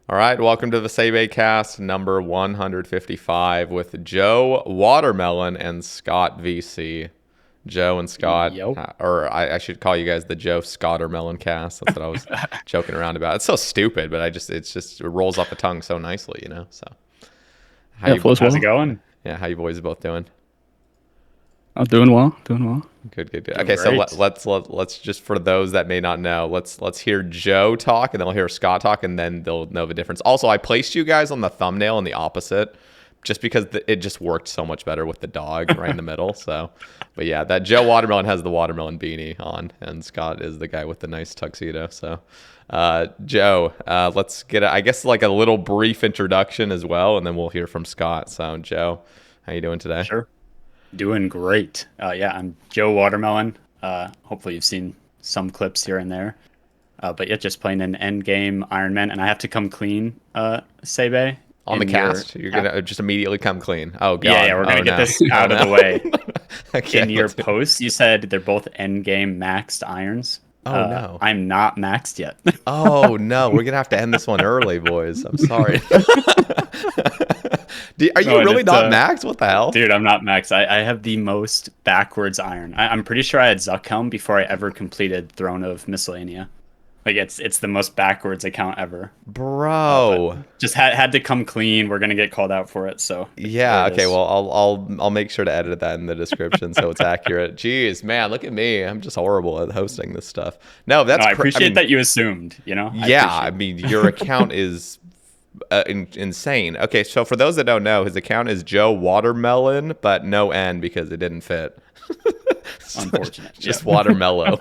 All right, welcome to the Sae Bae cast number 155 with JoeWatermelon and Scottvc. Joe and Scott, Yep. or I should call you guys the Joe Scottermelon cast. That's what I was joking around about. It's so stupid, but it rolls off the tongue so nicely, you know. So, How's it going? Yeah, how you boys both doing? I'm doing well. Doing well. Good. Doing Okay, so great. let's just, for those that may not know, let's hear Joe talk, and then we'll hear Scott talk, and then they'll know the difference. Also, I placed you guys on the thumbnail in the opposite, just because it just worked so much better with the dog right in the middle. So, but yeah, that JoeWatermelon has the watermelon beanie on, and Scott is the guy with the nice tuxedo. So, Joe, let's get I guess like a little brief introduction as well, and then we'll hear from Scott. So, Joe, how you doing today? Sure. Doing great. Yeah, I'm JoeWatermelon. Hopefully you've seen some clips here and there. But yeah, just playing an endgame Ironman, and I have to come clean, Sae Bae. On the cast, you're gonna just immediately come clean. Oh god. Yeah, we're gonna get this out of the way. Okay, In your post, you said they're both endgame maxed irons. Oh no. I'm not maxed yet. Oh no, we're gonna have to end this one early, boys. I'm sorry. Are you really not max? What the hell? Dude, I'm not max. I have the most backwards iron. I'm pretty sure I had Zuckhelm before I ever completed Throne of Miscellanea. Like it's the most backwards account ever. Bro. Just had to come clean. We're gonna get called out for it. So yeah, okay. Well, I'll make sure to edit that in the description so it's accurate. Jeez, man, look at me. I'm just horrible at hosting this stuff. No, I appreciate that you assumed. You know. I mean, your account is insane. Okay, so for those that don't know, his account is JoeWatermelon, but no N because it didn't fit. Unfortunate. Just watermelon.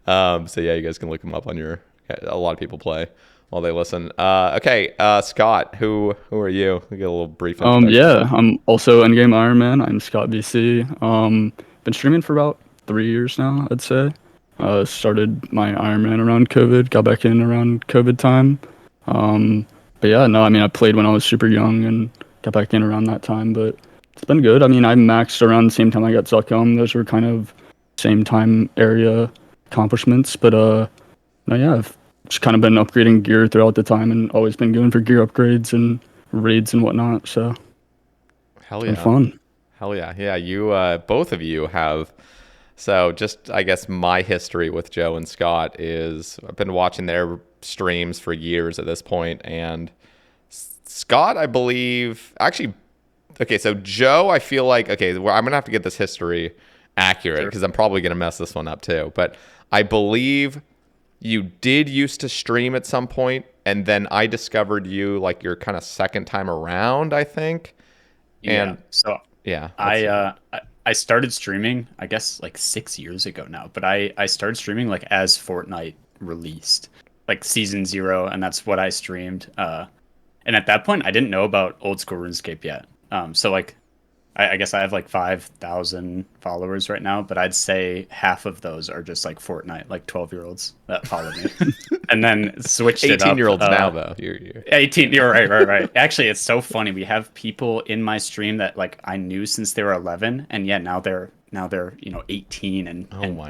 So yeah, you guys can look him up on your. A lot of people play while they listen. Okay, Scott, who are you? We get a little brief. Yeah, I'm also endgame Ironman. I'm Scottvc. Been streaming for about 3 years now, I'd say. Started my Ironman around COVID. Got back in around COVID time. But yeah, no, I mean, I played when I was super young and got back in around that time. But it's been good. I mean, I maxed around the same time I got Zuckhelm. Those were kind of same time area accomplishments. But no, yeah, I've just kind of been upgrading gear throughout the time and always been going for gear upgrades and raids and whatnot. So hell yeah, fun. Hell yeah, yeah. You both of you have. So just I guess my history with Joe and Scott is I've been watching their streams for years at this point, and Scott, I believe, actually, okay. So Joe, I feel like well, I'm gonna have to get this history accurate because I'm probably gonna mess this one up too. But I believe you did used to stream at some point, and then I discovered you like your kind of second time around, I think. And so yeah, I started streaming, I guess, like 6 years ago now. But I started streaming like as Fortnite released, like season 0, and that's what I streamed. And at that point, I didn't know about old school RuneScape yet. So like, I guess I have like 5,000 followers right now, but I'd say half of those are just like Fortnite, like 12-year-olds that follow me. And then switched it up. 18-year-olds now, though. You're 18. You're right. Actually, it's so funny. We have people in my stream that like I knew since they were 11, and yeah, now they're 18 and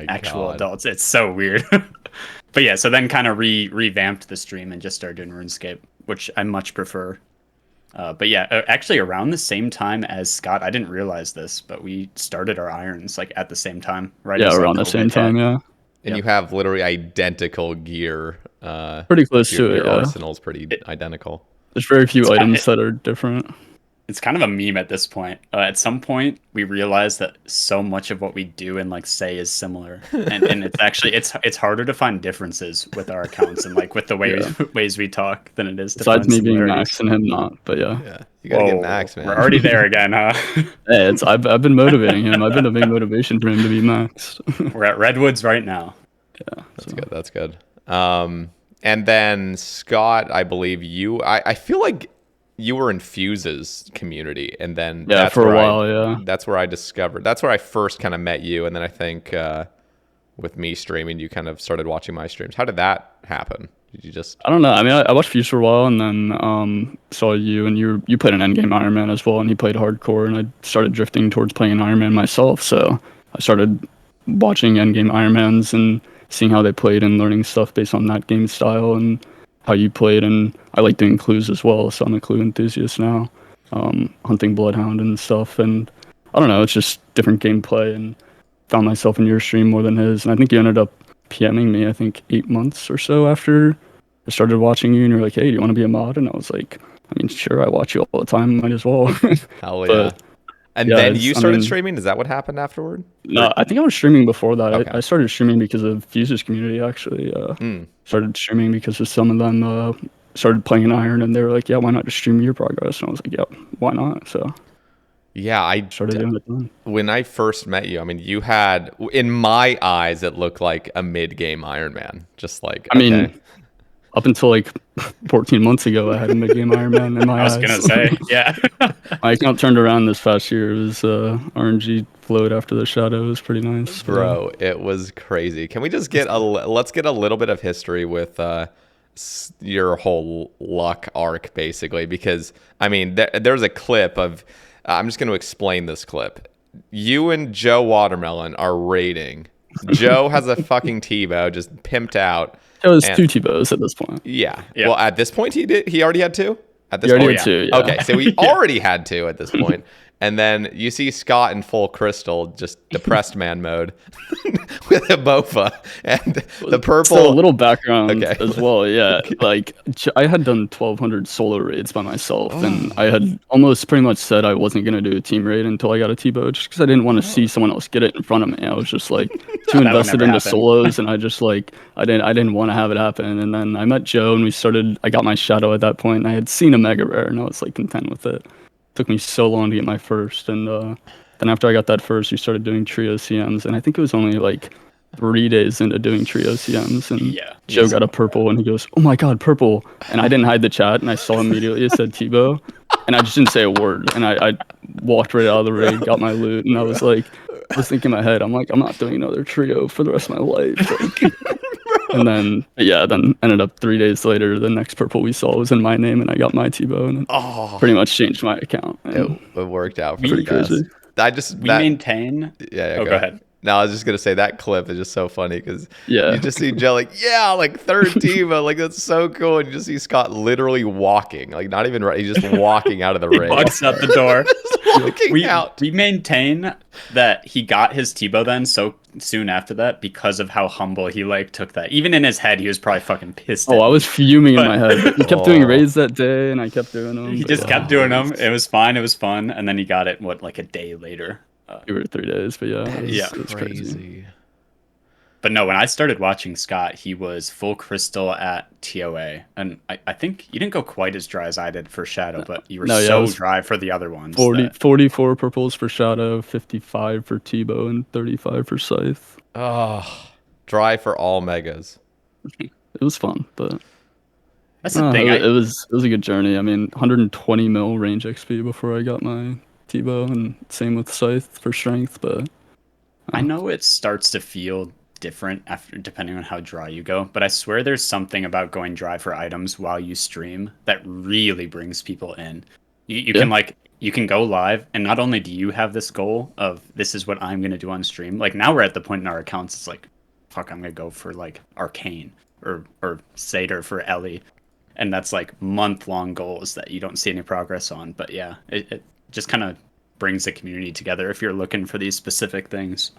actual adults. It's so weird. But yeah, so then kind of revamped the stream and just started doing RuneScape, which I much prefer. But yeah, actually around the same time as Scott, I didn't realize this, but we started our irons like at the same time, right? Yeah, around the same time, yeah. And you have literally identical gear. Pretty close to it, your yeah. arsenal's pretty identical. There's very few items that are different. It's kind of a meme at this point. At some point, we realized that so much of what we do in like Sae is similar, and it's actually it's harder to find differences with our accounts and like with the ways we talk than it is to besides find me being max and him not. But yeah, you gotta get max, man. We're already there again, huh? Hey, I've been motivating him. I've been a big motivation for him to be maxed. We're at Redwoods right now. Yeah, that's good. And then Scott, I believe I feel like you were in Fuse's community, and then for a while, that's where I discovered. That's where I first kind of met you, and then I think with me streaming, you kind of started watching my streams. How did that happen? Did you just? I don't know. I mean, I watched Fuse for a while, and then saw you, and you played an endgame Ironman as well, and he played hardcore, and I started drifting towards playing Ironman myself. So I started watching endgame Ironmans and seeing how they played and learning stuff based on that game style and how you played, and I like doing clues as well, so I'm a clue enthusiast now, hunting bloodhound and stuff, and I don't know, it's just different gameplay, and found myself in your stream more than his, and I think you ended up PMing me, I think 8 months or so after I started watching you, and you're like, hey, do you want to be a mod? And I was like, I mean, sure, I watch you all the time, might as well. Hell yeah. But, And yeah, then you started streaming? Is that what happened afterward? No, I think I was streaming before that. Okay. I started streaming because of Fuse's community, actually. Started streaming because of some of them started playing Iron, and they were like, yeah, why not just stream your progress? And I was like, yeah, why not? So yeah, I started doing it then. When I first met you, I mean, you had, in my eyes, it looked like a mid-game Iron Man. Just like, I mean, up until like 14 months ago, I had a mid-game Iron Man in my eyes. I was going to say, yeah. My account turned around this past year. It was RNG flowed after the shadow. It was pretty nice. Bro, it was crazy. Can we just get let's get a little bit of history with your whole luck arc, basically, because, I mean, there's a clip of, I'm just going to explain this clip. You and JoeWatermelon are raiding. Joe has a fucking T-bow just pimped out. It was 2 T-bows at this point. Yeah. Well, at this point, he already had 2? At this point? Already had 2, yeah. Okay, so we already had 2 at this point. And then you see Scott in full crystal, just depressed man mode with a bofa and the purple. So a little background as well. Yeah, like I had done 1,200 solo raids by myself, and I had almost pretty much said I wasn't gonna do a team raid until I got a T-bow, just because I didn't want to see someone else get it in front of me. I was just like too invested into solos, and I just like I didn't want to have it happen. And then I met Joe, and I got my shadow at that point, and I had seen a mega rare, and I was like content with it. Took me so long to get my first, and then after I got that first, we started doing trio CMs, and I think it was only like 3 days into doing trio CMs, and Joe got a purple, and he goes, "Oh my god, purple!" And I didn't hide the chat, and I saw immediately it said T-bow, and I just didn't say a word, and I walked right out of the raid, got my loot, and I was thinking in my head, I'm like, I'm not doing another trio for the rest of my life. Like, and then ended up 3 days later, the next purple we saw was in my name, and I got my T-bow, and it pretty much changed my account. It worked out pretty crazy. We maintain. Yeah. Go ahead. No, I was just gonna say that clip is just so funny because you just see Joe like third T-bow, like that's so cool, and you just see Scott literally walking, like not even he's just walking out of the raid. Walks out the door. out. We maintain that he got his T-bow then so soon after that because of how humble he like took that. Even in his head, he was probably fucking pissed. I was fuming in my head. He kept doing raids that day, and I kept doing them. He just kept doing them. It was fine. It was fun, and then he got it like a day later. 2 or 3 days, but it was crazy. But no, when I started watching Scott, he was full crystal at TOA. And I think you didn't go quite as dry as I did for Shadow, but you were dry for the other ones. 44 purples for Shadow, 55 for T-bow, and 35 for Scythe. Oh, dry for all megas. It was fun, but that's the thing. It was a good journey. I mean, 120 mil range XP before I got my T-bow, and same with Scythe for strength, but I know it starts to feel different after depending on how dry you go, but I swear there's something about going dry for items while you stream that really brings people in. You can go live, and not only do you have this goal of this is what I'm gonna do on stream, like now we're at the point in our accounts it's like fuck, I'm gonna go for like Arcane or Satyr for Ellie, and that's like month-long goals that you don't see any progress on. But yeah, it just kind of brings the community together if you're looking for these specific things.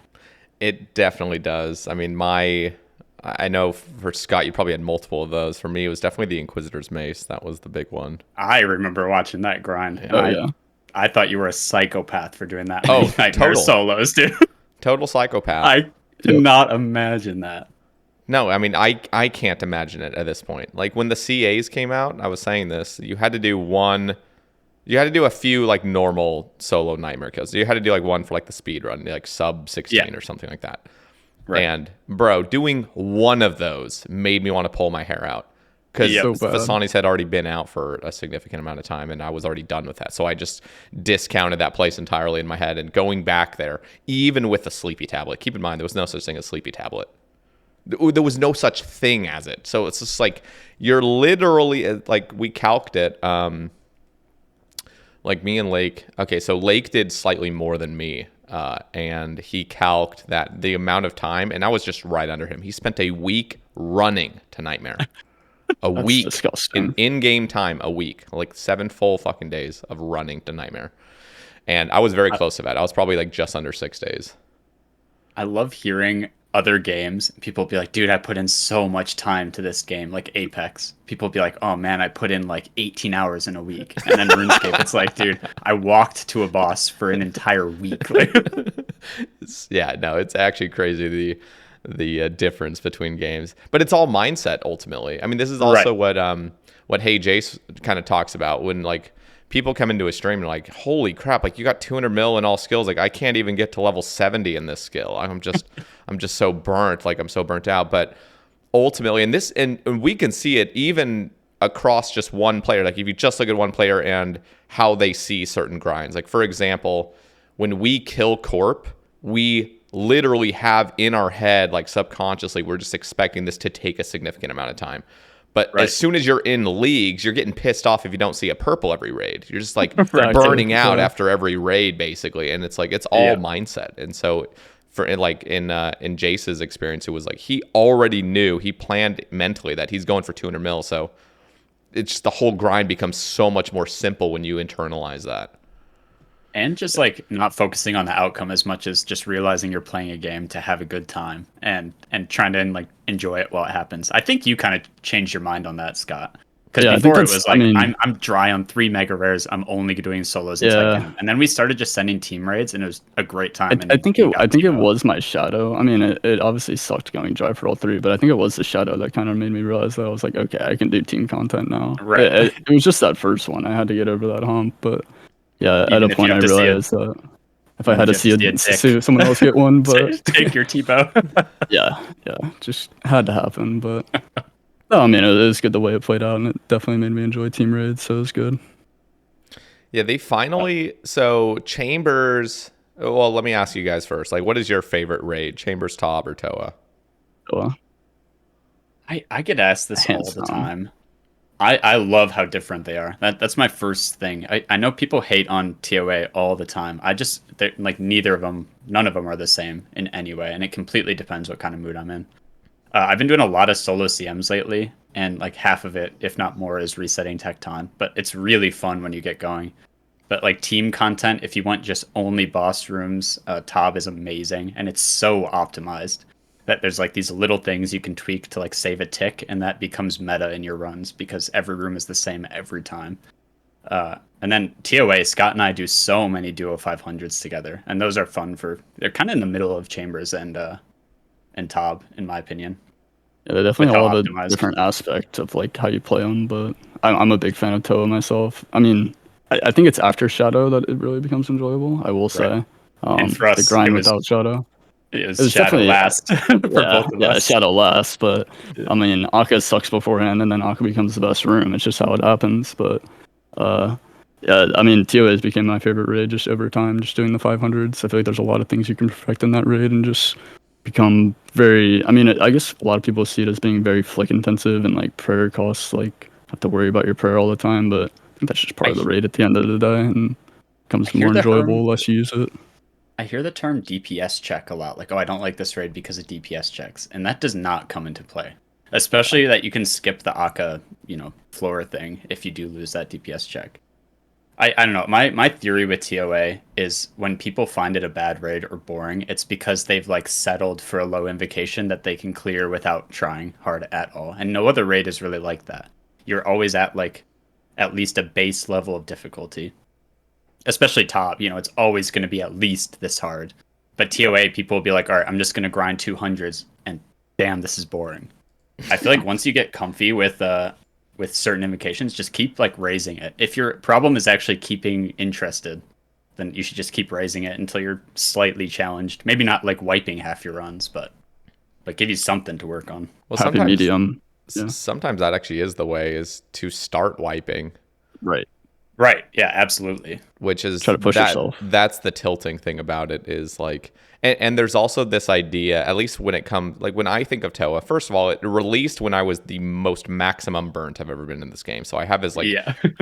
It definitely does. I mean, I know for Scott, you probably had multiple of those. For me, it was definitely the Inquisitor's Mace. That was the big one. I remember watching that grind. Yeah. I thought you were a psychopath for doing that. Total solos, dude. Total psychopath. I cannot imagine that. No, I mean, I can't imagine it at this point. Like when the CAs came out, I was saying this, you had to do a few like normal solo nightmare kills. You had to do like one for like the speed run, like sub 16 or something like that. Right. And bro, doing one of those made me want to pull my hair out because Fasani's had already been out for a significant amount of time, and I was already done with that. So I just discounted that place entirely in my head. And going back there, even with a sleepy tablet, keep in mind there was no such thing as sleepy tablet. There was no such thing as it. So it's just like you're literally like we calced it. Like me and Lake. Okay, so Lake did slightly more than me. And he calced that the amount of time, and I was just right under him. He spent a week running to Nightmare. A That's week disgusting. in-game time, a week, like 7 full fucking days of running to Nightmare. And I was very close to that. I was probably like just under 6 days. I love hearing other games. People be like, dude, I put in so much time to this game, like Apex. People be like, oh man, I put in like 18 hours in a week. And then RuneScape, it's like, dude, I walked to a boss for an entire week. Yeah, no, it's actually crazy the difference between games, but it's all mindset ultimately. I mean, this is also what Hey Jace kind of talks about when like people come into a stream and like, holy crap, like you got 200 mil in all skills, like I can't even get to level 70 in this skill. I'm just so burnt, like I'm so burnt out. But ultimately, and we can see it even across just one player. Like if you just look at one player and how they see certain grinds, like for example, when we kill Corp, we literally have in our head, like subconsciously, we're just expecting this to take a significant amount of time. But as soon as you're in leagues, you're getting pissed off if you don't see a purple every raid. You're just like burning out after every raid, basically. And it's like, it's all mindset. And so in Jace's experience, it was like, he already knew, he planned mentally that he's going for 200 mil. So it's just the whole grind becomes so much more simple when you internalize that. And just like not focusing on the outcome as much as just realizing you're playing a game to have a good time and trying to like enjoy it while it happens. I think you kind of changed your mind on that, Scott. Because before it was like, I'm dry on 3 mega rares. I'm only doing solos until I can. And then we started just sending team raids, and it was a great time. I think it was my shadow. I mean, it obviously sucked going dry for all 3, but I think it was the shadow that kind of made me realize that I was like, okay, I can do team content now. Right. It was just that first one. I had to get over that hump, but yeah, at a point I realized that if I had to see someone else get one, but take your T-bow. yeah, just had to happen. But no, I mean, it was good the way it played out, and it definitely made me enjoy team raids, so it was good. Yeah, they finally so Chambers. Well, let me ask you guys first. Like, what is your favorite raid? Chambers, Tob, or Toa? Toa. I get asked this all the time. I love how different they are. That's my first thing. I know people hate on TOA all the time. Like none of them are the same in any way, and it completely depends what kind of mood I'm in. I've been doing a lot of solo CMs lately, and like half of it, if not more, is resetting Tecton. But it's really fun when you get going. But like team content, if you want just only boss rooms, Tob is amazing, and it's so optimized that there's like these little things you can tweak to like save a tick, and that becomes meta in your runs because every room is the same every time. And then TOA, Scott and I do so many duo 500s together, and those are fun they're kind of in the middle of Chambers and Tob, in my opinion. Yeah, they definitely all have a different aspect of like how you play them, but I'm a big fan of Toa myself. I mean, I think it's after Shadow that it really becomes enjoyable, I will say. And for us, the grind without Shadow. It was Shadow last for both of us. Shadow last, but I mean, Akka sucks beforehand, and then Akka becomes the best room. It's just how it happens. But yeah, I mean, TOAs became my favorite raid just over time, just doing the 500s. I feel like there's a lot of things you can perfect in that raid and just become very. I mean, I guess a lot of people see it as being very flick intensive and like prayer costs, like have to worry about your prayer all the time. But I think that's just part of the raid at the end of the day, and becomes more enjoyable less you use it. I hear the term DPS check a lot. Like, oh, I don't like this raid because of DPS checks. And that does not come into play. Especially that you can skip the Akka, floor thing if you do lose that DPS check. I don't know. My theory with TOA is when people find it a bad raid or boring, it's because they've like settled for a low invocation that they can clear without trying hard at all. And no other raid is really like that. You're always at like at least a base level of difficulty. Especially top, it's always going to be at least this hard. But TOA, people will be like, all right, I'm just going to grind 200s, and damn, this is boring. I feel like once you get comfy with certain invocations, just keep like raising it. If your problem is actually keeping interested, then you should just keep raising it until you're slightly challenged. Maybe not like wiping half your runs, but give you something to work on. Well, sometimes that actually is the way, is to start wiping. Right. Yeah, absolutely. Which is try to push yourself. That's the tilting thing about it, is like, and there's also this idea, at least when it comes, like when I think of Toa, first of all, it released when I was the most maximum burnt I've ever been in this game. So I have this like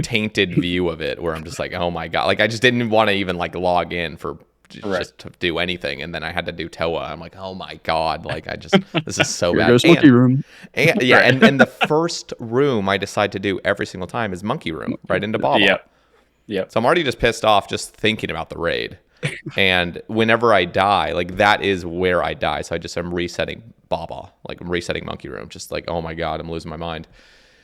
tainted view of it where I'm just like, oh my God, like I just didn't want to even like log in for just to do anything. And then I had to do Toa. I'm like, oh my God, like this is so Here bad. goes Monkey Room. And yeah, and the first room I decide to do every single time is Monkey Room, right into Baba. Yep. So I'm already just pissed off just thinking about the raid. And whenever I die, like that is where I die. So I'm resetting Baba, like I'm resetting Monkey Room, just like, oh my God, I'm losing my mind.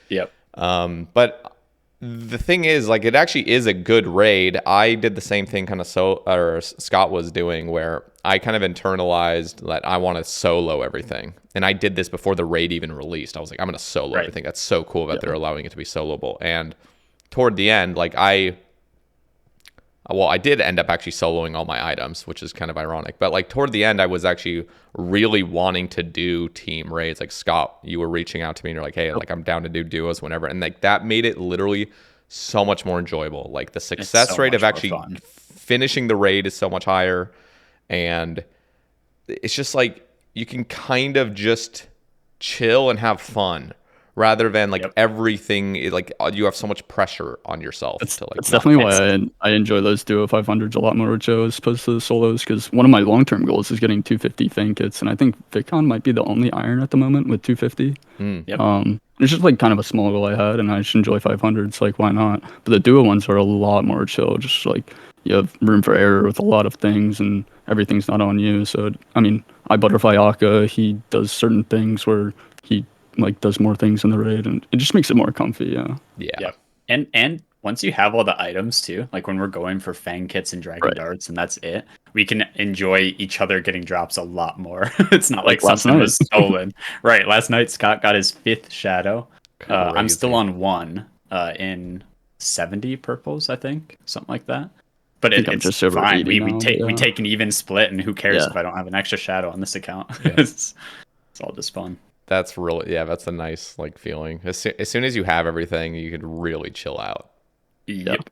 Yep. But the thing is, like, it actually is a good raid. I did the same thing or Scott was doing, where I kind of internalized that I want to solo everything. And I did this before the raid even released. I was like, I'm going to solo everything. That's so cool that they're allowing it to be soloable. And toward the end, like I did end up actually soloing all my items, which is kind of ironic. But like toward the end, I was actually really wanting to do team raids. Like Scott, you were reaching out to me and you're like, hey, like I'm down to do duos whenever. And like that made it literally so much more enjoyable. Like the success rate of actually finishing the raid is so much higher. And it's just like you can kind of just chill and have fun, rather than like everything, like you have so much pressure on yourself. That's definitely why I enjoy those duo 500s a lot more with Joe as opposed to the solos, because one of my long-term goals is getting 250 fan kits, and I think VidCon might be the only iron at the moment with 250. It's just like kind of a small goal I had, and I just enjoy 500s, like why not? But the duo ones are a lot more chill, just like you have room for error with a lot of things, and everything's not on you. So, I mean, I butterfly Akka, he does certain things where he like does more things in the raid, and it just makes it more comfy. Yeah. And once you have all the items too, like when we're going for fang kits and dragon darts and that's it, we can enjoy each other getting drops a lot more. It's not like something was stolen. Right, last night Scott got his 5th shadow. I'm still on 1 in 70 purples, I think, something like that. But it's just fine. We take an even split, and who cares if I don't have an extra shadow on this account? It's all just fun. That's really, that's a nice like feeling. As soon as you have everything, you can really chill out. Yep.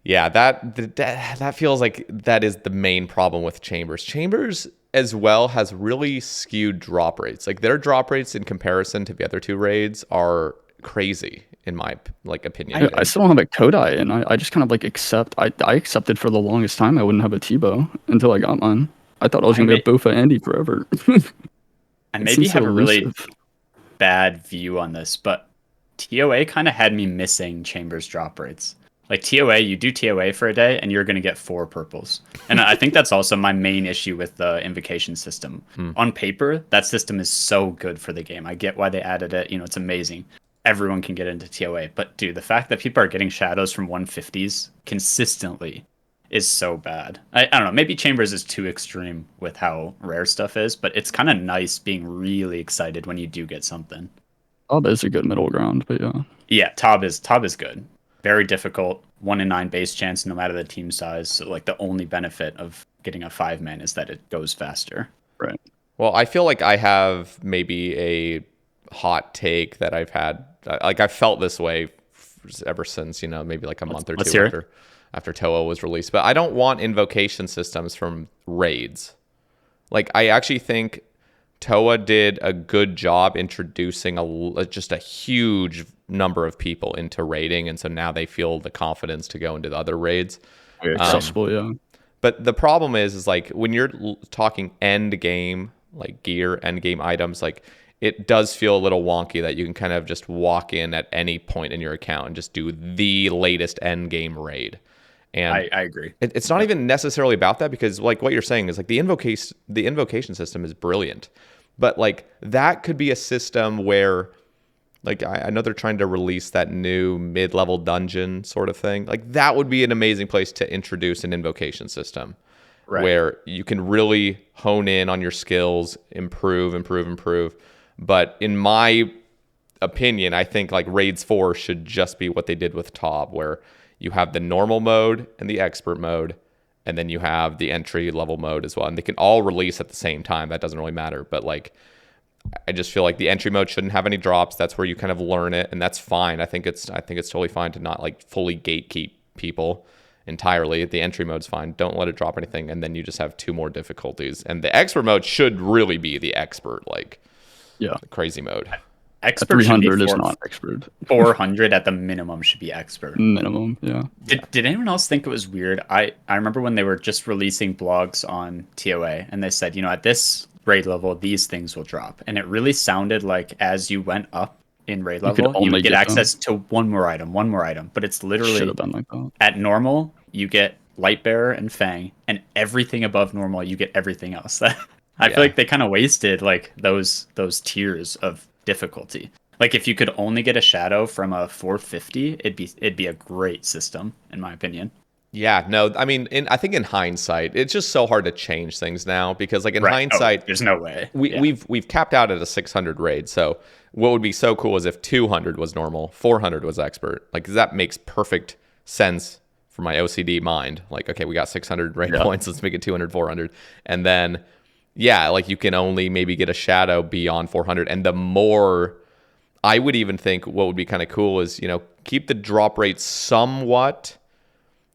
Yeah, that feels like that is the main problem with Chambers. Chambers as well has really skewed drop rates. Like their drop rates in comparison to the other 2 raids are crazy in my opinion. I still don't have a Kodai, and I just kind of like accept. I accepted for the longest time I wouldn't have a T-Bow until I got mine. I thought I was gonna be a Bofa Andy forever. I maybe have a really bad view on this, but TOA kind of had me missing Chambers drop rates. Like TOA, you do TOA for a day and you're going to get 4 purples. And I think that's also my main issue with the invocation system. On paper, that system is so good for the game. I get why they added it. It's amazing. Everyone can get into TOA. But dude, the fact that people are getting shadows from 150s consistently is so bad. I don't know, maybe Chambers is too extreme with how rare stuff is, but it's kind of nice being really excited when you do get something. Tob is a good middle ground, but yeah, Tob is good. Very difficult, 1 in 9 base chance no matter the team size. So like the only benefit of getting a 5-man is that it goes faster. Right. Well, I feel like I have maybe a hot take that I've had, like I felt this way ever since, maybe like a month or 2 after Toa was released. But I don't want invocation systems from raids. Like, I actually think Toa did a good job introducing just a huge number of people into raiding, and so now they feel the confidence to go into the other raids. Very accessible, But the problem is like when you're talking end game, like gear, end game items, like it does feel a little wonky that you can kind of just walk in at any point in your account and just do the latest end game raid. And I agree. It's not even necessarily about that, because like what you're saying is like the invocation system is brilliant, but like that could be a system where like I know they're trying to release that new mid-level dungeon sort of thing. Like that would be an amazing place to introduce an invocation system, where you can really hone in on your skills, improve. But in my opinion, I think like Raids 4 should just be what they did with Tob, where you have the normal mode and the expert mode, and then you have the entry level mode as well. And they can all release at the same time. That doesn't really matter. But like, I just feel like the entry mode shouldn't have any drops. That's where you kind of learn it, and that's fine. I think it's totally fine to not like fully gatekeep people entirely. The entry mode's fine. Don't let it drop anything, and then you just have 2 more difficulties. And the expert mode should really be the expert, like, crazy mode. expert should be 300 is not expert. 400 at the minimum should be expert. Minimum, yeah. Did anyone else think it was weird? I remember when they were just releasing blogs on TOA, and they said, at this raid level, these things will drop. And it really sounded like as you went up in raid level, you would get access to one more item. But it's literally Should have been like that. At normal, you get Lightbearer and Fang, and everything above normal, you get everything else. I feel like they kind of wasted like those tiers of difficulty. Like if you could only get a shadow from a 450, it'd be a great system in my opinion. Yeah, no, I mean, I think in hindsight, it's just so hard to change things now because, like, in hindsight, there's no way. We've capped out at a 600 raid. So what would be so cool is if 200 was normal, 400 was expert. Like, 'cause that makes perfect sense for my OCD mind. Like, okay, we got 600 raid points, let's make it 200, 400, and then like you can only maybe get a shadow beyond 400, and the more. I would even think what would be kind of cool is keep the drop rate somewhat.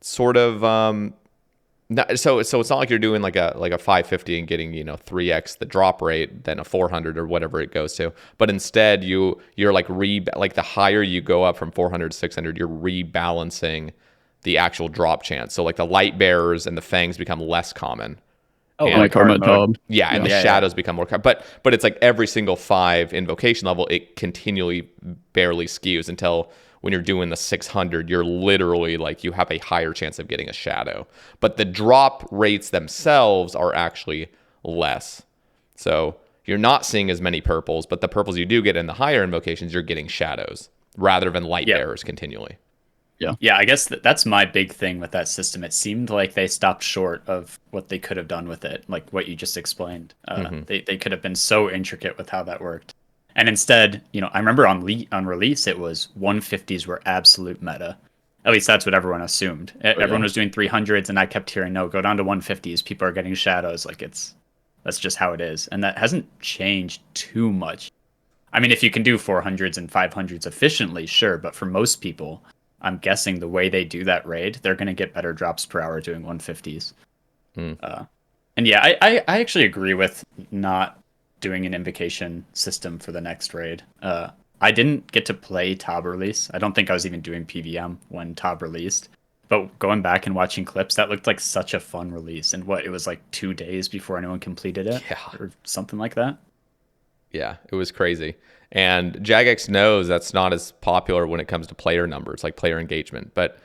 Sort of so it's not like you're doing like a 550 and getting 3x the drop rate than a 400 or whatever it goes to, but instead you're like like the higher you go up from 400 to 600, you're rebalancing the actual drop chance. So like the light bearers and the fangs become less common. And like hard mode. Yeah, and the shadows become more common. But it's like every single 5 invocation level, it continually barely skews until when you're doing the 600, you're literally like you have a higher chance of getting a shadow. But the drop rates themselves are actually less. So you're not seeing as many purples, but the purples you do get in the higher invocations, you're getting shadows rather than light bearers continually. Yeah, I guess that's my big thing with that system. It seemed like they stopped short of what they could have done with it, like what you just explained. They could have been so intricate with how that worked. And instead, I remember on release, it was 150s were absolute meta. At least that's what everyone assumed. Everyone was doing 300s, and I kept hearing, no, go down to 150s. People are getting shadows. Like that's just how it is. And that hasn't changed too much. I mean, if you can do 400s and 500s efficiently, sure. But for most people, I'm guessing the way they do that raid, they're going to get better drops per hour doing 150s. And yeah, I actually agree with not doing an invocation system for the next raid. I didn't get to play Tob release. I don't think I was even doing PVM when Tob released. But going back and watching clips, that looked like such a fun release. And it was like 2 days before anyone completed it, or something like that. Yeah, it was crazy. And Jagex knows that's not as popular when it comes to player numbers, like player engagement. But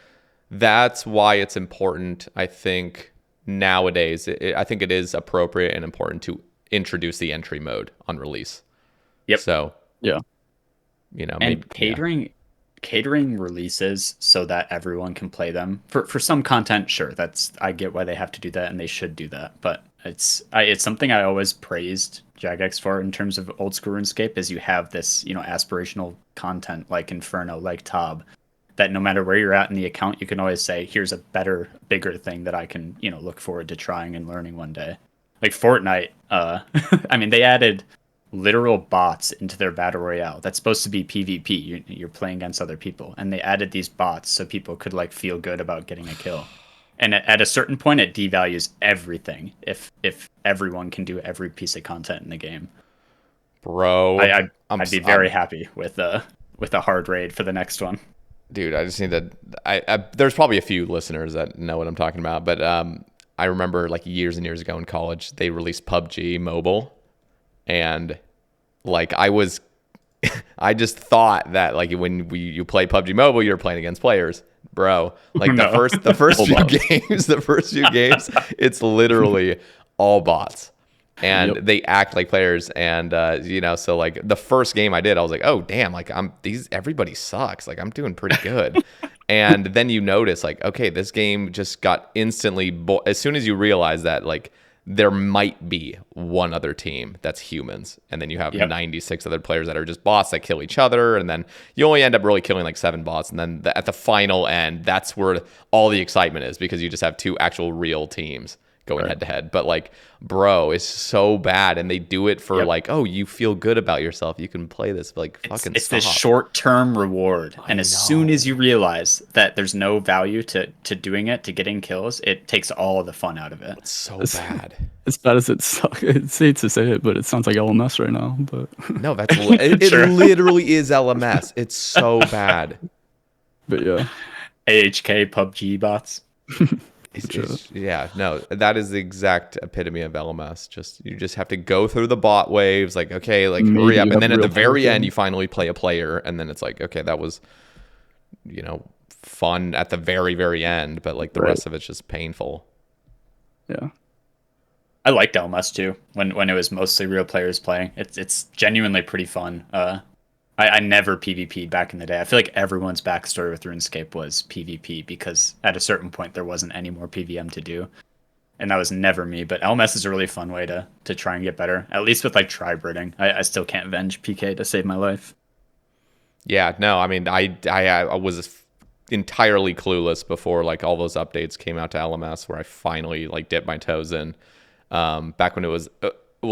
that's why it's important, I think, nowadays. I think it is appropriate and important to introduce the entry mode on release. Yep. So, and maybe, catering releases so that everyone can play them. For some content, sure, I get why they have to do that and they should do that. But it's something I always praised Jagex for in terms of old school RuneScape is you have this, aspirational content like Inferno, like Tob, that no matter where you're at in the account, you can always say, here's a better, bigger thing that I can, look forward to trying and learning one day. Like Fortnite, I mean, they added literal bots into their battle royale. That's supposed to be PvP. You're playing against other people, and they added these bots so people could feel good about getting a kill. And at a certain point, it devalues everything if everyone can do every piece of content in the game. Bro, I'd be very happy with a hard raid for the next one. Dude, I just need to. There's probably a few listeners that know what I'm talking about, but I remember years and years ago in college, they released PUBG Mobile, and I just thought that when you play PUBG Mobile, you're playing against players. Bro, the first few games, it's literally all bots, and they act like players. And so the first game I did, I was like, oh damn, everybody sucks. I'm doing pretty good. And then you notice okay, this game just got instantly as soon as you realize that there might be one other team that's humans, and then you have 96 other players that are just bots that kill each other, and then you only end up really killing 7 bots, and then at the final end, that's where all the excitement is, because you just have 2 actual real teams going head to head. But like, bro, it's so bad, and they do it for like, oh, you feel good about yourself, you can play this. Like, fucking it's stop. this short-term reward, and as soon as you realize that there's no value to doing it, to getting kills, it takes all the fun out of it. It's so bad. As bad as it sucks, it's hate to say it, but it sounds like LMS right now. But No, that's it literally is LMS. It's so bad. But yeah, AHK PUBG bots. Yeah, no, that is the exact epitome of LMS. You just have to go through the bot waves, like, okay, like hurry up, and then at the very end you finally play a player, and then it's like, okay, that was, fun at the very, very end, but like the rest of it's just painful. Yeah. I liked LMS too when it was mostly real players playing. It's genuinely pretty fun. I never PvP'd back in the day. I feel like everyone's backstory with RuneScape was PvP because at a certain point there wasn't any more PvM to do. And that was never me. But LMS is a really fun way to try and get better. At least with like tri-birding. I still can't venge PK to save my life. Yeah, no, I mean, I was entirely clueless before like all those updates came out to LMS where I finally like dipped my toes in. Back when it was,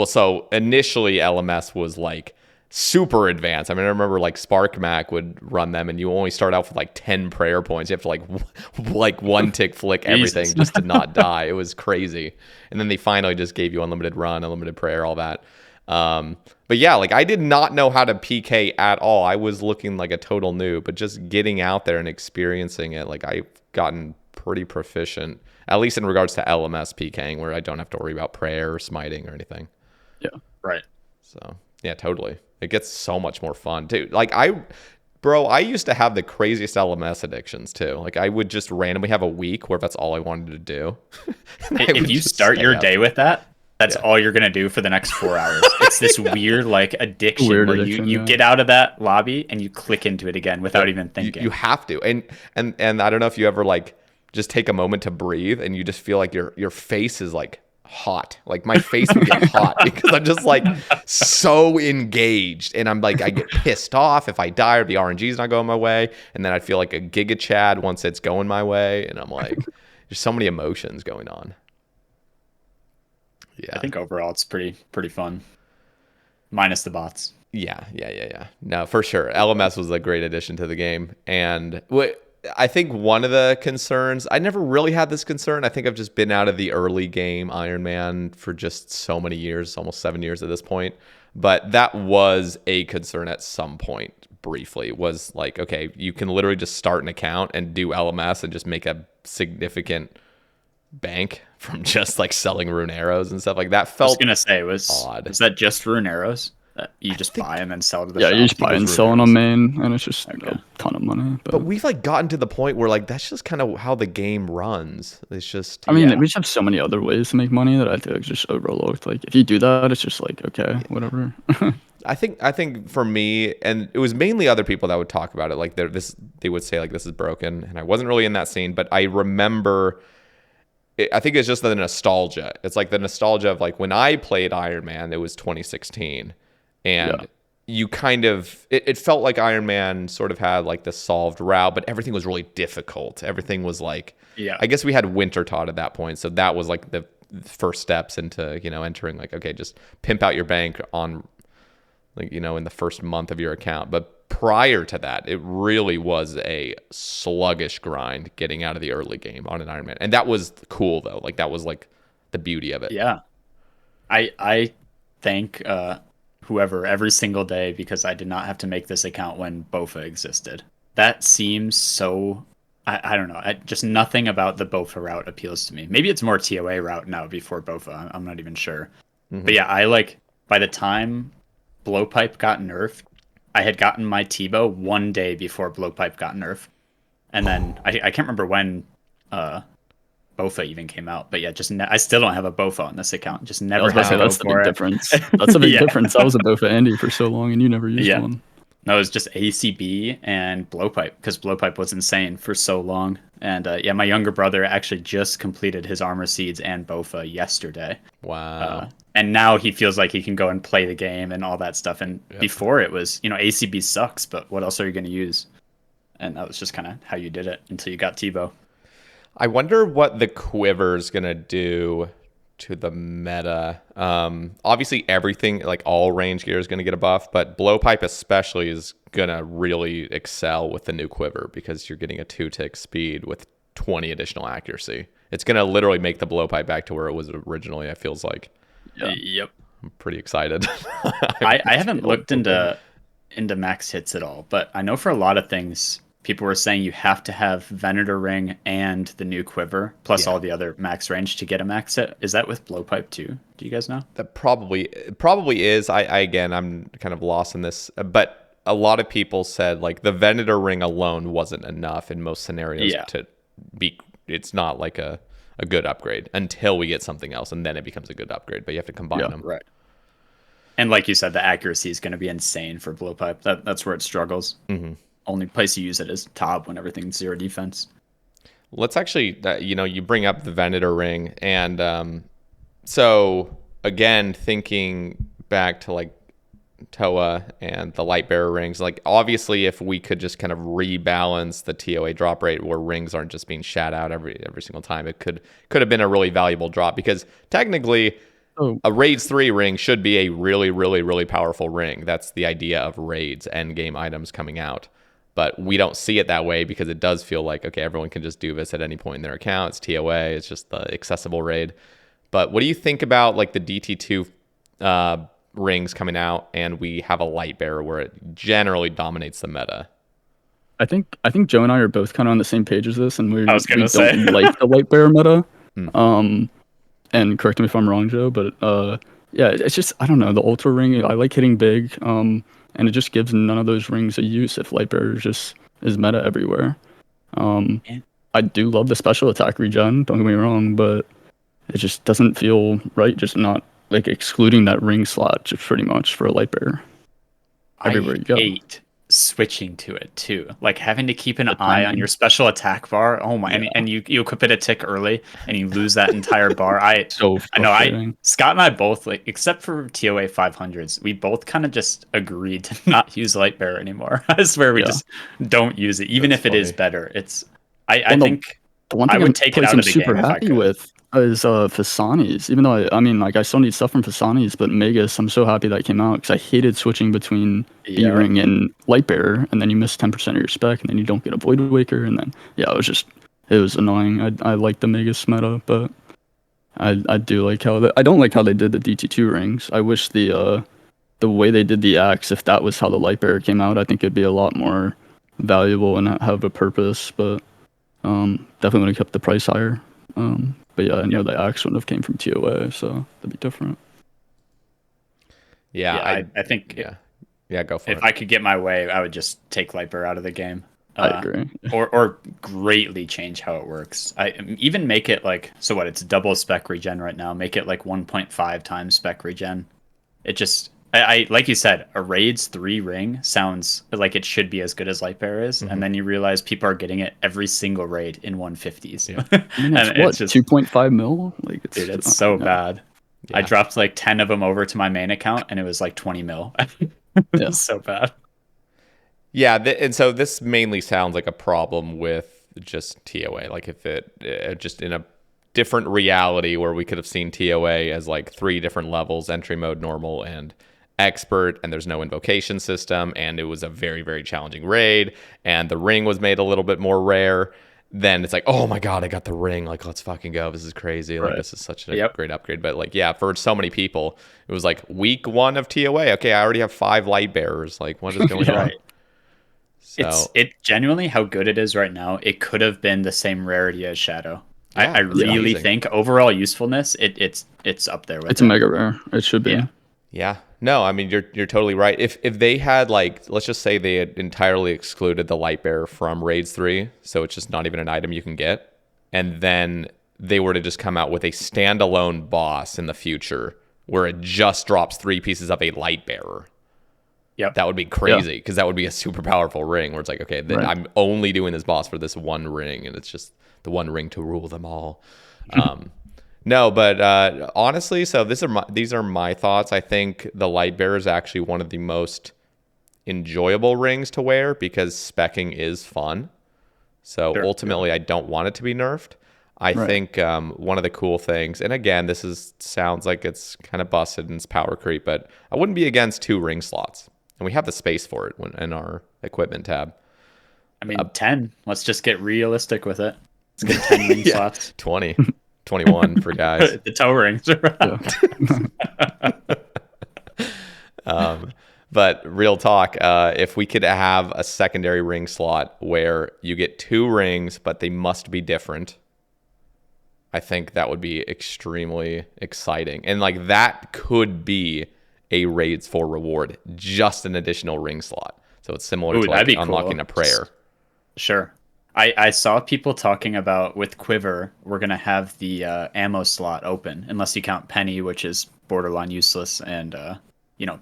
so initially LMS was like super advanced. I mean, I remember like SparkMac would run them and you only start out with like 10 prayer points. You have to like one tick flick everything just to not die. It was crazy. And then they finally just gave you unlimited run, unlimited prayer, all that. But yeah, like I did not know how to PK at all. I was looking like a total noob, but just getting out there and experiencing it, like I've gotten pretty proficient, at least in regards to LMS PKing, where I don't have to worry about prayer or smiting or anything. Yeah. Right. So yeah, totally. It gets so much more fun, dude. Like I used to have the craziest LMS addictions too. Like I would just randomly have a week where that's all I wanted to do. If you start your day with that, that's all you're going to do for the next 4 hours. It's this weird like addiction where you get out of that lobby and you click into it again without even thinking. You have to. And I don't know if you ever like just take a moment to breathe and you just feel like your face is like hot. Like my face would get hot because I'm just like so engaged, and I'm like, I get pissed off if I die or the RNG's not going my way, and then I feel like a Giga Chad once it's going my way, and I'm like, there's so many emotions going on. Yeah, I think overall it's pretty fun, minus the bots. Yeah. No, for sure. LMS was a great addition to the game, and I think one of the concerns, I never really had this concern. I think I've just been out of the early game Ironman for just so many years, almost 7 years at this point. But that was a concern at some point briefly, was like, okay, you can literally just start an account and do LMS and just make a significant bank from just like selling rune arrows and stuff like that. Felt, I was going to say, was that just rune arrows? You just buy and then sell to the shop? You just buy and sell on main, and it's just a ton of money. But we've like gotten to the point where like that's just kind of how the game runs. It's just, I mean, we just have so many other ways to make money that I feel like just overlooked. Like if you do that, it's just like, okay, whatever. I think for me, and it was mainly other people that would talk about it, like they would say like this is broken, and I wasn't really in that scene, but I remember. I think it's just the nostalgia. It's like the nostalgia of like when I played Iron Man, it was 2016. And you kind of, it felt like Iron Man sort of had like the solved route, but everything was really difficult. Everything was like, I guess we had Wintertot at that point. So that was like the first steps into, entering like, okay, just pimp out your bank on like, in the first month of your account. But prior to that, it really was a sluggish grind getting out of the early game on an Iron Man. And that was cool though. Like that was like the beauty of it. Yeah. I think, whoever every single day because I did not have to make this account when BOFA existed. That seems so, I don't know, just nothing about the BOFA route appeals to me. Maybe it's more TOA route now before BOFA, I'm not even sure. Mm-hmm. But yeah, I like, by the time Blowpipe got nerfed, I had gotten my T-Bow 1 day before Blowpipe got nerfed. And then, I can't remember when BOFA even came out, but yeah, I still don't have a BOFA on this account. Just never had to go for it. Difference. That's a big difference. I was a BOFA Andy for so long, and you never used one. No, it was just ACB and Blowpipe because Blowpipe was insane for so long. And my younger brother actually just completed his Armor Seeds and BOFA yesterday. Wow. And now he feels like he can go and play the game and all that stuff. And before it was, ACB sucks, but what else are you going to use? And that was just kind of how you did it until you got T-Bow. I wonder what the Quiver's going to do to the meta. Obviously everything, like all range gear is going to get a buff, but blowpipe especially is going to really excel with the new quiver because you're getting a 2-tick speed with 20 additional accuracy. It's going to literally make the blowpipe back to where it was originally, it feels like. Yeah. Yep. I'm pretty excited. I haven't looked into max hits at all, but I know for a lot of things, people were saying you have to have Venator Ring and the new quiver, plus all the other max range to get a max hit. Is that with blowpipe too? Do you guys know? That probably is. I again, I'm kind of lost in this, but a lot of people said like the Venator Ring alone wasn't enough in most scenarios to be. It's not like a good upgrade until we get something else, and then it becomes a good upgrade. But you have to combine them, right? And like you said, the accuracy is going to be insane for blowpipe. That's where it struggles. Mm-hmm. Only place you use it is top when everything's 0 defense. Let's actually, you bring up the Venator Ring, and so again, thinking back to like Toa and the Lightbearer rings, like obviously if we could just kind of rebalance the TOA drop rate where rings aren't just being shat out every single time, it could have been a really valuable drop, because technically a Raids 3 ring should be a really, really, really powerful ring. That's the idea of Raids end game items coming out. But we don't see it that way because it does feel like, okay, everyone can just do this at any point in their account. It's TOA. It's just the accessible raid. But what do you think about like the DT2 rings coming out, and we have a Lightbearer where it generally dominates the meta? I think Joe and I are both kind of on the same page as this, and we don't like the Lightbearer meta. And correct me if I'm wrong, Joe, but yeah, it's just, I don't know, the Ultra ring, I like hitting big. And it just gives none of those rings a use if Lightbearer just is meta everywhere. I do love the special attack regen, don't get me wrong, but it just doesn't feel right, just not like excluding that ring slot just pretty much for a Lightbearer. Everywhere you go. I hate switching to it too, like having to keep an eye on your special attack bar. Oh my! And you equip it a tick early and you lose that entire bar. I know. Scott and I both, like, except for TOA 500s, we both kind of just agreed to not use Lightbearer anymore. I swear we just don't use it, even if it is better. It's I think the one thing I would take it out of the game. I'm super happy with is Fasani's. Even though I mean, like, I still need stuff from Fasani's, but Magus, I'm so happy that came out because I hated switching between E-Ring and Lightbearer, and then you miss 10% of your spec, and then you don't get a Void Waker, and then it was annoying. I like the Magus meta, but I do like how I don't like how they did the DT2 rings. I wish the way they did the Axe, if that was how the Lightbearer came out, I think it'd be a lot more valuable and have a purpose. But definitely would have kept the price higher. But yeah, I know the Axe wouldn't have came from TOA, so that'd be different. Yeah, I think go for it. If I could get my way, I would just take Lightbearer out of the game. I agree. or greatly change how it works. I even make it like, so what, it's double spec regen right now. Make it like 1.5 times spec regen. It just, I like you said, a Raids 3 ring sounds like it should be as good as Lightbearer is, and then you realize people are getting it every single raid in 150s. Yeah. I mean, it's just 2.5 mil? Like, it's so bad. Yeah. I dropped like 10 of them over to my main account, and it was like 20 mil. It's so bad. Yeah, and so this mainly sounds like a problem with just TOA. Like if it just in a different reality where we could have seen TOA as like 3 different levels: entry mode, normal, and expert, and there's no invocation system, and it was a very, very challenging raid, and the ring was made a little bit more rare, then it's like, oh my god, I got the ring, like, let's fucking go, this is crazy. Like, this is such a great upgrade. But like, yeah, for so many people, it was like week 1 of TOA, okay, I already have 5 Lightbearers, like, what is going on? So it genuinely, how good it is right now, it could have been the same rarity as Shadow. I really think overall usefulness, it's up there with it's a mega rare. It should be. Yeah. No, I mean, you're totally right. If they had, like, let's just say they had entirely excluded the Lightbearer from Raids 3, so it's just not even an item you can get, and then they were to just come out with a standalone boss in the future where it just drops 3 pieces of a Lightbearer. Yep. That would be crazy, because that would be a super powerful ring where it's like, okay, I'm only doing this boss for this one ring, and it's just the one ring to rule them all. No, but honestly, so these are my thoughts. I think the Lightbearer is actually one of the most enjoyable rings to wear because specking is fun. So ultimately, I don't want it to be nerfed. I think one of the cool things, and again, sounds like it's kind of busted and it's power creep, but I wouldn't be against 2 ring slots, and we have the space for it in our equipment tab. I mean, 10. Let's just get realistic with it. Let's get 10 ring slots. 20, 21 for guys. The toe rings. But real talk, if we could have a secondary ring slot where you get 2 rings, but they must be different, I think that would be extremely exciting. And like that could be a Raids 4 reward, just an additional ring slot. So it's similar to like unlocking a prayer. Sure. I saw people talking about with Quiver, we're going to have the ammo slot open, unless you count Penny, which is borderline useless, and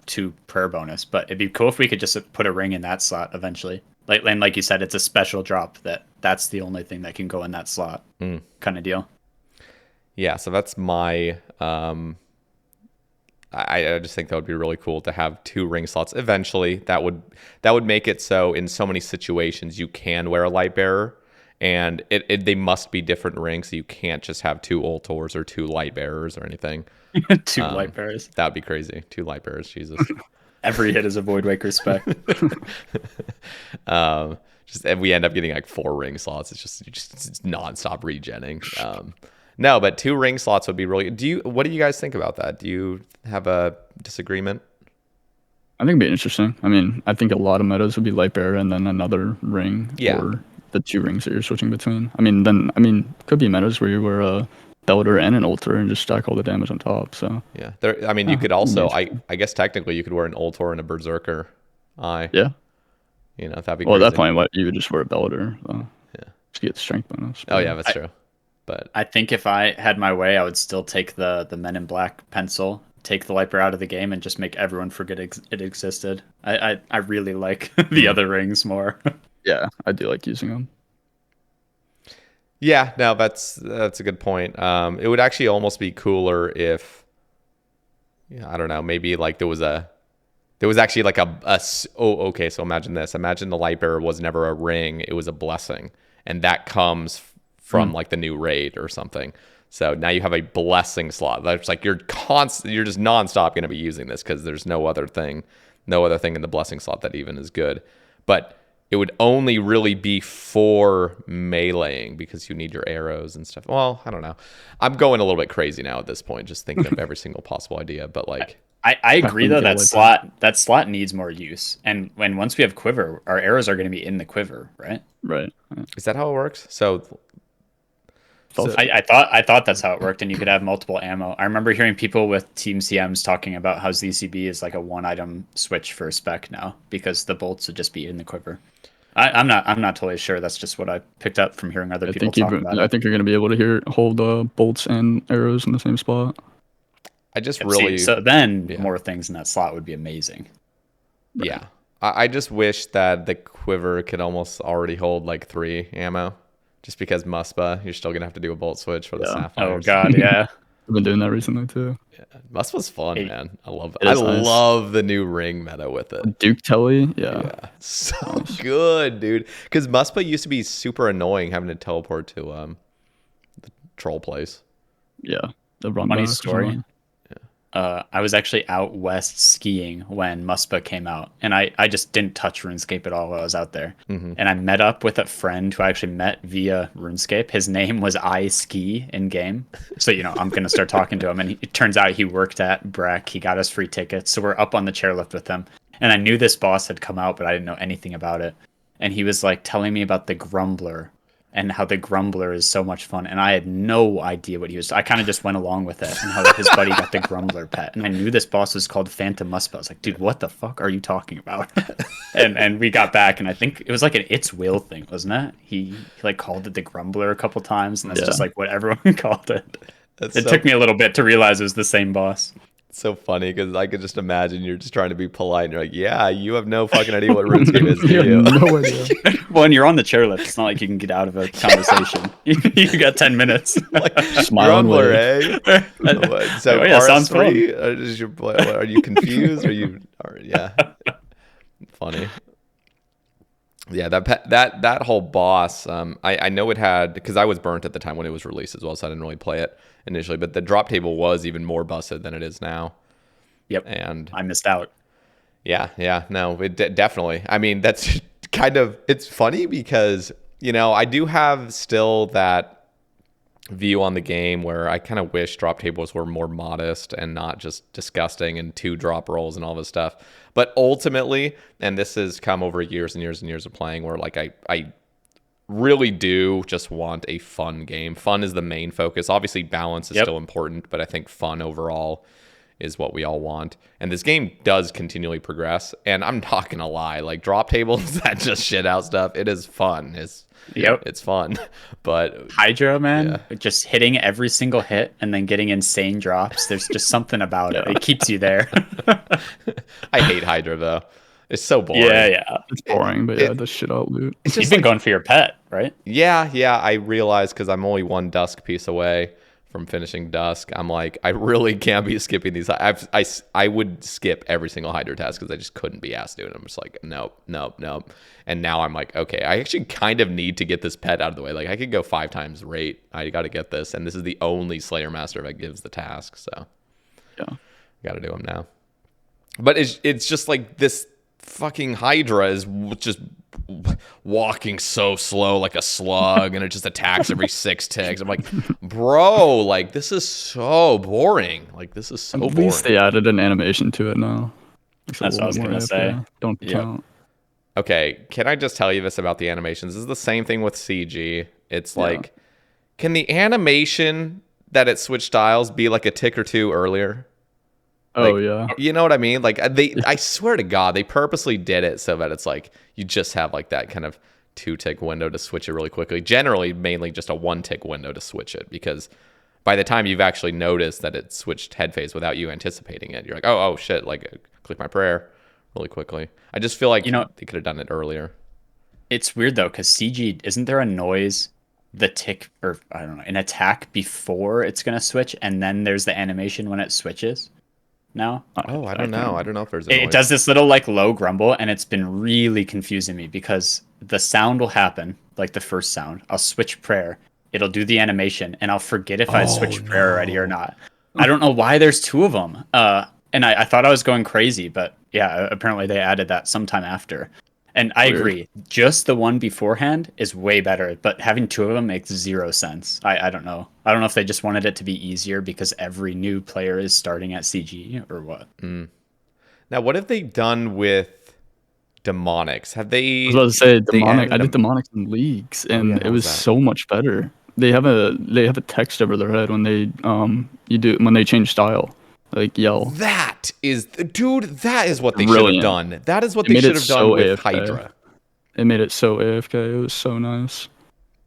2 prayer bonus. But it'd be cool if we could just put a ring in that slot eventually. Like you said, it's a special drop that's the only thing that can go in that slot kind of deal. Yeah, so that's my I just think that would be really cool to have 2 ring slots eventually. That would make it so in so many situations you can wear a Lightbearer, and they must be different rings. So you can't just have 2 Ultors or 2 Lightbearers or anything. 2 Lightbearers. That would be crazy. 2 Lightbearers, Jesus. Every hit is a Void Waker spec. Just if we end up getting like 4 ring slots, it's nonstop regenning. No, but 2 ring slots would be really. What do you guys think about that? Do you have a disagreement? I think it'd be interesting. I mean, I think a lot of metas would be Lightbearer and then another ring, or the 2 rings that you're switching between. Could be metas where you wear a Belter and an Ultor and just stack all the damage on top. So yeah, you could also. I guess technically you could wear an Ultor and a Berserker eye. Yeah. That'd be. Well, at that point, you would just wear a Belter. Yeah. Just get strength bonus. Oh yeah, that's true. But I think if I had my way, I would still take the Men in Black pencil, take the Lightbearer out of the game, and just make everyone forget it existed. I really like the other rings more. Yeah, I do like using them. Yeah, no, that's a good point. It would actually almost be cooler if, I don't know, maybe like there was actually like okay, so imagine this. Imagine the Lightbearer was never a ring, it was a blessing, and that comes from like the new raid or something. So now you have a blessing slot. That's like you're just nonstop going to be using this because there's no other thing in the blessing slot that even is good. But it would only really be for meleeing because you need your arrows and stuff. Well, I don't know. I'm going a little bit crazy now at this point, just thinking of every single possible idea. But like, I agree though that slot needs more use. And once we have Quiver, our arrows are going to be in the Quiver, right? Right. Is that how it works? So I thought that's how it worked, and you could have multiple ammo. I remember hearing people with Team CMs talking about how ZCB is like a 1-item switch for a spec now because the bolts would just be in the Quiver. I'm not totally sure. That's just what I picked up from hearing other people talk about it. I think you're going to be able to hold bolts and arrows in the same spot. More things in that slot would be amazing. Yeah, I just wish that the Quiver could almost already hold like 3 ammo. Just because Muspa, you're still going to have to do a bolt switch for the Sapphires. Oh, God, yeah. I've been doing that recently, too. Yeah, Muspa's fun, man. I love it. I love the new ring meta with it. Duke Telly, yeah. So good, dude. Because Muspa used to be super annoying having to teleport to the troll place. Yeah. The run Funny story. I was actually out west skiing when Muspa came out, and I just didn't touch RuneScape at all while I was out there. Mm-hmm. And I met up with a friend who I actually met via RuneScape. His name was I Ski in game, so I'm gonna start talking to him. And it turns out he worked at Breck. He got us free tickets, so we're up on the chairlift with him. And I knew this boss had come out, but I didn't know anything about it. And he was like telling me about the Grumbler and how the Grumbler is so much fun, and I had no idea what he was. I kind of just went along with it, and how his buddy got the Grumbler pet, and I knew this boss was called Phantom Muspa. I was like, dude, what the fuck are you talking about? and we got back, and I think it was like an It's Will thing, wasn't it? He like called it the Grumbler a couple times, and that's just like what everyone called it. It took me a little bit to realize it was the same boss. It's so funny because I could just imagine you're just trying to be polite and you're like, yeah, you have no fucking idea what RuneScape is, do you? No idea. Well, when you're on the chairlift, it's not like you can get out of a conversation. you got 10 minutes. Like, smile and wave. So sounds fun. Are you confused? Yeah. Funny. Yeah, that whole boss, I know it had, because I was burnt at the time when it was released as well, so I didn't really play it initially. But the drop table was even more busted than it is now. Yep, and I missed out. Yeah, no, it definitely. I mean, that's kind of, it's funny because, you know, I do have still that view on the game where I kind of wish drop tables were more modest and not just disgusting and 2 drop rolls and all this stuff. But ultimately, and this has come over years and years and years of playing, where like I really do just want a fun game. Fun is the main focus. Obviously, balance is still important, but I think fun overall is what we all want. And this game does continually progress. And I'm not gonna lie, like drop tables that just shit out stuff, it is fun. It's fun. But Hydra, man, just hitting every single hit and then getting insane drops. There's just something about it. It keeps you there. I hate Hydra though. It's so boring. Yeah. It's boring, but the shit out loot. You've been going for your pet, right? Yeah. I realize because I'm only 1 dusk piece away from finishing dusk. I'm like, I really can't be skipping these. I would skip every single Hydra task because I just couldn't be asked to do it. I'm just like, nope. And now I'm like, okay, I actually kind of need to get this pet out of the way. Like I could go 5 times rate. I got to get this, and this is the only Slayer Master that gives the task. So yeah, got to do them now. But it's just like this fucking Hydra is just walking so slow like a slug, and it just attacks every 6 ticks. I'm like, bro, like this is so boring. Like this is so boring. At least they added an animation to it now. That's what I was gonna say. Don't count. Okay, can I just tell you this about the animations? This is the same thing with CG. It's like, can the animation that it switched styles be like a tick or 2 earlier? Like, oh yeah, you know what I mean? Like I swear to God, they purposely did it so that it's like you just have like that kind of 2-tick window to switch it really quickly. Generally, mainly just a 1-tick window to switch it, because by the time you've actually noticed that it switched head phase without you anticipating it, you're like, oh shit! Like click my prayer really quickly. I just feel like they could have done it earlier. It's weird though, because CG, isn't there a noise, the tick, or I don't know, an attack before it's gonna switch, and then there's the animation when it switches? No? Oh, I don't know. I don't know if there's a noise. It does this little like low grumble, and it's been really confusing me because the sound will happen, like the first sound. I'll switch prayer. It'll do the animation, and I'll forget if I switched prayer already or not. I don't know why there's 2 of them. And I thought I was going crazy, but yeah, apparently they added that sometime after. And I agree. Just the one beforehand is way better, but having 2 of them makes 0 sense. I don't know. I don't know if they just wanted it to be easier because every new player is starting at CG or what. Now, what have they done with demonics? Have they? I was about to say demonic. I did demonics in leagues, and it was so much better. They have a text over their head when they when they change style. Like yell. That is what they should have done. That is what they should have done with Hydra. It made it so AFK. It was so nice.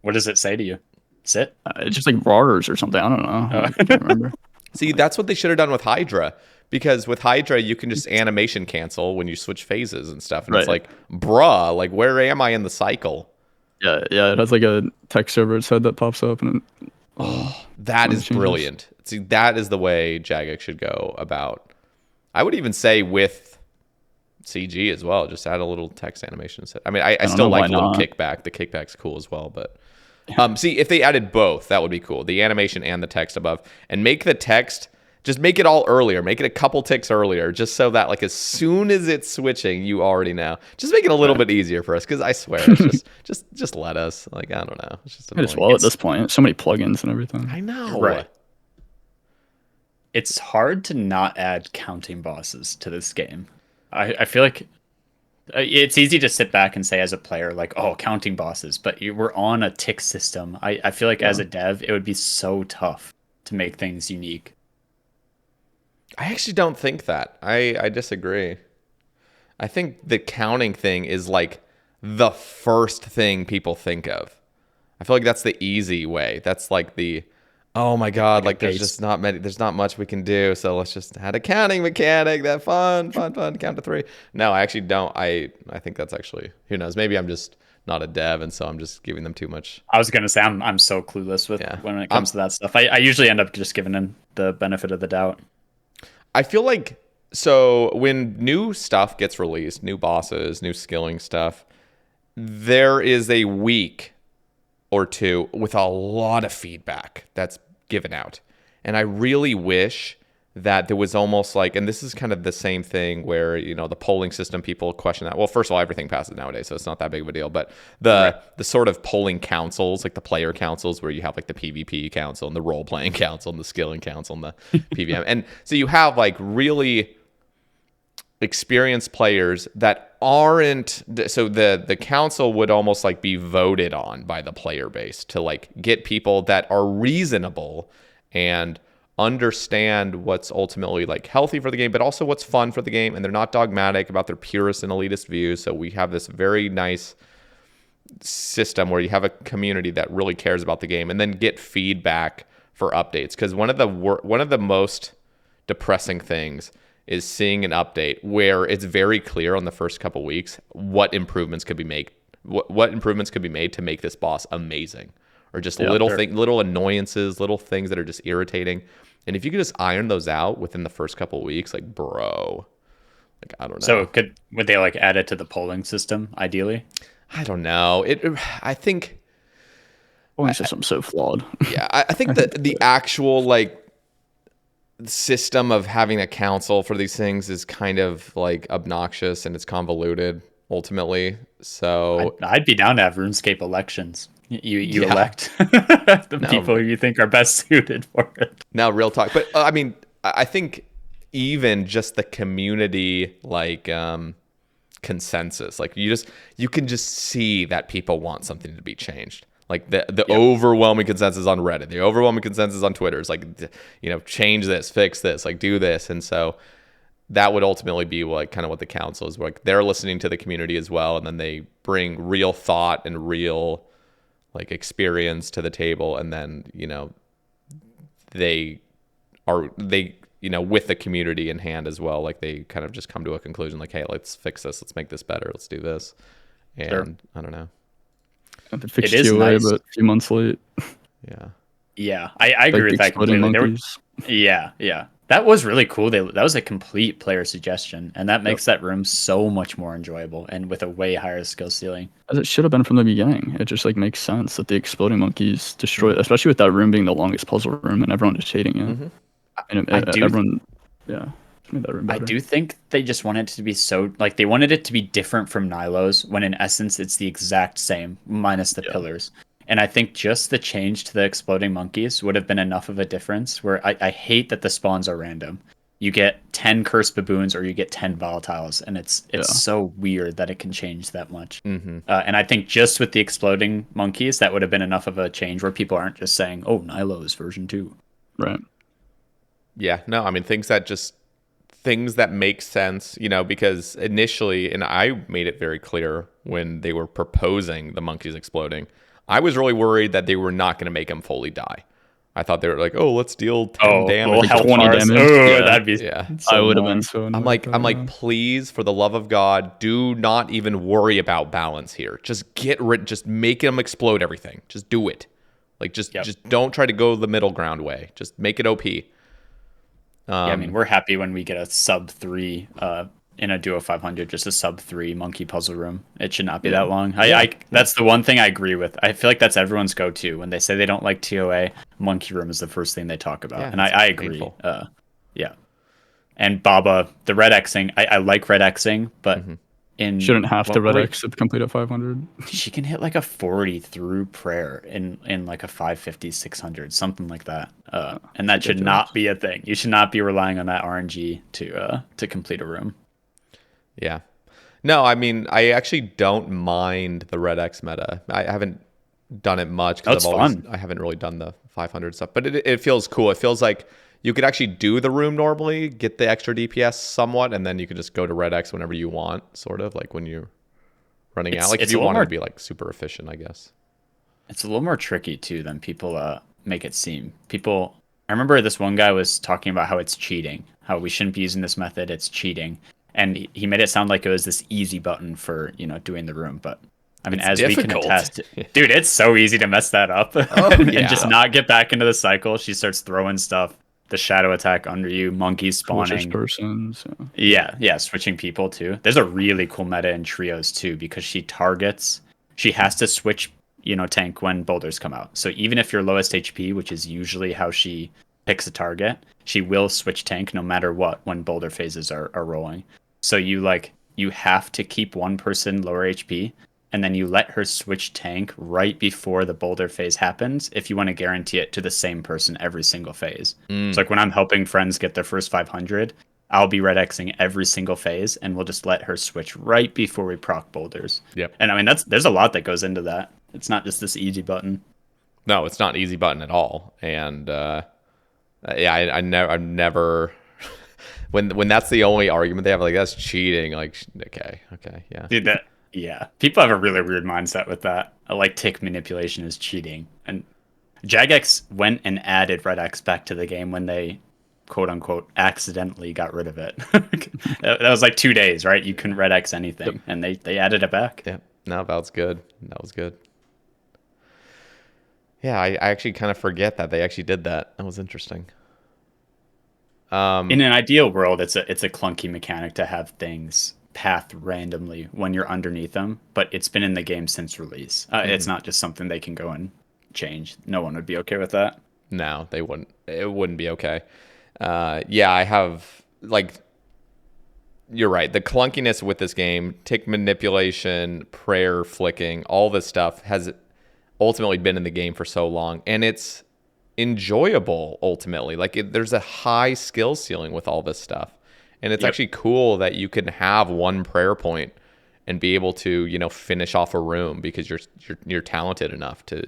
What does it say to you? Sit? It's just like roars or something. I don't know. I can't remember. See, that's what they should have done with Hydra. Because with Hydra, you can just animation cancel when you switch phases and stuff. And it's like, bruh, like where am I in the cycle? Yeah. It has like a text over its head that pops up, and that is brilliant. See, that is the way Jagex should go about. I would even say with CG as well, just add a little text animation set. I mean, I still like the little kickback. The kickback's cool as well, but see, if they added both, that would be cool. The animation and the text above, and make the text, just make it all earlier. Make it a couple ticks earlier, just so that like as soon as it's switching, you already know. Just make it a little bit easier for us, because I swear, it's just let us. Like, I don't know. It's just as well at this point. So many plugins and everything. I know. Right. It's hard to not add counting bosses to this game. I feel like it's easy to sit back and say as a player, like, oh, counting bosses, but we're on a tick system. I feel like as a dev, it would be so tough to make things unique. I actually don't think that. I disagree. I think the counting thing is like the first thing people think of. I feel like that's the easy way. That's like the, oh my God, like there's just not many, there's not much we can do. So let's just add a counting mechanic. That fun, count to 3. No, I actually don't. I think that's actually, who knows? Maybe I'm just not a dev, and so I'm just giving them too much. I was gonna say I'm so clueless with when it comes to that stuff. I usually end up just giving them the benefit of the doubt. I feel like, so when new stuff gets released, new bosses, new skilling stuff, there is a week or two with a lot of feedback that's given out. And I really wish that there was almost like, and this is kind of the same thing where, you know, the polling system, people question that. Well, first of all, everything passes nowadays, so it's not that big of a deal. But the sort of polling councils, like the player councils, where you have like the PvP council and the role-playing council and the skilling council and the PVM. And so you have like really experienced players that aren't, so the council would almost like be voted on by the player base to like get people that are reasonable and understand what's ultimately like healthy for the game, but also what's fun for the game, and they're not dogmatic about their purist and elitist views. So we have this very nice system where you have a community that really cares about the game, and then get feedback for updates. Because one of the most depressing things is seeing an update where it's very clear on the first couple weeks what improvements could be made, what improvements could be made to make this boss amazing, or just little annoyances, little things that are just irritating. And if you could just iron those out within the first couple of weeks, like, bro, like, I don't know. So would they like add it to the polling system ideally? I don't know. I think polling system's so flawed. Yeah, I think that the actual like system of having a council for these things is kind of like obnoxious and it's convoluted ultimately. So I'd be down to have RuneScape elections. You elect the people you think are best suited for it. Now, real talk. But I mean, I think even just the community, like consensus, like you can just see that people want something to be changed. Like the overwhelming consensus on Reddit, the overwhelming consensus on Twitter is like, you know, change this, fix this, like do this. And so that would ultimately be like kind of what the council is like. They're listening to the community as well, and then they bring real thought and real like experience to the table, and then, you know, they you know, with the community in hand as well, like they kind of just come to a conclusion like, hey, let's fix this, let's make this better, let's do this. And I don't know, it is nice, but a few months late. Yeah, I agree with that completely. Yeah, that was really cool. That was a complete player suggestion, and that makes that room so much more enjoyable and with a way higher skill ceiling. As it should have been from the beginning. It just like makes sense that the exploding monkeys destroy, especially with that room being the longest puzzle room and everyone just hating it. Mm-hmm. And everyone made that room better. I do think they just wanted it to be so like they wanted it to be different from Nilo's, when in essence it's the exact same minus the pillars. And I think just the change to the exploding monkeys would have been enough of a difference, where I hate that the spawns are random. You get 10 cursed baboons or you get 10 volatiles, and it's so weird that it can change that much. Mm-hmm. And I think just with the exploding monkeys, that would have been enough of a change where people aren't just saying, oh, Nilo is version 2. Right. Yeah, no, I mean, things that make sense, you know, because initially, and I made it very clear when they were proposing the monkeys exploding, I was really worried that they were not going to make him fully die. I thought they were like, oh, let's deal 10 damage. 20 damage. That'd be I would have been so annoyed. I'm like, please, for the love of God, do not even worry about balance here. Just just make him explode everything. Just do it. Like, just don't try to go the middle ground way. Just make it OP. I mean, we're happy when we get a sub 3 in a duo 500, just a sub 3 monkey puzzle room. It should not be that long. That's the one thing I agree with. I feel like that's everyone's go-to when they say they don't like TOA. Monkey room is the first thing they talk about, and I agree. And Baba, the red Xing, I like red Xing, but shouldn't have to red X to complete a 500. She can hit like a 40 through prayer in like a 550, 600, something like that. And that should not be a thing. You should not be relying on that RNG to complete a room. Yeah. No, I mean, I actually don't mind the red X meta. I haven't done it much because I haven't really done the 500 stuff, but it feels cool. It feels like you could actually do the room normally, get the extra DPS somewhat, and then you could just go to red X whenever you want, sort of like when you're running out. Like if you want to be like super efficient, I guess. It's a little more tricky too than people make it seem. I remember this one guy was talking about how it's cheating, how we shouldn't be using this method. It's cheating. And he made it sound like it was this easy button for, you know, doing the room. But I mean, as we can attest, dude, it's so easy to mess that up and just not get back into the cycle. She starts throwing stuff, the shadow attack under you, monkeys spawning. Persons. Yeah, switching people too. There's a really cool meta in trios too, because she targets she has to switch, tank when boulders come out. So even if you're lowest HP, which is usually how she picks a target, she will switch tank no matter what when boulder phases are rolling. So you have to keep one person lower HP, and then you let her switch tank right before the boulder phase happens if you want to guarantee it to the same person every single phase. So like when I'm helping friends get their first 500, I'll be red Xing every single phase, and we'll just let her switch right before we proc boulders. Yep. And I mean, there's a lot that goes into that. It's not just this easy button. No, it's not an easy button at all. And I've never when that's the only argument they have, like, that's cheating. Like, okay, yeah. Dude, yeah. People have a really weird mindset with that. Like, tick manipulation is cheating. And Jagex went and added Red X back to the game when they, quote unquote, accidentally got rid of it. That was like 2 days, right? You couldn't Red X anything, and they added it back. Yeah, no, that was good. Yeah, I actually kind of forget that they actually did that. That was interesting. In an ideal world, it's a clunky mechanic to have things path randomly when you're underneath them, but it's been in the game since release. It's not just something they can go and change. No one would be okay with that. No, they wouldn't. It wouldn't be okay. Yeah, I have, like, you're right. The clunkiness with this game, tick manipulation, prayer flicking, all this stuff has ultimately been in the game for so long, and it's enjoyable ultimately. Like, there's a high skill ceiling with all this stuff, and it's actually cool that you can have one prayer point and be able to, finish off a room because you're talented enough to,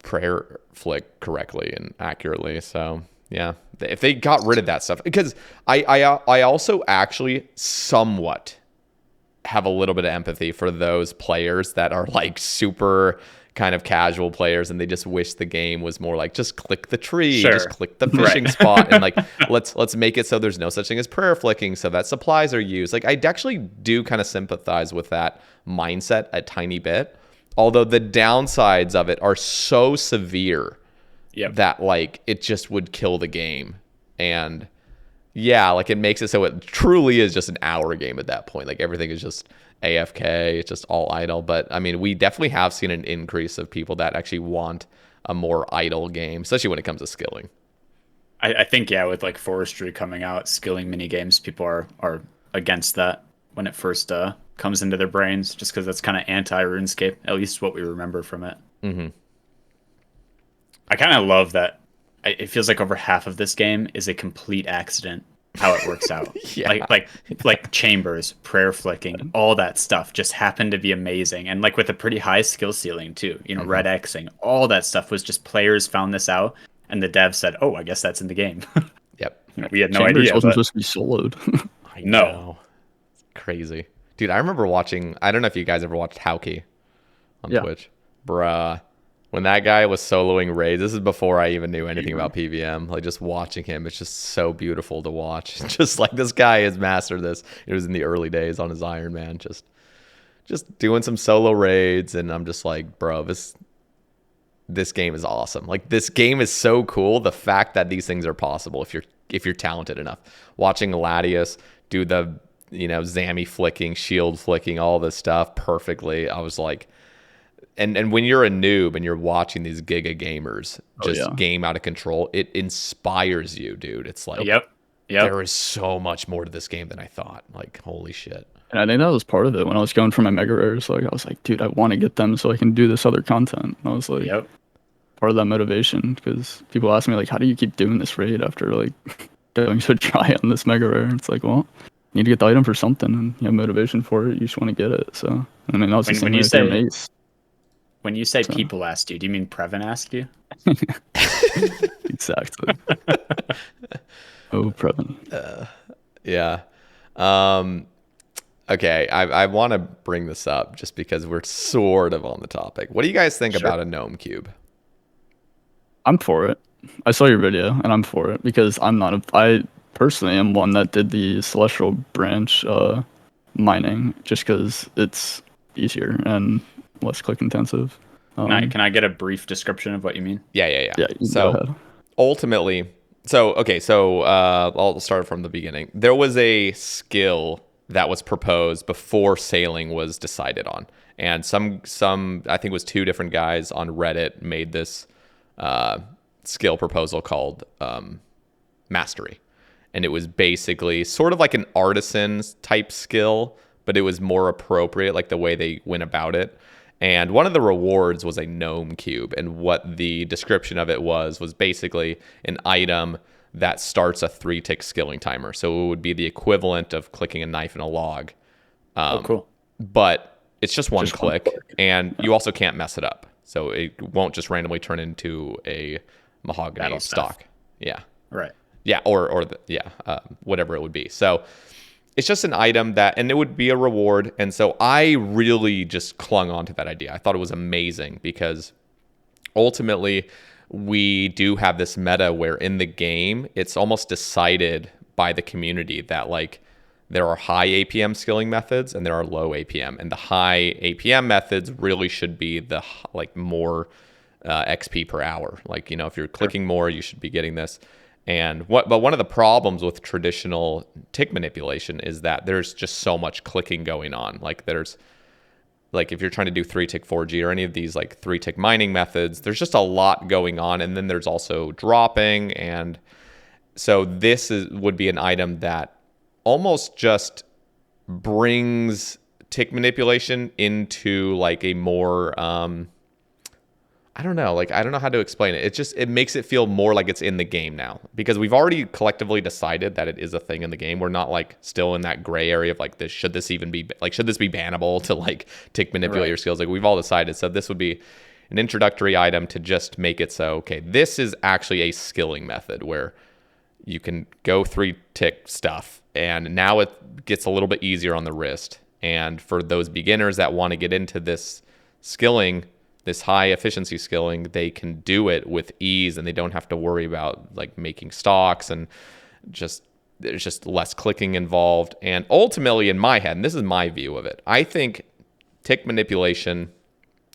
prayer flick correctly and accurately. So yeah, if they got rid of that stuff, because I also actually somewhat have a little bit of empathy for those players that are like super kind of casual players, and they just wish the game was more like, just click the tree, just click the fishing spot, and like let's make it so there's no such thing as prayer flicking, so that supplies are used. Like, I actually do kind of sympathize with that mindset a tiny bit, although the downsides of it are so severe that like it just would kill the game. And yeah, like, it makes it so it truly is just an hour game at that point. Like, everything is just AFK, it's just all idle. But I mean, we definitely have seen an increase of people that actually want a more idle game, especially when it comes to skilling. I think, yeah, with like forestry coming out, skilling mini games, people are against that when it first comes into their brains, just because that's kind of anti RuneScape, at least what we remember from it. I kind of love that it feels like over half of this game is a complete accident how it works out. like chambers, prayer flicking, all that stuff just happened to be amazing, and like with a pretty high skill ceiling too. Red Xing, all that stuff was just players found this out, and the devs said, "Oh, I guess that's in the game." We had no idea. Chambers wasn't supposed to be soloed. I know. It's crazy, dude. I remember watching. I don't know if you guys ever watched Howkey on Twitch, bruh. When that guy was soloing raids, this is before I even knew anything about PVM. Like, just watching him, it's just so beautiful to watch. Just like, this guy has mastered this. It was in the early days on his Ironman, just doing some solo raids, and I'm just like, bro, this game is awesome. Like, this game is so cool. The fact that these things are possible if you're talented enough. Watching Latius do the Zammy flicking, shield flicking, all this stuff perfectly, I was like. And when you're a noob and you're watching these giga gamers just game out of control, it inspires you, dude. It's like, there is so much more to this game than I thought. Like, holy shit. And I think that was part of it when I was going for my mega rares. Like, I was like, dude, I want to get them so I can do this other content. And I was like, part of that motivation, because people ask me, like, how do you keep doing this raid after like going so dry on this mega rare? It's like, well, you need to get the item for something, and you have motivation for it. You just want to get it. So, I mean, that was the same way with Mace. When you say people asked you, do you mean Previn asked you? Exactly. Oh, Previn. Yeah. Okay, I want to bring this up just because we're sort of on the topic. What do you guys think about a Gnome Cube? I'm for it. I saw your video, and I'm for it because I personally am one that did the Celestial Branch mining just because it's easier and less click intensive. Can I get a brief description of what you mean? Yeah. So go ahead. Ultimately, I'll start from the beginning. There was a skill that was proposed before sailing was decided on. And some I think it was 2 different guys on Reddit made this skill proposal called Mastery. And it was basically sort of like an artisan type skill, but it was more appropriate, like the way they went about it. And one of the rewards was a Gnome Cube. And what the description of it was basically an item that starts a 3-tick skilling timer. So it would be the equivalent of clicking a knife in a log. Oh, cool. But it's just one click, and you also can't mess it up. So it won't just randomly turn into a mahogany Battle stock. stuff. Yeah. Right. Yeah, whatever it would be. So it's just an item and it would be a reward. And so I really just clung on to that idea. I thought it was amazing because ultimately we do have this meta where in the game, it's almost decided by the community that like there are high APM skilling methods and there are low APM. And the high APM methods really should be the like more XP per hour. Like, if you're clicking more, you should be getting this. But one of the problems with traditional tick manipulation is that there's just so much clicking going on. Like if you're trying to do 3-tick 4G or any of these like 3-tick mining methods, there's just a lot going on. And then there's also dropping. And so this would be an item that almost just brings tick manipulation into like a more, I don't know how to explain it. It makes it feel more like it's in the game now because we've already collectively decided that it is a thing in the game. We're not like still in that gray area of like this. Should this be bannable to like tick manipulate your skills? Like we've all decided. So this would be an introductory item to just make it so, okay, this is actually a skilling method where you can go 3-tick stuff and now it gets a little bit easier on the wrist. And for those beginners that want to get into this skilling, this high efficiency skilling, they can do it with ease and they don't have to worry about like making stocks and there's just less clicking involved. And ultimately in my head, and this is my view of it, I think tick manipulation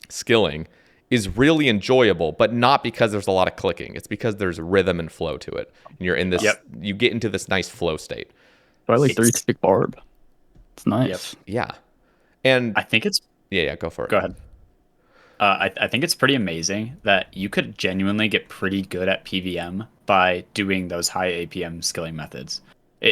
skilling is really enjoyable, but not because there's a lot of clicking. It's because there's rhythm and flow to it. And you're in this, you get into this nice flow state. So I like 3-tick barb. It's nice. Yeah. And I think it's... Yeah, go for it. Go ahead. I think it's pretty amazing that you could genuinely get pretty good at PVM by doing those high APM skilling methods.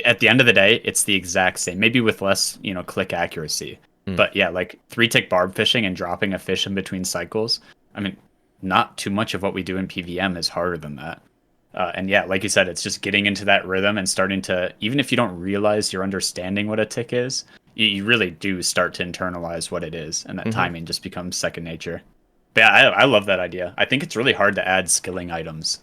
At the end of the day, it's the exact same, maybe with less, click accuracy. But yeah, like 3-tick barb fishing and dropping a fish in between cycles. I mean, not too much of what we do in PVM is harder than that. And yeah, like you said, it's just getting into that rhythm and starting to, even if you don't realize you're understanding what a tick is, you really do start to internalize what it is. And that timing just becomes second nature. But yeah, I love that idea. I think it's really hard to add skilling items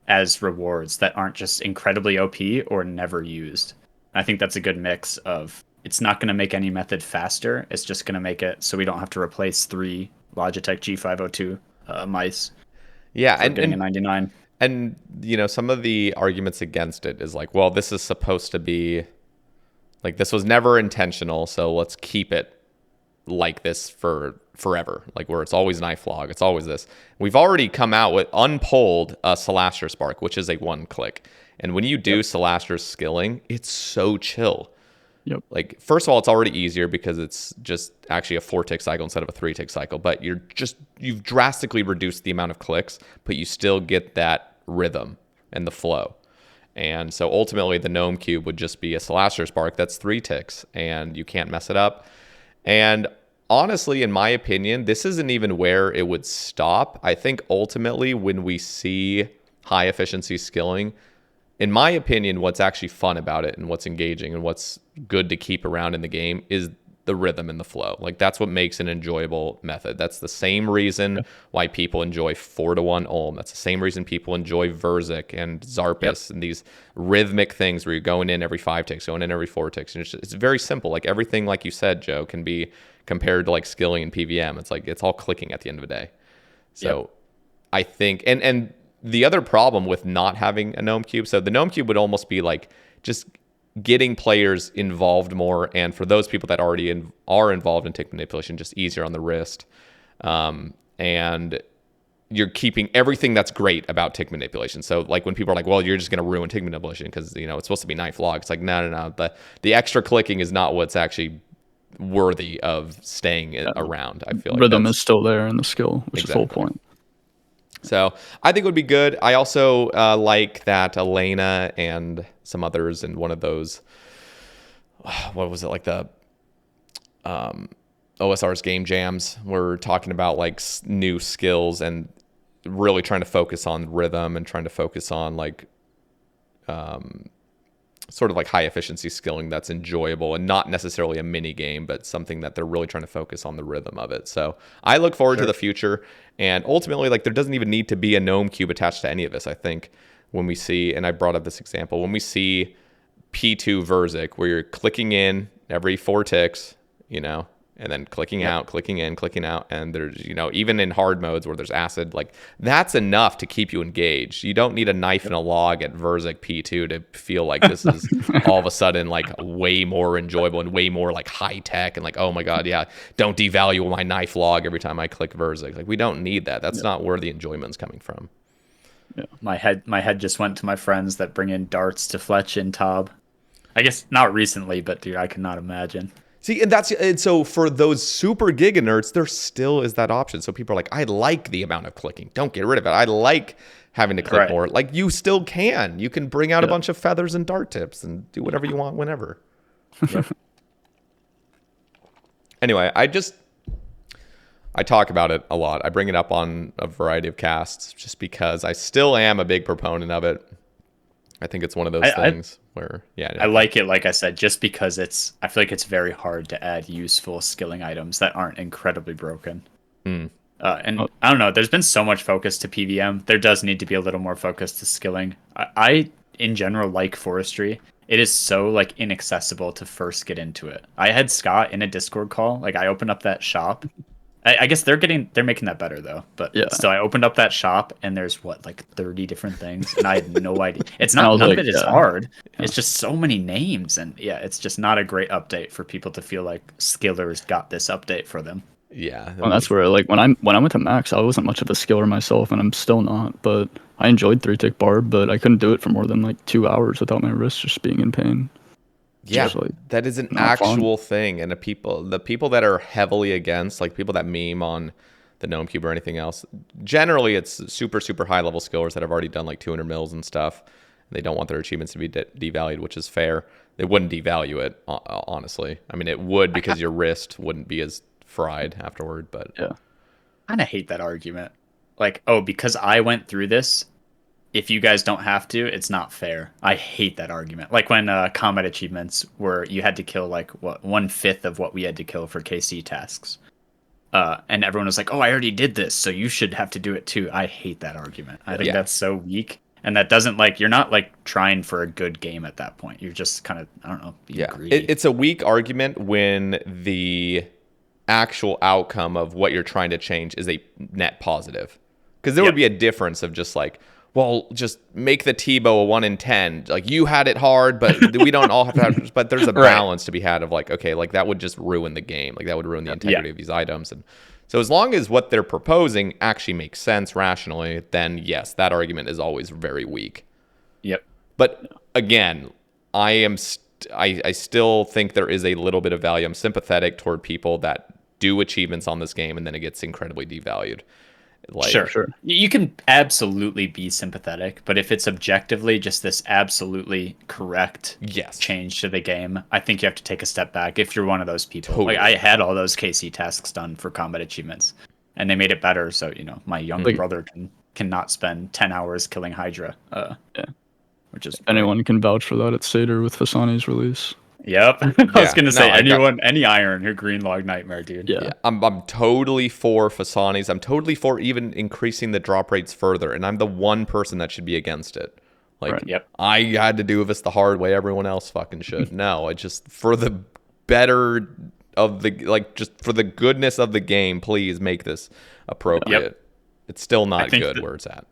as rewards that aren't just incredibly OP or never used. I think that's a good mix of, it's not going to make any method faster. It's just going to make it so we don't have to replace 3 Logitech G502 mice. Yeah, and getting a 99. And some of the arguments against it is like, well, this is supposed to be like, this was never intentional, so let's keep it like this for forever, like where it's always knife log, it's always this. We've already come out with unpulled Soulreaper Spark, which is a 1-click. And when you do Soulreaper skilling, it's so chill. Yep. Like, first of all, it's already easier because it's just actually a 4-tick cycle instead of a 3-tick cycle. But you've drastically reduced the amount of clicks, but you still get that rhythm and the flow. And so ultimately, the Gnome Cube would just be a Soulreaper Spark that's 3 ticks, and you can't mess it up. And honestly, in my opinion, this isn't even where it would stop. I think ultimately, when we see high efficiency skilling, in my opinion, what's actually fun about it and what's engaging and what's good to keep around in the game is the rhythm and the flow. Like, that's what makes an enjoyable method. That's the same reason why people enjoy 4-to-1 Ulm. That's the same reason people enjoy Verzik and Zarpus and these rhythmic things where you're going in every 5 ticks, going in every 4 ticks. And it's very simple. Like, everything, like you said, Joe, can be compared to like skilling and PVM. It's like, it's all clicking at the end of the day. So I think, and the other problem with not having a Gnome Cube, so the Gnome Cube would almost be like just getting players involved more, and for those people that already are involved in tick manipulation, just easier on the wrist. And you're keeping everything that's great about tick manipulation. So like when people are like, well, you're just going to ruin tick manipulation because, you know, it's supposed to be knife log. It's like, no. The extra clicking is not what's actually worthy of staying around. I feel like rhythm is still there in the skill, which is the whole point. So I think it would be good. I also like that Elena and some others in one of those, what was it, like the OSRS game jams were talking about like new skills and really trying to focus on rhythm and trying to focus on like sort of like high efficiency skilling that's enjoyable and not necessarily a mini game, but something that they're really trying to focus on the rhythm of it. So I look forward to the future, and ultimately, like, there doesn't even need to be a Gnome Cube attached to any of this. I think when we see, and I brought up this example, when we see P2 Verzik, where you're clicking in every 4 ticks, you know, and then clicking out, clicking in, clicking out. And there's, you know, even in hard modes where there's acid, like that's enough to keep you engaged. You don't need a knife and a log at Verzik P2 to feel like this is all of a sudden like way more enjoyable and way more like high tech and like, oh my God, yeah, don't devalue my knife log every time I click Verzik. Like we don't need that. That's not where the enjoyment's coming from. Yeah. My head just went to my friends that bring in darts to Fletch and Tob. I guess not recently, but dude, I cannot imagine. See, and so for those super giga nerds, there still is that option. So people are like, I like the amount of clicking. Don't get rid of it. I like having to click more. Like you still can. You can bring out a bunch of feathers and dart tips and do whatever you want whenever. Anyway, I talk about it a lot. I bring it up on a variety of casts just because I still am a big proponent of it. I think it's one of those things where, I like it, like I said, just because I feel like it's very hard to add useful skilling items that aren't incredibly broken. And I don't know, there's been so much focus to PVM. There does need to be a little more focus to skilling. I in general, like forestry. It is so like inaccessible to first get into it. I had Scott in a Discord call. Like I opened up that shop. I guess they're making that better though. But still, I opened up that shop and there's like 30 different things, and I had no idea. It's not none of it is hard. Yeah. It's just so many names, and it's just not a great update for people to feel like skillers got this update for them. Yeah, well, that's where like when I went to max, I wasn't much of a skiller myself, and I'm still not. But I enjoyed 3-tick barb, but I couldn't do it for more than like 2 hours without my wrist just being in pain. Yeah, that is an actual thing. And the people that are heavily against, like people that meme on the Gnome Cube or anything else, generally it's super, super high level skillers that have already done like 200 mils and stuff. They don't want their achievements to be devalued, which is fair. They wouldn't devalue it, honestly. I mean, it would because your wrist wouldn't be as fried afterward. But I kind of hate that argument. Like, oh, because I went through this, if you guys don't have to, it's not fair. I hate that argument. Like when combat achievements where you had to kill like 1/5 of what we had to kill for KC tasks. And everyone was like, oh, I already did this, so you should have to do it too. I hate that argument. I think that's so weak. And that doesn't like, you're not like trying for a good game at that point. You're just kind of, I don't know, being greedy. It's a weak argument when the actual outcome of what you're trying to change is a net positive. Because there would be a difference of just like, well, just make the Tebow a 1 in 10. Like you had it hard, but we don't all have to have. But there's a balance to be had of like, okay, like that would just ruin the game. Like that would ruin the integrity of these items. And so as long as what they're proposing actually makes sense rationally, then yes, that argument is always very weak. Yep. But again, I still think there is a little bit of value. I'm sympathetic toward people that do achievements on this game and then it gets incredibly devalued. Like, sure. You can absolutely be sympathetic, but if it's objectively just this absolutely correct change to the game, I think you have to take a step back if you're one of those people. Totally. Like I had all those KC tasks done for combat achievements, and they made it better. So my younger brother cannot spend 10 hours killing Hydra. Which is anyone can vouch for that at Seder with Fasani's release. Yep. I was going to say, any Iron who Greenlog Nightmare, dude. Yeah. I'm totally for Fasani's. I'm totally for even increasing the drop rates further. And I'm the one person that should be against it. Like, I had to do this the hard way. Everyone else fucking should. No, it's just for the better of the, like, just for the goodness of the game, please make this appropriate. It's still not good where it's at.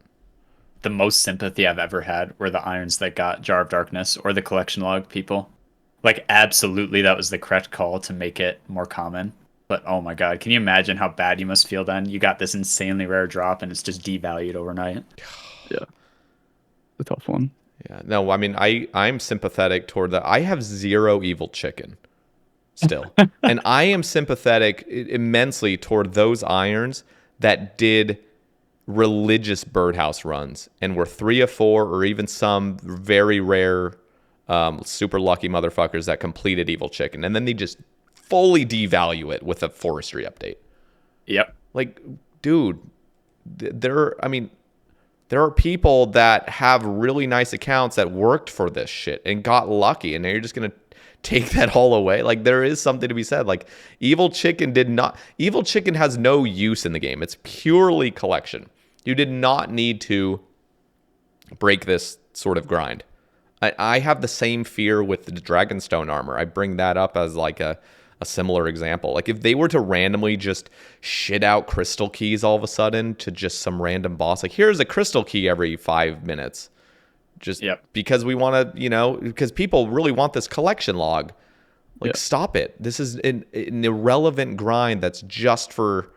The most sympathy I've ever had were the Irons that got Jar of Darkness or the collection log people. Like, absolutely, that was the correct call to make it more common. But oh my god, can you imagine how bad you must feel then? You got this insanely rare drop and it's just devalued overnight. Yeah, a tough one. Yeah, no, I mean, I'm sympathetic toward that. I have 0 evil chicken still. And I am sympathetic immensely toward those irons that did religious birdhouse runs and were 3 of 4 or even some very rare super lucky motherfuckers that completed evil chicken. And then they just fully devalue it with a forestry update. Yep. Like, dude, there are people that have really nice accounts that worked for this shit and got lucky, and now you're just gonna take that all away. Like, there is something to be said. Like, evil chicken has no use in the game. It's purely collection. You did not need to break this sort of grind. I have the same fear with the Dragonstone armor. I bring that up as like a similar example. Like, if they were to randomly just shit out crystal keys all of a sudden to just some random boss, like, here's a crystal key every 5 minutes, just because we want to, because people really want this collection log. Like, stop it. This is an irrelevant grind that's just for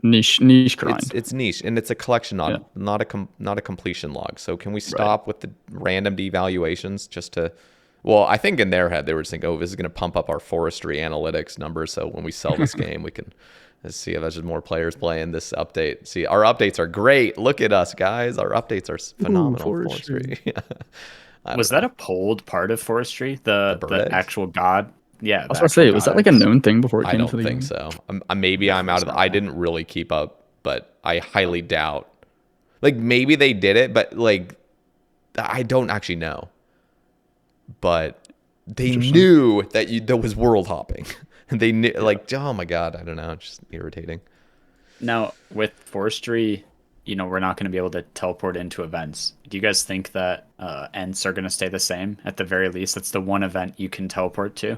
niche grind. It's niche, and it's a collection log, not a completion log. So can we stop with the random devaluations just to? Well, I think in their head they were just thinking, oh, this is going to pump up our forestry analytics numbers, so when we sell this game, we can see if there's more players playing this update. See, our updates are great. Look at us, guys. Our updates are phenomenal. Forestry. Was that a pulled part of forestry? The actual god? Yeah. I was going to say, was that like a known thing before it came to the game? I don't think so. Maybe I'm out of I didn't really keep up, but I highly doubt. Like, maybe they did it, but like, I don't actually know. But they knew that there was world hopping. And they knew, like, oh my god, I don't know, it's just irritating. Now, with forestry, we're not going to be able to teleport into events. Do you guys think that Ents are going to stay the same? At the very least, that's the one event you can teleport to.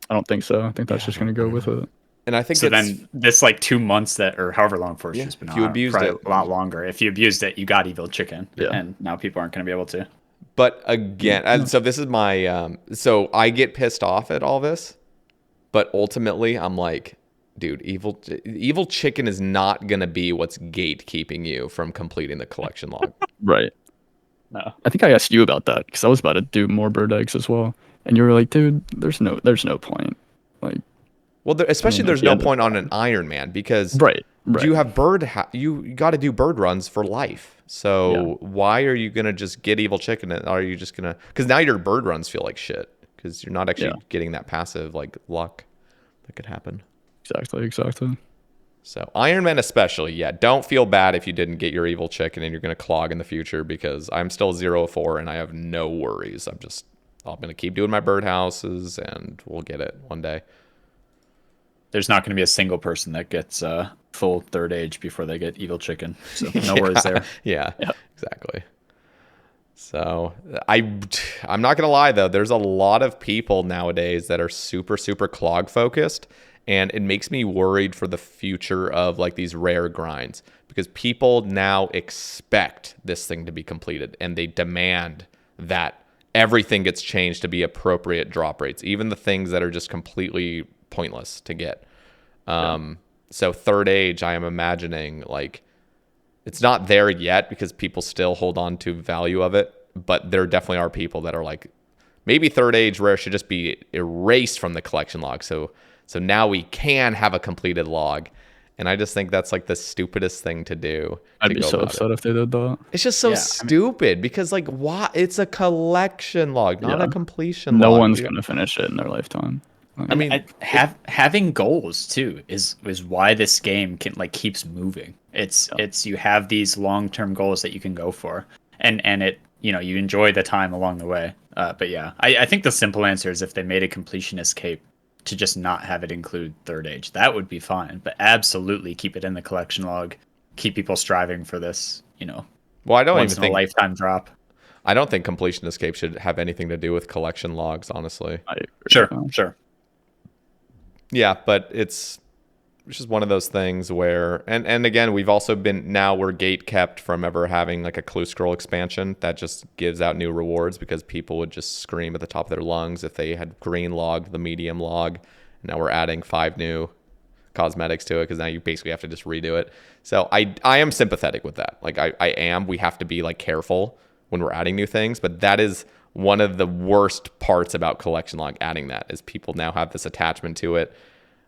I don't think so. I think that's just going to go with it. And I think so. Then this 2 months or however long forestry's been on, you abused it a lot longer. If you abused it, you got evil chicken, and now people aren't going to be able to. But again, so this is my so I get pissed off at all this, but ultimately I'm like, dude, evil chicken is not gonna be what's gatekeeping you from completing the collection log. Right. No, I think I asked you about that because I was about to do more bird eggs as well, and you were like, dude, there's no point. Like, well, especially there's no point on an Ironman because you have you got to do bird runs for life. So why are you gonna just get evil chicken? And are you just gonna? Because now your bird runs feel like shit because you're not actually getting that passive like luck that could happen. Exactly. So Ironman especially, don't feel bad if you didn't get your evil chicken and you're gonna clog in the future because I'm still 0 of 4 and I have no worries. I'm gonna keep doing my birdhouses and we'll get it one day. There's not going to be a single person that gets full third age before they get evil chicken. So no worries there. Yeah, exactly. So I'm not going to lie, though. There's a lot of people nowadays that are super, super clog focused. And it makes me worried for the future of like these rare grinds because people now expect this thing to be completed and they demand that everything gets changed to be appropriate drop rates, even the things that are just completely pointless to get. So third age, I am imagining like it's not there yet because people still hold on to value of it, but there definitely are people that are like, maybe third age rare should just be erased from the collection log. So now we can have a completed log. And I just think that's like the stupidest thing to do. I'd be so upset if they did that. It's just so stupid because like, why? It's a collection log, not a completion log. No one's going to finish it in their lifetime. I mean, having goals too is why this game keeps moving. It's you have these long-term goals that you can go for, and it you enjoy the time along the way. But I think the simple answer is if they made a Completionist Cape to just not have it include third age, that would be fine. But absolutely keep it in the collection log. Keep people striving for this. Well, I don't once even in a lifetime drop. I don't think Completionist Cape should have anything to do with collection logs, honestly. Sure. Yeah, but it's just one of those things where, and again, we've also we're gate kept from ever having like a clue scroll expansion that just gives out new rewards because people would just scream at the top of their lungs if they had green logged the medium log. Now we're adding 5 new cosmetics to it because now you basically have to just redo it. So I am sympathetic with that. Like I am. We have to be like careful when we're adding new things, but that is one of the worst parts about collection log adding that is people now have this attachment to it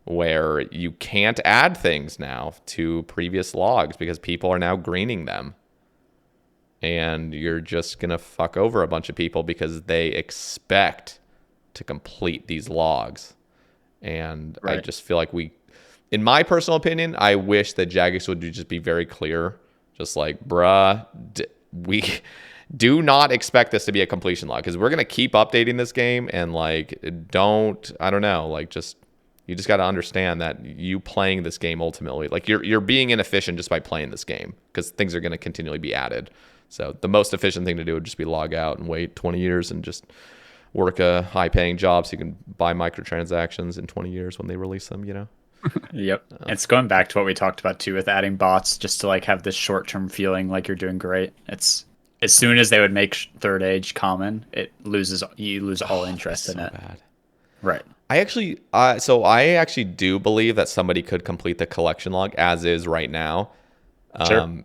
where you can't add things now to previous logs because people are now greening them. And you're just going to fuck over a bunch of people because they expect to complete these logs. And I just feel like in my personal opinion, I wish that Jagex would just be very clear. Just like, bruh, we do not expect this to be a completion log because we're going to keep updating this game and like, I don't know, like you just got to understand that you playing this game ultimately, like you're being inefficient just by playing this game because things are going to continually be added. So the most efficient thing to do would just be log out and wait 20 years and just work a high-paying job so you can buy microtransactions in 20 years when they release them, you know? Yep. It's going back to what we talked about too with adding bots, just to like have this short-term feeling like you're doing great. It's as soon as they would make Third Age common, you lose all interest in it. Bad. Right. I actually do believe that somebody could complete the collection log as is right now. Sure.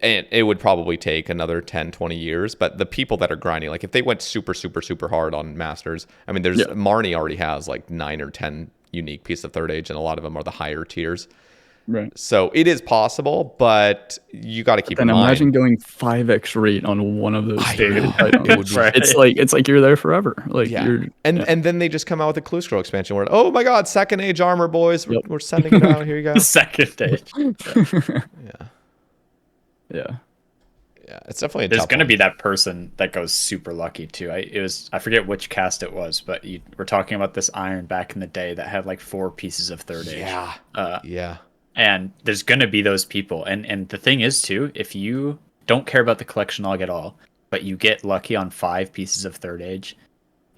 And it would probably take another 10, 20 years. But the people that are grinding, like if they went super, super, super hard on Masters, I mean, Marnie already has like 9 or 10 unique pieces of Third Age, and a lot of them are the higher tiers. Right. So it is possible, but you got to keep in mind. Imagine going 5x rate on one of those items. It would be, it's like you're there forever. Like and then they just come out with a clue scroll expansion where, oh my god, second age armor, boys, we're sending it out. Here you go. Second age. Yeah, it's definitely there's going to be that person that goes super lucky too. I forget which cast it was, but we're talking about this iron back in the day that had like 4 pieces of Third Age. Yeah. And there's going to be those people. And the thing is too, if you don't care about the collection log at all, but you get lucky on 5 pieces of Third Age,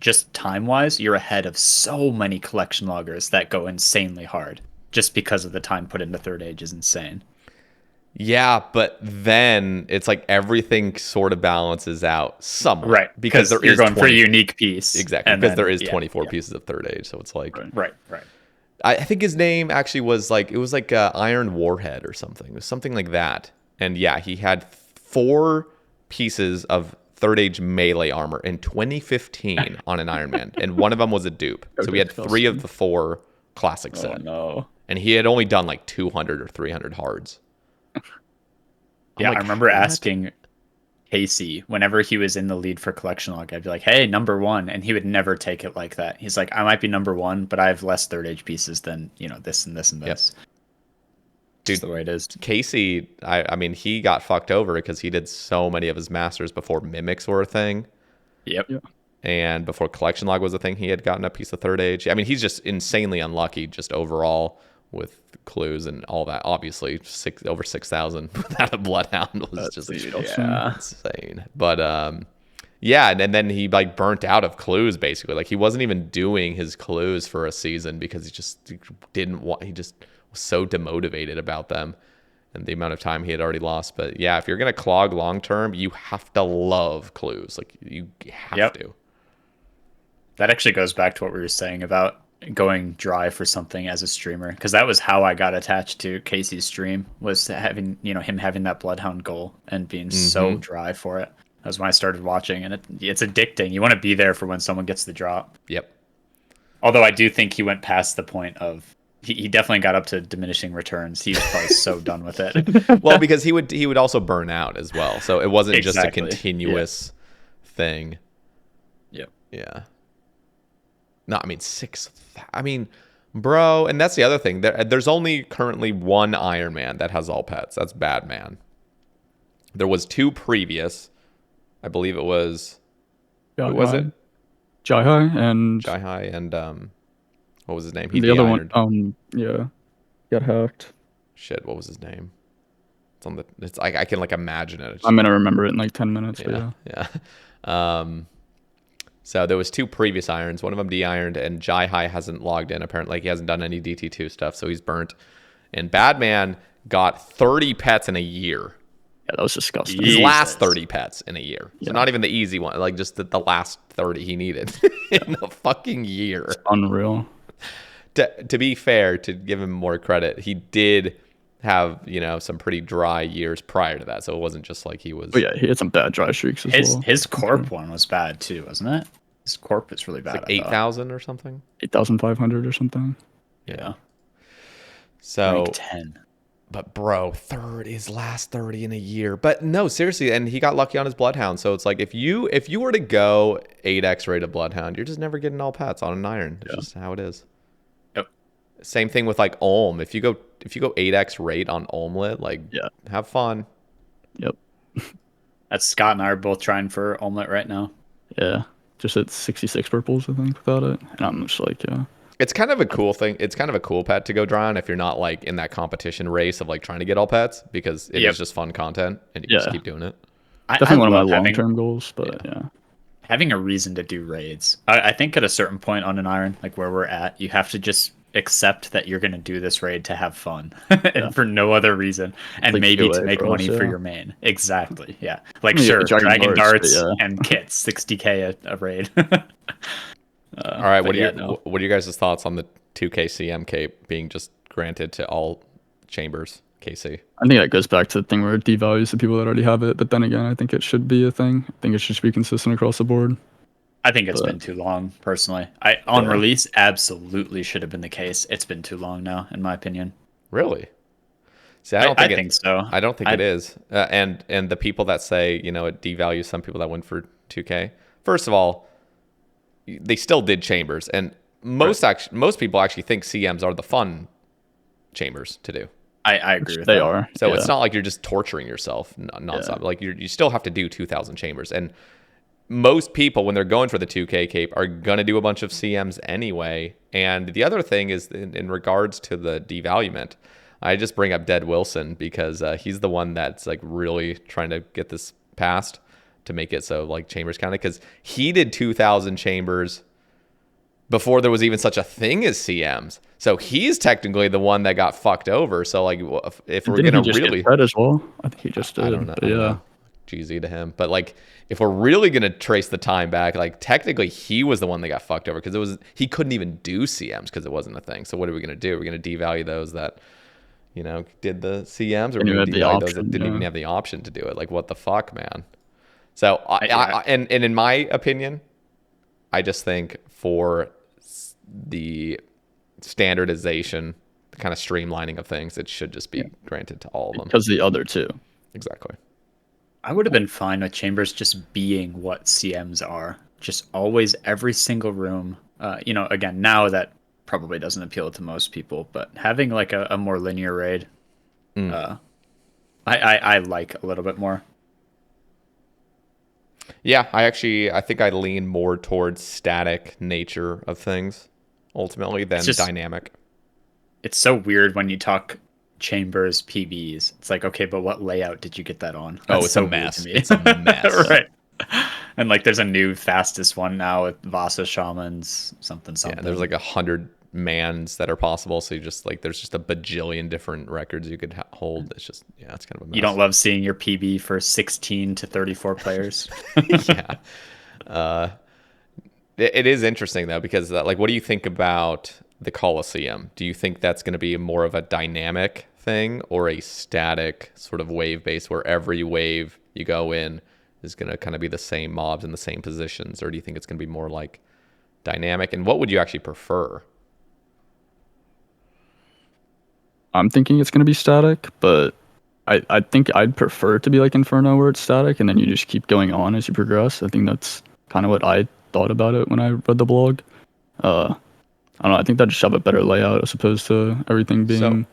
just time-wise, you're ahead of so many collection loggers that go insanely hard just because of the time put into Third Age is insane. Yeah, but then it's like everything sort of balances out somewhat. Right. Because you're going for a unique piece. Exactly. Because there is 24 pieces of Third Age. So it's like. Right. I think his name actually was like, it was like Iron Warhead or something. It was something like that. And yeah, he had 4 pieces of Third Age melee armor in 2015 on an Iron Man. And one of them was a dupe. So he had 3 of the 4 classic set. No. And he had only done like 200 or 300 hards. I remember asking Casey whenever he was in the lead for collection log, I'd be like, hey, number 1. And he would never take it like that. He's like, I might be number 1, but I have less Third Age pieces than, this and this and this. Yep. Dude, the way it is. Casey, I mean, he got fucked over because he did so many of his masters before mimics were a thing. Yep. And before collection log was a thing, he had gotten a piece of Third Age. I mean, he's just insanely unlucky just overall with clues and all that. Obviously, over 6,000 without a bloodhound was just insane. But and then he like burnt out of clues basically. Like he wasn't even doing his clues for a season because he just didn't want. He just was so demotivated about them and the amount of time he had already lost. But yeah, if you're gonna clog long term, you have to love clues. Like you have to. That actually goes back to what we were saying about going dry for something as a streamer, because that was how I got attached to Casey's stream, was having him having that bloodhound goal and being so dry for it. That was when I started watching, and it's addicting. You want to be there for when someone gets the drop. Yep. Although I do think he went past the point of he definitely got up to diminishing returns. He was probably so done with it. Well, because he would also burn out as well, so it wasn't just a continuous thing. Yep. Yeah. No, I mean, bro, and that's the other thing. There's only currently 1 Iron Man that has all pets. That's Badman. There was 2 previous. I believe it was. Who was it? Jai-Hi and what was his name? The other one. Got hacked. Shit, what was his name? It's I can like imagine it. I'm gonna remember it in like 10 minutes. Yeah. So there was 2 previous irons. One of them de-ironed, and Jai-Hi hasn't logged in. Apparently, he hasn't done any DT2 stuff, so he's burnt. And Badman got 30 pets in a year. Yeah, that was disgusting. His last 30 pets in a year. So not even the easy one, like just the last 30 he needed in a fucking year. It's unreal. to be fair, to give him more credit, he did have, some pretty dry years prior to that. So it wasn't just like he was. But yeah, he had some bad dry streaks as well. His Corp one was bad too, wasn't it? His Corp is really bad. Like 8,000 or something. 8,500 or something. Yeah. So Rank 10. But bro, his last 30 in a year. But no, seriously, and he got lucky on his Bloodhound. So it's like if you were to go 8x rated Bloodhound, you're just never getting all pets on an Iron. It's just how it is. Yep. Same thing with like Olm. If you go 8x rate on Olmlet, like have fun. Yep. That's Scott and I are both trying for Olmlet right now. Yeah. Just at 66 purples, I think, without it. And I'm just like, yeah. It's kind of a cool thing. It's kind of a cool pet to go dry on if you're not like in that competition race of like trying to get all pets, because it is just fun content and you just keep doing it. Definitely one of my long-term goals, but having a reason to do raids. I think at a certain point on an Iron, like where we're at, you have to just accept that you're going to do this raid to have fun and for no other reason, and like maybe to make money for your main. Exactly. Yeah. Like sure, Dragon Darts and kits, 60k a raid. All right, what are you guys' thoughts on the 2K CM cape being just granted to all chambers, KC? I think that goes back to the thing where it devalues the people that already have it, but then again, I think it should be a thing. I think it should be consistent across the board. I think it's been too long, personally. On release, absolutely should have been the case. It's been too long now, in my opinion. Really? See, I think so. I don't think it is. And the people that say, it devalues some people that went for 2K. First of all, they still did chambers, and most people actually think CMs are the fun chambers to do. I agree with they that. are. So it's not like you're just torturing yourself nonstop. Like you still have to do 2,000 chambers, and most people when they're going for the 2K cape are gonna do a bunch of CMs anyway. And the other thing is in regards to the devaluement, I just bring up Dead Wilson because he's the one that's like really trying to get this passed to make it so like chambers counted, because he did 2,000 chambers before there was even such a thing as CMs. So he's technically the one that got fucked over. So like if we're gonna really get as well, I think he just did. I don't know. GZ to him. But like if we're really gonna trace the time back, like technically he was the one that got fucked over because he couldn't even do CMs because it wasn't a thing. So what are we gonna do? We're gonna devalue those that did the CMs, or we're gonna devalue those that didn't even have the option to do it. Like what the fuck, man? So and in my opinion, I just think for the standardization, the kind of streamlining of things, it should just be granted to all of them. Because the other two. Exactly. I would have been fine with chambers just being what CMs are. Just always every single room. Again, now that probably doesn't appeal to most people, but having like a more linear raid, I like a little bit more. Yeah, I think I lean more towards static nature of things ultimately than dynamic. It's so weird when you talk chambers PBs. It's like, okay, but what layout did you get that on? It's so a mess. It's a mess. Right. And like there's a new fastest one now with Vasa Shamans, something. Yeah, there's like 100 mans that are possible, so you just like there's just a bajillion different records you could hold. It's just it's kind of a mess. You don't love seeing your PB for 16 to 34 players. Yeah. It is interesting though, because like what do you think about the Coliseum? Do you think that's going to be more of a dynamic thing or a static sort of wave base where every wave you go in is going to kind of be the same mobs in the same positions, or do you think it's going to be more like dynamic? And what would you actually prefer? I'm thinking it's going to be static, but I think I'd prefer it to be like Inferno where it's static and then you just keep going on as you progress. I think that's kind of what I thought about it when I read the blog. I don't know. I think that'd just have a better layout as opposed to everything being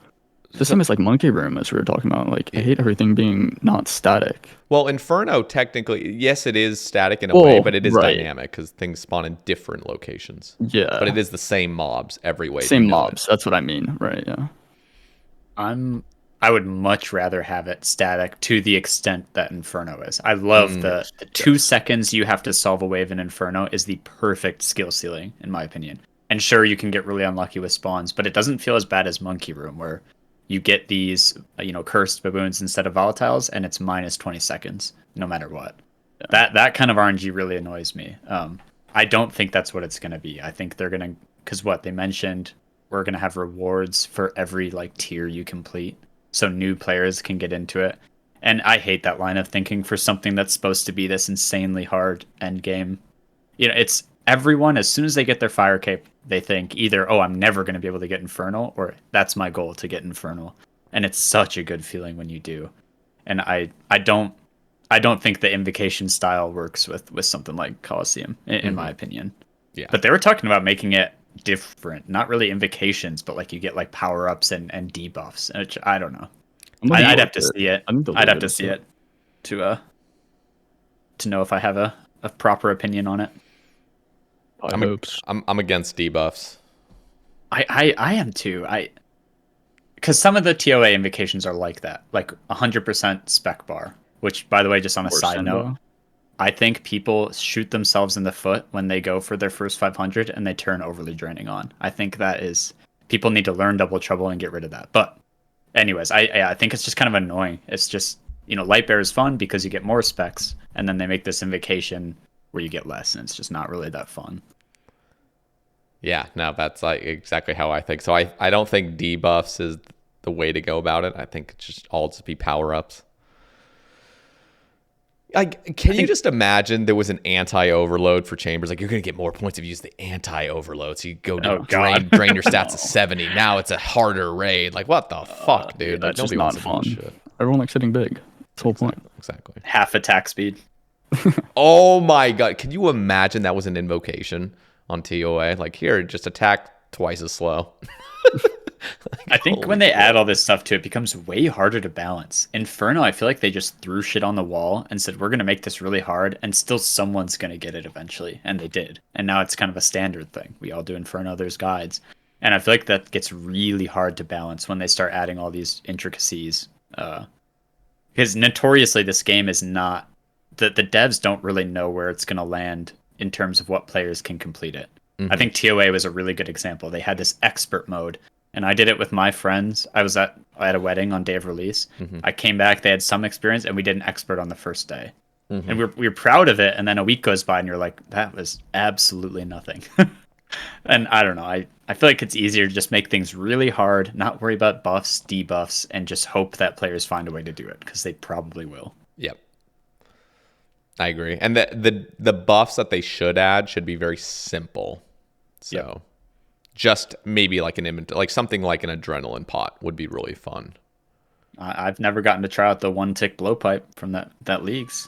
the same as like Monkey Room, as we were talking about. Like I hate everything being not static. Well, Inferno technically, yes, it is static in a way, but it is dynamic because things spawn in different locations. Yeah, but it is the same mobs every way. Same mobs. That's what I mean, right? Yeah. I would much rather have it static to the extent that Inferno is. I love the 2 seconds you have to solve a wave in Inferno is the perfect skill ceiling, in my opinion. And sure, you can get really unlucky with spawns, but it doesn't feel as bad as Monkey Room, where you get these, cursed baboons instead of volatiles, and it's minus 20 seconds, no matter what. Yeah. That kind of RNG really annoys me. I don't think that's what it's going to be. I think they're going to, because they mentioned we're gonna have rewards for every like tier you complete, so new players can get into it. And I hate that line of thinking for something that's supposed to be this insanely hard end game. You know, it's everyone, as soon as they get their fire cape, they think either, oh, I'm never going to be able to get Infernal, or that's my goal to get Infernal. And it's such a good feeling when you do. And I don't think the invocation style works with something like Colosseum, in my opinion. Yeah. But they were talking about making it different, not really invocations, but like you get like power ups and debuffs, which I don't know. I'd have to see it. I'd have to see it to know if I have a proper opinion on it. I'm against debuffs. I am too. Because some of the TOA invocations are like that, like 100% spec bar. Which, by the way, just on a side note, I think people shoot themselves in the foot when they go for their first 500 and they turn overly draining on. I think that is people need to learn double trouble and get rid of that. But anyways, I think it's just kind of annoying. It's just, you know, Lightbearer is fun because you get more specs, and then they make this invocation where you get less, and it's just not really that fun. Yeah, no, that's like exactly how I think. So I don't think debuffs is the way to go about it. I think it just all just be power-ups. Can you just imagine there was an anti-overload for Chambers? Like, you're going to get more points if you use the anti-overload. So you go drain your stats to 70. Now it's a harder raid. Like, what the fuck, dude? That's like, just not fun. Everyone likes hitting big. That's the whole point. Exactly. Half attack speed. Oh my god. Can you imagine that was an invocation on TOA? Like, here, just attack twice as slow. I think when they add all this stuff to it, it becomes way harder to balance. Inferno, I feel like they just threw shit on the wall and said, we're going to make this really hard, and still someone's going to get it eventually. And they did. And now it's kind of a standard thing. We all do Inferno, there's guides. And I feel like that gets really hard to balance when they start adding all these intricacies. Because notoriously, this game is not... The devs don't really know where it's going to land in terms of what players can complete it. Mm-hmm. I think TOA was a really good example. They had this expert mode, and I did it with my friends. I was at a wedding on day of release. Mm-hmm. I came back, they had some experience, and we did an expert on the first day. Mm-hmm. And we were proud of it, and then a week goes by, and you're like, that was absolutely nothing. And I don't know. I feel like it's easier to just make things really hard, not worry about buffs, debuffs, and just hope that players find a way to do it, because they probably will. Yep. I agree. And the buffs that they should add should be very simple. So... Yep. Just maybe like like something like an adrenaline pot would be really fun. I've never gotten to try out the one tick blowpipe from that leagues.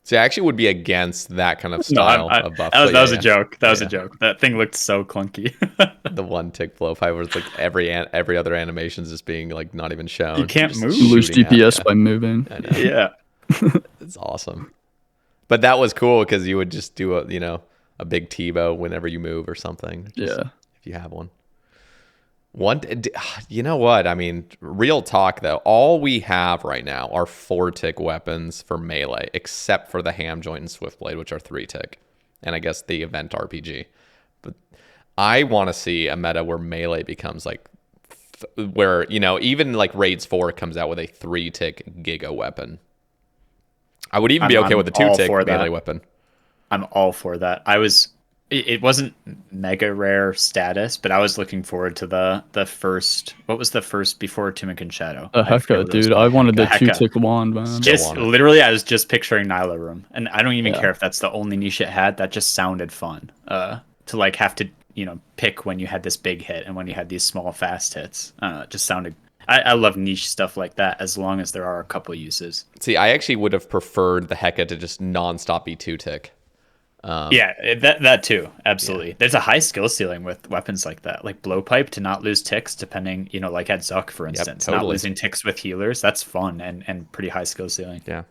See, I actually would be against that kind of style of buff. That was a joke. That was a joke. That thing looked so clunky. The one tick blowpipe was like every other animation is just being like not even shown. You can't move. Lose DPS by moving. I know. Yeah. It's awesome. But that was cool because you would just do a big Tebow whenever you move or something. Yeah. If you have one. You know what? I mean, real talk though. All we have right now are 4-tick weapons for melee, except for the ham joint and swift blade, which are 3-tick. And I guess the event RPG. But I want to see a meta where melee becomes like, where, even like Raids 4 comes out with a 3-tick giga weapon. I would even be okay with a 2-tick melee weapon. I'm all for that. It wasn't mega rare status, but I was looking forward to the first. What was the first before Tunic and Shadow? Heka, dude. I wanted the 2-tick wand, man. Literally, I was just picturing Nyla Room, and I don't even care if that's the only niche it had. That just sounded fun. To like have to pick when you had this big hit and when you had these small fast hits. It just sounded. I love niche stuff like that as long as there are a couple uses. See, I actually would have preferred the Heka to just nonstop be 2-tick. That too, absolutely. Yeah. There's a high skill ceiling with weapons like that, like blowpipe to not lose ticks, depending, like at Zuck, for instance, totally. Not losing ticks with healers. That's fun and pretty high skill ceiling. Yeah,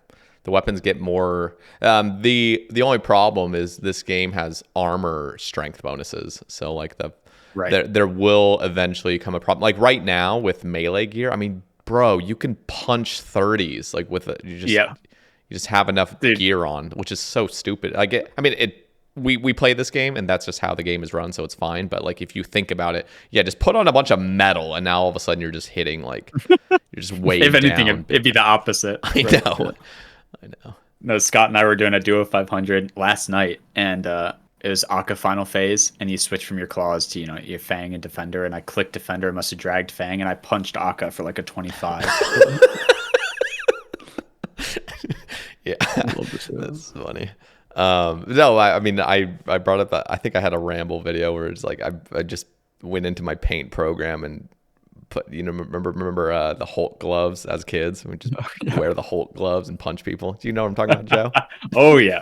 the weapons get more. The only problem is this game has armor strength bonuses, so like there will eventually come a problem. Like right now with melee gear, I mean, bro, you can punch 30s like with it. You just have enough gear on, which is so stupid. We play this game, and that's just how the game is run, so it's fine. But like, if you think about it, just put on a bunch of metal, and now all of a sudden you're just hitting like you're just way down. If anything, it'd be the opposite. I know. No, Scott and I were doing a duo 500 last night, and It was Akka Final Phase, and you switch from your claws to, your Fang and Defender, and I clicked Defender, must have dragged Fang, and I punched Akka for like a 25. Yeah, that's funny. No, I mean, I brought up I think I had a ramble video where it's like I just went into my paint program and put, remember the Hulk gloves as kids? We just wear the Hulk gloves and punch people. Do you know what I'm talking about, Joe? Oh yeah.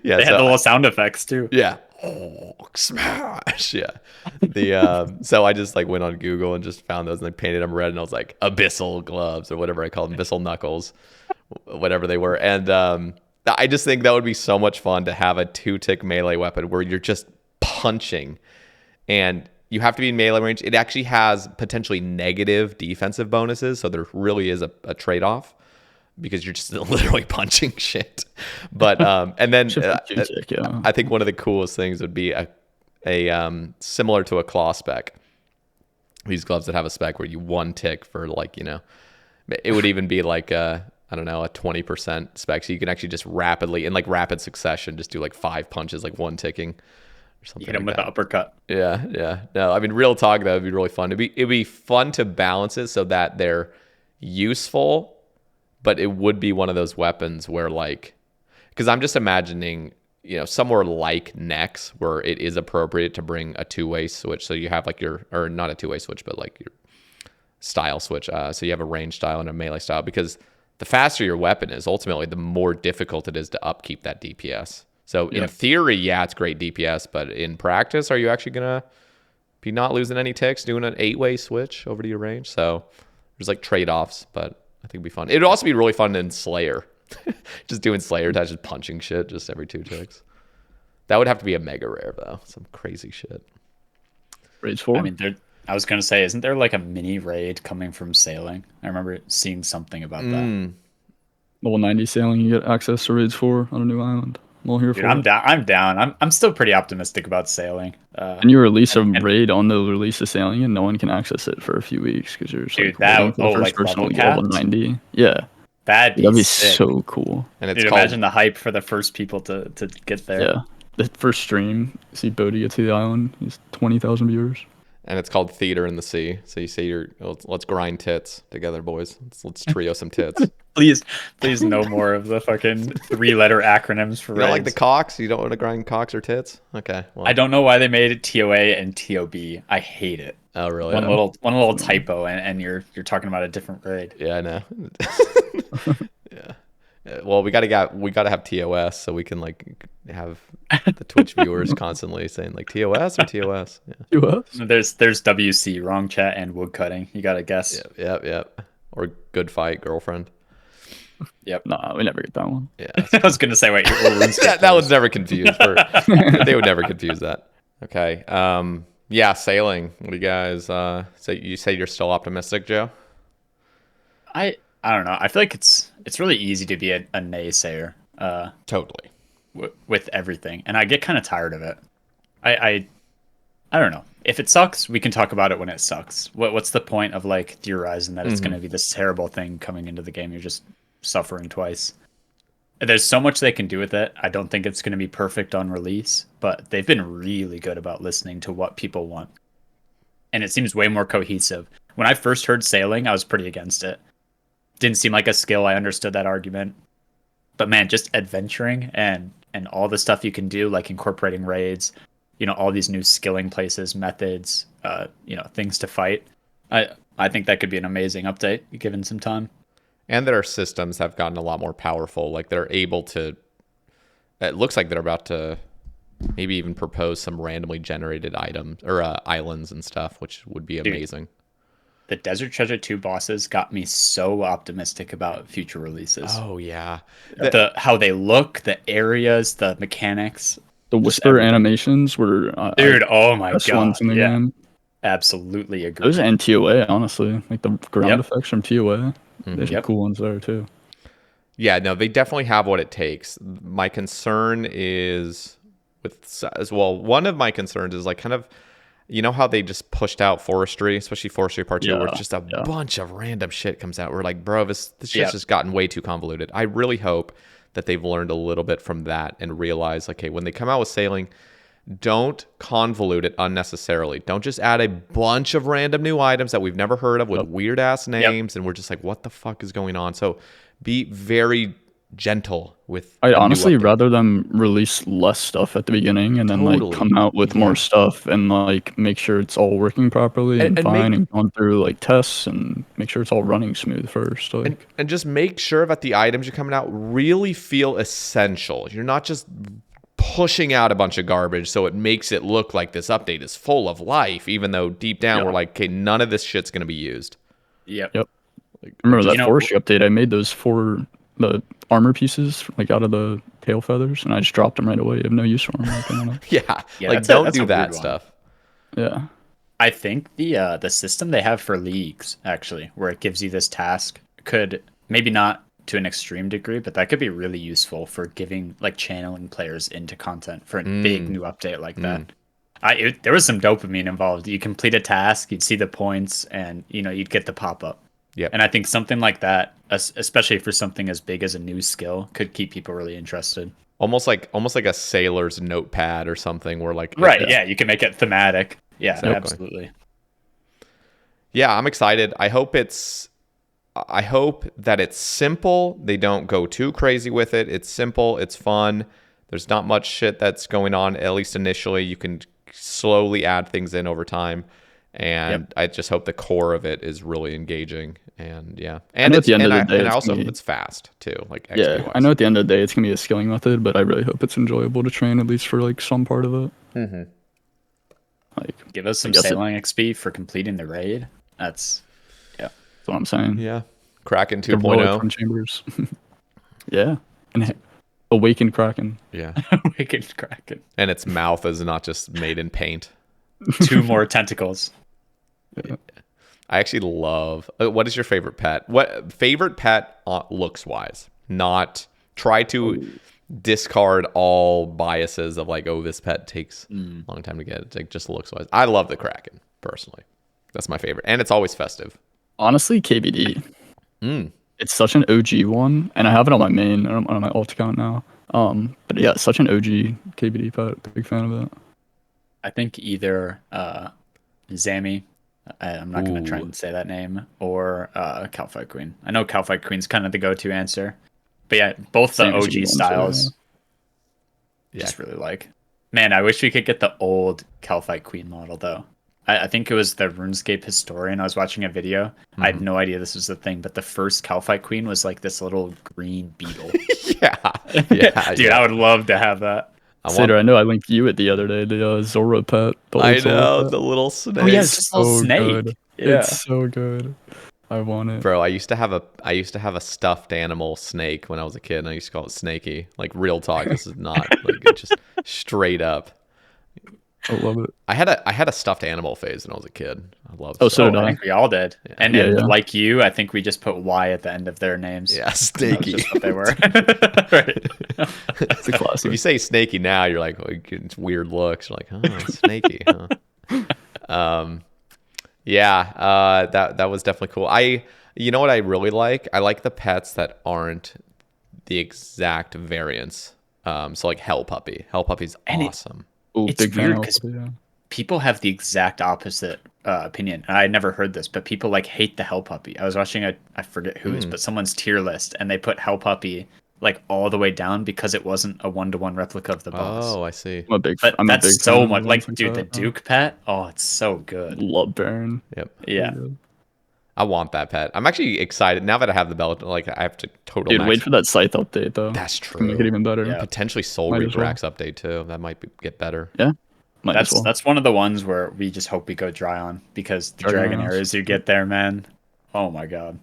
Yeah. They had the little sound effects too. Yeah. Hulk smash. Yeah. So I just like went on Google and just found those and I painted them red and I was like abyssal gloves or whatever I called them, abyssal knuckles, whatever they were. And I just think that would be so much fun to have a 2-tick melee weapon where you're just punching and you have to be in melee range. It actually has potentially negative defensive bonuses, so there really is a trade-off because you're just literally punching shit. But and then I think one of the coolest things would be a similar to a claw spec. These gloves that have a spec where you 1-tick for like, it would even be like a 20% spec, so you can actually just rapidly in like rapid succession just do like 5 punches, like 1-ticking. You hit him with the uppercut. Yeah. No, I mean, real talk, though, it'd be really fun. It'd be fun to balance it so that they're useful, but it would be one of those weapons where, like, because I'm just imagining, somewhere like Nex where it is appropriate to bring a 2-way switch. So you have like or not a 2-way switch, but like your style switch. So you have a range style and a melee style, because the faster your weapon is, ultimately, the more difficult it is to upkeep that DPS. So in theory, yeah, it's great DPS, but in practice, are you actually going to be not losing any ticks doing an 8-way switch over to your range? So there's like trade-offs, but I think it'd be fun. It'd also be really fun in Slayer. Just doing Slayer attacks, just punching shit just every 2 ticks. That would have to be a mega rare, though. Some crazy shit. Raids 4? I mean, I was going to say, isn't there like a mini raid coming from sailing? I remember seeing something about that. Level 90 sailing, you get access to Raids 4 on a new island. Dude, I'm down. I'm still pretty optimistic about sailing. And you release a raid on the release of sailing, and no one can access it for a few weeks because you're just like level 90. Yeah, that'd be sick. So cool. And it's imagine the hype for the first people to get there. Yeah, the first stream, see Bodhi get to the island. He's 20,000 viewers. And it's called Theater in the Sea. So you say let's grind tits together, boys. Let's trio some tits. Please no more of the fucking 3-letter acronyms for raids. You don't like the cocks? You don't want to grind cocks or tits? Okay. Well. I don't know why they made it TOA and TOB. I hate it. Oh, really? One little typo, and you're talking about a different raid. Yeah, I know. Yeah. Well, we gotta have TOS so we can like have the Twitch viewers constantly saying like TOS or TOS. Yeah. TOS? There's WC, wrong chat, and woodcutting. You gotta guess. Yep. Or good fight, girlfriend. Yep. Nah, we never get that one. Yeah. I was gonna say wait, that one's never confused. They would never confuse that. Okay. Yeah, sailing. What do you guys say? You say you're still optimistic, Joe? I don't know. I feel like it's really easy to be a naysayer. Totally. With everything, and I get kind of tired of it. I don't know. If it sucks, we can talk about it when it sucks. What's the point of like theorizing that it's going to be this terrible thing coming into the game? You're just suffering twice. There's so much they can do with it. I don't think it's going to be perfect on release, but they've been really good about listening to what people want, and it seems way more cohesive. When I first heard sailing, I was pretty against it. Didn't seem like a skill. I understood that argument. But man, just adventuring and all the stuff you can do, like incorporating raids, all these new skilling places, methods, things to fight. I think that could be an amazing update given some time. And that our systems have gotten a lot more powerful. Like they're able to, it looks like they're about to maybe even propose some randomly generated items or islands and stuff, which would be amazing. Dude. The Desert Treasure 2 bosses got me so optimistic about future releases. Oh, yeah. How they look, the areas, the mechanics. The whisper animations were... Dude, oh my god. Ones in the game. Absolutely agree. Those and TOA, honestly. Like the ground effects from TOA. There's some cool ones there, too. Yeah, no, they definitely have what it takes. My concern is with... as well, one of my concerns is like kind of... You know how they just pushed out Forestry, especially Forestry Part 2, where it's just a bunch of random shit comes out. We're like, bro, this shit's just gotten way too convoluted. I really hope that they've learned a little bit from that and realized, okay, when they come out with sailing, don't convolute it unnecessarily. Don't just add a bunch of random new items that we've never heard of with weird ass names, and we're just like, what the fuck is going on? So be very gentle with. I honestly rather them release less stuff at the beginning and then like come out with more stuff and like make sure it's all working properly and fine and going through like tests and make sure it's all running smooth first. Like and just make sure that the items you're coming out really feel essential. You're not just pushing out a bunch of garbage so it makes it look like this update is full of life, even though deep down we're like, okay, none of this shit's gonna be used. Yep. Like, remember that forestry update? I made those for the armor pieces like out of the tail feathers, and I just dropped them right away. You have no use for them. yeah, like don't do that stuff. Yeah, I think the system they have for leagues actually, where it gives you this task, could maybe not to an extreme degree, but that could be really useful for giving like channeling players into content for a big new update like that. There was some dopamine involved. You complete a task, you'd see the points, and you'd get the pop up. Yeah, and I think something like that, especially for something as big as a new skill, could keep people really interested. Almost like a sailor's notepad or something, where like you can make it thematic. Yeah, exactly. Absolutely. Yeah, I'm excited. I hope that it's simple. They don't go too crazy with it. It's simple. It's fun. There's not much shit that's going on, at least initially. You can slowly add things in over time. And I just hope the core of it is really engaging. And and at the end of the day, and also it's fast too. Like I know at the end of the day it's gonna be a skilling method, but I really hope it's enjoyable to train at least for like some part of it. Mm-hmm. Like give us some sailing XP for completing the raid. That's what I'm saying. Yeah, Kraken 2.0 chambers. Yeah, and awakened Kraken. Yeah, awakened Kraken. And its mouth is not just made in paint. 2 more tentacles. Yeah. I actually love. What is your favorite pet? What favorite pet looks wise? Not try to discard all biases of like, oh, this pet takes a long time to get. It's like just looks wise. I love the Kraken personally. That's my favorite, and it's always festive. Honestly, KBD. It's such an OG one, and I have it on my main and on my alt account now. But yeah, it's such an OG KBD pet. Big fan of it. I think either Zami, I'm not going to try and say that name, or Calfight Queen. I know Calfight Queen's kind of the go-to answer. But yeah, both the OG styles. Just really like. Man, I wish we could get the old Calfight Queen model, though. I think it was the RuneScape historian. I was watching a video. I had no idea this was the thing, but the first Calfight Queen was like this little green beetle. Dude, I would love to have that. Sater, I know I linked you it the other day, the Zora pet. I know, the little snake. Oh yeah, it's just a little snake. Good. Yeah. It's so good. I want it. Bro, I used to have a stuffed animal snake when I was a kid, and I used to call it Snakey. Like real talk, this is not like just straight up. I love it. I had a stuffed animal phase when I was a kid. I loved. So did I. I think we all did. Yeah. And like you, I think we just put Y at the end of their names. Yeah, Snakey. That's just what they were. Right. It's a classic. If you say Snakey now, you're like, it's weird looks. You're like, oh, Snakey. Huh? That was definitely cool. You know what I really like? I like the pets that aren't the exact variants. So like Hell Puppy. Hell Puppy's awesome. It's weird because people have the exact opposite opinion. I never heard this, but people like hate the Hell Puppy. I was watching I forget whose, but someone's tier list, and they put Hell Puppy like all the way down because it wasn't a 1-to-1 replica of the boss. Oh, I see. I'm a big so much like dude, the Duke pet. Oh, it's so good. Love Baron. Yep. Yeah. I want that pet. I'm actually excited now that I have the belt. Like I have to totally. Dude, wait for that scythe update though. That's true. Make it even better. Yeah. Potentially Soulreaper Axe update too. That might get better. Yeah. That's one of the ones where we just hope we go dry on because the dragon arrows you get there, man. Oh my god.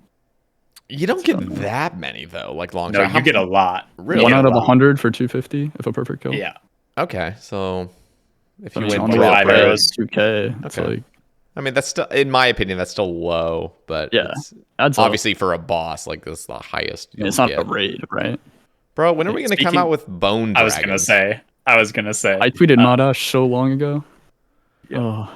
You don't get that many though. Like long. No, you get a lot. Really? 1 out of 100 for 250 if a perfect kill. Yeah. Okay, so if you win on 5 arrows, 2K. It's like. I mean, that's still, in my opinion, that's still low, but that's obviously for a boss, like this is the highest. It's not a raid, right? Bro, when are we going to come out with bone dragons? I was gonna say. I tweeted Madash so long ago. Yeah. Oh.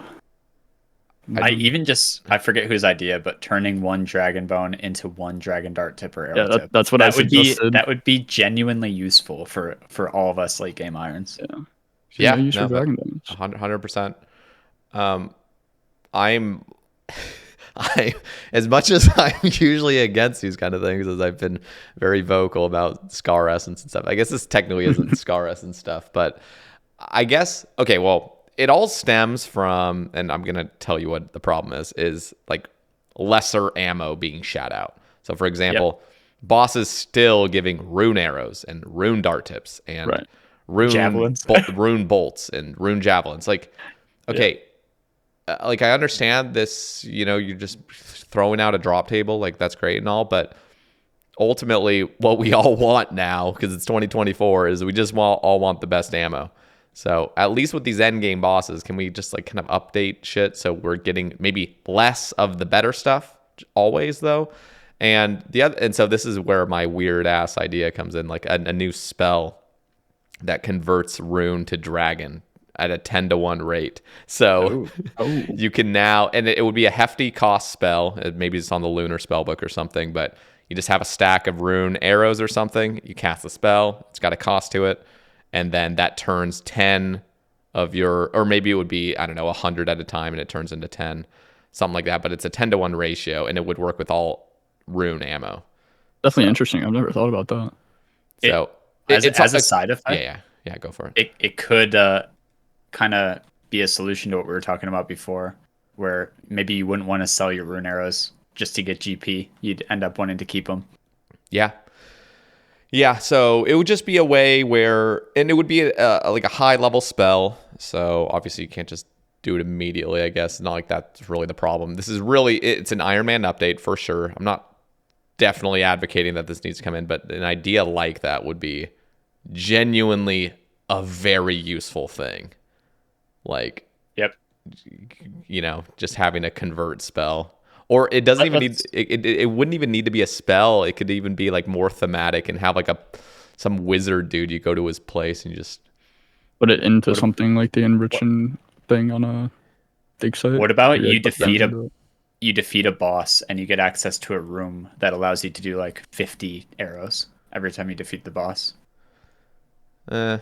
I forget whose idea, but turning one dragon bone into one dragon dart tip or arrow tip. That's what I suggested. That would be genuinely useful for all of us late game irons. Yeah, use for dragon bones. 100%. I'm as much as I'm usually against these kind of things, as I've been very vocal about Scar Essence and stuff. I guess this technically isn't Scar Essence stuff, but I guess, okay, well, it all stems from, and I'm going to tell you what the problem is like lesser ammo being shot out. So for example, bosses still giving rune arrows and rune dart tips and rune javelins, rune bolts and rune javelins. Like, okay, like I understand this, you're just throwing out a drop table, like that's great and all, but ultimately what we all want now, because it's 2024, is we just all want the best ammo. So at least with these end game bosses, can we just like kind of update shit so we're getting maybe less of the better stuff always though? And so this is where my weird ass idea comes in, like a new spell that converts rune to dragon at a 10-to-1 rate. So you can now, and it would be a hefty cost spell. Maybe it's on the lunar spell book or something, but you just have a stack of rune arrows or something. You cast the spell. It's got a cost to it. And then that turns 10 of your, or maybe it would be, I don't know, 100 at a time and it turns into 10, something like that. But it's a 10-to-1 ratio and it would work with all rune ammo. Definitely interesting. I've never thought about that. So it's as a side effect. Yeah, go for it. It could kind of be a solution to what we were talking about before, where maybe you wouldn't want to sell your rune arrows just to get GP. You'd end up wanting to keep them. Yeah, so it would just be a way where, and it would be like a high level spell. So obviously you can't just do it immediately, I guess. Not like that's really the problem. This is really, it's an Ironman update for sure. I'm not definitely advocating that this needs to come in, but an idea like that would be genuinely a very useful thing. Like, just having a convert spell. Or it doesn't even need, it wouldn't even need to be a spell. It could even be like more thematic and have like some wizard dude, you go to his place and you just put it into something like the enriching thing on a dig site. What about you defeat a boss and you get access to a room that allows you to do like 50 arrows every time you defeat the boss? I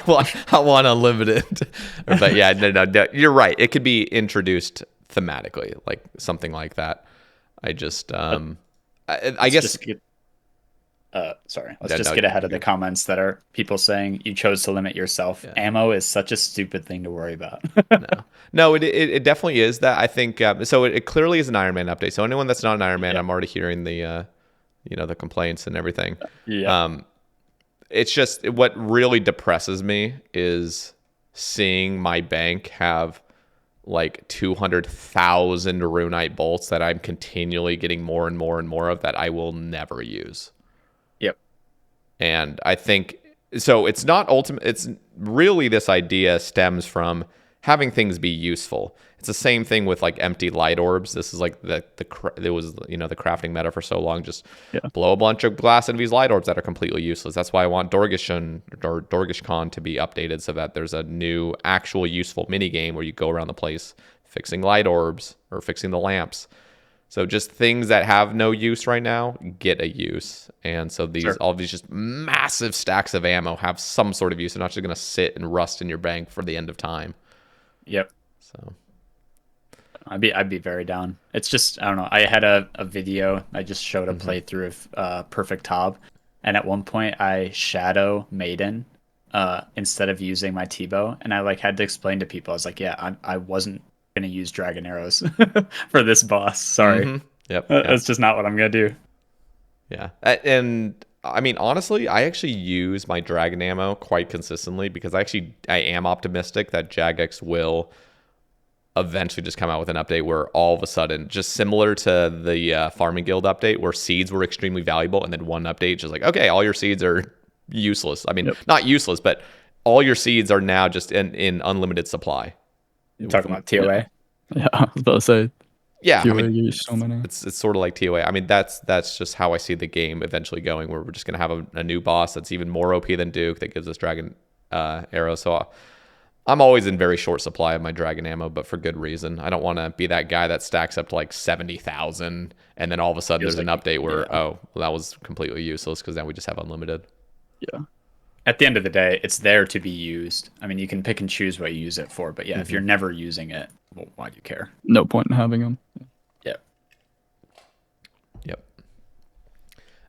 want unlimited. But yeah, no, you're right. It could be introduced thematically, like something like that. I just I guess let's get ahead of the comments that are people saying you chose to limit yourself. Ammo is such a stupid thing to worry about. no, it definitely is that. I think so it clearly is an Ironman update, so anyone that's not an Ironman, I'm already hearing the the complaints and everything. It's just what really depresses me is seeing my bank have like 200,000 runite bolts that I'm continually getting more and more and more of that I will never use. And I think so. It's not ultimate. It's really, this idea stems from having things be useful. It's the same thing with like empty light orbs. This is like there was the crafting meta for so long. Just blow a bunch of glass into these light orbs that are completely useless. That's why I want Dorgishcon to be updated so that there's a new actual useful mini game where you go around the place fixing light orbs or fixing the lamps. So just things that have no use right now get a use. And so all these just massive stacks of ammo have some sort of use. They're not just going to sit and rust in your bank for the end of time. So I'd be very down. It's just, I don't know. I had a video. I just showed a playthrough of Perfect Hob. And at one point I shadow Maiden instead of using my T-bow. And I had to explain to people. I was like, I wasn't going to use dragon arrows for this boss. Sorry. That's just not what I'm going to do. And I mean, honestly, I actually use my dragon ammo quite consistently because I am optimistic that Jagex will eventually just come out with an update where all of a sudden, just similar to the Farming Guild update where seeds were extremely valuable, and then one update just like, okay, all your seeds are useless. I mean, not useless, but all your seeds are now just in unlimited supply. You're talking about TOA? Yeah, I was about to say. Yeah, TOA use so many. It's sort of like TOA. I mean, that's just how I see the game eventually going, where we're just going to have a new boss that's even more OP than Duke that gives us dragon arrows. So I'm always in very short supply of my dragon ammo, but for good reason. I don't want to be that guy that stacks up to like 70,000, and then all of a sudden there's an update where well, that was completely useless because now we just have unlimited. Yeah. At the end of the day, it's there to be used. I mean, you can pick and choose what you use it for, but if you're never using it, well, why do you care? No point in having them. Yep.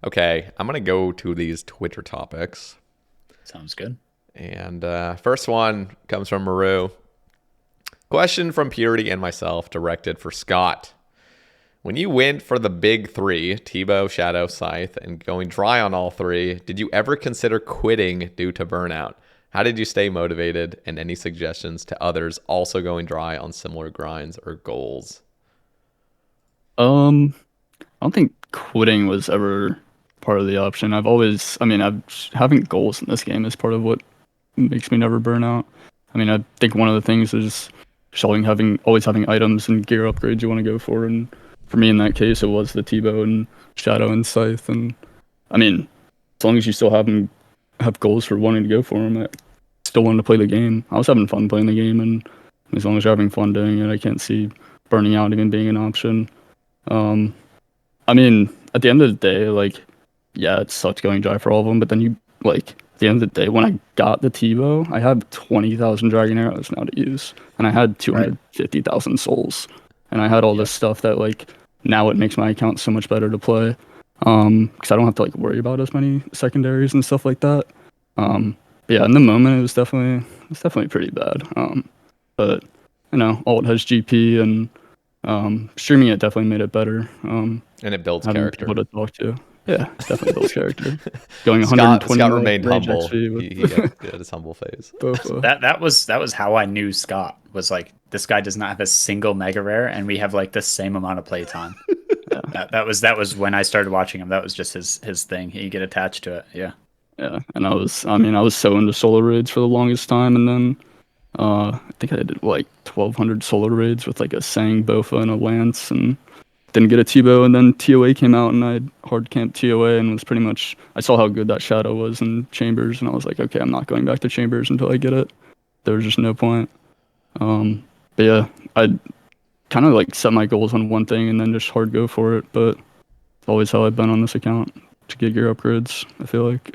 Okay, I'm gonna go to these Twitter topics. Sounds good. And first one comes from Maru. Question from Purity and myself, directed for Scott. When you went for the big three, Tebow, Shadow, Scythe, and going dry on all three, did you ever consider quitting due to burnout? How did you stay motivated? And any suggestions to others also going dry on similar grinds or goals? I don't think quitting was ever part of the option. Having goals in this game is part of what makes me never burn out. I mean, I think one of the things is always having items and gear upgrades you want to go for, and for me in that case, it was the Tebow and Shadow and Scythe. And I mean, as long as you still have goals for wanting to go for them, I still wanted to play the game. I was having fun playing the game, and as long as you're having fun doing it, I can't see burning out even being an option. I mean, at the end of the day, like, yeah, it sucks going dry for all of them, but then at the end of the day, when I got the Tebow, I had 20,000 dragon arrows now to use, and I had 250,000 souls, and I had all this stuff that, like, now it makes my account so much better to play, because I don't have to, like, worry about as many secondaries and stuff like that. But yeah, in the moment, it was definitely pretty bad. But, you know, alt has GP, and streaming it definitely made it better. And it builds character. People to talk to. Yeah, definitely builds character. Going 120. Scott remained humble. He got his humble phase. That was how I knew Scott was like, this guy does not have a single mega rare, and we have like the same amount of playtime. That was when I started watching him. That was just his thing. He get attached to it. Yeah. Yeah, and I was so into solo raids for the longest time, and then I think I did like 1,200 solo raids with like a Sang, Bofa, and a Lance, and didn't get a Tebow, and then TOA came out, and I hard camped TOA, and was pretty much, I saw how good that Shadow was in Chambers, and I was like, okay, I'm not going back to Chambers until I get it. There was just no point. But yeah, I kind of like set my goals on one thing and then just hard go for it, but it's always how I've been on this account to get gear upgrades, I feel like.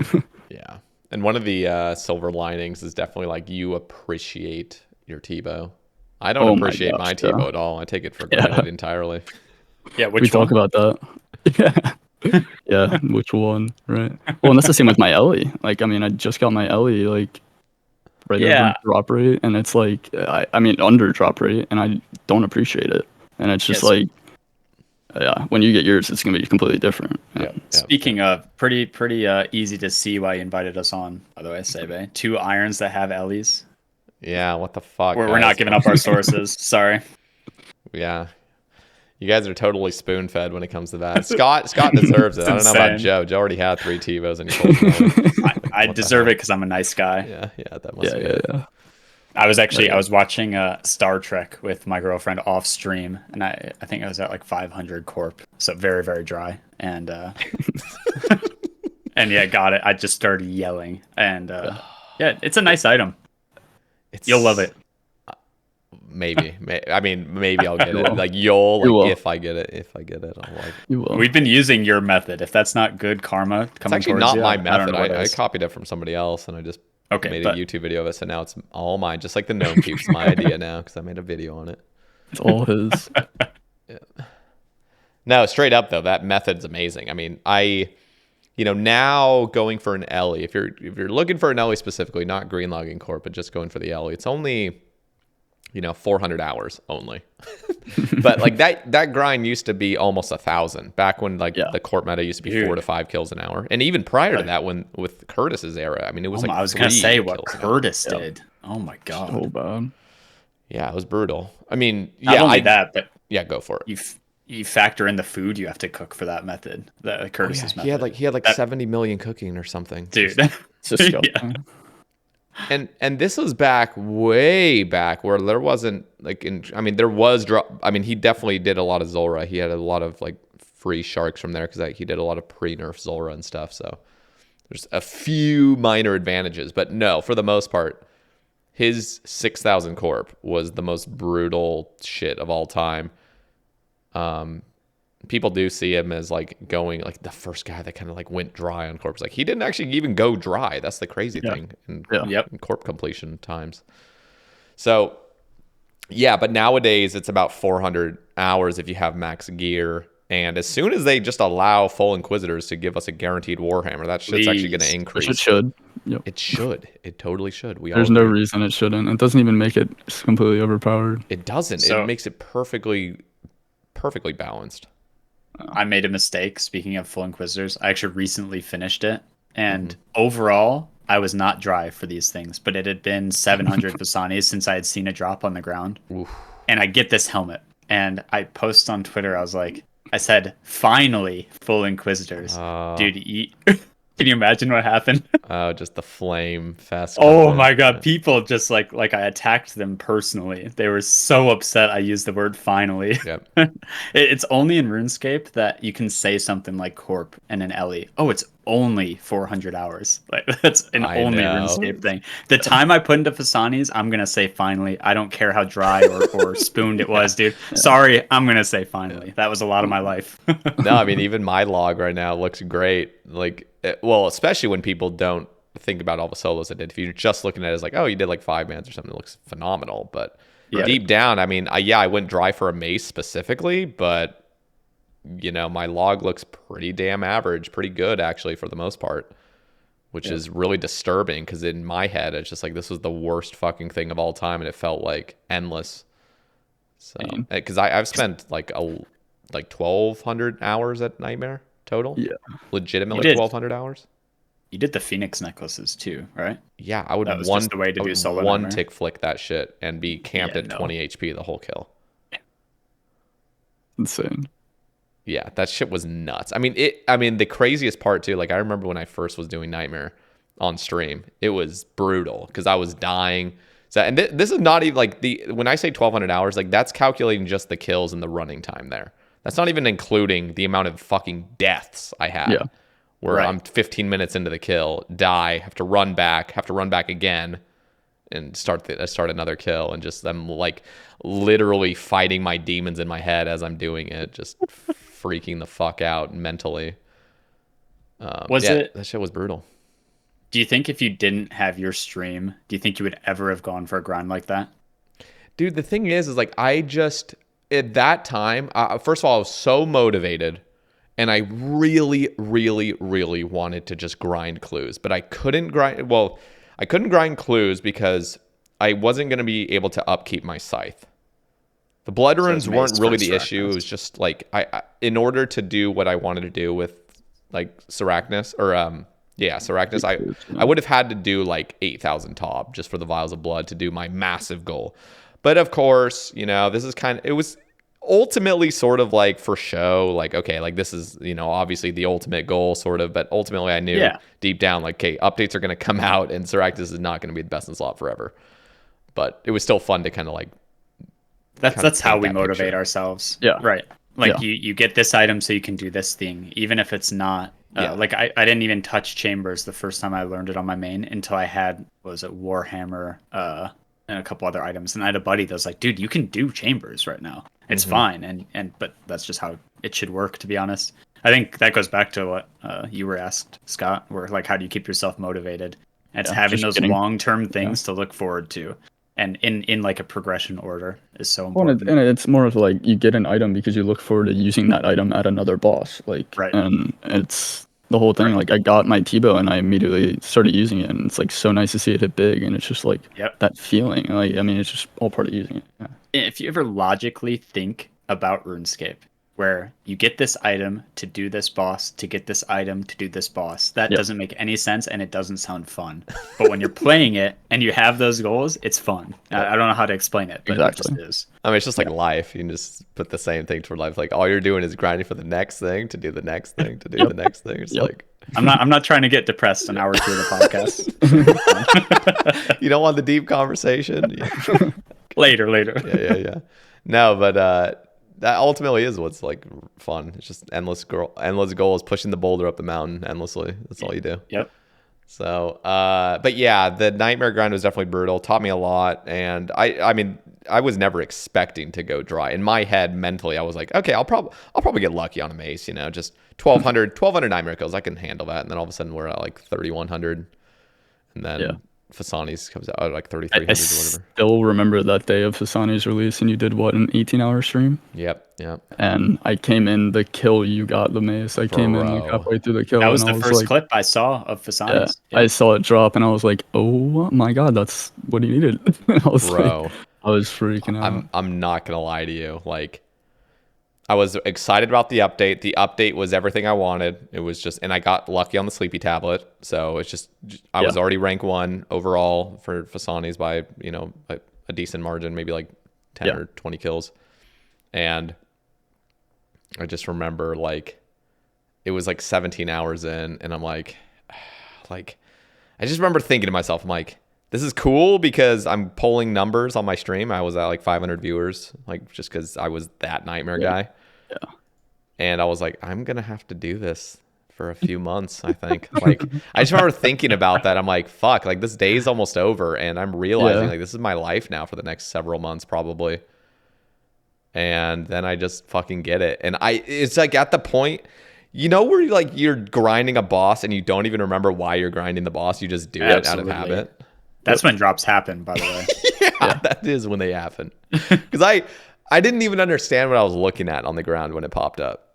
Yeah. And one of the silver linings is definitely like you appreciate your Tebow. I don't appreciate my Tebow at all. I take it for granted entirely. Yeah, we talk about that. Yeah, which one, right? Well, and that's the same with my Ellie. Like, I mean, I just got my Ellie, like, right over drop rate, and it's like, I mean, under drop rate, and I don't appreciate it. And it's just like, yeah, when you get yours, it's going to be completely different. Yeah. Speaking of, pretty easy to see why you invited us on, by the way, Sae Bae. 2 irons that have Ellies. Yeah, what the fuck? We're not giving up our sources. Sorry. Yeah. You guys are totally spoon-fed when it comes to that. Scott deserves it. I don't know about Joe. Joe already had 3 Tebows and he I deserve it because I'm a nice guy. Yeah, that must be it. Yeah. I was watching Star Trek with my girlfriend off stream, and I think I was at like 500 Corp, so very, very dry. And and yeah, got it. I just started yelling, and yeah, it's a nice item. You'll love it. Maybe. I mean, maybe I'll get it. Like if I get it, I'll like. You will. We've been using your method. If that's not good karma coming it's actually towards not you, my method. I copied it from somebody else, and I just made but a YouTube video of it. So now it's all mine, just like the Gnome Cube. It's my idea now because I made a video on it. It's all his. Yeah. No, straight up though, that method's amazing. I mean, now going for an Ellie, if you're looking for an Ellie specifically, not green logging Corp, but just going for the Ellie, it's only 400 hours only. But like that grind used to be almost 1,000 back when the Corp meta used to be 4 to 5 kills an hour, and even prior to that, when with Curtis's era, I mean, it was I was gonna say what Curtis did. Oh my god, so bad. Yeah, it was brutal. I mean, not only that, but go for it. You factor in the food you have to cook for that method, the Curtis's method. He had 70 million cooking or something, dude. It's just And this was way back where there wasn't he definitely did a lot of Zulrah. He had a lot of like free sharks from there because he did a lot of pre-nerf Zulrah and stuff. So there's a few minor advantages, but no, for the most part, his 6,000 corp was the most brutal shit of all time. People do see him as like going like the first guy that kind of like went dry on corps. Like he didn't actually even go dry. That's the crazy thing in corp completion times. So yeah, but nowadays it's about 400 hours if you have max gear. And as soon as they just allow full Inquisitors to give us a guaranteed Warhammer, that shit's actually going to increase. It should. Yep. It should. It totally should. There's no reason it shouldn't. It doesn't even make it completely overpowered. It doesn't. So, it makes it perfectly balanced. I made a mistake. Speaking of full Inquisitors, I actually recently finished it. And overall, I was not dry for these things. But it had been 700 Vasanis since I had seen a drop on the ground. Oof. And I get this helmet. And I post on Twitter, I said, finally, full Inquisitors. Dude, can you imagine what happened? Oh, just the flame fast. Oh my god, people just like I attacked them personally. They were so upset I used the word finally. Yep. It's only in RuneScape that you can say something like Corp and an Ellie. Oh, it's only 400 hours. Like that's an only RuneScape thing. The time I put into Fasanis, I'm gonna say finally. I don't care how dry or spooned it was, dude. Sorry, I'm gonna say finally. That was a lot of my life. No, I mean even my log right now looks great. Like, well, especially when people don't think about all the solos I did. If you're just looking at it as like, oh, you did like 5 mans or something, it looks phenomenal. But deep down, I mean, I went dry for a mace specifically, but you know, my log looks pretty damn average, pretty good actually for the most part, which is really disturbing because in my head, it's just like this was the worst fucking thing of all time, and it felt like endless. So, because I've spent like 1,200 hours at Nightmare total. Yeah, legitimately 1,200 hours. You did the Phoenix necklaces too, right? Yeah, I would just the way to do solo one Nightmare. tick flick that shit and be camped at 20 HP the whole kill. Insane. Yeah, that shit was nuts. I mean, the craziest part too, like I remember when I first was doing Nightmare on stream, it was brutal because I was dying. So, and this is not even like when I say 1,200 hours, like that's calculating just the kills and the running time there. That's not even including the amount of fucking deaths I had. Yeah. Where I'm 15 minutes into the kill, die, have to run back again, and start another kill, and just I'm like literally fighting my demons in my head as I'm doing it, just freaking the fuck out mentally. That shit was brutal. Do you think if you didn't have your stream, do you think you would ever have gone for a grind like that? Dude, the thing is like I just at that time, first of all, I was so motivated. And I really, really, really wanted to just grind clues, but I couldn't grind. Well, I couldn't grind clues because I wasn't going to be able to upkeep my scythe. The blood runes weren't really the issue. It was just like I in order to do what I wanted to do with like Sarachnis Sarachnis, I would have had to do like 8,000 Tob just for the vials of blood to do my massive goal. But of course, you know, this is it was ultimately sort of like for show, like, okay, like this is, you know, obviously the ultimate goal sort of, but ultimately I knew deep down, like, okay, updates are going to come out and Sarachnis is not going to be the best in slot forever. But it was still fun to kind of like, that's how we motivate ourselves. Yeah. Right. Like you get this item so you can do this thing, even if it's not, like I didn't even touch chambers the first time I learned it on my main until I had, Warhammer, and a couple other items. And I had a buddy that was like, dude, you can do chambers right now. It's fine. But that's just how it should work, to be honest. I think that goes back to what you were asked, Scott, where like, how do you keep yourself motivated? And it's having those long-term things to look forward to. And in like a progression order is so important. Well, and it's more of like you get an item because you look forward to using that item at another boss. Like, and it's the whole thing. Like I got my T-bow and I immediately started using it, and it's like so nice to see it hit big, and it's just like that feeling. Like, I mean, it's just all part of using it. Yeah. If you ever logically think about RuneScape, where you get this item to do this boss, to get this item to do this boss, that doesn't make any sense and it doesn't sound fun. But when you're playing it and you have those goals, it's fun. I don't know how to explain it, but it just is. I mean, it's just like life. You can just put the same thing toward life. Like all you're doing is grinding for the next thing, to do the next thing, to do the next thing. It's like I'm not trying to get depressed an hour through the podcast. You don't want the deep conversation? Yeah. Later. Yeah. No, but that ultimately is what's like fun. It's just endless goals, pushing the boulder up the mountain endlessly. That's all you do. Yep. So, but yeah, the nightmare grind was definitely brutal. Taught me a lot, and I mean, I was never expecting to go dry. In my head, mentally, I was like, okay, I'll probably get lucky on a mace, you know, just 1,200 nightmare kills. I can handle that. And then all of a sudden, we're at like 3,100, and then Fasani's comes out at like 3,300 or whatever. I still remember that day of Fasani's release, and you did what, an 18-hour stream? Yep. And I came in the kill, you got the mace. I came in like halfway through the kill. That was and the I was first like, clip I saw of Fasani's. I saw it drop, and I was like, oh my god, that's what he needed. I was like, I was freaking out. I'm not gonna lie to you, like, I was excited about the update. The update was everything I wanted. It was just, and I got lucky on the sleepy tablet. So it's just, I was already rank 1 overall for Fasani's by, you know, a decent margin, maybe like 10 or 20 kills. And I just remember, like, it was like 17 hours in, and I'm like, I just remember thinking to myself, I'm like, this is cool because I'm pulling numbers on my stream. I was at like 500 viewers, like, just because I was that nightmare guy. Yeah. And I was like, I'm going to have to do this for a few months, I think. Like, I just remember thinking about that. I'm like, fuck, like, this day's almost over, and I'm realizing, like, this is my life now for the next several months, probably. And then I just fucking get it. And it's like at the point, you know, where you're grinding a boss and you don't even remember why you're grinding the boss. You just do it out of habit. That's when drops happen, by the way. Yeah, that is when they happen. Because I didn't even understand what I was looking at on the ground when it popped up.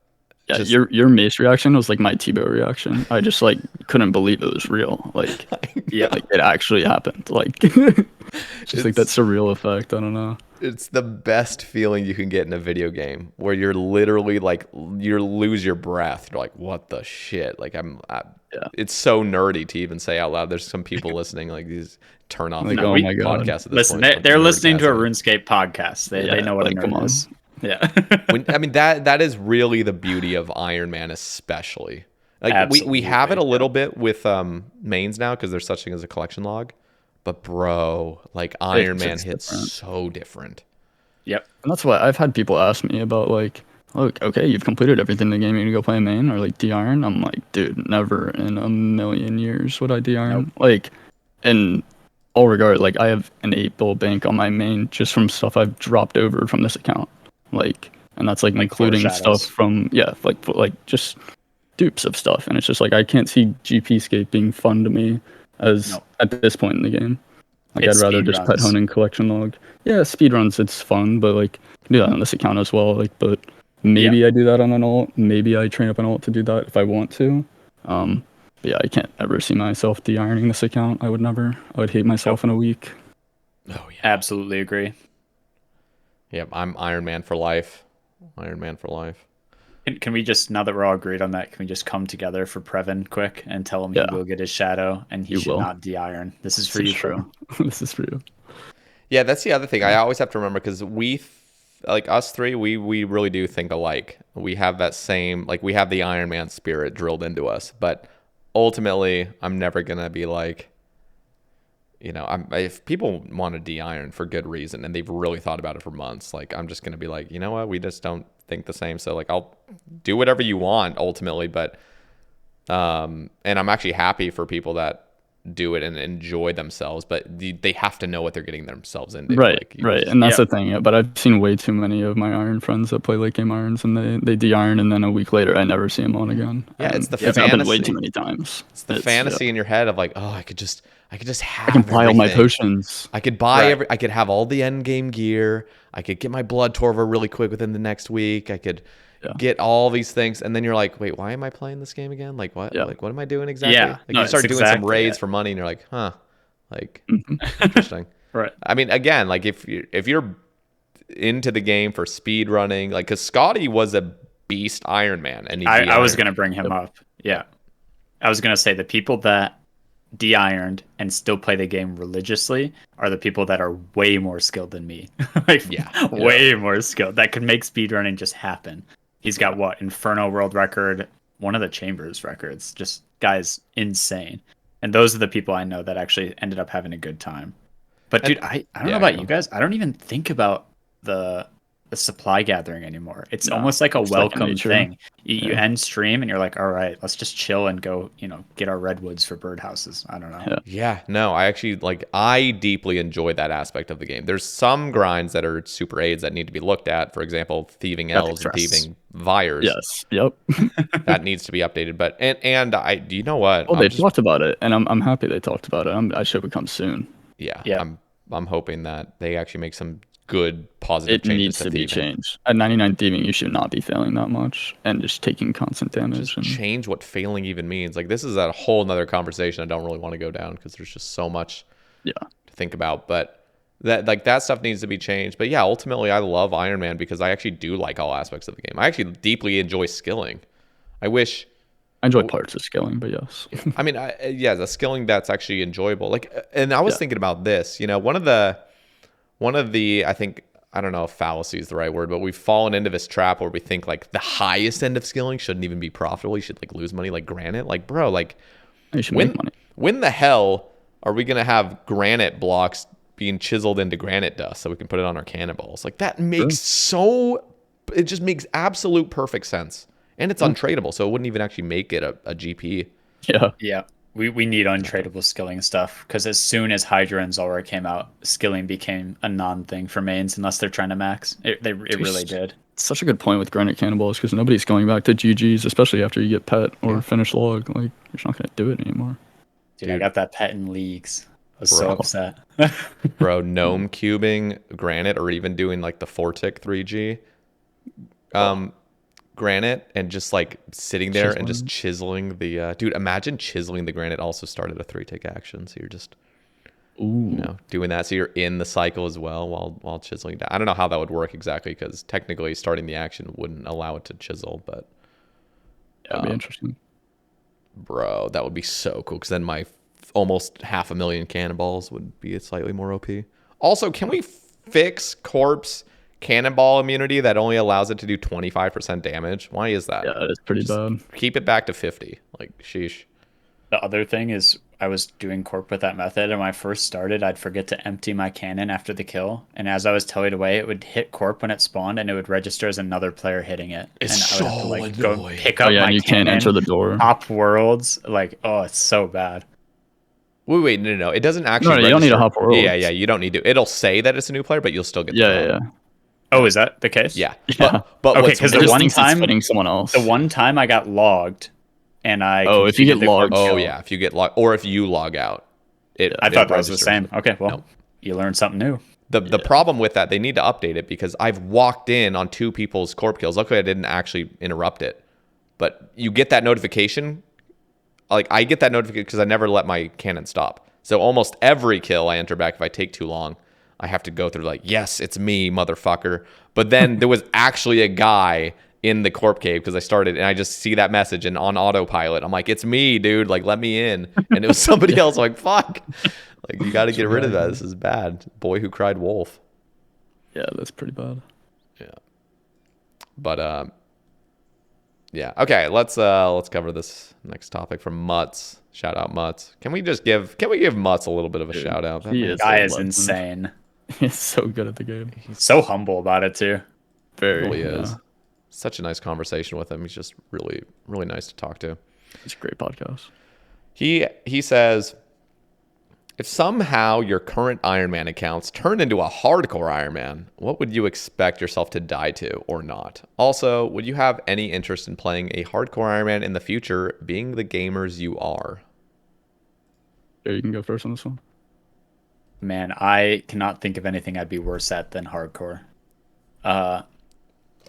Yeah, your mace reaction was like my T-Bow reaction. I just like couldn't believe it was real. Like, like it actually happened. Like, just like that surreal effect. I don't know. It's the best feeling you can get in a video game, where you're literally like, you lose your breath. You're like, what the shit? Like, it's so nerdy to even say out loud. There's some people listening, like, these turn off like, oh my god. podcast at this Listen, point. They're listening to a RuneScape podcast. They know what like, a nerd is. Yeah. I mean, that is really the beauty of Ironman, especially. Like, we have it a little bit with mains now, because there's such thing as a collection log. But bro, like, Ironman hits so different. Yep. And that's why I've had people ask me about, like, look, okay, you've completed everything in the game, you gonna go play a main or like de-iron? I'm like, dude, never in a million years would I de-iron. Nope. Like, in all regard, like, I have an 8 bill bank on my main just from stuff I've dropped over from this account. Like, and that's like including stuff from like just dupes of stuff. And it's just like, I can't see GP-scape being fun to me as at this point in the game. Like, I'd rather just pet hunting collection log. Yeah, speedruns, it's fun, but like, I can do that on this account as well. Like, but maybe I do that on an ult. Maybe I train up an ult to do that if I want to. But yeah, I can't ever see myself de-ironing this account. I would never. I would hate myself in a week. Oh yeah, absolutely agree. Yep, I'm Iron Man for life. Iron Man for life. Can we just, now that we're all agreed on that, can we just come together for Previn quick and tell him he will get his shadow and he should not de-iron? This is for you, bro. This is for you. Yeah, that's the other thing. I always have to remember, because like us three, we really do think alike. We have that same, like, we have the Iron Man spirit drilled into us. But ultimately, I'm never going to be like, you know, if people want to de-iron for good reason and they've really thought about it for months, like, I'm just going to be like, you know what, we just don't think the same. So, like, I'll do whatever you want ultimately. But, and I'm actually happy for people that do it and enjoy themselves, but they have to know what they're getting themselves into. Right, like, right. And that's the thing. But I've seen way too many of my iron friends that play late game irons, and they de-iron, and then a week later I never see them on again. Yeah, and it's the fantasy. It's happened way too many times. It's the fantasy in your head of like, oh, I could just have. I can buy all my potions. I could buy I could have all the end game gear. I could get my blood torva really quick within the next week. I could get all these things, and then you're like, wait, why am I playing this game again? Like, what? Like, what am I doing exactly? Yeah, like, you start doing some raids for money, and you're like, huh, like, interesting. Right. I mean, again, like, if you're into the game for speed running, like, because Scotty was a beast Iron Man, and I was gonna bring him up. Yeah, I was gonna say the people that de-ironed and still play the game religiously are the people that are way more skilled than me. Like, way more skilled. That could make speedrunning just happen. He's got what? Inferno world record, one of the Chambers records. Just, guys, insane. And those are the people I know that actually ended up having a good time. But dude, I don't know about you guys. I don't even think about the the supply gathering anymore. It's No, almost like a it's second welcome nature. thing. You Yeah. end stream and you're like, all right, let's just chill and go, get our redwoods for birdhouses. I don't know. Yeah. Yeah, no, I actually I deeply enjoy that aspect of the game. There's some grinds that are super aids that need to be looked at. For example, thieving elves and Trust. thieving Vyres. Yes. Yep. That needs to be updated. But and I, do you know what? Well, I'm they just- talked about it, and I'm happy they talked about it. I should come soon. yeah, Yeah. I'm hoping that they actually make some good positive It changes needs to be thieving. changed. At 99 thieving, you should not be failing that much and just taking constant damage. Just And change what failing even means. Like, this is a whole nother conversation I don't really want to go down because there's just so much yeah, to think about. But that stuff needs to be changed. But yeah, ultimately I love Iron Man because I actually do like all aspects of the game. I actually deeply enjoy skilling. I wish I enjoy parts of skilling, but yes. I mean, yeah, the skilling that's actually enjoyable. Like, and I was thinking about this. One of the I think, I don't know if fallacy is the right word, but we've fallen into this trap where we think like the highest end of skilling shouldn't even be profitable. You should like lose money, like granite. Like, bro, like You should make money. when the hell are we gonna have granite blocks being chiseled into granite dust so we can put it on our cannonballs? Like, that makes it just makes absolute perfect sense. And it's untradeable, so it wouldn't even actually make it a GP. Yeah. Yeah. We need untradeable skilling stuff because as soon as Hydra and Zulrah came out, skilling became a non-thing for mains unless they're trying to max. It really did. It's such a good point with granite cannonballs because nobody's going back to GGs, especially after you get pet or finish log. Like, you're just not going to do it anymore. Dude, I got that pet in leagues. I was so Bro. upset. Bro, gnome cubing granite or even doing like the 4-tick 3G granite and just like sitting there and just chiseling the dude, imagine chiseling the granite also started a 3-tick action. So you're just doing that. So you're in the cycle as well while chiseling down. I don't know how that would work exactly because technically starting the action wouldn't allow it to chisel, but That'd be interesting. bro, that would be so cool because then my almost 500,000 cannonballs would be slightly more OP. Also, can we fix Corp's cannonball immunity that only allows it to do 25% damage? Why is that? Yeah, it's pretty bad. Keep it back to 50. Like, sheesh. The other thing is I was doing Corp with that method, and when I first started, I'd forget to empty my cannon after the kill, and as I was telling away, it would hit Corp when it spawned, and it would register as another player hitting it. It's and I would have to, so go annoying. pick up my and you cannon, can't enter the door. Hop worlds, it's so bad. Wait, no. It doesn't actually No, you don't need to register. hop worlds. Yeah, you don't need to. It'll say that it's a new player, but you'll still get the Yeah. drop. Oh, is that the case? Yeah. Yeah. But Okay, what's 'cause It the just one thinks it's time- fitting someone else. The one time I got logged, and I if you get completed the logged- Corp Oh kill. yeah, if you get log or if you log out, I thought that was the registers. same. Okay, well, Nope. you learned something new. The problem with that, they need to update it because I've walked in on 2 people's corp kills. Luckily, I didn't actually interrupt it, but you get that notification. Like, I get that notification because I never let my cannon stop. So almost every kill I enter back, if I take too long, I have to go through like, yes, it's me, motherfucker. But then there was actually a guy in the corp cave because I started and I just see that message and on autopilot, I'm like, it's me, dude. Like, let me in. And it was somebody else. I'm like, fuck. Like, you got to get rid of that. This is bad. Boy who cried wolf. Yeah, that's pretty bad. Yeah. But yeah. Okay, let's cover this next topic from Mutz. Shout out Mutz. Can we give Mutz a little bit of a shout out? he is Guy a is legend. insane. He's so good at the game. So humble about it too. Very. Really is. Such a nice conversation with him. He's just really, really nice to talk to. It's a great podcast. He says, if somehow your current Iron Man accounts turn into a hardcore Iron Man, what would you expect yourself to die to or not? Also, would you have any interest in playing a hardcore Iron Man in the future, being the gamers you are? Yeah, you can go first on this one. Man, I cannot think of anything I'd be worse at than hardcore.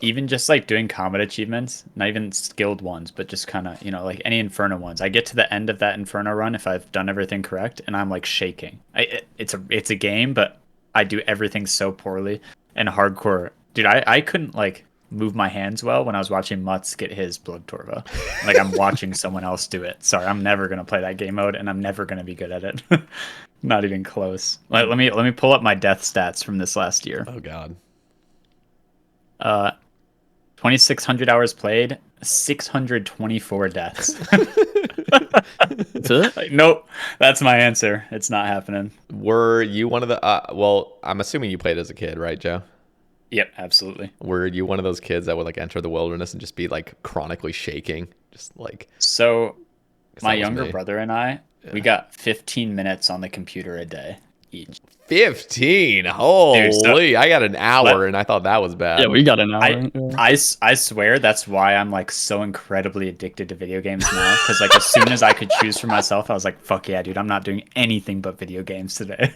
Even just like doing combat achievements, not even skilled ones, but just kind of, like any Inferno ones. I get to the end of that Inferno run if I've done everything correct, and I'm like shaking. It's a game, but I do everything so poorly. And hardcore, dude, I couldn't like move my hands well when I was watching Mutz get his Blood Torva. Like, I'm watching someone else do it. Sorry, I'm never gonna play that game mode, and I'm never gonna be good at it. Not even close. Let me pull up my death stats from this last year. Oh, God. 2,600 hours played, 624 deaths. That's it? Like, nope, that's my answer. It's not happening. Were you one of the... well, I'm assuming you played as a kid, right, Joe? Yep, absolutely. Were you one of those kids that would like enter the wilderness and just be like chronically shaking? Just like, So 'cause my that was younger me. brother and I, we got 15 minutes on the computer a day each. 15. Holy, I got an hour let- and I thought that was bad. Yeah, we got an hour. I, Yeah. I swear that's why I'm like so incredibly addicted to video games now. Because like as soon as I could choose for myself, I was like, "Fuck yeah, dude! I'm not doing anything but video games today."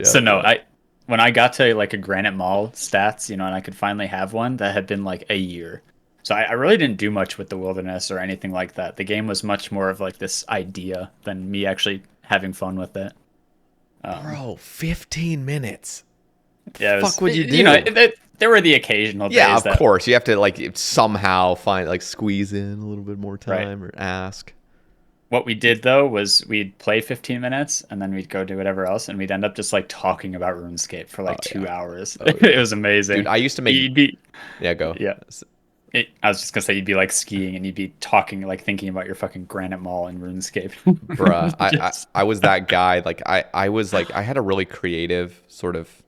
So no, when I got to like a Granite Mall stats, and I could finally have one, that had been like a year. So I really didn't do much with the wilderness or anything like that. The game was much more of like this idea than me actually having fun with it. Bro, 15 minutes. Yeah, Fuck would you do? There were the occasional days Yeah, of that, course. You have to like somehow find like squeeze in a little bit more time or ask. What we did though was we'd play 15 minutes and then we'd go do whatever else, and we'd end up just like talking about RuneScape for like 2 hours. It was amazing. Dude, I used to make. Yeah, go. Yeah. I was just gonna say you'd be like skiing and you'd be talking, like thinking about your fucking Granite Mall in RuneScape. Bruh, I was that guy. Like I was like I had a really creative sort of.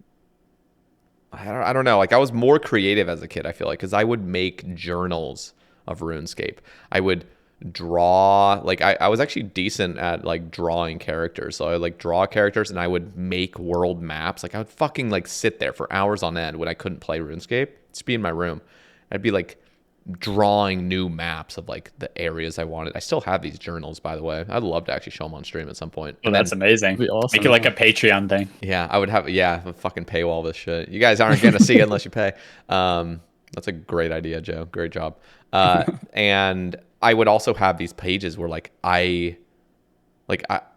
I don't know. Like I was more creative as a kid. I feel like because I would make journals of RuneScape. I would draw. Like I was actually decent at like drawing characters. So I would like draw characters and I would make world maps. Like I would fucking like sit there for hours on end when I couldn't play RuneScape. Just be in my room. I'd be like drawing new maps of like the areas I wanted. I still have these journals, by the way. I'd love to actually show them on stream at some point. Well, that's amazing. Be awesome, Make it like a Patreon thing. Yeah, I would have. Yeah, a fucking paywall this shit. You guys aren't gonna see it unless you pay. That's a great idea, Joe. Great job. And I would also have these pages where like I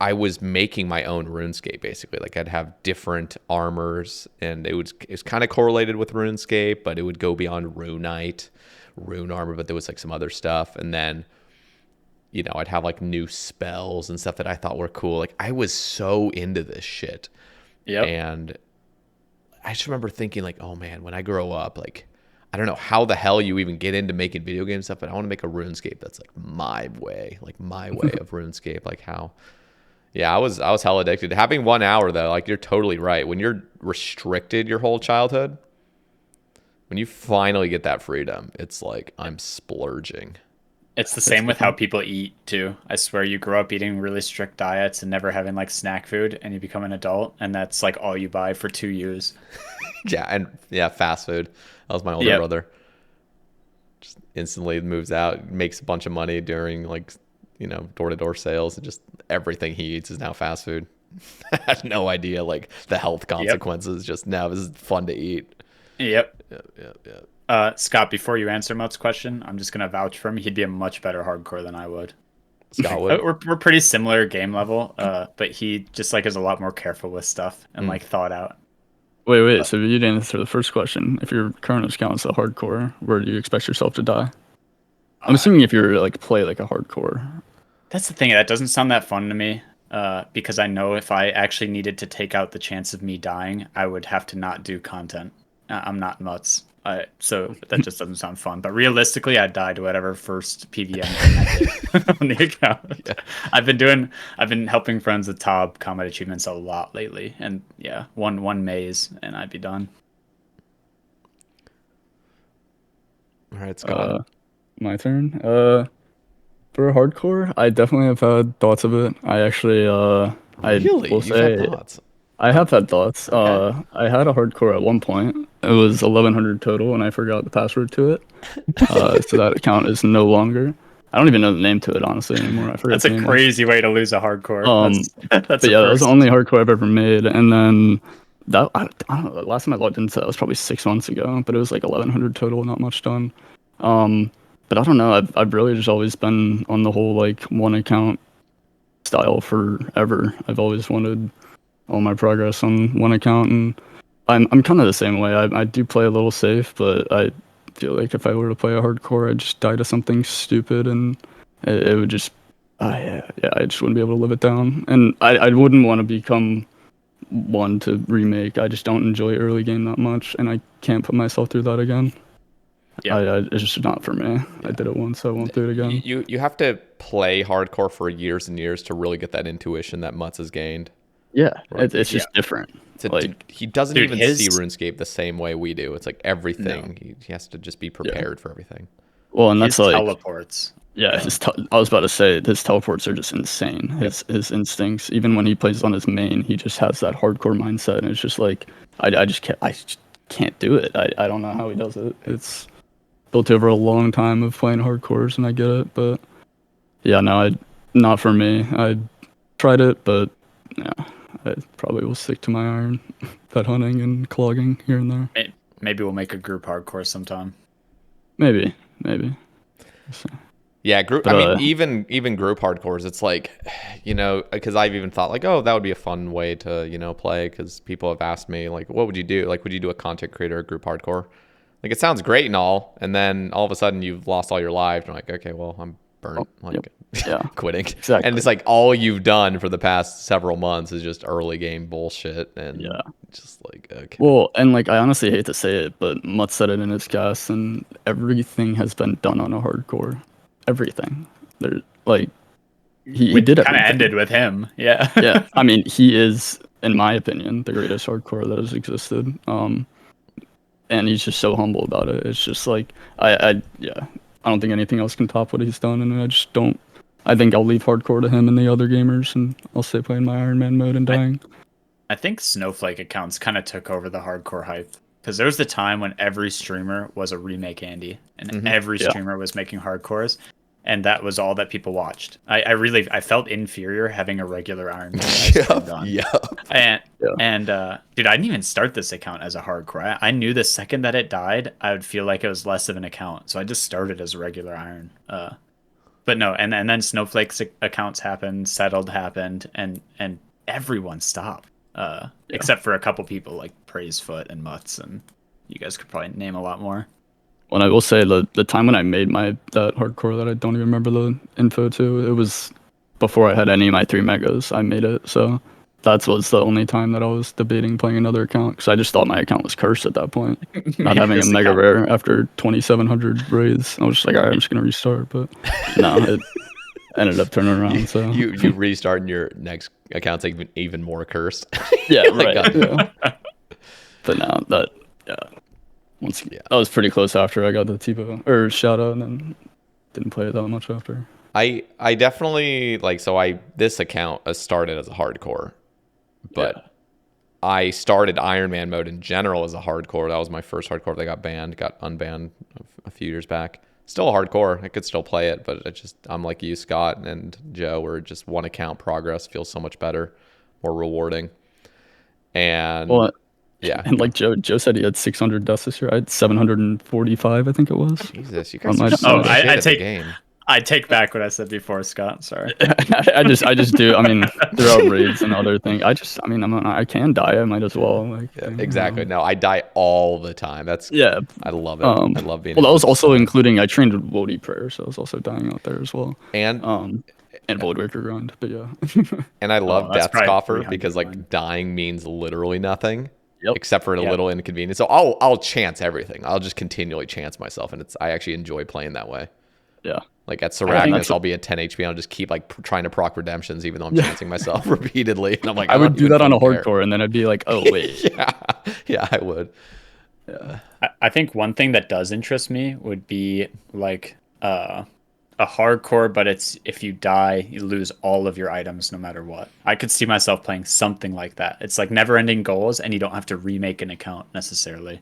was making my own RuneScape basically. Like I'd have different armors, and it was kind of correlated with RuneScape, but it would go beyond Runite, Rune armor, but there was like some other stuff, and then I'd have like new spells and stuff that I thought were cool. Like I was so into this shit. Yeah. And I just remember thinking like, oh man, when I grow up, like I don't know how the hell you even get into making video game stuff, but I want to make a RuneScape that's like my way of RuneScape. Like how, yeah, I was hell addicted. Having 1 hour though, like you're totally right. When you're restricted your whole childhood, when you finally get that freedom, it's like I'm splurging. It's the same with how people eat too. I swear, you grow up eating really strict diets and never having like snack food, and you become an adult, and that's like all you buy for 2 years. Yeah, fast food. That was my older brother. Just instantly moves out, makes a bunch of money during like, door-to-door sales, and just everything he eats is now fast food. I had no idea like the health consequences. Just now this is fun to eat. Yep. Yep. Scott, before you answer Moat's question, I'm just gonna vouch for him. He'd be a much better hardcore than I would. Scott would. We're pretty similar game level, but he just like is a lot more careful with stuff and like thought out. Wait. So you didn't answer the first question. If your current account is a hardcore, where do you expect yourself to die? I'm assuming if you're like play like a hardcore. That's the thing. That doesn't sound that fun to me. Because I know if I actually needed to take out the chance of me dying, I would have to not do content. I'm not nuts. So that just doesn't sound fun. But realistically, I'd die to whatever first PVM thing I did on the account. Yeah. I've been helping friends with Tob combat achievements a lot lately, and yeah, one maze and I'd be done. All right, Scott. My turn. For hardcore, I definitely have had thoughts of it. I actually, Really? will say, had thoughts? I have had thoughts. Okay. I had a hardcore at one point. It was 1100 total, and I forgot the password to it. So that account is no longer. I don't even know the name to it, honestly, anymore. I forgot. That's a crazy way to lose a hardcore. But yeah, that was the only hardcore I've ever made. And then that I don't know. The last time I logged into that was probably 6 months ago. But it was like 1100 total, not much done. But I don't know. I've really just always been on the whole like one account style forever. I've always wanted all my progress on one account, and I'm kind of the same way. I do play a little safe, but I feel like if I were to play a hardcore, I'd just die to something stupid, and it would just I just wouldn't be able to live it down, and I wouldn't want to become one to remake. I just don't enjoy early game that much, and I can't put myself through that again. Yeah, it's just not for me. I did it once, so I won't do it again. You have to play hardcore for years and years to really get that intuition that Mutz has gained. Yeah, Right. it's just different. He doesn't Dude, even see RuneScape the same way we do. It's like everything. No. He has to just be prepared for everything. Well, and his that's like teleports. yeah. I was about to say his teleports are just insane. His instincts, even when he plays on his main, he just has that hardcore mindset, and it's just like I just can't do it. I don't know how he does it. It's built over a long time of playing hardcores, and I get it, but yeah, no, not for me. I tried it, but yeah, I probably will stick to my iron, pet hunting and clogging here and there. Maybe we'll make a group hardcore sometime. Maybe. Yeah, group. But, I mean, even group hardcores. It's like, because I've even thought like, oh, that would be a fun way to play. Because people have asked me like, what would you do? Like, would you do a content creator group hardcore? Like, it sounds great and all, and then all of a sudden you've lost all your lives. And I'm like, okay, well, I'm burnt. Quitting. Exactly. And it's like all you've done for the past several months is just early game bullshit, and just like okay. Well, and like I honestly hate to say it, but Mutt said it in his cast, and everything has been done on a hardcore. Everything. There, like he did it. Kind of ended with him. Yeah. Yeah. I mean, he is, in my opinion, the greatest hardcore that has existed. And he's just so humble about it. It's just like I don't think anything else can top what he's done, and I just don't. I think I'll leave hardcore to him and the other gamers, and I'll stay playing my Ironman mode and dying. I think Snowflake accounts kind of took over the hardcore hype, because there was the time when every streamer was a remake Andy, and every streamer was making hardcores, and that was all that people watched. I felt inferior having a regular Ironman. And dude, I didn't even start this account as a hardcore. I knew the second that it died, I would feel like it was less of an account, so I just started as a regular Iron. But no, and then Snowflake's accounts happened, and everyone stopped, except for a couple people like Praisefoot and Mutts, and you guys could probably name a lot more. Well, I will say the time when I made that hardcore that I don't even remember the info to, it was before I had any of my 3 megas. I made it, so that was the only time that I was debating playing another account, because I just thought my account was cursed at that point. Not having a mega rare after 2,700 raids. I was just like, all right, I'm just gonna restart, but no, it ended up turning around. So you restart and your next account's even more cursed. Yeah, right. Yeah. But no, that was pretty close after I got the TiVo or Shoutout, and then didn't play it that much after. I definitely this account started as a hardcore, but I started Ironman mode in general as a hardcore. That was my first hardcore that got unbanned a few years back. Still a hardcore. I could still play it, but I'm like you, Scott and Joe, where just one account progress feels so much better, more rewarding. And and like Joe said, he had 600 deaths this year. I had 745, I think it was. Jesus, you guys are so shit at the game. I take back what I said before, Scott. Sorry. I just do. I mean, throughout raids and other things. I can die. I might as well. Exactly. No, I die all the time. I love it. I love being. Well, that was also including I trained with Wody Prayer, so I was also dying out there as well. And Voidwaker grind, but yeah. And I love Death Scoffer because dying means literally nothing. Yep. Except for a little inconvenience. So I'll chance everything. I'll just continually chance myself, and I actually enjoy playing that way. Yeah. Like at Seragnus, I'll be at 10 HP. I'll just keep trying to proc redemptions, even though I'm chancing myself repeatedly. And I'm like, I would do that on a hardcore, and then I'd be like, oh wait. yeah, I would. Yeah. I think one thing that does interest me would be like a hardcore, but it's if you die, you lose all of your items no matter what. I could see myself playing something like that. It's like never-ending goals, and you don't have to remake an account necessarily.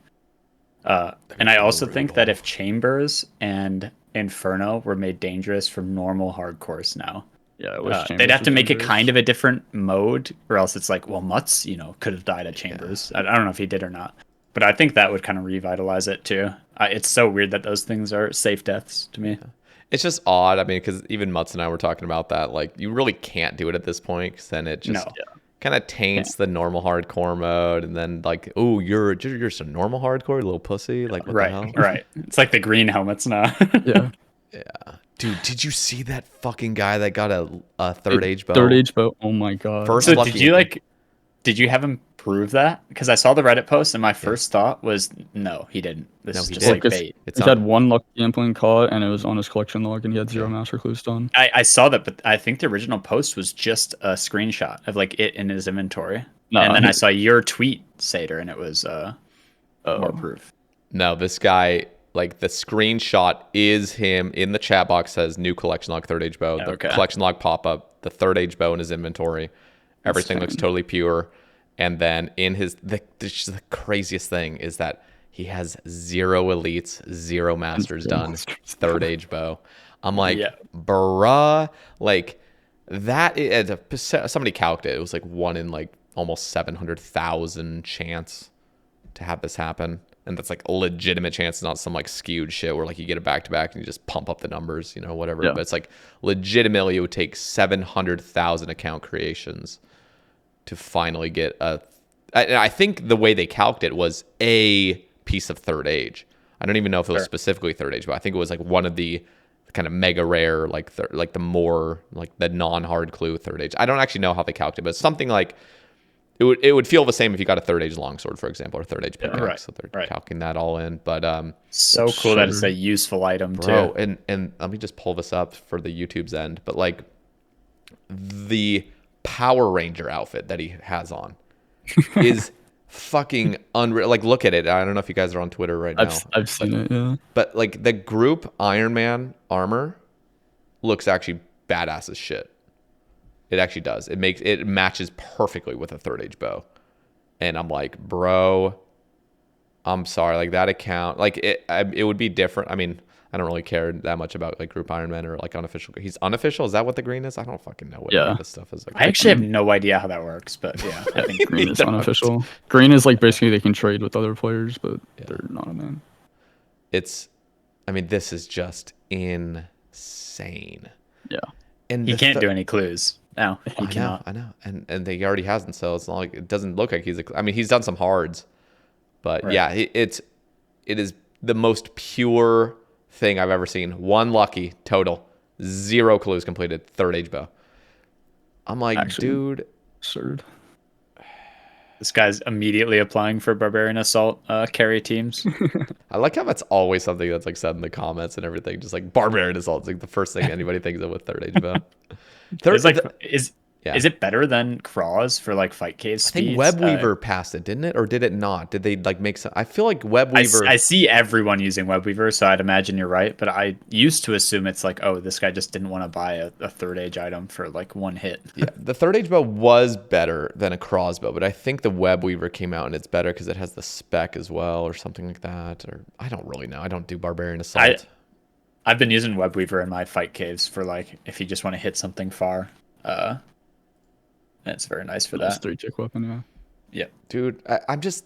And I also think that if Chambers and Inferno were made dangerous for normal hardcores now, they'd have to make it kind of a different mode, or else it's like, well, Mutts, could have died at Chambers. I don't know if he did or not, but I think that would kind of revitalize it too. It's so weird that those things are safe deaths to me. Yeah. It's just odd. I mean, because even Mutts and I were talking about that. Like, you really can't do it at this point, because then it just kind of taints the normal hardcore mode, and then like, oh, you're just a normal hardcore, little pussy. Like, what the hell? Right. It's like the green helmets now. Yeah. Dude, did you see that fucking guy that got a third age bow? Third age bow. Oh my god. So did you have him prove that? Because I saw the Reddit post, and my first thought was, no, he didn't. This is just like bait. He had one lucky Impling caught, and it was on his collection log, and he had 0 master clues done. I saw that, but I think the original post was just a screenshot of like it in his inventory. No, and then I saw your tweet, Sater, and it was more proof. No, this guy, like the screenshot is him in the chat box, says new collection log, third age bow. The collection log pop up, the third age bow in his inventory. Everything looks totally pure. And then in his, the craziest thing is that he has 0 elites, 0 masters done, third age bow. I'm like, bruh, like that is, somebody calculated, it was like 1 in like almost 700,000 chance to have this happen. And that's like a legitimate chance. It's not some like skewed shit where like you get it back to back and you just pump up the numbers, you know, whatever. But it's like legitimately it would take 700,000 account creations to finally get a. I think the way they calculated it was a piece of third age. I don't even know if it was specifically third age, but I think it was like one of the kind of mega rare, like like the more like the non-hard clue third age. I don't actually know how they calculated, but something like it would feel the same if you got a third age longsword, for example, or third age pickaxe. So they're calculating that all in. But so cool that it's a useful item too. And let me just pull this up for the YouTube's end. But like the Power Ranger outfit that he has on is fucking unreal. Like, look at it. I don't know if you guys are on Twitter right now. I've seen it, yeah. But like the group Ironman armor looks actually badass as shit. It actually does. It matches perfectly with a third age bow. And I'm like, bro, I'm sorry. Like that account, like it would be different. I mean, I don't really care that much about like group Ironman or like unofficial. He's unofficial. Is that what the green is? I don't fucking know what this stuff is. Like, I actually have no idea how that works, but yeah, I think green is unofficial. Green is like basically they can trade with other players, but they're not a man. I mean, this is just insane. Yeah. And he can't do any clues. No, he cannot. I know. And he already hasn't, so it's not like it doesn't look like I mean, he's done some hards, but yeah, it is the most pure thing I've ever seen. 1 lucky total, 0 clues completed, third age bow. I'm like, actually, dude, absurd. This guy's immediately applying for Barbarian Assault carry teams. I like how that's always something that's like said in the comments and everything. Just like Barbarian Assault, it's like the first thing anybody thinks of with third age bow. Is it better than Craws for like fight cave speeds? I think Webweaver passed it, didn't it? Or did it not? Did they like make some? I feel like Webweaver. I see everyone using Webweaver, so I'd imagine you're right. But I used to assume it's like, oh, this guy just didn't want to buy a third age item for like 1 hit. Yeah, the third age bow was better than a crossbow, but I think the Webweaver came out and it's better because it has the spec as well, or something like that. Or I don't really know. I don't do Barbarian Assault. I've been using Webweaver in my fight caves for like if you just want to hit something far. It's very nice for that. 3-tick weapon, yeah. Dude, I'm just...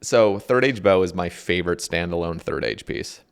So, third age bow is my favorite standalone third age piece.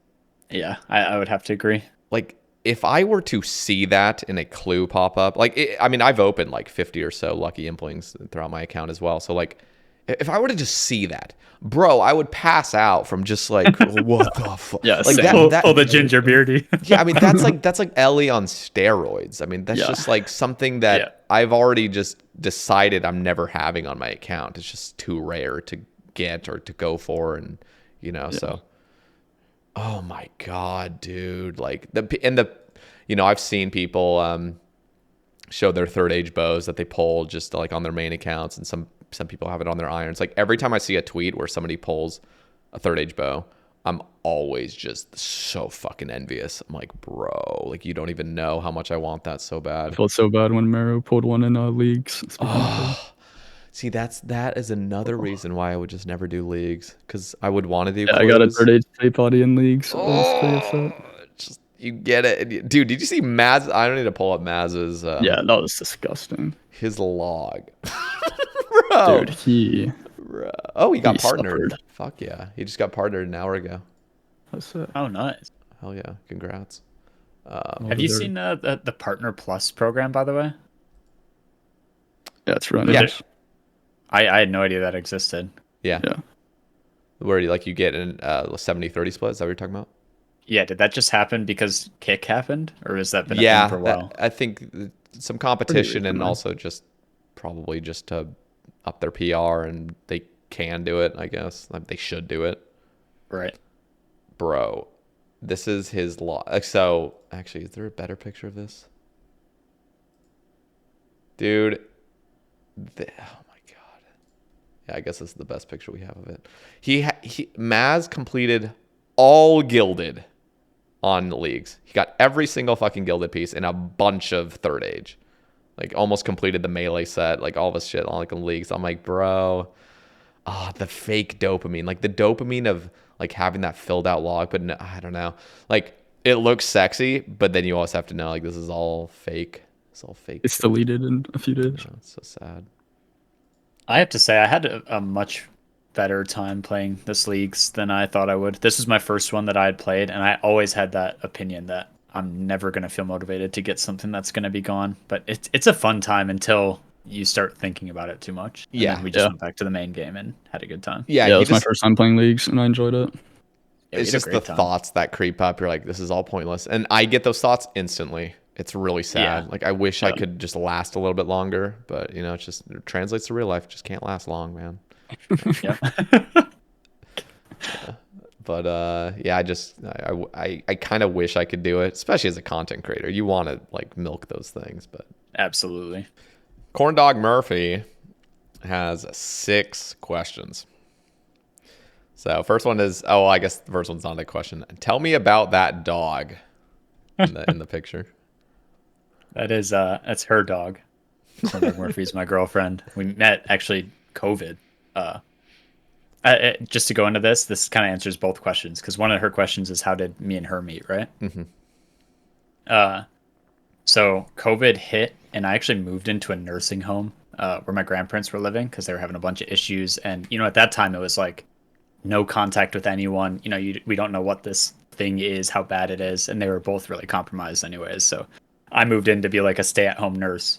Yeah, I would have to agree. Like, if I were to see that in a clue pop up, like, I mean, I've opened like 50 or so lucky Implings throughout my account as well. So, like, if I were to just see that, bro, I would pass out from just like, what the fuck? Yeah, like that the ginger beardy. Yeah, I mean, that's like Ellie on steroids. I mean, that's just like something that I've already just decided I'm never having on my account. It's just too rare to get or to go for, and you know, so. Oh my god, dude! Like you know, I've seen people show their third age bows that they pull just like on their main accounts, and some people have it on their irons. Like every time I see a tweet where somebody pulls a third age bow, I'm always just so fucking envious. I'm like, bro, like you don't even know how much I want that so bad. I felt so bad when Mero pulled one in leagues. See, that is another reason why I would just never do leagues, because I would want to do. Yeah, I got a third age play body in leagues. Just you get it, dude. Did you see Maz? I don't need to pull up Maz's. Yeah, that was disgusting. His log, bro. Dude, Oh, he got partnered. Suffered. Fuck yeah, he just got partnered an hour ago. That's it. Oh, nice. Hell yeah, congrats. Have you seen the Partner Plus program, by the way? Yeah, it's Rune. Yeah. I had no idea that existed. Yeah. Where you get in 70-30 split? Is that what you're talking about? Yeah. Did that just happen because Kick happened, or has that been a thing for a while? I think some competition and also just probably just to up their PR and they can do it, I guess. Like, they should do it. Right. Bro, this is his log. So, actually, is there a better picture of this? Dude. Oh my god. Yeah, I guess this is the best picture we have of it. Maz completed all gilded on leagues. He got every single fucking gilded piece in a bunch of third age. Like, almost completed the melee set, like all this shit on like leagues. I'm like, bro, the fake dopamine, like the dopamine of like having that filled out log, but no, I don't know. Like, it looks sexy, but then you also have to know like this is all fake. It's all fake. It's deleted in a few days. Yeah, it's so sad. I have to say, I had a much better time playing this leagues than I thought I would. This was my first one that I had played, and I always had that opinion that I'm never going to feel motivated to get something that's going to be gone. But it's a fun time until you start thinking about it too much. And then we just went back to the main game and had a good time. Yeah, it was my first time playing leagues, and I enjoyed it. Yeah, it's just the thoughts that creep up. You're like, this is all pointless. And I get those thoughts instantly. It's really sad. Yeah. Like, I wish I could just last a little bit longer, but you know, it translates to real life. It just can't last long, man. Yeah. But I kind of wish I could do it, especially as a content creator. You want to like milk those things, but absolutely. corndogmurphy has 6 questions. So first one is, I guess the first one's not a question. Tell me about that dog in the picture. That's her dog. Corndogmurphy's my girlfriend. We met actually COVID. Just to go into this kind of answers both questions, because one of her questions is how did me and her meet, right? Mm-hmm. So COVID hit, and I actually moved into a nursing home where my grandparents were living because they were having a bunch of issues, and you know, at that time it was like no contact with anyone. You know, we don't know what this thing is, how bad it is, and they were both really compromised anyways. So I moved in to be like a stay-at-home nurse,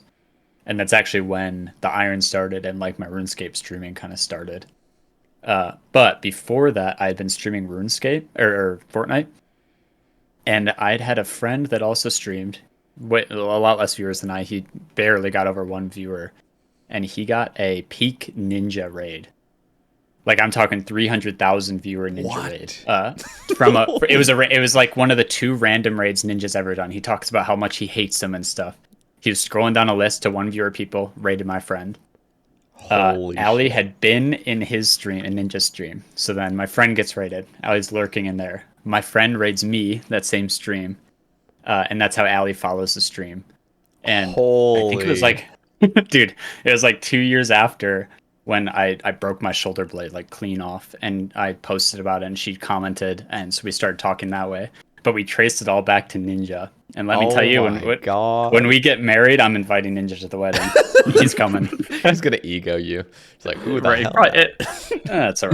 and that's actually when the Iron started and like my RuneScape streaming kind of started. But before that, I had been streaming RuneScape or Fortnite, and I'd had a friend that also streamed a lot less viewers than I. He barely got over 1 viewer, and he got a peak ninja raid. Like, I'm talking 300,000 viewer ninja raid. It was like one of the 2 random raids Ninja's ever done. He talks about how much he hates them and stuff. He was scrolling down a list to 1 viewer people, raided my friend. Ali had been in his stream, in Ninja's stream. So then my friend gets raided. Ali's lurking in there. My friend raids me, that same stream. And that's how Ali follows the stream. And I think it was like, dude, it was like 2 years after when I broke my shoulder blade like clean off, and I posted about it, and she commented, and so we started talking that way. But we traced it all back to Ninja. And let me tell you, when we get married, I'm inviting Ninja to the wedding. He's coming. He's gonna ego you. It's like, who the hell? That's all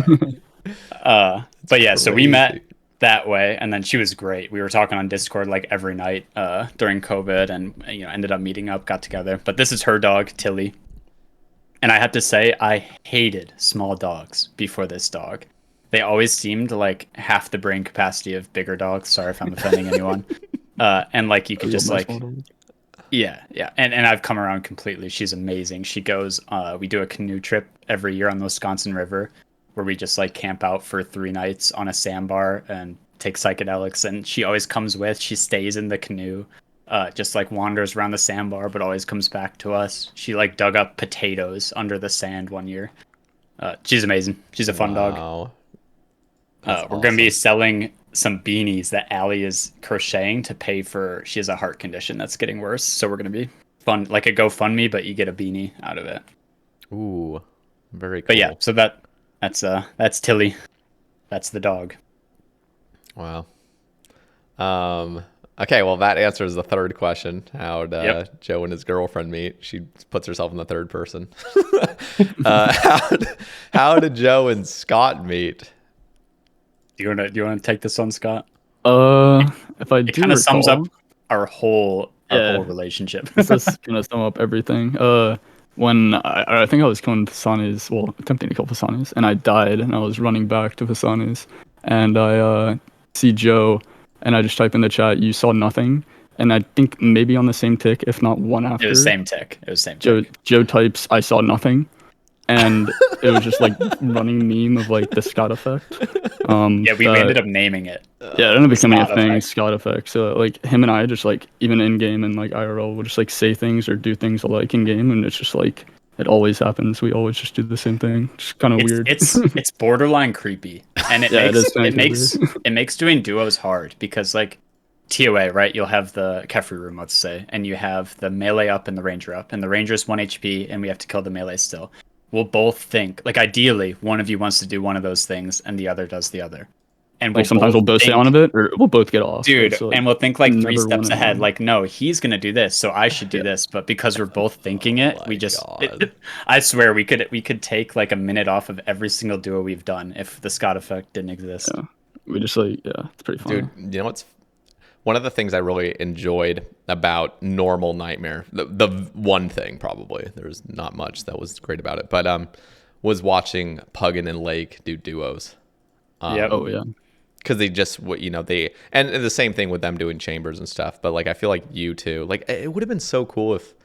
right. But yeah, so we met that way, and then she was great. We were talking on Discord like every night during COVID, and ended up meeting up, got together. But this is her dog, Tilly. And I have to say, I hated small dogs before this dog. They always seemed like half the brain capacity of bigger dogs. Sorry if I'm offending anyone. And like you could just like, yeah. And I've come around completely. She's amazing. She goes, we do a canoe trip every year on the Wisconsin River, where we just like camp out for 3 nights on a sandbar and take psychedelics. And she always comes with. She stays in the canoe. Just like wanders around the sandbar, but always comes back to us. She like dug up potatoes under the sand one year. She's amazing. She's a fun dog. We're going to be selling some beanies that Ali is crocheting to pay for. She has a heart condition that's getting worse. So we're going to be fun, like a GoFundMe, but you get a beanie out of it. Ooh, very cool. But yeah, so that's Tilly. That's the dog. Wow. Okay, well, that answers the third question. How'd Joe and his girlfriend meet? She puts herself in the third person. How did Joe and Scott meet? Do you want to take this on, Scott? If I do, it kind of sums up our whole relationship. This is gonna sum up everything. When I think I was killing Pisani's, attempting to kill Pisani's, and I died, and I was running back to Pisani's, and I see Joe. And I just type in the chat, you saw nothing. And I think maybe on the same tick, if not one after. It was same tick. Joe types, I saw nothing. and it was just like running meme of like the Scott effect. Yeah, we ended up naming it. Yeah, it ended up becoming a Scott thing, effect. Scott effect. So like him and I just like even in game and like IRL, we'll just like say things or do things alike in game, and it's just like it always happens. We always just do the same thing. Just kind of weird. It's borderline creepy, and it Yeah, makes it makes doing duos hard because like TOA, right? You'll have the Kefri room, let's say, and you have the melee up and the ranger up, and the ranger's 1 HP, and we have to kill the melee still. We'll both think, like, ideally, one of you wants to do one of those things, and the other does the other. And like sometimes we'll both stay on a bit, or we'll both get off. Dude, So, like, and we'll think like 3 never steps one in ahead. one. Like, no, he's gonna do this, so I should do this. But because we're both thinking it, we just. I swear, we could take like a minute off of every single duo we've done if the Scott effect didn't exist. Yeah, we just like it's pretty fun. Dude, you know what's one of the things I really enjoyed about normal Nightmare, the one thing probably, there's not much that was great about it, but was watching Puggin and Lake do duos. Yep. Oh yeah. Because they just, and the same thing with them doing chambers and stuff. But like, I feel like you two, like, it would have been so cool if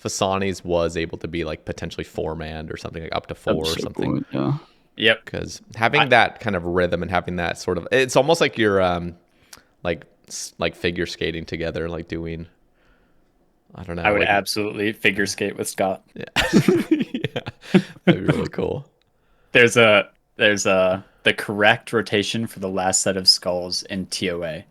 Fasani's was able to be like potentially 4-man or something, like up to 4 or something. Cool. Yeah. Yep. Because having that kind of rhythm and having that sort of, it's almost like you're like figure skating together, like doing, I don't know. I would like, absolutely figure skate with Scott. Yeah. Yeah. That'd be really cool. There's the correct rotation for the last set of skulls in TOA.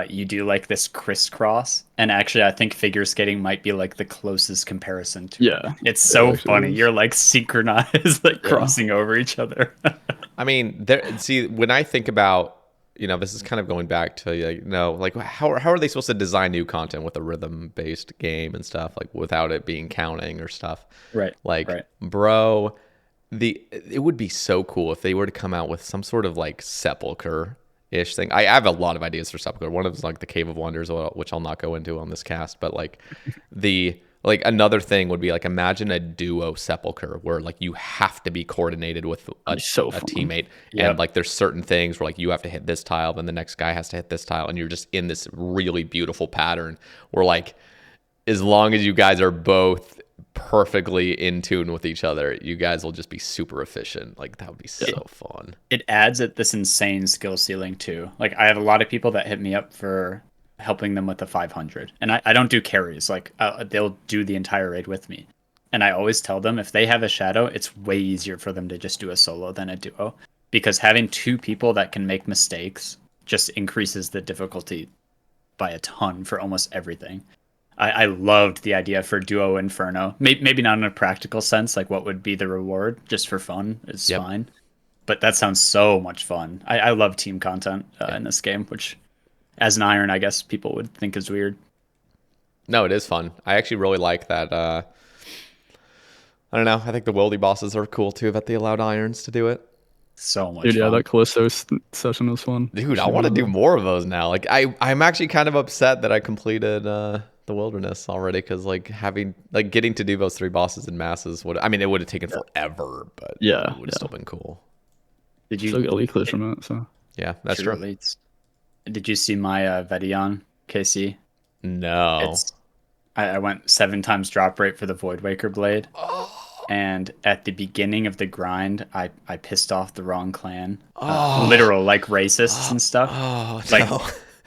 You do like this crisscross, and actually I think figure skating might be like the closest comparison to it. It's so funny. You're like synchronized, like crossing over each other. I mean, when I think about, this is kind of going back to like how are they supposed to design new content with a rhythm based game and stuff, like without it being counting or stuff, right? Like, right. Bro, it would be so cool if they were to come out with some sort of like sepulcher-ish thing. I have a lot of ideas for sepulcher. One of them is like the Cave of Wonders, which I'll not go into on this cast, but like another thing would be like, imagine a duo sepulcher where like you have to be coordinated with a teammate. Yep. And like there's certain things where like you have to hit this tile, then the next guy has to hit this tile, and you're just in this really beautiful pattern where like as long as you guys are both perfectly in tune with each other, you guys will just be super efficient. Like that would be so fun. It adds at this insane skill ceiling too. Like I have a lot of people that hit me up for helping them with the 500, and I don't do carries. Like they'll do the entire raid with me, and I always tell them if they have a shadow, it's way easier for them to just do a solo than a duo, because having 2 people that can make mistakes just increases the difficulty by a ton for almost everything. I loved the idea for duo Inferno. Maybe not in a practical sense, like what would be the reward just for fun is fine. But that sounds so much fun. I love team content in this game, which as an Iron, I guess people would think is weird. No, it is fun. I actually really like that. I don't know. I think the Wildy bosses are cool too, that they allowed Irons to do it. So much Dude, fun. yeah, that Callisto session was fun. Dude, I want to do more of those now. Like I'm actually kind of upset that I completed the Wilderness already, because like getting to do those 3 bosses in masses it would have taken forever, but it would have still been cool. Did you still get elite clips from it? So yeah, that's true. Elites. Did you see my Vedion KC? No. I went 7 times drop rate for the Voidwaker blade. And at the beginning of the grind, I pissed off the wrong clan. Literal, like racists and stuff.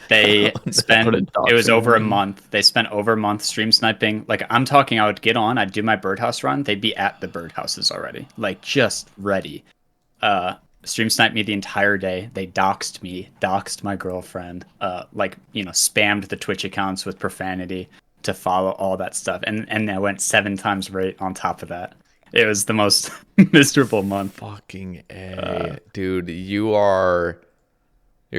They spent, it was over a month. They spent over a month stream sniping. Like, I'm talking, I would get on, I'd do my birdhouse run. They'd be at the birdhouses already. Like, just ready. Stream sniped me the entire day. They doxed me, doxed my girlfriend, spammed the Twitch accounts with profanity to follow all that stuff. And I went 7 times rate on top of that. It was the most miserable month. Fucking A. Dude, you're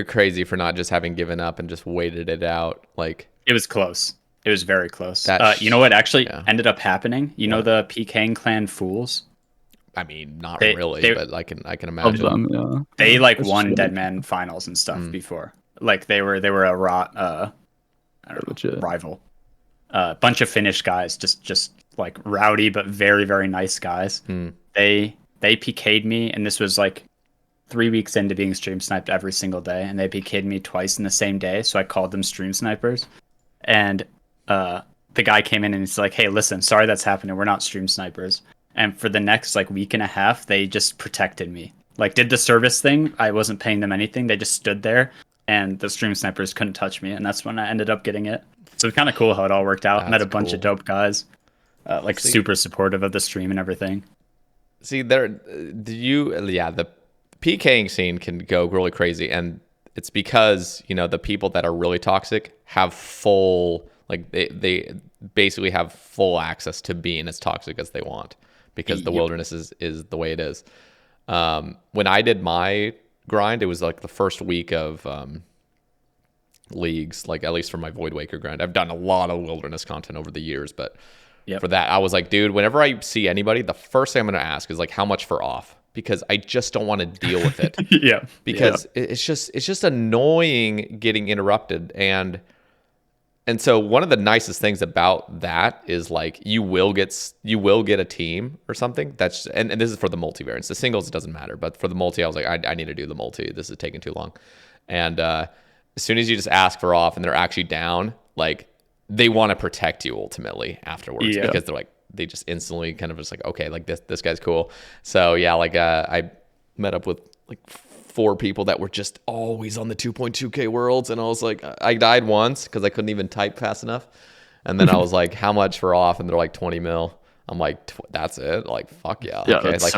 crazy for not just having given up and just waited it out. Like, it was close. It was very close. You know what actually ended up happening? You know the PKing clan fools? I mean, not really, but I can imagine. Them, yeah. They won Deadman finals and stuff before. Like they were a rival. Bunch of Finnish guys, just like rowdy but very, very nice guys. They PK'd me, and this was like 3 weeks into being stream sniped every single day, and they PK'd me twice in the same day, so I called them stream snipers. And the guy came in and he's like, "Hey, listen, sorry that's happening. We're not stream snipers." And for the next like week and a half, they just protected me. Like did the service thing. I wasn't paying them anything. They just stood there, and the stream snipers couldn't touch me. And that's when I ended up getting it. So it's kind of cool how it all worked out. Met a bunch of dope guys, like super supportive of the stream and everything. See, the PKing scene can go really crazy, and it's because, you know, the people that are really toxic have full, like they basically have full access to being as toxic as they want, because the wilderness is the way it is. When I did my grind, it was like the first week of leagues, like at least for my Void Waker grind. I've done a lot of wilderness content over the years, but for that, I was like, dude, whenever I see anybody, the first thing I'm going to ask is like, how much for off? Because I just don't want to deal with it. Because it's just annoying getting interrupted. And so one of the nicest things about that is like you will get a team or something. That's and this is for the multivariants. The singles, it doesn't matter, but for the multi, I was like, I need to do the multi. This is taking too long. And as soon as you just ask for off and they're actually down, like they want to protect you ultimately afterwards, because they're like, they just instantly kind of just like, okay, like this guy's cool. So yeah, like I met up with like 4 people that were just always on the 2.2k worlds, and I was like, I died once because I couldn't even type fast enough, and then I was like, how much for off? And they're like 20 mil. I'm like, that's it? Like, fuck yeah. Okay, like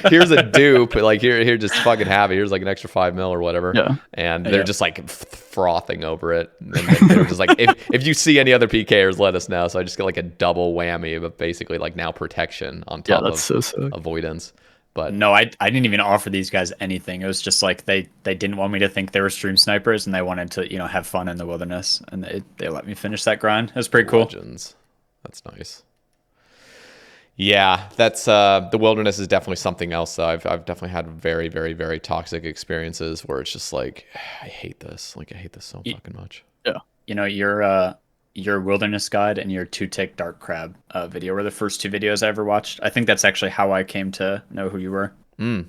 here's a dupe. Like here, just fucking have it. Here's like an extra 5 mil or whatever. Yeah. And they're just like frothing over it. And they're just like, if you see any other PKers, let us know. So I just get like a double whammy, but basically like now protection on top of avoidance. But no, I didn't even offer these guys anything. It was just like they didn't want me to think they were stream snipers, and they wanted to, you know, have fun in the wilderness, and they let me finish that grind. It was pretty cool. Legends. That's nice. Yeah, that's the wilderness is definitely something else. Though I've definitely had very, very, very toxic experiences where it's just like, I hate this. Like I hate this so fucking much. Yeah, you know, your wilderness guide and your 2-tick dark crab video were the first 2 videos I ever watched. I think that's actually how I came to know who you were. Yeah,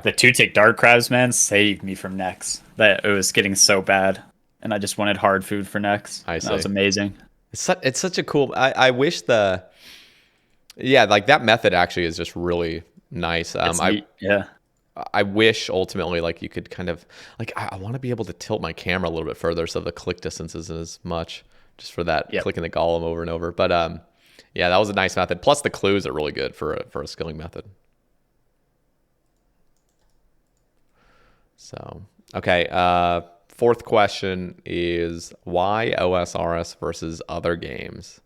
the 2-tick dark crabs, man, saved me from necks. That it was getting so bad, and I just wanted hard food for necks. That was amazing. It's such a cool. I wish like that method actually is just really nice. I wish ultimately like you could kind of like, I want to be able to tilt my camera a little bit further so the click distance isn't as much, just for that clicking the golem over and over. But yeah, that was a nice method. Plus the clues are really good for a skilling method. So okay, 4th question is why OSRS versus other games?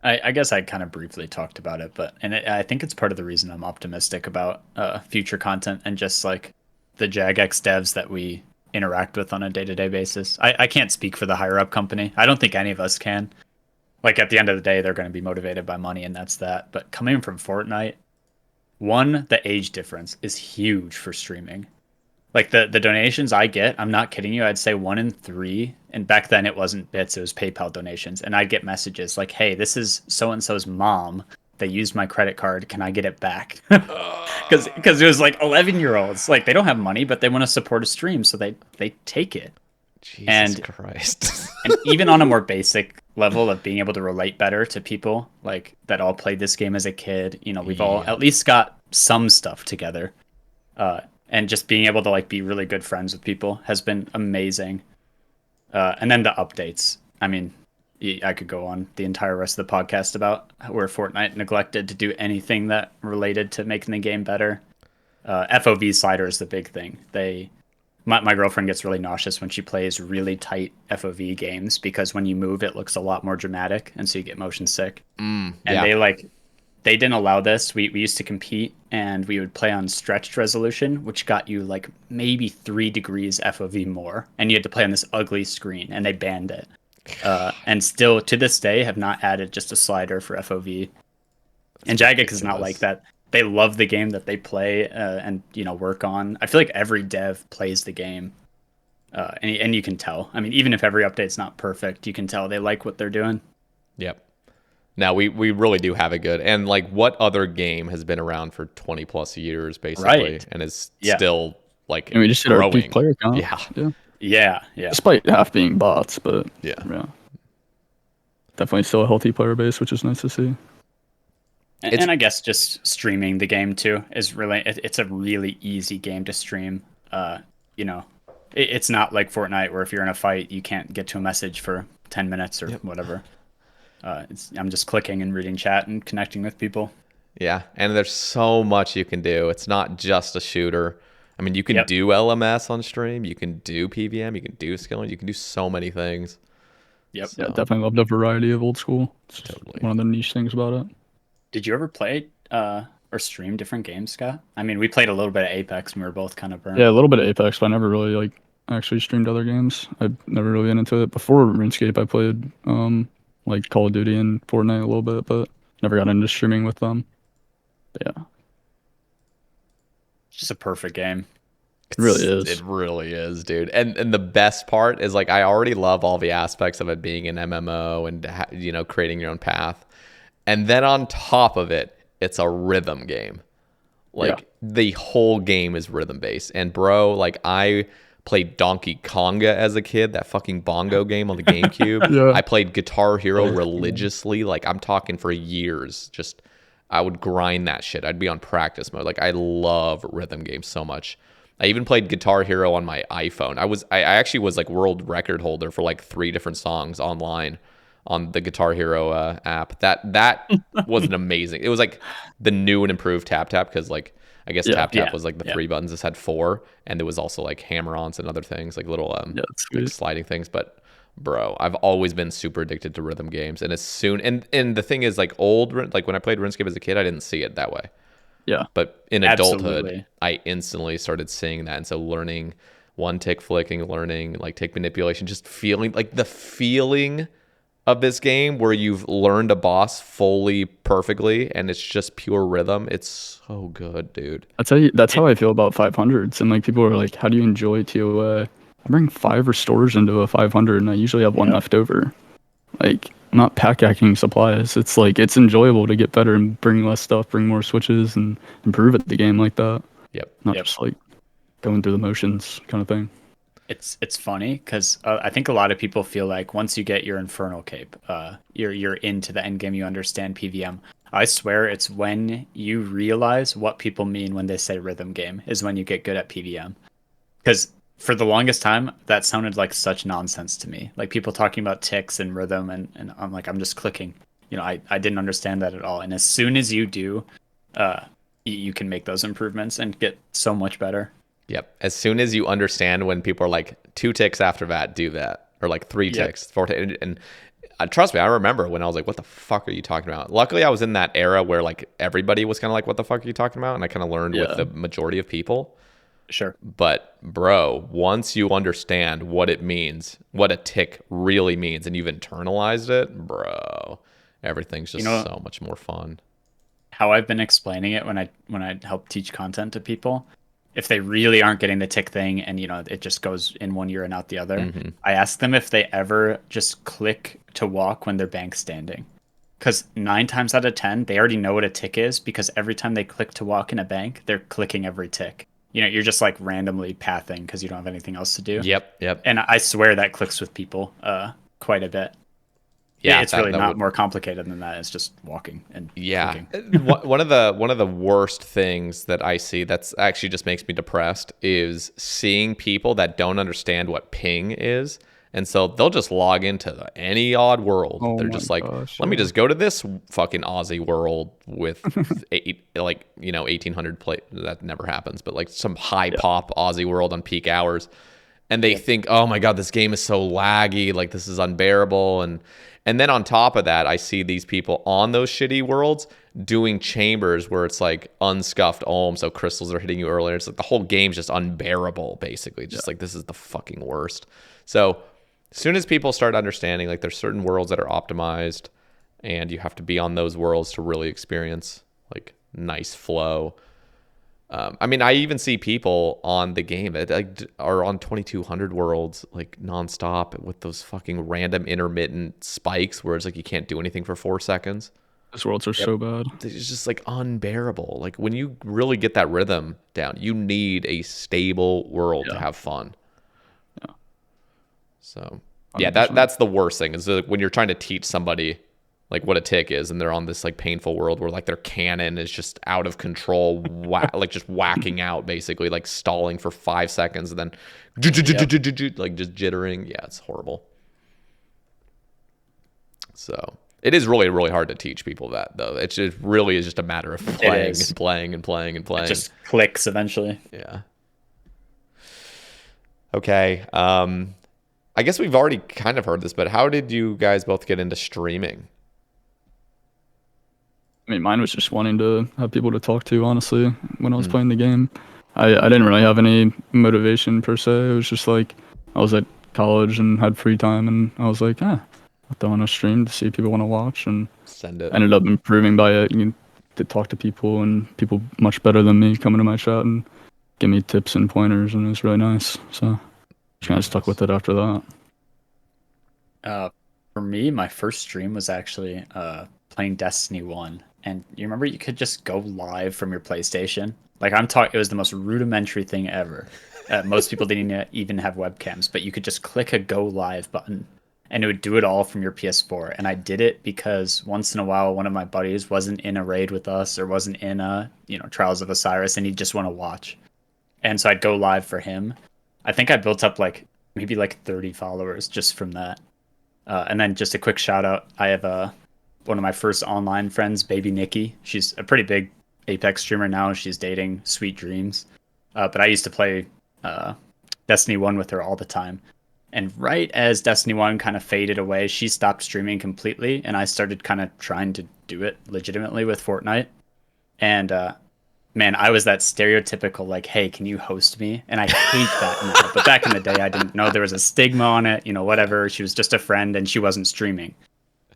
I guess I kind of briefly talked about it, but I think it's part of the reason I'm optimistic about future content and just like the Jagex devs that we interact with on a day-to-day basis. I can't speak for the higher up company. I don't think any of us can. Like at the end of the day, they're going to be motivated by money, and that's that. But coming from Fortnite, the age difference is huge for streaming. Like the donations I get, I'm not kidding you, I'd say 1 in 3. And back then it wasn't bits, it was PayPal donations. And I'd get messages like, hey, this is so-and-so's mom. They used my credit card. Can I get it back? Because it was like 11-year-olds. Like they don't have money, but they want to support a stream. So they take it. Jesus Christ. And even on a more basic level of being able to relate better to people like that all played this game as a kid, you know, we've all at least got some stuff together. And just being able to like be really good friends with people has been amazing. And then the updates. I mean, I could go on the entire rest of the podcast about where Fortnite neglected to do anything that related to making the game better. FOV slider is the big thing. My girlfriend gets really nauseous when she plays really tight FOV games because when you move, it looks a lot more dramatic, and so you get motion sick. They didn't allow this. We used to compete, and we would play on stretched resolution, which got you like maybe 3 degrees FOV more, and you had to play on this ugly screen, and they banned it. And still to this day have not added just a slider for FOV. And Jagex is not like that. They love the game that they play and work on. I feel like every dev plays the game, and you can tell. I mean, even if every update's not perfect, you can tell they like what they're doing. Yep. Now we really do have it good. And like, what other game has been around for 20 plus years basically, and is still like, and we just hit our peak player count. Yeah. Despite half being bots, but yeah. definitely still a healthy player base, which is nice to see. And I guess just streaming the game too is really, it's a really easy game to stream. You know, it's not like Fortnite where if you're in a fight, you can't get to a message for 10 minutes or whatever. I'm just clicking and reading chat and connecting with people. Yeah, and there's so much you can do. It's not just a shooter. I mean, you can do LMS on stream, you can do PVM, you can do skilling, you can do so many things. Yep. So. Yeah, definitely love the variety of old school. It's totally one of the niche things about it. Did you ever play or stream different games, Scott? I mean, we played a little bit of Apex and we were both kind of burnt. Yeah, a little bit of Apex, but I never really like actually streamed other games. I've never really been into it. Before RuneScape, I played like Call of Duty and Fortnite a little bit, but never got into streaming with them. But yeah. It's just a perfect game. It really is. It really is, dude. And the best part is, like, I already love all the aspects of it being an MMO and, creating your own path. And then on top of it, it's a rhythm game. Like, the whole game is rhythm based. And bro, like, I played Donkey Konga as a kid, that fucking bongo game on the GameCube. I played Guitar Hero religiously. Like, I'm talking for years. Just, I would grind that shit. I'd be on practice mode. Like, I love rhythm games so much. I even played Guitar Hero on my iPhone. I actually was like world record holder for like 3 different songs online on the Guitar Hero app. That was an amazing. It was like the new and improved Tap Tap, because like I guess Tap Tap was like the 3 buttons. This had 4, and there was also like hammer-ons and other things, like little like sliding things. But bro, I've always been super addicted to rhythm games, and as soon and the thing is, like like when I played RuneScape as a kid, I didn't see it that way. Yeah. But in adulthood, I instantly started seeing that. And so learning one tick flicking, learning like tick manipulation, just feeling like the feeling of this game where you've learned a boss fully perfectly and it's just pure rhythm. It's so good, dude. That's how I feel about 500s. And like people are like, how do you enjoy TOA? I bring 5 restores into a 500 and I usually have 1 left over. Like, I'm not pack hacking supplies. It's like, it's enjoyable to get better and bring less stuff, bring more switches, and improve at the game like that. Not just like going through the motions kind of thing. It's funny because I think a lot of people feel like once you get your Inferno Cape, you're into the end game. You understand PVM. I swear it's when you realize what people mean when they say rhythm game is when you get good at PVM. Because for the longest time, that sounded like such nonsense to me. Like people talking about ticks and rhythm, and I'm like, I'm just clicking. I didn't understand that at all. And as soon as you do, you can make those improvements and get so much better. Yep. As soon as you understand when people are like 2 ticks after that, do that, or like 3 ticks, 4 ticks, and trust me, I remember when I was like, "What the fuck are you talking about?" Luckily, I was in that era where like everybody was kind of like, "What the fuck are you talking about?" And I kind of learned with the majority of people. Sure. But bro, once you understand what it means, what a tick really means, and you've internalized it, bro, everything's just so much more fun. How I've been explaining it when I help teach content to people, if they really aren't getting the tick thing and it just goes in one ear and out the other, I ask them if they ever just click to walk when they're bank standing. Because 9 times out of 10, they already know what a tick is, because every time they click to walk in a bank, they're clicking every tick. You're just like randomly pathing because you don't have anything else to do. Yep. And I swear that clicks with people quite a bit. Yeah, it's really not more complicated than that. It's just walking and clicking. One of the worst things that I see that's actually just makes me depressed is seeing people that don't understand what ping is. And so they'll just log into any odd world. They're just like, let me just go to this fucking Aussie world with 1800 play. That never happens, but like some high pop Aussie world on peak hours. And they think, oh my God, this game is so laggy. Like this is unbearable. And then on top of that, I see these people on those shitty worlds doing chambers where it's like unscuffed ohm. So crystals are hitting you earlier. It's like the whole game's just unbearable, basically. Just like, this is the fucking worst. So as soon as people start understanding, like there's certain worlds that are optimized and you have to be on those worlds to really experience like nice flow. I mean, I even see people on the game that like are on 2200 worlds like nonstop with those fucking random intermittent spikes where it's like you can't do anything for 4 seconds. Those worlds are so bad. It's just like unbearable. Like when you really get that rhythm down, you need a stable world to have fun. Yeah. So Yeah, 100%. that's the worst thing is when you're trying to teach somebody like what a tick is, and they're on this like painful world where like their cannon is just out of control, like just whacking out basically, like stalling for 5 seconds and then like just jittering. Yeah, it's horrible. So it is really, really hard to teach people that though. It just really is just a matter of playing and playing and playing and playing. It just clicks eventually. Yeah. Okay. I guess we've already kind of heard this, but how did you guys both get into streaming? I mean, mine was just wanting to have people to talk to, honestly, when I was playing the game. I didn't really have any motivation per se. It was just like I was at college and had free time, and I was like, I'll throw on a stream to see if people want to watch, and Send it. ended up improving by it. You to talk to people, and people much better than me coming to my chat and give me tips and pointers, and it was really nice. So just kind of stuck with it after that. For me, my first stream was actually playing Destiny 1. And you remember you could just go live from your PlayStation? Like it was the most rudimentary thing ever. Most people didn't even have webcams, but you could just click a go live button and it would do it all from your PS4. And I did it because once in a while, one of my buddies wasn't in a raid with us or wasn't in Trials of Osiris, and he'd just want to watch. And so I'd go live for him. I think I built up maybe 30 followers just from that. And then just a quick shout out. I have one of my first online friends, Baby Nikki. She's a pretty big Apex streamer now. She's dating Sweet Dreams. But I used to play Destiny 1 with her all the time. And right as Destiny 1 kind of faded away, she stopped streaming completely. And I started kind of trying to do it legitimately with Fortnite. And man, I was that stereotypical hey, can you host me? And I hate that now. But back in the day, I didn't know there was a stigma on it, whatever. She was just a friend and she wasn't streaming.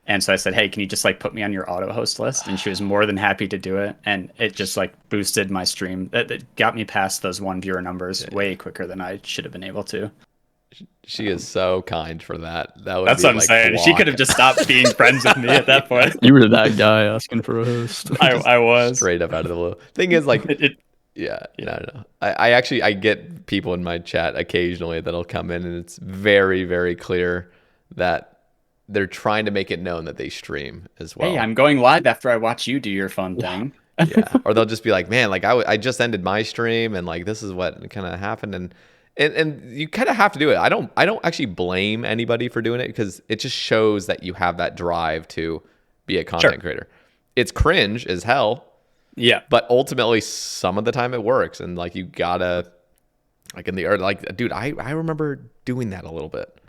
And so I said, hey, can you just put me on your auto host list? And she was more than happy to do it. And it just boosted my stream. It got me past those 1 viewer numbers way quicker than I should have been able to. She is so kind for that. That's what I'm saying. She could have just stopped being friends with me at that point. You were that guy asking for a host. I was. Straight up out of the blue. Thing is, yeah, I don't know. I get people in my chat occasionally that'll come in, and it's very, very clear that they're trying to make it known that they stream as well. Hey, I'm going live after I watch you do your fun thing. Yeah. Or they'll just be like, man, I just ended my stream, and this is what kind of happened, and you kind of have to do it. I don't actually blame anybody for doing it because it just shows that you have that drive to be a content creator. It's cringe as hell. Yeah. But ultimately some of the time it works, and you gotta in the art, dude, I remember doing that a little bit.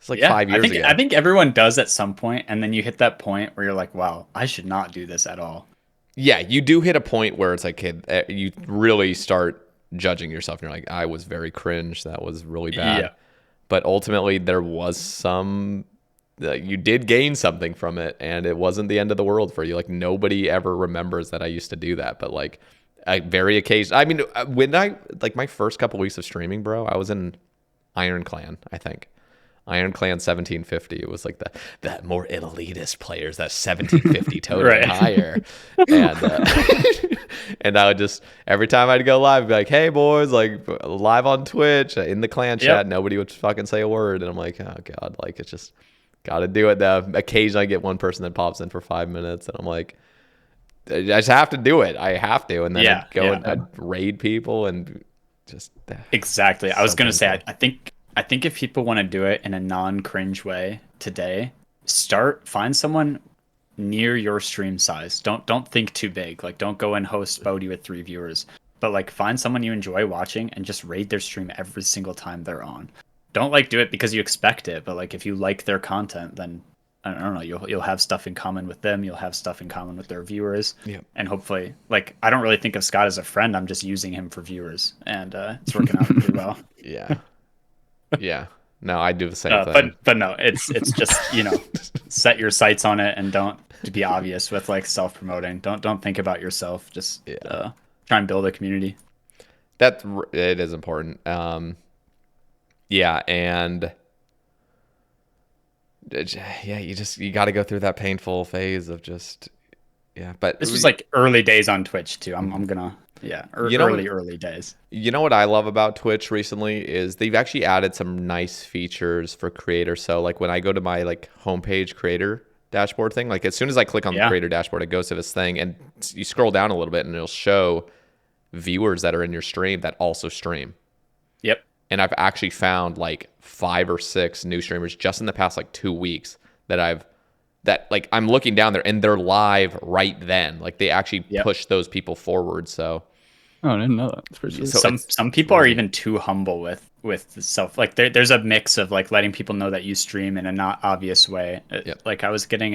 It's 5 years ago. I think everyone does at some point, and then you hit that point where you're like, wow, I should not do this at all. Yeah, you do hit a point where it's you really start judging yourself, and you're like, I was very cringe. That was really bad. Yeah. But ultimately, there was you did gain something from it, and it wasn't the end of the world for you. Nobody ever remembers that I used to do that, but very occasionally. I mean, when I my first couple weeks of streaming, bro, I was in Iron Clan, I think. Iron Clan 1750. It was the more elitist players, that 1750 totem right. higher. And and I would just, every time I'd go live, be like, hey boys, live on Twitch in the clan chat, nobody would fucking say a word. And I'm like, oh God, it's just gotta do it though. Occasionally I get one person that pops in for 5 minutes, and I'm like, I just have to do it. I have to. And then I'd go and I'd raid people and just exactly. I was gonna say, I think if people want to do it in a non-cringe way today, find someone near your stream size. Don't think too big. Don't go and host Bodhi with 3 viewers. But find someone you enjoy watching and just raid their stream every single time they're on. Don't do it because you expect it, but if you like their content, then I don't know, you'll have stuff in common with them, you'll have stuff in common with their viewers. Yeah. And hopefully I don't really think of Scott as a friend, I'm just using him for viewers, and it's working out pretty well. Yeah. Yeah. No, I do the same thing. But no, it's just, set your sights on it, and don't be obvious with self-promoting. Don't think about yourself. Just try and build a community. It is important. Yeah, and you got to go through that painful phase of just but this was early days on Twitch too. I'm gonna Yeah, early days. You know what I love about Twitch recently is they've actually added some nice features for creators. So like when I go to my like homepage creator dashboard thing, like as soon as I click on the creator dashboard, it goes to this thing and you scroll down a little bit and it'll show viewers that are in your stream that also stream. Yep. And I've actually found like 5 or 6 new streamers just in the past like 2 weeks that like I'm looking down there and they're live right then. Like they actually push those people forward. So I didn't know that. It's pretty cool. So some people are even too humble with self. Like there's a mix of like letting people know that you stream in a not obvious way. Like I was getting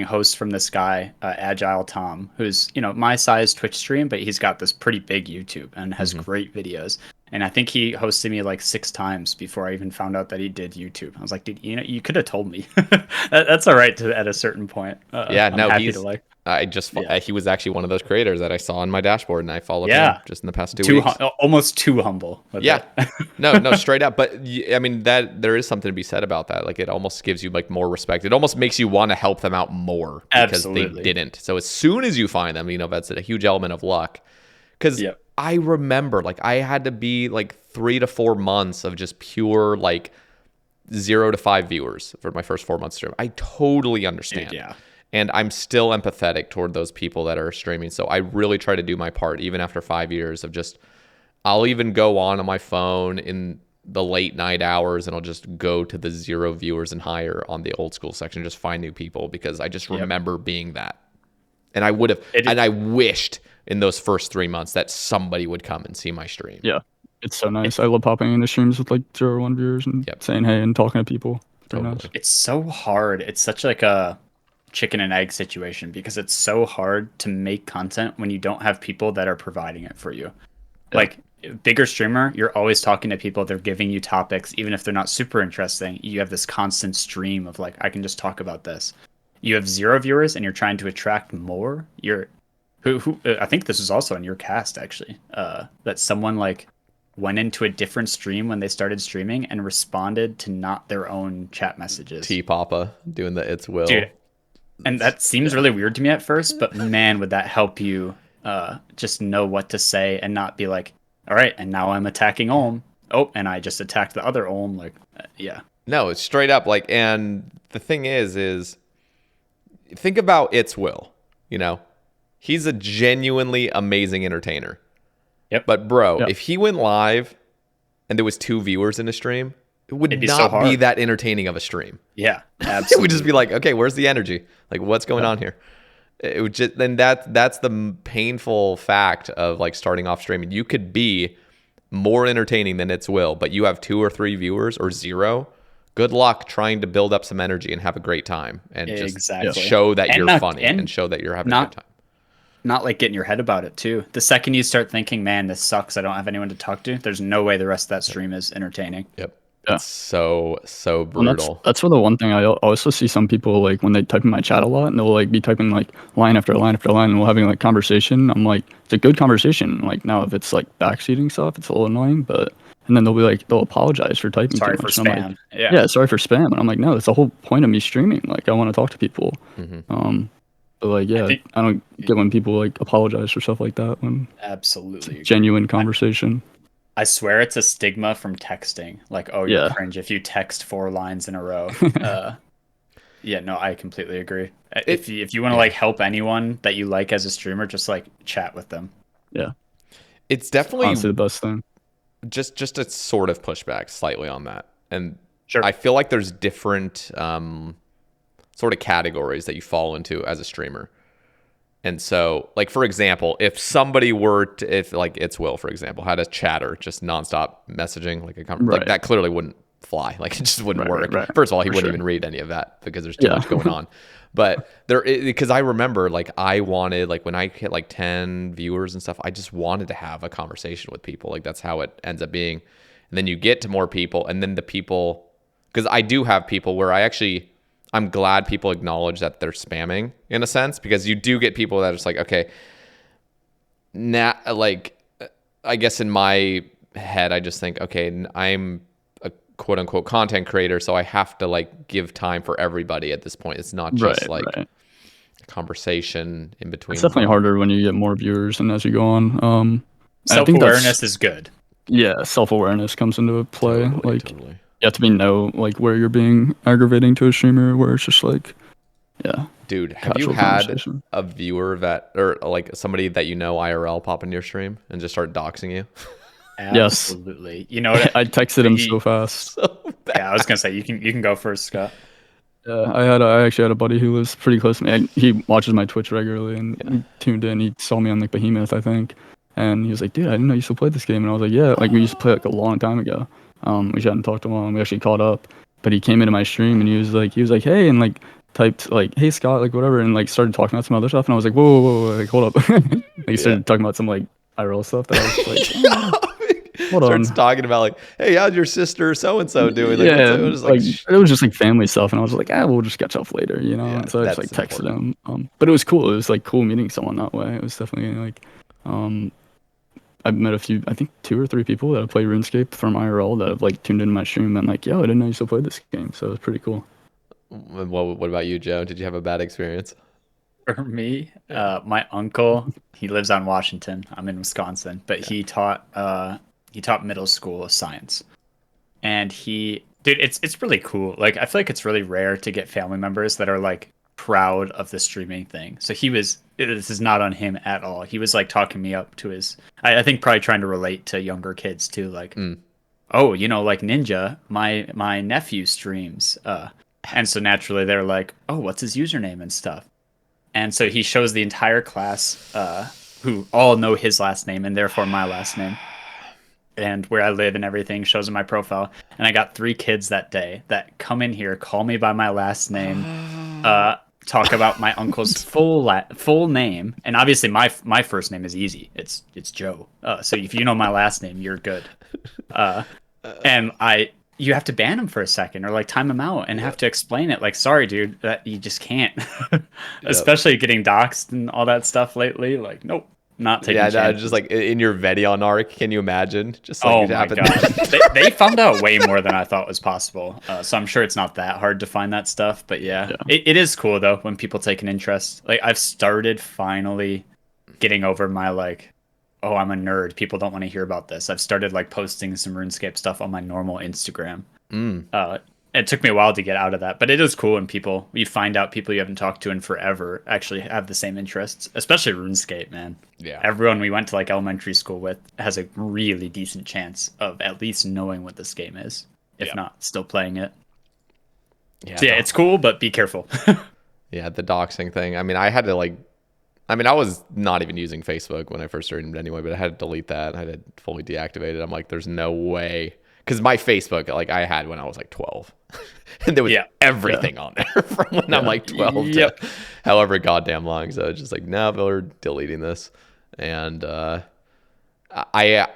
hosts from this guy, Agile Tom, who's my size Twitch stream, but he's got this pretty big YouTube and has great videos. And I think he hosted me like 6 times before I even found out that he did YouTube. I was like, dude, you could have told me. That's all right at a certain point. He was actually one of those creators that I saw on my dashboard, and I followed him just in the past 2 weeks. Almost too humble. No, straight up. But I mean, that there is something to be said about that. Like it almost gives you like more respect. It almost makes you want to help them out more because they didn't. So as soon as you find them, that's a huge element of luck. Because I remember like I had to be like 3 to 4 months of just pure like 0 to 5 viewers for my first 4 months stream. I totally understand. Dude, and I'm still empathetic toward those people that are streaming. So I really try to do my part, even after 5 years of just, I'll even go on my phone in the late night hours and I'll just go to the 0 viewers and higher on the old school section, just find new people because I just remember being that. And I would have, and I wished in those first 3 months that somebody would come and see my stream. Yeah. It's so nice. I love popping into streams with like 0 or 1 viewers and saying hey and talking to people. Totally. Nice. It's so hard. It's such like a chicken and egg situation because it's so hard to make content when you don't have people that are providing it for you. Like bigger streamer, you're always talking to people. They're giving you topics, even if they're not super interesting. You have this constant stream of like, I can just talk about this. You have 0 viewers and you're trying to attract more. Who I think this is also in your cast actually, that someone like went into a different stream when they started streaming and responded to not their own chat messages. T-Papa doing the It's Will. Dude, and that seems really weird to me at first, but man, would that help you just know what to say and not be like, all right, and now I'm attacking Olm. Oh, and I just attacked the other Olm. Like, No, it's straight up like, and the thing is think about It's Will, He's a genuinely amazing entertainer. Yep. But bro, if he went live and there was 2 viewers in a stream, it would not be that entertaining of a stream. Yeah, absolutely. It would just be like, okay, where's the energy? Like, what's going on here? It would just that's the painful fact of like starting off streaming. You could be more entertaining than It's Will, but you have 2 or 3 viewers or 0. Good luck trying to build up some energy and have a great time and just show that you're funny and show that you're having a good time. Not like getting your head about it too. The second you start thinking, man, this sucks, I don't have anyone to talk to, there's no way the rest of that stream is entertaining. Yep. It's so brutal. Well, that's for the one thing I also see some people like when they type in my chat a lot and they'll like be typing like line after line after line and we're having like conversation. I'm like, it's a good conversation. Like now if it's like backseating stuff, it's a little annoying, but and then they'll apologize for typing sorry too much. For and spam. I'm like, sorry for spam. And I'm like, no, that's the whole point of me streaming. Like I want to talk to people. But like, I don't get when people like apologize for stuff like that when absolutely genuine conversation. I swear it's a stigma from texting. Like, oh, you're cringe if you text 4 lines in a row. No, I completely agree. If you want to like help anyone that you like as a streamer, just like chat with them. Yeah, it's definitely honestly the best thing. Just a sort of pushback slightly on that, and sure. I feel like there's different sort of categories that you fall into as a streamer. And so, like, for example, if somebody were if like It's Will, for example, had a chatter, just nonstop messaging, like like that clearly wouldn't fly. Like, it just wouldn't work. Right. First of all, he wouldn't even read any of that because there's too much going on. But because I remember, like, I wanted, like, when I hit like 10 viewers and stuff, I just wanted to have a conversation with people. Like, that's how it ends up being. And then you get to more people, and then the people, because I do have people where I'm glad people acknowledge that they're spamming in a sense, because you do get people that are just like, okay, now, like, I guess in my head, I just think, okay, I'm a quote unquote content creator, so I have to like give time for everybody at this point. It's not just conversation in between. It's definitely harder when you get more viewers and as you go on. I think Self-awareness is good. Yeah, self-awareness comes into play. Totally, like totally. you have to like where you're being aggravating to a streamer, where it's just like, yeah. Dude, have you casual had conversation. a viewer that, or like somebody that you know IRL pop into your stream and just start doxing you? Yes. Absolutely. You know what? I texted him so fast. So bad. Yeah, I was gonna say you can go first, Scott. Yeah, I actually had a buddy who lives pretty close to me. He watches my Twitch regularly and he tuned in. He saw me on like Behemoth, I think, and he was like, "Dude, I didn't know you still played this game." And I was like, "Yeah, like we used to play like a long time ago." We just hadn't talked to him. We actually caught up, but he came into my stream and he was like, "Hey," and like typed like, "Hey Scott," like whatever, and like started talking about some other stuff. And I was like, "Whoa, like hold up!" Like he started talking about some like IRL stuff that I was just like, "Hold on." Starts talking about like, hey, how's your sister so and so doing? Like, Yeah, it was it was just like family stuff, and I was like, we'll just catch up later, you know. Yeah, And so I just like that's texted him. But it was cool. It was like cool meeting someone that way. It was definitely like, I've met a few, I think 2 or 3 people that have played RuneScape from IRL that have like tuned into my stream and like, yo, I didn't know you still played this game. So it was pretty cool. What about you, Joe? Did you have a bad experience? For me, my uncle, he lives on Washington. I'm in Wisconsin, but he taught middle school science. And dude, it's really cool. Like I feel like it's really rare to get family members that are like proud of the streaming thing. So this is not on him at all. He was like talking me up to I think probably trying to relate to younger kids too, like oh, like Ninja, my nephew streams, and so naturally they're like, oh, what's his username and stuff. And so he shows the entire class, who all know his last name and therefore my last name, and where I live and everything, shows in my profile. And I got 3 kids that day that come in here, call me by my last name, talk about my uncle's full name, and obviously my first name is easy. It's Joe. So if you know my last name, you're good. And you have to ban him for a second or like time him out and have to explain it. Like, sorry, dude, that you just can't. Especially getting doxxed and all that stuff lately. Like, nope, not taking chances. Just like in your Vedion arc, can you imagine? Just like oh my god, they found out way more than I thought was possible. So I'm sure it's not that hard to find that stuff. But yeah. It is cool though when people take an interest. Like I've started finally getting over my like, oh, I'm a nerd, people don't want to hear about this. I've started like posting some RuneScape stuff on my normal Instagram. It took me a while to get out of that, but it is cool when you find out people you haven't talked to in forever actually have the same interests, especially RuneScape, man. Yeah. Everyone we went to like elementary school with has a really decent chance of at least knowing what this game is, if not still playing it. Yeah. So yeah, it's cool, but be careful. Yeah, the doxing thing. I mean, I was not even using Facebook when I first started anyway, but I had to delete that. I had to fully deactivate it. I'm like, there's no way. Because my Facebook, like I had when I was like 12. And there was everything on there from when I'm like 12 to however goddamn long. So it's just like, no, we're deleting this. And I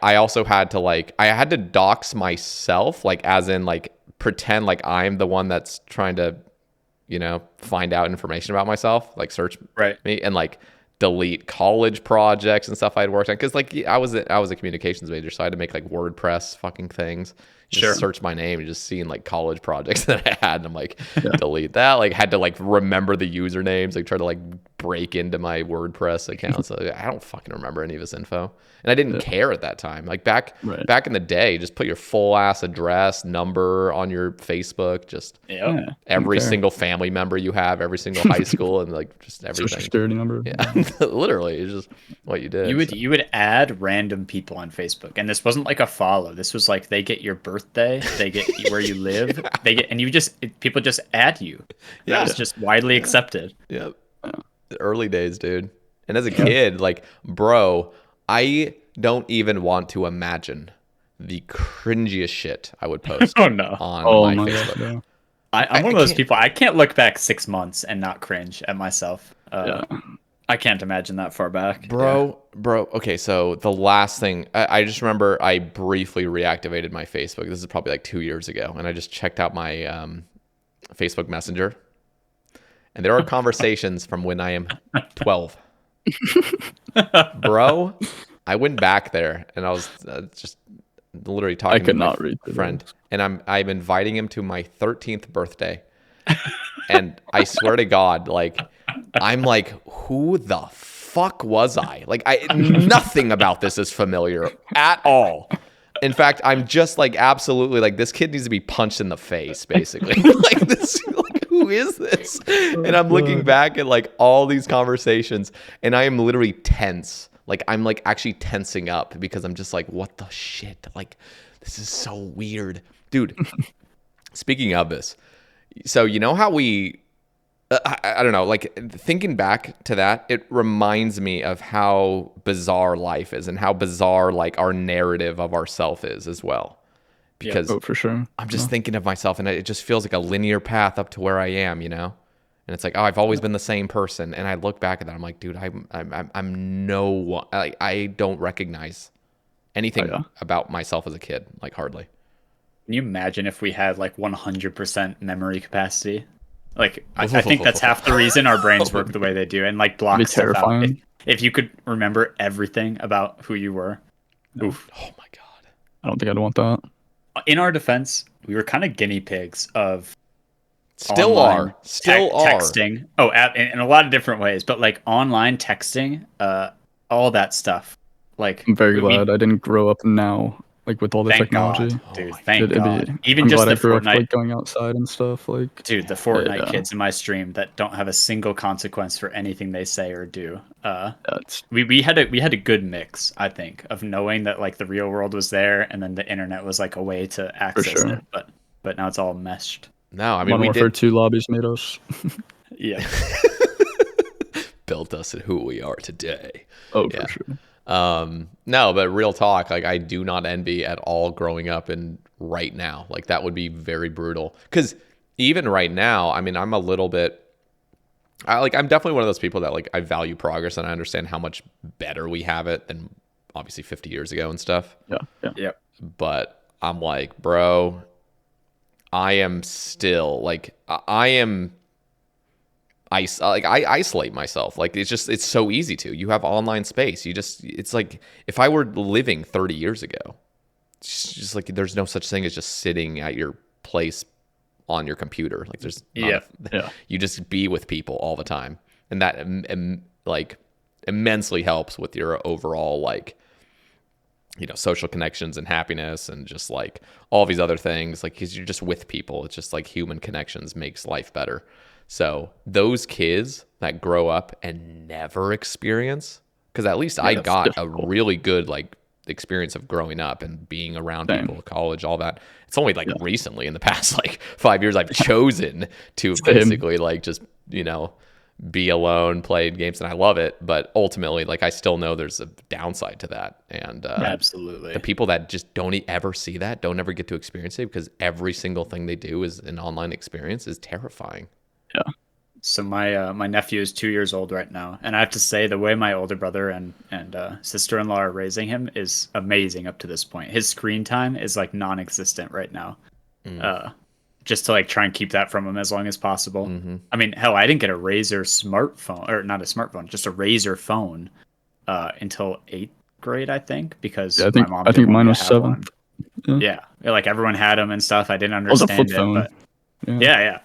also had to I had to dox myself, like as in like pretend like I'm the one that's trying to, find out information about myself, like search me and like delete college projects and stuff I'd worked on. Cause like I was a communications major, so I had to make like WordPress fucking things. Just search my name and just seeing like college projects that I had, and I'm like, delete that. Like had to like remember the usernames, like try to like break into my WordPress account. So I don't fucking remember any of this info, and I didn't care at that time. Like back in the day, just put your full ass address, number on your Facebook, just every single family member you have, every single high school, and like just everything. Social security number. Yeah, literally, it's just what you did. You would add random people on Facebook, and this wasn't like a follow. This was like they get your birthday, they get where you live, people just add you. That was just widely accepted. Yeah, the early days, dude. And as a kid, like, bro, I don't even want to imagine the cringiest shit I would post on my Facebook. God, I'm one of those people. I can't look back 6 months and not cringe at myself. I can't imagine that far back. Bro. Okay, so the last thing, I just remember I briefly reactivated my Facebook. This is probably like 2 years ago. And I just checked out my Facebook Messenger. And there are conversations from when I am 12. Bro, I went back there and I was just literally talking to my friend. And I'm inviting him to my 13th birthday. And I swear to God, like, I'm like, who the fuck was I? Like, nothing about this is familiar at all. In fact, I'm just like, absolutely, like, this kid needs to be punched in the face, basically. Like, this, like, who is this? And I'm looking back at like all these conversations, and I am literally tense. Like, I'm like actually tensing up because I'm just like, what the shit? Like, this is so weird, dude. Speaking of this, so you know how we, I don't know, like thinking back to that, it reminds me of how bizarre life is and how bizarre like our narrative of ourself is as well. Because for sure. I'm just thinking of myself, and it just feels like a linear path up to where I am, you know? And it's like, oh, I've always been the same person. And I look back at that, I'm like, dude, I'm no one. I don't recognize anything about myself as a kid, like hardly. Can you imagine if we had like 100% memory capacity? Like, I think that's half the reason our brains work the way they do, and like block stuff out. If you could remember everything about who you were, oof. Oh my God. I don't think I'd want that. In our defense, we were kind of guinea pigs of still are texting. Oh, in a lot of different ways, but like online texting, all that stuff. Like, I'm very glad I didn't grow up now, like with all the technology. God, dude, thank God. Even just the Fortnite, Fortnite, like going outside and stuff. Like, dude, the Fortnite kids in my stream that don't have a single consequence for anything they say or do. We had a good mix, I think, of knowing that like the real world was there, and then the internet was like a way to access it. But now it's all meshed. No, I mean, Modern Warfare 2 lobbies made us. Yeah. Built us at who we are today. Oh, for sure. No, but real talk, like I do not envy at all growing up and right now. Like that would be very brutal. Because even right now, I mean, I'm a little bit, I'm definitely one of those people that like I value progress, and I understand how much better we have it than obviously 50 years ago and stuff. Yeah. But I'm like, bro, I am still like, I isolate myself. Like it's so easy to. You have online space. It's like if I were living 30 years ago, it's just like there's no such thing as just sitting at your place on your computer. Like there's you just be with people all the time, and that like immensely helps with your overall like, you know, social connections and happiness and just like all these other things. Like because you're just with people. It's just like human connections makes life better. So those kids that grow up and never experience, because at least I got a really good like experience of growing up and being around people, college, all that. It's only like recently in the past like 5 years I've chosen to basically like just, you know, be alone, play games, and I love it. But ultimately, like I still know there's a downside to that. And absolutely, the people that just don't ever see that, don't ever get to experience it, because every single thing they do is an online experience, is terrifying. Yeah. So my nephew is 2 years old right now, and I have to say the way my older brother and sister-in-law are raising him is amazing up to this point. His screen time is like non-existent right now. Just to like try and keep that from him as long as possible. I mean, hell, I didn't get a Razer smartphone, or not a smartphone, just a Razer phone until 8th grade, I think, because I think mine was 7th. Yeah, like everyone had them and stuff. I didn't understand it, phone. but yeah.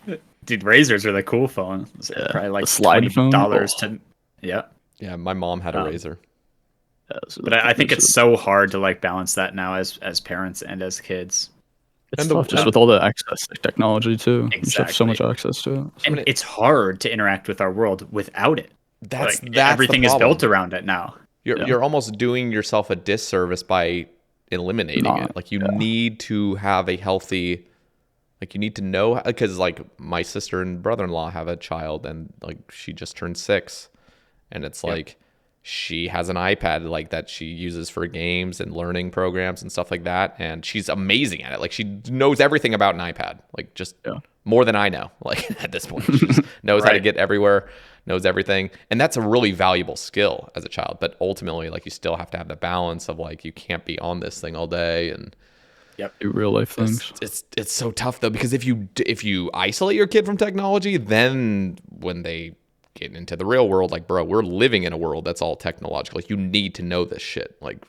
Dude, Razers are the cool phone. Probably like $20 to Yeah, my mom had a Razer. But I think it's so hard to like balance that now as parents and as kids. It's tough just with all the access to technology too. Exactly. You just have so much access to it. And it's hard to interact with our world without it. That's everything is built around it now. You're almost doing yourself a disservice by eliminating it. Like you need to have a healthy, like you need to know, because like my sister and brother-in-law have a child, and like she just turned 6, and it's like she has an iPad like that she uses for games and learning programs and stuff like that, and she's amazing at it. Like she knows everything about an iPad, like just more than I know. Like at this point, she just knows how to get everywhere, knows everything, and that's a really valuable skill as a child. But ultimately, like you still have to have the balance of like you can't be on this thing all day and do real life things. It's so tough though, because if you isolate your kid from technology, then when they get into the real world, like bro, we're living in a world that's all technological. Like you need to know this shit. Like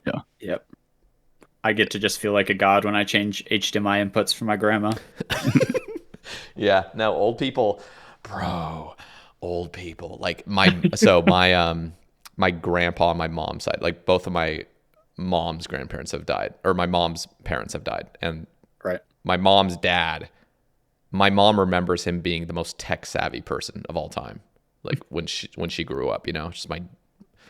I get to just feel like a god when I change HDMI inputs for my grandma. Yeah, no, old people, bro. old people. Like my grandpa on my mom's side, like both of my mom's grandparents have died, or my mom's parents have died, and Right. my mom's dad, my mom remembers him being the most tech savvy person of all time. Like when she grew up,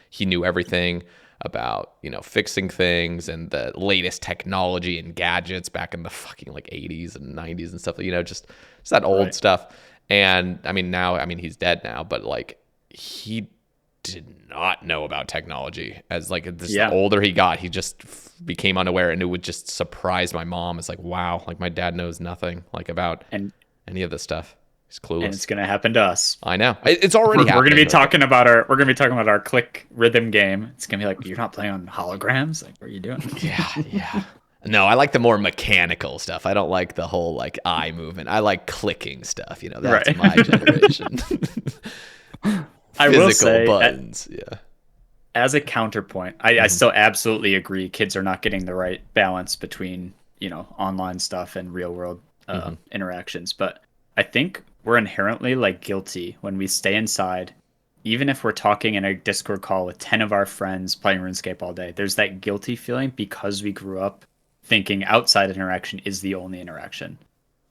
he knew everything about, fixing things and the latest technology and gadgets back in the fucking like 80s and 90s and stuff, just that old stuff. And he's dead now, but like he did not know about technology. As like the older he got, he just became unaware, and it would just surprise my mom. It's like, wow, like my dad knows nothing like about any of this stuff. He's clueless. And it's gonna happen to us. I know. It's already happening. We're gonna be talking about our click rhythm game. It's gonna be like, you're not playing on holograms? Like, what are you doing? Yeah. No, I like the more mechanical stuff. I don't like the whole like eye movement. I like clicking stuff. That's my generation. I will say, buttons. as a counterpoint, I still absolutely agree. Kids are not getting the right balance between online stuff and real world interactions. But I think we're inherently like guilty when we stay inside, even if we're talking in a Discord call with 10 of our friends playing RuneScape all day. There's that guilty feeling because we grew up thinking outside interaction is the only interaction.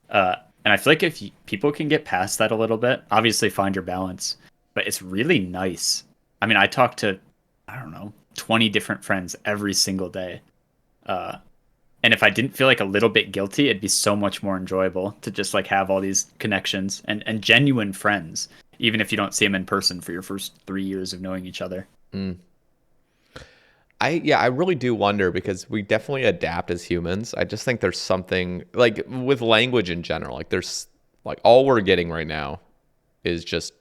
And I feel like if people can get past that a little bit, obviously find your balance, but it's really nice. I mean, I talk to, 20 different friends every single day. And if I didn't feel like a little bit guilty, it'd be so much more enjoyable to just like have all these connections and genuine friends, even if you don't see them in person for your first 3 years of knowing each other. I really do wonder, because we definitely adapt as humans. I just think there's something like with language in general, like there's like all we're getting right now is just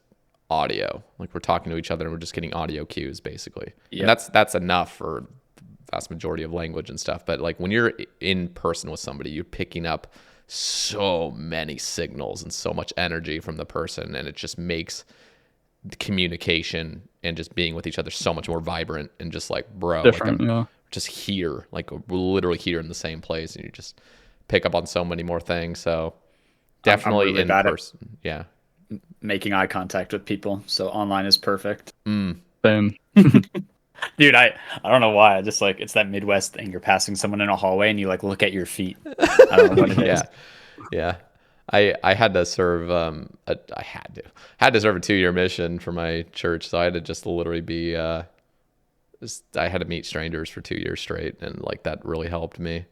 audio. Like we're talking to each other and we're just getting audio cues basically. And that's enough for the vast majority of language and stuff. But like when you're in person with somebody, you're picking up so many signals and so much energy from the person, and it just makes the communication and just being with each other so much more vibrant and just like, bro, different, like just here, like we're literally here in the same place, and you just pick up on so many more things. So definitely really in person. Yeah. Making eye contact with people. So online is perfect. Same. Dude, I don't know why. I just like, it's that Midwest thing. You're passing someone in a hallway and you like look at your feet. I don't know what it is. Yeah. I had to serve I had to serve a 2-year mission for my church, so I had to just literally be I had to meet strangers for 2 years straight, and like that really helped me.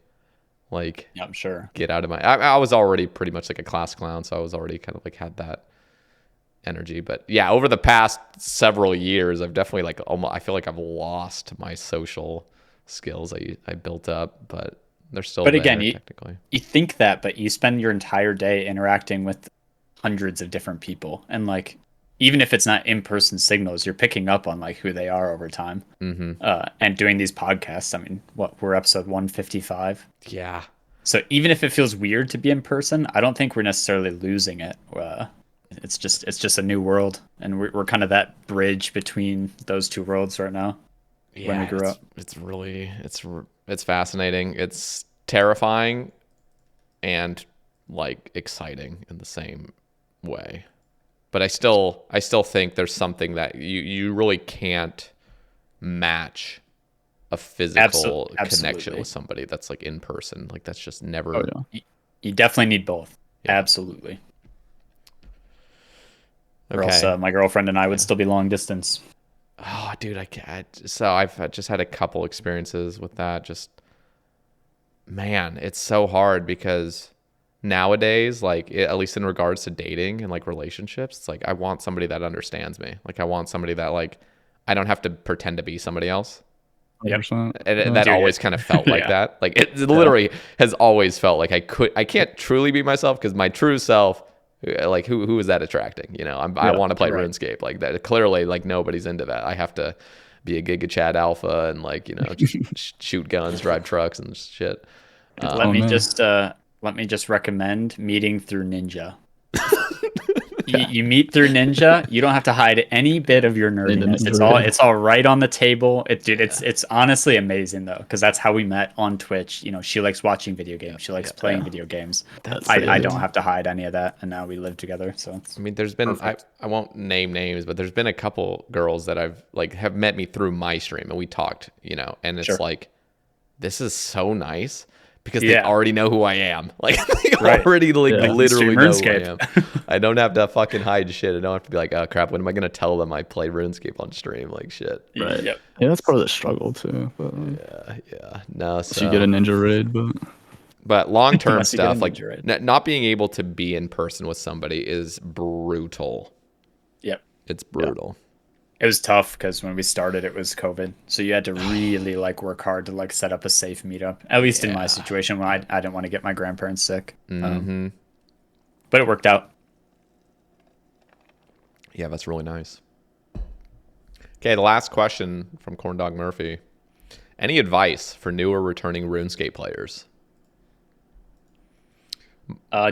Like, yeah, I'm sure. Get out of my I was already pretty much like a class clown, so I was already kind of like had that energy. But yeah, over the past several years, I've definitely like I feel like I've lost my social skills I built up, but they're still there, again, technically. You think that, but you spend your entire day interacting with hundreds of different people, and like even if it's not in-person signals, you're picking up on like who they are over time. And doing these podcasts, I mean, we're episode 155. Yeah. So even if it feels weird to be in person, I don't think we're necessarily losing it. It's just a new world, and we're kind of that bridge between those two worlds right now. Yeah, when we grew up, it's fascinating. It's terrifying and like exciting in the same way. But I still think there's something that you really can't match a physical connection with somebody that's like in person. Like that's just never. Oh, yeah. You definitely need both. Yeah. Absolutely. Okay. Or else my girlfriend and I would still be long distance. Oh, dude, I can't. So I've just had a couple experiences with that. Just, man, it's so hard because nowadays, like at least in regards to dating and like relationships, it's like I want somebody that understands me. Like I want somebody that like I don't have to pretend to be somebody else. Yep. And that always kind of felt like that. Like it literally has always felt like I can't truly be myself, because my true self, like who is that attracting? I want to play RuneScape. Like that clearly, like nobody's into that. I have to be a Giga Chad alpha and like just shoot guns, drive trucks and shit. Let me just recommend meeting through Ninja. You meet through Ninja. You don't have to hide any bit of your nerdiness. It's all right on the table. It's honestly amazing though, because that's how we met on Twitch. You know, she likes watching video games. She likes playing video games. I don't have to hide any of that, and now we live together. So I mean, there's been I won't name names, but there's been a couple girls that I've have met me through my stream, and we talked. You know, and it's like, this is so nice. Because they already know who I am. Like, they already, literally know who I am. I don't have to fucking hide shit. I don't have to be like, oh, crap, when am I going to tell them I play RuneScape on stream? Like, shit. Right. Yep. Yeah, that's part of the struggle, too. But, No, so... you get a ninja raid, But long-term stuff, like, not being able to be in person with somebody is brutal. Yep. It's brutal. It was tough because when we started, it was COVID, so you had to really work hard to set up a safe meetup. At least in my situation, when I didn't want to get my grandparents sick. But it worked out. Yeah, that's really nice. Okay, the last question from corndogmurphy: any advice for new or returning RuneScape players?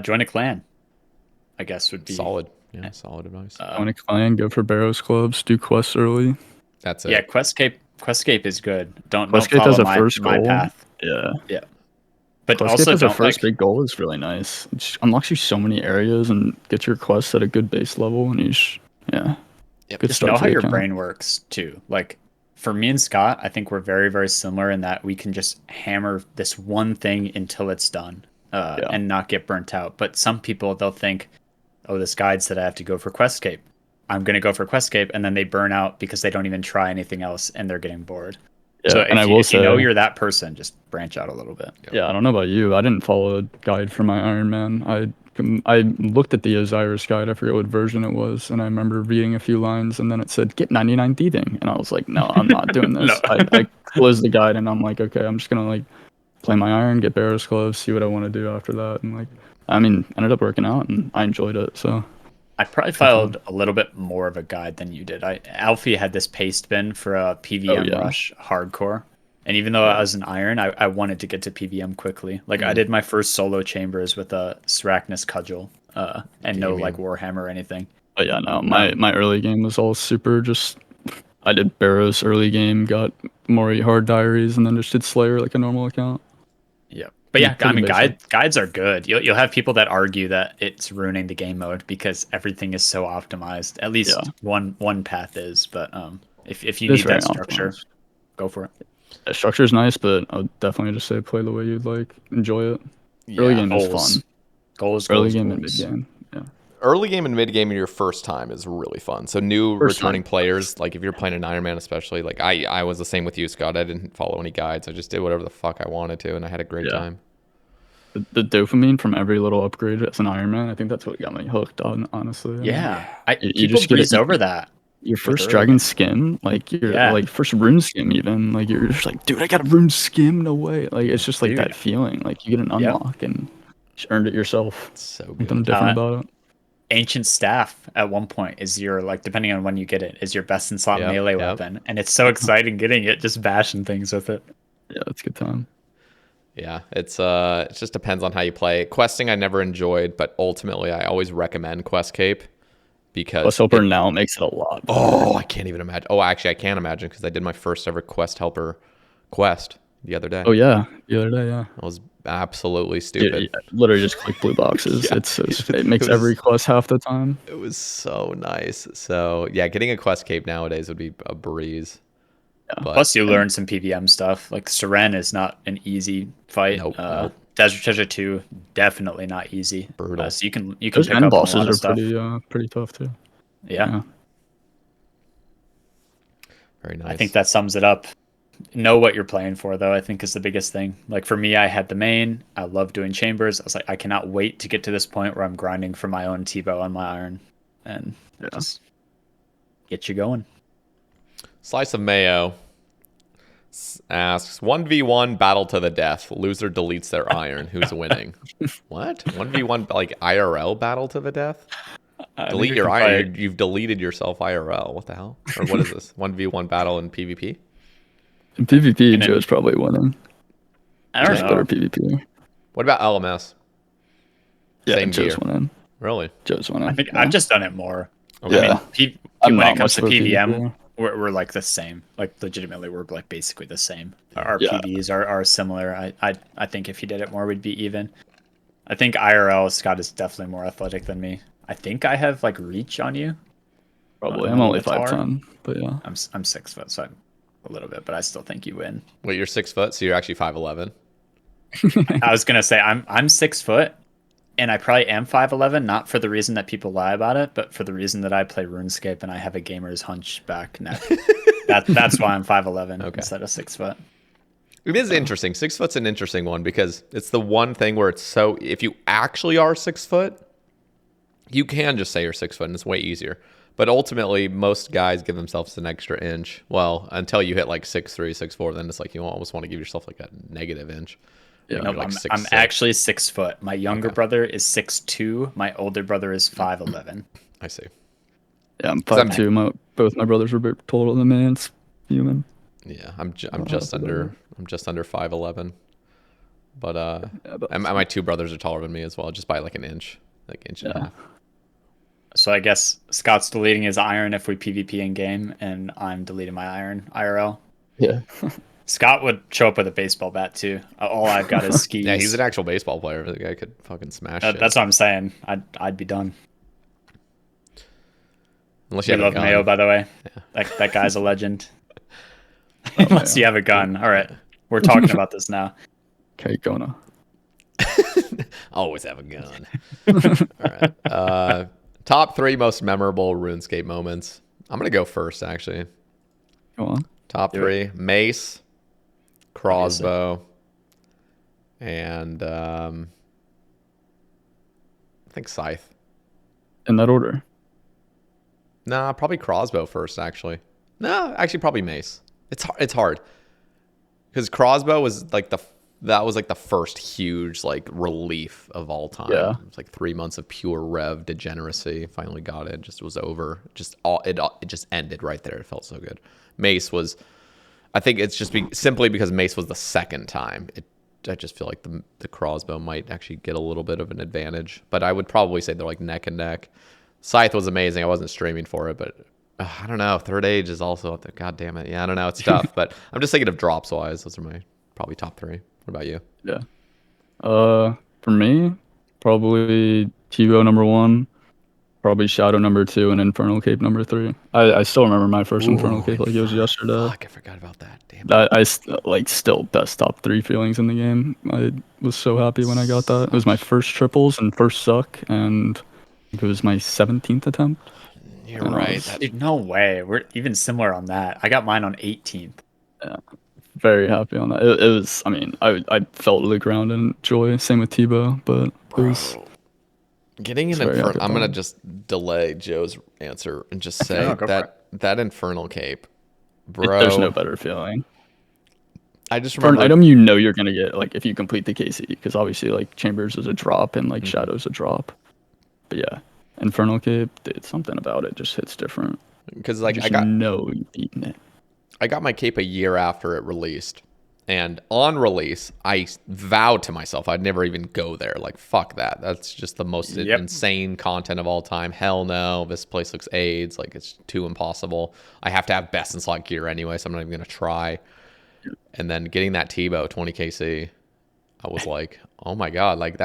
Join a clan, I guess would be solid. Yeah, solid advice. Join a clan, go for Barrows clubs, do quests early. That's it. Yeah, Questscape is good. Don't Questscape follow as a first my goal. path. Yeah. But Questscape also, as a first big goal is really nice. It just unlocks you so many areas and gets your quests at a good base level, and just know how your brain works too. Like for me and Scott, I think we're very, very similar in that we can just hammer this one thing until it's done, and not get burnt out. But some people, they'll think, oh, this guide said I have to go for Questscape. I'm going to go for Questscape, and then they burn out because they don't even try anything else, and they're getting bored. Yeah, so if you know you're that person, just branch out a little bit. Yeah, I don't know about you. I didn't follow a guide for my Ironman. I looked at the OSRS guide. I forget what version it was, and I remember reading a few lines, and then it said, get 99 thieving. And I was like, no, I'm not doing this. I closed the guide, and I'm like, okay, I'm just going to play my iron, get Barrows Gloves, see what I want to do after that. And ended up working out, and I enjoyed it. So I probably followed a little bit more of a guide than you did. Alfie had this paste bin for a PVM rush hardcore, and even though I was an iron, I wanted to get to PVM quickly. I did my first solo chambers with a Syrachnus cudgel, and no Warhammer or anything. But yeah, no, my early game was all super. Just I did Barrows early game, got Mori hard diaries, and then just did Slayer like a normal account. Yeah. But yeah, I mean, guides are good. You'll have people that argue that it's ruining the game mode because everything is so optimized. At least one path is. But if you need that structure, go for it. The structure is nice, but I would definitely just say play the way you'd like. Enjoy it. Early game is fun. Early game and mid game. Yeah. Early game and mid game in your first time is really fun. So returning players, if you're playing an Ironman especially, I was the same with you, Scott. I didn't follow any guides. I just did whatever the fuck I wanted to, and I had a great time. The dopamine from every little upgrade as an Ironman, I think that's what got me hooked on, honestly. Yeah. You just breeze over that. Your first dragon skim, your first rune skim even, you're just like, dude, I got a rune skim, no way. It's just that feeling, you get an unlock and just earned it yourself. It's so good. Something different about it. Ancient Staff at one point is your, depending on when you get it, is your best in slot melee weapon. And it's so exciting getting it, just bashing things with it. Yeah, it's a good time. Yeah, it just depends on how you play. Questing I never enjoyed, but ultimately I always recommend Questscape because Quest Helper now makes it a lot better. Oh, I can't even imagine. Oh, actually I can imagine because I did my first ever Quest Helper quest the other day. Oh yeah, the other day, yeah. I was absolutely stupid. Literally just click blue boxes. It makes every quest half the time. It was so nice. So yeah, getting a Questscape nowadays would be a breeze. Yeah. Plus, you learn some PVM stuff. Seren is not an easy fight. Nope. Desert Treasure 2, definitely not easy. Brutal. So you can those pick up bosses a lot of stuff. Pretty tough too. Yeah. Very nice. I think that sums it up. Know what you're playing for, though, I think is the biggest thing. For me, I had the main. I love doing chambers. I was like, I cannot wait to get to this point where I'm grinding for my own T-bow on my iron. And just get you going. Slice of Mayo asks 1v1 battle to the death. Loser deletes their iron. Who's winning? What? 1v1 IRL battle to the death? Delete your iron. You've deleted yourself IRL. What the hell? Or what is this? 1v1 battle in PvP? In PvP, Joe's probably winning. I don't know. Better PvP. What about LMS? Yeah, Same Joe's gear. winning. Really? Joe's winning. I think yeah. I've just done it more. Okay. Yeah. When not it comes to much of a PVM, PvP. we're like the same. Like legitimately, we're like basically the same. Our Yeah. PVs are similar. I think if he did it more, we'd be even. I think IRL Scott is definitely more athletic than me. I think I have like reach on you. Probably. Am I'm I a only little taller? 5'10", but yeah. I'm 6 foot, so I'm a little bit, but I still think you win. Wait, you're 6 foot, so you're actually 5'11". I was gonna say I'm 6 foot, and I probably am 5'11", not for the reason that people lie about it, but for the reason that I play RuneScape and I have a gamer's hunchback neck. That's why I'm 5'11" instead of 6 foot. It is interesting. 6 foot's an interesting one because it's the one thing where it's so. If you actually are 6 foot, you can just say you're 6 foot, and it's way easier. But ultimately, most guys give themselves an extra inch. Well, until you hit like 6'3", 6'4", then it's like you almost want to give yourself like a negative inch. Yeah. No, like I'm actually 6 foot. My younger brother is 6'2". My older brother is 5'11". I see. Yeah, I'm 'Cause I'm- 5'2". Both my brothers were taller than me. It's human. Yeah, I'm just under 5'11". But Yeah, but and my two brothers are taller than me as well, just by like an inch, like inch and a Yeah. half. So I guess Scott's deleting his iron if we PvP in game, and I'm deleting my iron IRL. yeah. Scott would show up with a baseball bat too. All I've got is skis. Yeah, he's an actual baseball player. The guy could fucking smash shit. That's what I'm saying. I'd be done. Unless you We have love a gun. Mayo, by the way. Yeah. That guy's a legend. Unless you have a gun. All right, we're talking about this now. Okay, Kona. Always have a gun. All right. Top 3 most memorable RuneScape moments. I'm gonna go first, actually. Go on. Top Do 3: mace, crossbow, and I think scythe. In that order. Nah, probably crossbow first, actually. No, actually, probably mace. It's hard because crossbow was like that was like the first huge like relief of all time. Yeah. It was like 3 months of pure rev degeneracy. Finally got it. Just was over. It just ended right there. It felt so good. Mace was, I think it's just simply because mace was the second time. I just feel like the crossbow might actually get a little bit of an advantage, but I would probably say they're like neck and neck. Scythe was amazing. I wasn't streaming for it, but I don't know. Third Age is also, god damn it. Yeah, I don't know. It's tough, but I'm just thinking of drops wise. Those are my probably top 3. What about you? Yeah. For me, probably Tivo number 1, probably Shadow number 2, and Infernal Cape number 3. I still remember my first Infernal Cape like it was yesterday. Fuck, I forgot about that. Damn it. I like still best top 3 feelings in the game. I was so happy when I got that. It was my first triples and first suck, and I think it was my 17th attempt. You're And I right. was Dude, no way. We're even similar on that. I got mine on 18th. very happy on that. It was. I mean, I felt the ground in joy. Same with Tebow, but it was. Getting an Sorry, Inferno. I'll I'm get gonna that. just delay Joe's answer and just say No, go for that Infernal Cape, bro. There's no better feeling. I just For an remember. item you know you're gonna get, like if you complete the KC, because obviously like Chambers is a drop and like Shadow's a drop. But yeah, Infernal Cape, dude, something about it just hits different. Because like Just know you've eaten it. I got my cape a year after it released. And on release, I vowed to myself I'd never even go there. Like, fuck that. That's just the most insane content of all time. Hell no. This place looks AIDS. Like, it's too impossible. I have to have best in slot gear anyway, so I'm not even going to try. And then getting that Tebow 20kc, I was like, oh my God. Like,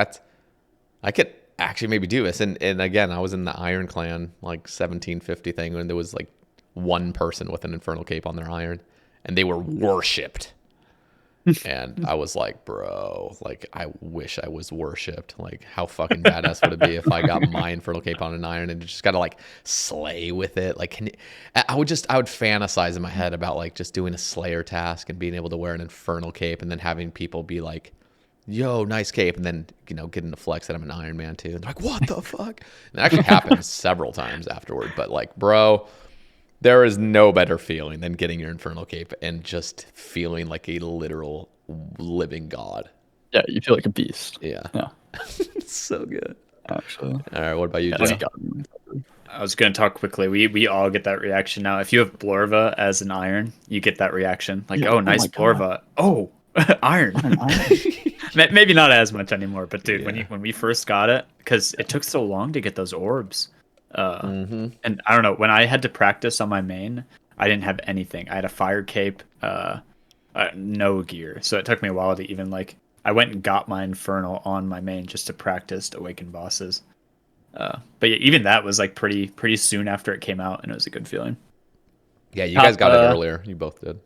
I could actually maybe do this. And again, I was in the Iron Clan, like 1750 thing, when there was like one person with an Infernal Cape on their Iron. And they were worshipped. And I was like, bro, like, I wish I was worshipped. Like, how fucking badass would it be if I got my Infernal Cape on an Iron and just got to, like, slay with it? Like, I would fantasize in my head about, like, just doing a Slayer task and being able to wear an Infernal Cape and then having people be like, yo, nice cape. And then, you know, getting to flex that I'm an Iron Man, too. And they're like, what the fuck? And it actually happened several times afterward. But, like, bro, there is no better feeling than getting your Infernal Cape and just feeling like a literal living god. Yeah, you feel like a beast. Yeah. Yeah. It's so good. Actually. All right, what about you, That's Joe? gotten me. I was going to talk quickly. We all get that reaction now. If you have Blorva as an iron, you get that reaction. Like, Yeah, oh, oh nice my God. Blorva. Oh, iron. Maybe not as much anymore, but dude, Yeah. when we first got it, because it took so long to get those orbs, Mm-hmm. and I don't know, when I had to practice on my main, I didn't have anything. I had a fire cape, no gear, so it took me a while to even like. I went and got my Inferno on my main just to practice Awakened bosses. But yeah, even that was like pretty soon after it came out, and it was a good feeling. Yeah, you guys got it earlier. You both did.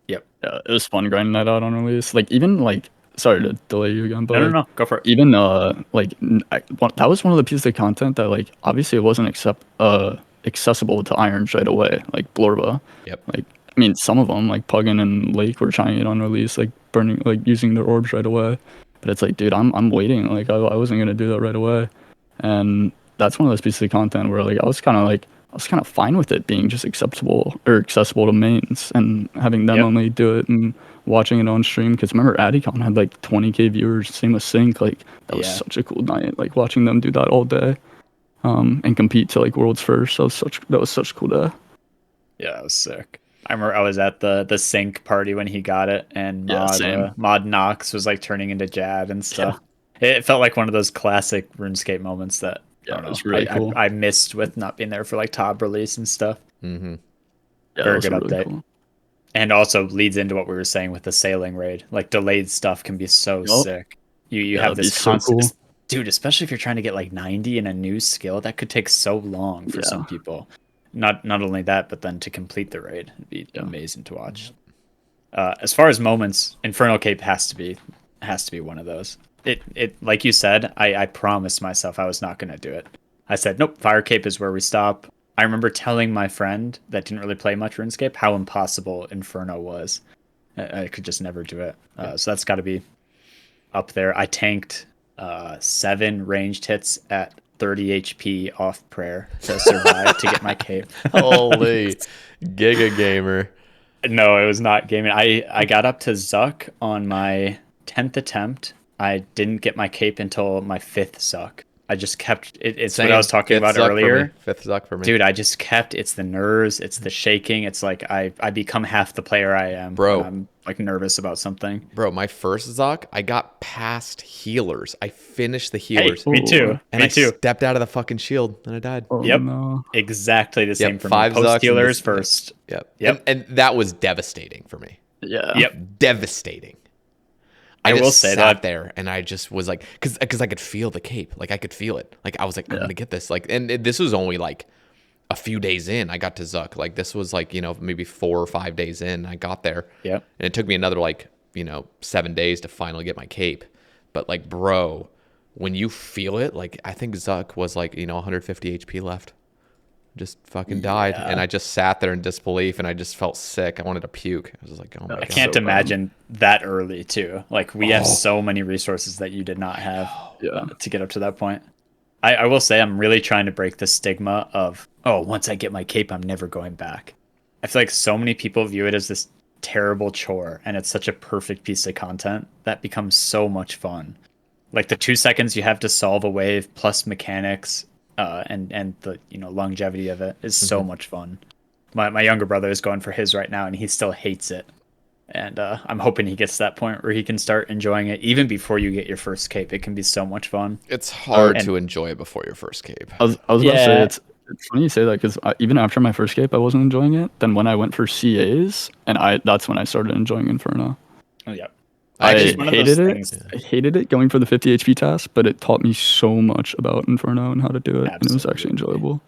Yep. Yeah, it was fun grinding that out on release. Like even like, sorry to delay you again, but No, go for it. even that was one of the pieces of content that like obviously it wasn't accessible to irons right away, like Blorba. Yep. Like I mean, some of them like Puggin and Lake were trying it on release, like burning, like using their orbs right away. But it's like, dude, I'm waiting. Like I wasn't gonna do that right away, and that's one of those pieces of content where like I was kind of fine with it being just acceptable or accessible to mains and having them only do it and watching it on stream. Because remember, Adicon had like 20K viewers. Same with Sync. Like that was such a cool night. Like watching them do that all day, and compete to like worlds first. That was such a cool day. Yeah, that was sick. I remember I was at the Sync party when he got it, and Mod Nox was like turning into Jad and stuff. Yeah. It felt like one of those classic RuneScape moments that it was really cool. I missed with not being there for like top release and stuff. Mm-hmm. Yeah, very good really update. Cool. And also leads into what we were saying with the sailing raid. Like delayed stuff can be so sick. You have this constant, so cool. Dude, especially if you're trying to get like 90 in a new skill, that could take so long for some people. Not only that, but then to complete the raid, it'd be amazing to watch. As far as moments, Inferno Cape has to be one of those. It like you said, I promised myself I was not going to do it. I said, nope, Fire Cape is where we stop. I remember telling my friend that didn't really play much RuneScape how impossible Inferno was. I could just never do it. So that's got to be up there. I tanked 7 ranged hits at 30 HP off prayer to survive to get my cape. Holy Giga Gamer. No, it was not gaming. I got up to Zuck on my 10th attempt. I didn't get my cape until my 5th Zuck. I just kept it. It's what I was talking about earlier. 5th Zuck for me. Dude, I just kept, it's the nerves, it's the shaking. It's like I become half the player I am. Bro. When I'm like nervous about something. Bro, my first Zuck, I got past healers. I finished the healers. Hey, me too. And I stepped out of the fucking shield and I died. Yep. No. Exactly the same for 5 me. Post Zucks healers first. Yep. And that was devastating for me. Yeah. Yep. Devastating. I will say that there, and I just was like, because I could feel the cape, like I could feel it, like I was like, I'm gonna get this, like, and this was only like a few days in. I got to Zuck, like this was like maybe 4 or 5 days in. I got there, and it took me another like 7 days to finally get my cape. But like, bro, when you feel it, like I think Zuck was like 150 HP left. Just fucking died, and I just sat there in disbelief, and I just felt sick. I wanted to puke. I was like, oh my god. I can't imagine that early too. Like we have so many resources that you did not have to get up to that point. I will say I'm really trying to break the stigma of, once I get my cape, I'm never going back. I feel like so many people view it as this terrible chore, and it's such a perfect piece of content that becomes so much fun. Like the 2 seconds you have to solve a wave plus mechanics. And the longevity of it is so much fun. My younger brother is going for his right now, and he still hates it. And I'm hoping he gets to that point where he can start enjoying it even before you get your first cape. It can be so much fun. It's hard to enjoy it before your first cape. I was about to say it's funny you say that, because even after my first cape, I wasn't enjoying it. Then when I went for CAs, that's when I started enjoying Inferno. Oh yeah. I hated it. I hated it going for the 50 HP task, but it taught me so much about Inferno and how to do it, and it was actually enjoyable.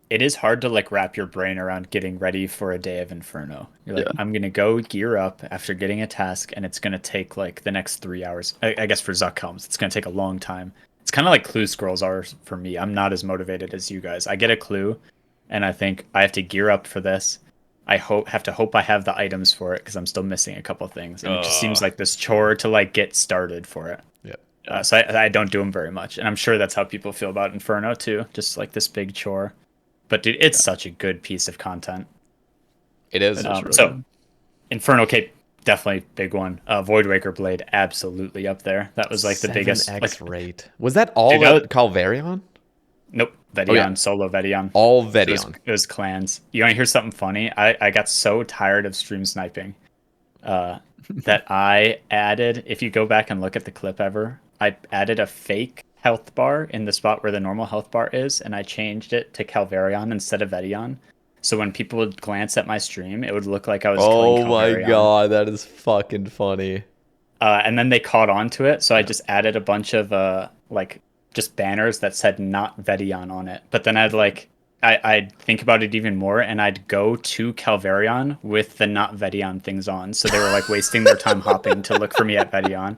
It is hard to like wrap your brain around getting ready for a day of Inferno. You're like, I'm gonna go gear up after getting a task, and it's gonna take like the next 3 hours. I guess for Zuck comes, it's gonna take a long time. It's kind of like clue scrolls are for me. I'm not as motivated as you guys. I get a clue, and I think I have to gear up for this. I have to hope I have the items for it because I'm still missing a couple things, and it just seems like this chore to like get started for it. So I don't do them very much, and I'm sure that's how people feel about Inferno too, just like this big chore. But dude, it's such a good piece of content. It is. So Inferno Cape, definitely big one. Voidwaker Blade, absolutely up there. That was like the biggest X rate. Was that all Calvarion? Nope. Vedion, solo Vedion. All Vedion. It was clans. You want to hear something funny? I got so tired of stream sniping that I added. If you go back and look at the clip ever, I added a fake health bar in the spot where the normal health bar is, and I changed it to Calvarion instead of Vedion. So when people would glance at my stream, it would look like I was killing Calvarion. Oh my god, that is fucking funny. And then they caught on to it, so I just added a bunch of like just banners that said not Vedion on it. But then I'd think about it even more, and I'd go to Calvarion with the not Vedion things on. So they were like wasting their time hopping to look for me at Vedion.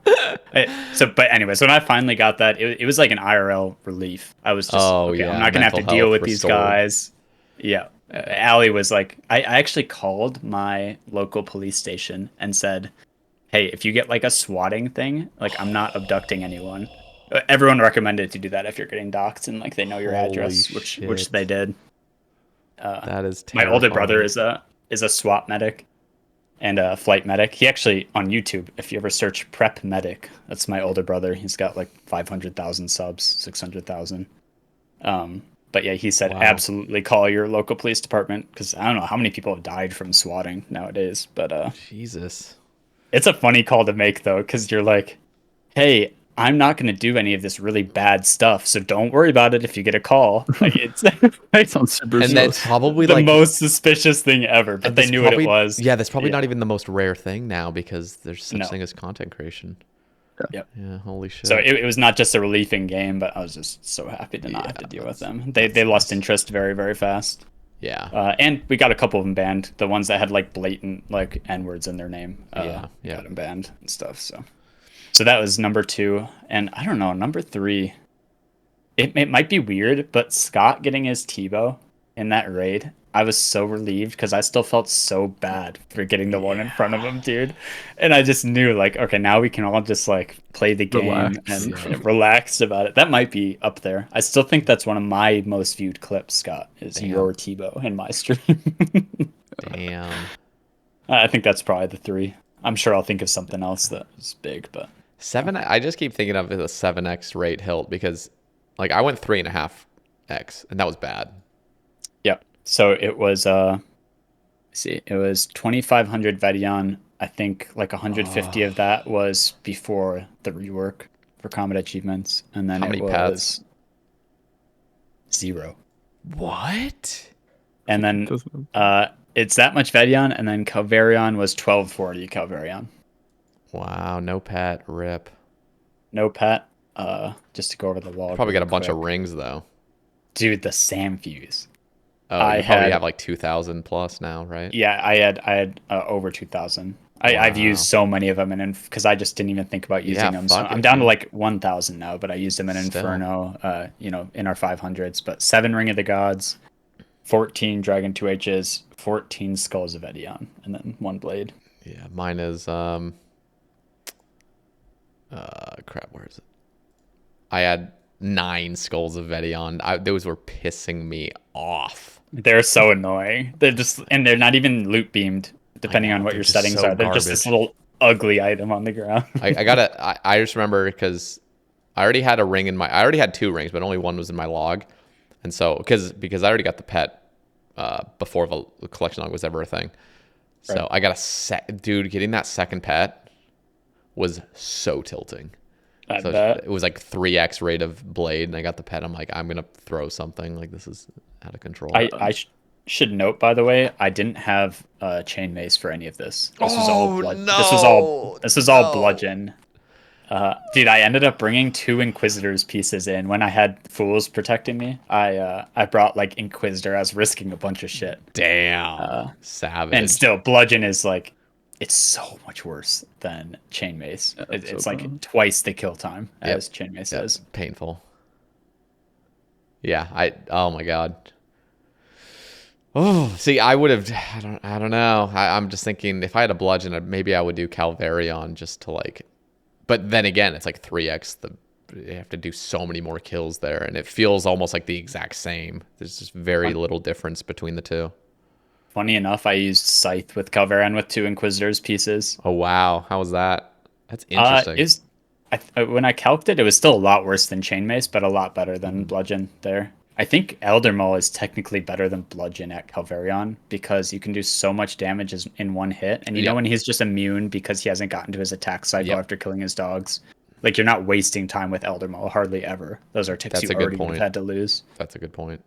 But anyways, when I finally got that, it was like an IRL relief. I was just, I'm not going to have to deal with these guys. Yeah. Allie was like, I actually called my local police station and said, hey, if you get like a swatting thing, like I'm not abducting anyone. Everyone recommended to do that if you're getting doxxed and like they know your address, which they did. That is terrifying. My older brother is a SWAT medic and a flight medic. He actually on YouTube, if you ever search Prep Medic, that's my older brother. He's got like 500,000 subs, 600,000. But yeah, he said absolutely call your local police department because I don't know how many people have died from swatting nowadays. But Jesus, it's a funny call to make though, because you're like, hey, I'm not going to do any of this really bad stuff, so don't worry about it if you get a call. Like it sounds super. And that's probably the most suspicious thing ever, but they knew what it was. Yeah, that's probably not even the most rare thing now because there's such thing as content creation. Yep. Yeah, holy shit. So it was not just a relief in game, but I was just so happy to not have to deal with them. They lost interest very, very fast. Yeah. And we got a couple of them banned. The ones that had like blatant like N-words in their name. Got them banned and stuff. So that was number 2. And I don't know, number 3. It might be weird, but Scott getting his T-bow in that raid, I was so relieved because I still felt so bad for getting the one in front of him, dude. And I just knew like, okay, now we can all just like play the game and relax about it. That might be up there. I still think that's one of my most viewed clips, Scott, is your T-bow in my stream. Damn. I think that's probably the 3. I'm sure I'll think of something else that was big, but 7. I just keep thinking of it as a 7x rate hilt because, like, I went 3.5x, and that was bad. Yep. So it was it was 2,500 Vedion. I think like 150 of that was before the rework for combat achievements, and then how many was pets? 0. What? And then it's that much Vedion, and then Calvarion was 1240 Calvarion. Wow, no pet, rip. No pet. Just to go over the log. Probably got a bunch of rings though. Dude, the Sam fuse. Oh, you probably have like 2,000 plus now, right? Yeah, I had over 2,000. I've used so many of them, and because I just didn't even think about using them. So I'm down to like 1,000 now, but I used them in Inferno, in our 500s. But 7 Ring of the Gods, 14 Dragon 2Hs, 14 Skulls of Edion, and then 1 blade. Yeah, mine is crap, where is it? I had 9 Skulls of Vedion. Those were pissing me off. They're so annoying. They're not even loot beamed, depending on what your settings are. They're just this little ugly item on the ground. I just remember because I already had a ring in I already had 2 rings, but only 1 was in my log. And so, because I already got the pet before the collection log was ever a thing. So right. I got dude, getting that second pet was so tilting. It was like 3x rate of blade, and I got the pet. I'm like, I'm gonna throw something. Like, this is out of control. I should note, by the way, I didn't have chain mace for any of this. This was all bludgeon. Dude, I ended up bringing 2 Inquisitor's pieces in when I had fools protecting me. I brought like Inquisitor. I was risking a bunch of shit. Damn, savage. And still, bludgeon is like, it's so much worse than chain mace. It's like twice the kill time as chain mace is. Painful. Yeah, oh my god. Oh, see, I would have. I don't know. I'm just thinking if I had a bludgeon, maybe I would do Calvarion just to like. But then again, it's like 3x. You have to do so many more kills there, and it feels almost like the exact same. There's just very little difference between the two. Funny enough, I used Scythe with Calvarion with 2 Inquisitor's pieces. Oh wow, how was that? That's interesting. When I calced it, it was still a lot worse than chain mace, but a lot better than bludgeon there. I think Eldermaul is technically better than Bludgeon at Calvarion because you can do so much damage in one hit. And you know when he's just immune because he hasn't gotten to his attack cycle after killing his dogs? Like, you're not wasting time with Eldermaul, hardly ever. Those are ticks you already would have had to lose. That's a good point.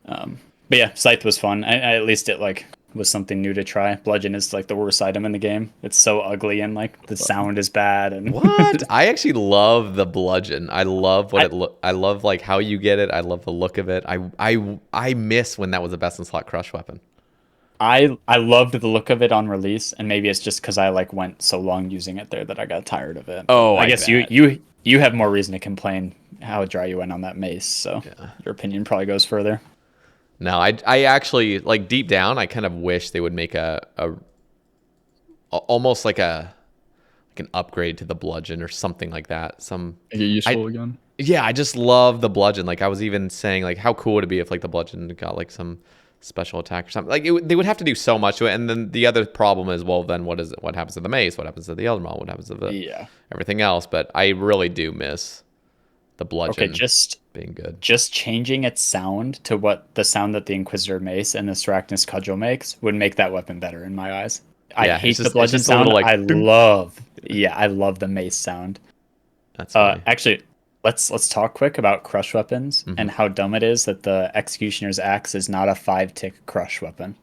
But yeah, Scythe was fun. At least it like was something new to try. Bludgeon is like the worst item in the game. It's so ugly and like the sound is bad. And what? I actually love the Bludgeon. I love what I love like how you get it. I love the look of it. I miss when that was the best in slot crush weapon. I loved the look of it on release, and maybe it's just because I like went so long using it there that I got tired of it. Oh, I guess you have more reason to complain how dry you went on that mace, so your opinion probably goes further. No, I actually, like, deep down, I kind of wish they would make almost like an upgrade to the Bludgeon or something like that. Make it useful again. Yeah, I just love the Bludgeon. Like, I was even saying, like, how cool would it be if like the Bludgeon got like some special attack or something? Like, they would have to do so much to it. And then the other problem is, well, then what happens to the mace? What happens to the Eldermaul? What happens to everything else? But I really do miss the Bludgeon being good. Just changing its sound to what the sound that the Inquisitor mace and the Sarachnis cudgel makes would make that weapon better in my eyes. I hate the Bludgeon sound. Like, I love the mace sound. That's funny. Actually, let's talk quick about crush weapons and how dumb it is that the Executioner's Axe is not a 5-tick crush weapon.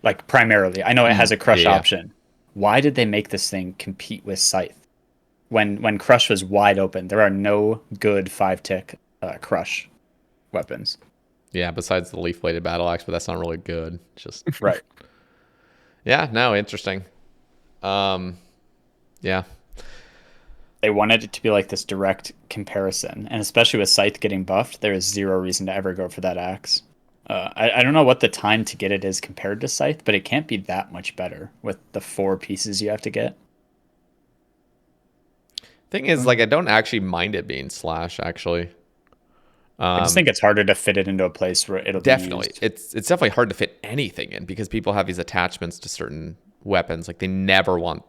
Like, primarily. I know it has a crush option. Why did they make this thing compete with Scythe? When Crush was wide open, there are no good 5-tick Crush weapons. Yeah, besides the leaf-bladed battle axe, but that's not really good. It's just right. Yeah, no, interesting. Yeah. They wanted it to be like this direct comparison, and especially with Scythe getting buffed, there is zero reason to ever go for that axe. I don't know what the time to get it is compared to Scythe, but it can't be that much better with the 4 pieces you have to get. Thing is, like, I don't actually mind it being slash, actually. I just think it's harder to fit it into a place where it'll definitely be used. It's definitely hard to fit anything in because people have these attachments to certain weapons. Like, they never want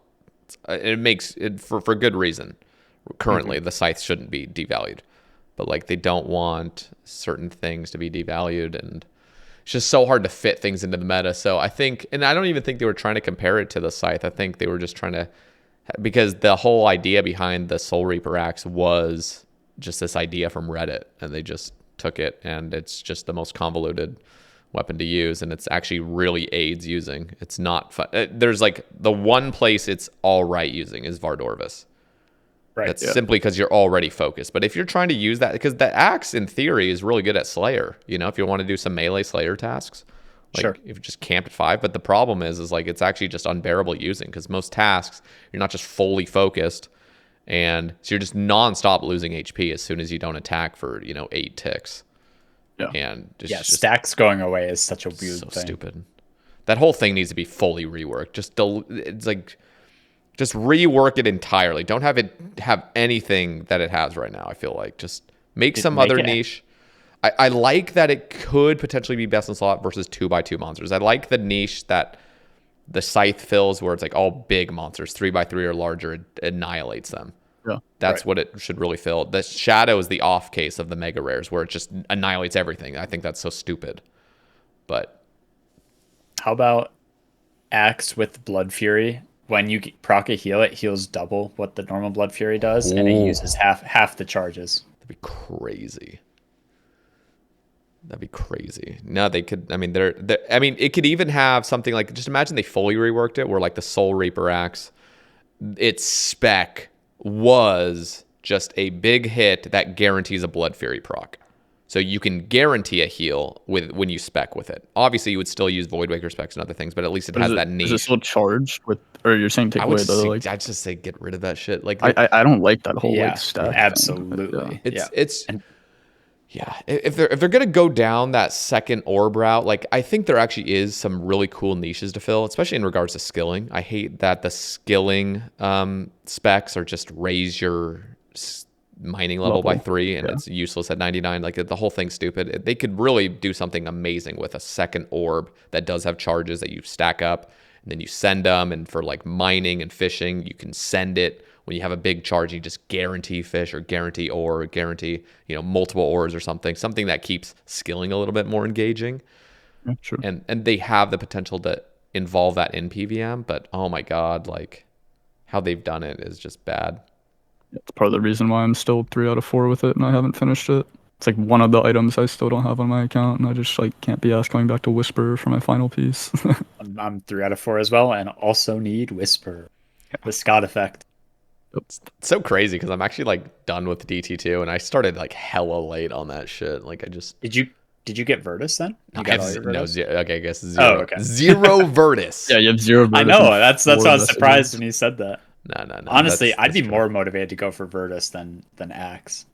it makes it for good reason. Currently, the scythe shouldn't be devalued, but like they don't want certain things to be devalued, and it's just so hard to fit things into the meta. So I think, and I don't even think they were trying to compare it to the scythe. I think they were just trying to, because the whole idea behind the Soulreaper Axe was just this idea from Reddit, and they just took it, and it's just the most convoluted weapon to use, and it's actually really aids using. It's not fun. There's like the one place it's all right using is Vardorvis. Right. That's simply because you're already focused. But if you're trying to use that, because the axe in theory is really good at Slayer, you know, if you want to do some melee Slayer tasks, like if you just camped at 5. But the problem is like it's actually just unbearable using, because most tasks you're not just fully focused, and so you're just nonstop losing HP as soon as you don't attack for 8 ticks. Yeah. And just stacks going away is such a weird thing. Stupid. That whole thing needs to be fully reworked. It's like just rework it entirely. Don't have it have anything that it has right now. I feel like just make some other niche. I like that it could potentially be best in slot versus 2x2 monsters. I like the niche that the scythe fills, where it's like all big monsters, 3x3 or larger, it annihilates them. Yeah, that's what it should really fill. The shadow is the off case of the mega rares, where it just annihilates everything. I think that's so stupid. But how about Axe with Blood Fury? When you proc a heal, it heals double what the normal Blood Fury does, and it uses half the charges. That'd be crazy. That'd be crazy. No, they could. I mean, it could even have something like, just imagine they fully reworked it, where like the Soulreaper Axe, its spec was just a big hit that guarantees a Blood Fury proc. So you can guarantee a heal when you spec with it. Obviously, you would still use Voidwaker specs and other things, but at least it has that niche. Is it still charged with, or you're saying take away the like? I'd just say get rid of that shit. Like I don't like that whole like stack. Absolutely. If they're gonna go down that second orb route, like I think there actually is some really cool niches to fill, especially in regards to skilling. I hate that the skilling specs are just raise your mining level by 3, and it's useless at 99. Like the whole thing's stupid. They could really do something amazing with a second orb that does have charges that you stack up, and then you send them, and for like mining and fishing, you can send it when you have a big charge, you just guarantee fish or guarantee ore or guarantee, multiple ores or something that keeps skilling a little bit more engaging. Yeah, sure. And they have the potential to involve that in PVM, but oh my God, like how they've done it is just bad. It's part of the reason why I'm still 3 out of 4 with it and I haven't finished it. It's like one of the items I still don't have on my account, and I just like can't be asked going back to Whisper for my final piece. I'm 3 out of 4 as well, and also need Whisper, the Scott effect. It's so crazy because I'm actually like done with DT2, and I started like hella late on that shit. Like I just Did you get Virtus then? You got all your Virtus? Okay, I guess zero. Oh, okay. Zero Virtus. Yeah, you have 0 Virtus. I know. That's why I was surprised when you said that. No. Honestly, I'd be more motivated to go for Virtus than Axe.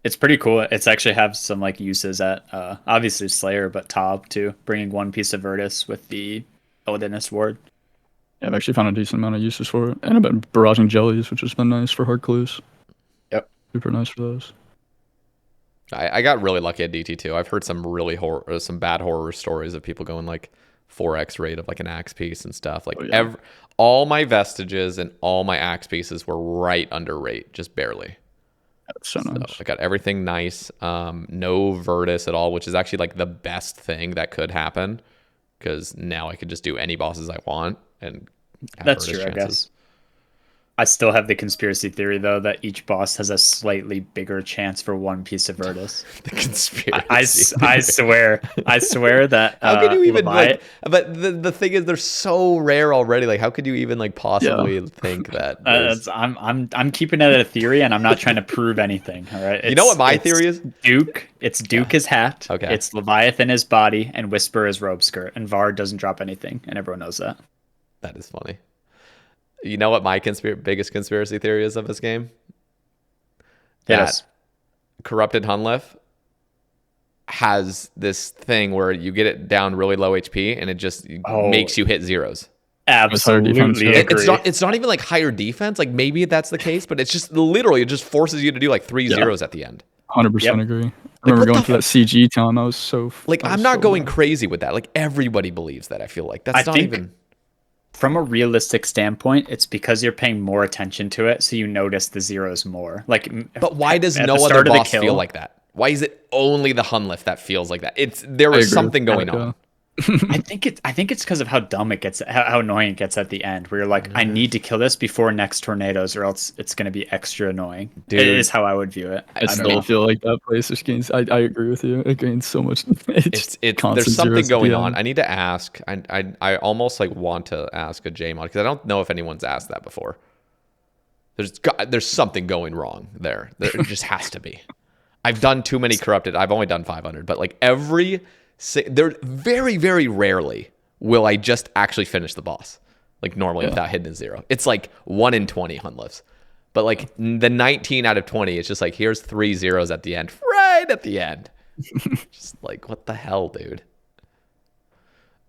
It's pretty cool. It's actually have some like uses at obviously Slayer, but Top too. Bringing 1 piece of Virtus with the Odinist ward. Yeah, I've actually found a decent amount of uses for it, and I've been barraging jellies, which has been nice for hard clues. Yep, super nice for those. I got really lucky at DT2. I've heard some really some bad horror stories of people going like 4x rate of like an axe piece and stuff. Like all my vestiges and all my axe pieces were right under rate, just barely. That's so nice. I got everything nice. No Virtus at all, which is actually like the best thing that could happen because now I could just do any bosses I want and have that's Virtus true, chances. I guess. I still have the conspiracy theory though that each boss has a slightly bigger chance for 1 piece of Virtus. The conspiracy. I swear that. How could you even Levi- But the thing is, they're so rare already. Like, how could you even like possibly think that? I'm keeping it a theory, and I'm not trying to prove anything. All right. You know what my theory is? Duke. It's Duke his hat. Okay. It's Leviathan his body, and Whisper his robe skirt, and Vard doesn't drop anything, and everyone knows that. That is funny. You know what my biggest conspiracy theory is of this game? Yes. Corrupted Hunlef has this thing where you get it down really low HP and it just makes you hit zeros. Absolutely agree. It's not even like higher defense. Like maybe that's the case, but it's just literally it just forces you to do like 3 zeros at the end. 100% agree. I remember going for that CG time. I was so I'm not going crazy with that. Like everybody believes that. I feel like that's not even. From a realistic standpoint, it's because you're paying more attention to it, so you notice the zeros more. But why does no other boss feel like that? Why is it only the Hunlef that feels like that? There is something going on. I think it's because of how dumb it gets, how annoying it gets at the end, where you're like, I need to kill this before next tornadoes, or else it's going to be extra annoying. Dude, it is how I would view it. I still feel like that place just gains. I agree with you. It gains so much. There's something going on. I need to ask. I almost like want to ask a JMod because I don't know if anyone's asked that before. There's something going wrong there. There just has to be. I've done too many corrupted. I've only done 500, but like there very, very rarely will I just actually finish the boss. Like normally without hitting a 0. It's like 1 in 20 Hunlefs. But like the 19 out of 20, it's just like here's 3 zeros at the end. Right at the end. Just like what the hell, dude?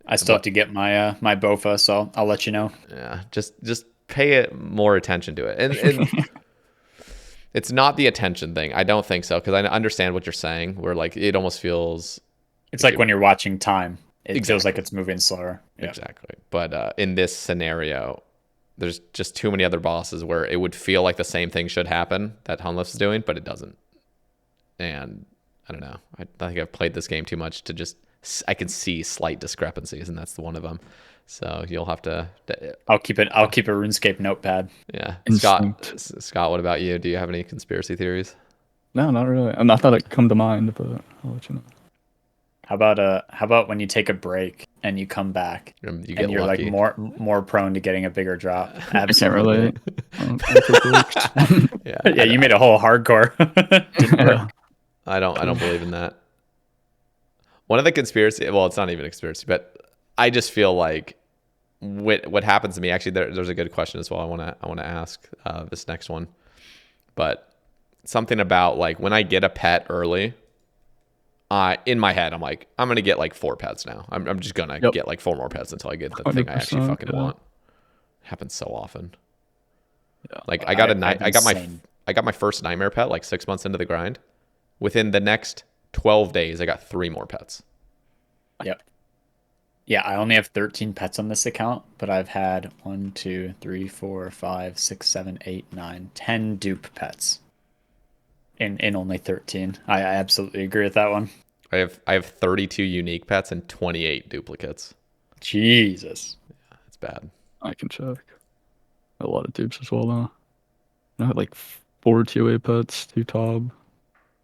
I still have to get my my Bofa, so I'll let you know. Yeah, just pay it more attention to it. And it's not the attention thing. I don't think so because I understand what you're saying. Where like it almost feels. It's like when you're watching time. It feels like it's moving slower. Yeah. Exactly. But in this scenario, there's just too many other bosses where it would feel like the same thing should happen that Hunlef's is doing, but it doesn't. And I don't know. I think I've played this game too much to just. I can see slight discrepancies, and that's one of them. So you'll have to. I'll keep a RuneScape notepad. Yeah, Scott. What about you? Do you have any conspiracy theories? No, not really. I'm not that it come to mind, but I'll let you know. How about when you take a break and you come back and you're lucky. like more prone to getting a bigger drop? Absolutely. I can't relate. Yeah, you made a whole hardcore. Didn't work. I don't believe in that. One of the conspiracy, well, it's not even a conspiracy, but I just feel like what happens to me. Actually, there's a good question as well. I want to ask this next one, but something about like when I get a pet early. In my head, I'm like, I'm gonna get like 4 pets now. I'm just gonna get like 4 more pets until I get the thing I actually fucking want. It happens so often. Yeah. Like I got my first nightmare pet like 6 months into the grind. Within the next 12 days, I got 3 more pets. Yep. Yeah, I only have 13 pets on this account, but I've had 1, 2, 3, 4, 5, 6, 7, 8, 9, 10 dupe pets in only 13. I absolutely agree with that one. I have 32 unique pets and 28 duplicates. Jesus. That's bad. I can check. A lot of dupes as well, though. I had like 4 TOA pets, 2 Tob.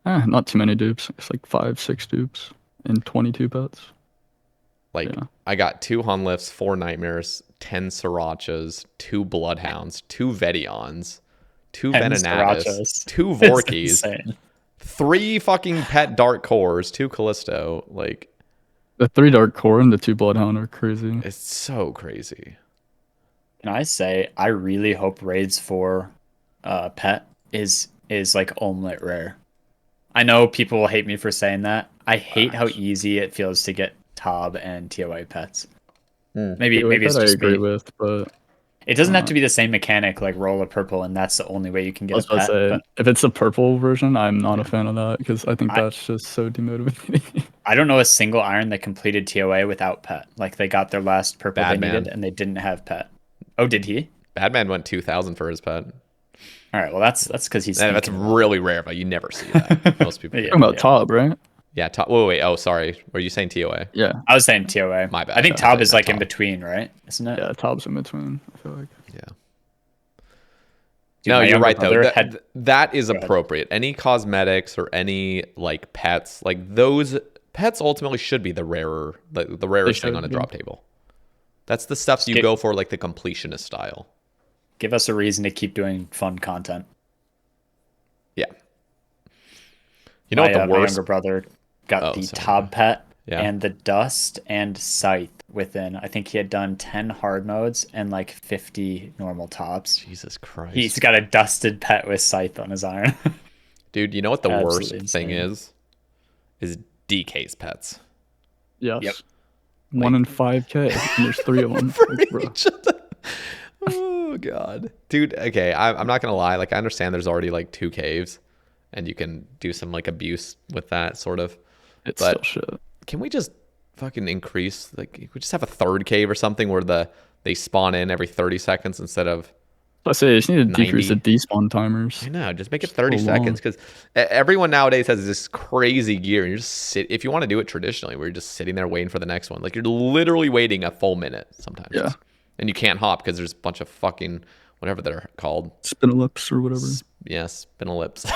Not too many dupes. It's like 5, 6 dupes and 22 pets. Like, Yeah. I got 2 Hunlifts, 4 Nightmares, 10 Srirachas, 2 Bloodhounds, 2 Vedions, 2 10 Venenatus, Srirachas. 2 It's Vorkies, insane. 3 fucking pet Dark Cores, 2 Callisto. Like, The 3 Dark Core and the 2 Bloodhound are crazy. it's so crazy. Can I say I really hope raids for pet is like omelet rare. I know people will hate me for saying that. I hate how easy it feels to get Tob and TOA pets. Maybe it's that I just agree me. with, but It doesn't have to be the same mechanic like roll a purple, and that's the only way you can I get was a about pet. to say, But if it's a purple version, I'm not a fan of that because I think that's just so demotivating. I don't know a single iron that completed TOA without pet. Like they got their last purple they Badman. needed, and they didn't have pet. Oh, did he? Badman went 2,000 for his pet. All right, well that's because he's. And that's really rare, but you never see that. Most people. Yeah. do. Talking about Tob, right? Yeah. Wait. Oh, sorry. Were you saying TOA? Yeah. I was saying TOA. My bad. I think I thought Tob you is meant like in Tob. between, right? Isn't it? Yeah, Tob's in between, I feel like. Yeah. Dude, No, my you're younger right though. brother had- That is Go ahead. appropriate. Any cosmetics or any like pets, like those pets ultimately should be the rarest thing should, on a yeah. drop table. That's the stuff you Skip- go for, like the completionist style. Give us a reason to keep doing fun content. Yeah. You know My, what the my worst? younger brother got Oh, the sorry. Tob pet Yeah. and the dust and scythe within. I think he had done 10 hard modes and like 50 normal tops. Jesus Christ. He's got a dusted pet with scythe on his iron. Dude, you know what the worst Absolutely thing insane. is DK's pets. Yes. Yep. 1 in 5K, and there's 3 of them. Like, bro. Oh god, dude. Okay, I'm not gonna lie. Like, I understand there's already like 2 caves, and you can do some like abuse with that sort of. It's But still shit. can we just fucking increase? Like, we just have a 3rd cave or something where they spawn in every 30 seconds instead of. I say, you just need to decrease the 90. despawn timers. I know, just make it It's 30 so long. seconds because everyone nowadays has this crazy gear, and you just sit. If you want to do it traditionally, where you're just sitting there waiting for the next one, like you're literally waiting a full minute sometimes. Yeah. And you can't hop because there's a bunch of fucking whatever they're called. Spinalips or whatever. Yes, spinalips.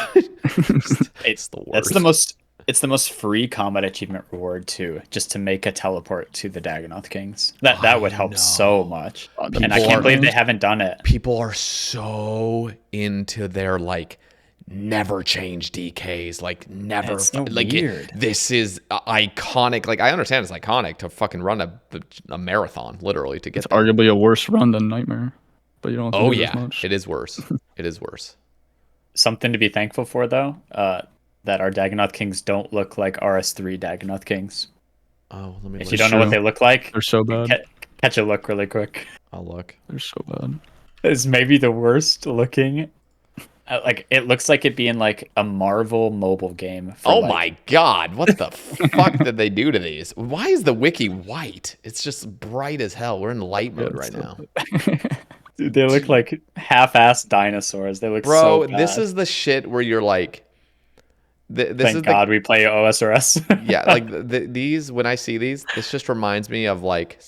It's the worst. It's the most free combat achievement reward too, just to make a teleport to the Dagonoth Kings. That would help so much. the And I people can't are- believe they haven't done it. People are so into their like never change DKs, like never. It's so like weird. This is iconic. Like I understand it's iconic to fucking run a marathon, literally to get. It's there. arguably a worse run than Nightmare, but you don't have to Oh do it as yeah, much. it is worse. It is worse. Something to be thankful for though, that our Dagonoth Kings don't look like RS3 Dagonoth Kings. Oh, let me. If Look. you don't know what they look like, They're so bad. catch a look really quick. I'll look. They're so bad. It's maybe the worst looking. Like it looks like it being like a Marvel mobile game. For Oh like, my god, what the fuck did they do to these? Why is the wiki white? It's just bright as hell. We're in light mode right now. Dude, they look like half-assed dinosaurs. They look Bro, so bad. this is the shit where you're like this Thank is God we play OSRS. yeah, like these when I see these, this just reminds me of like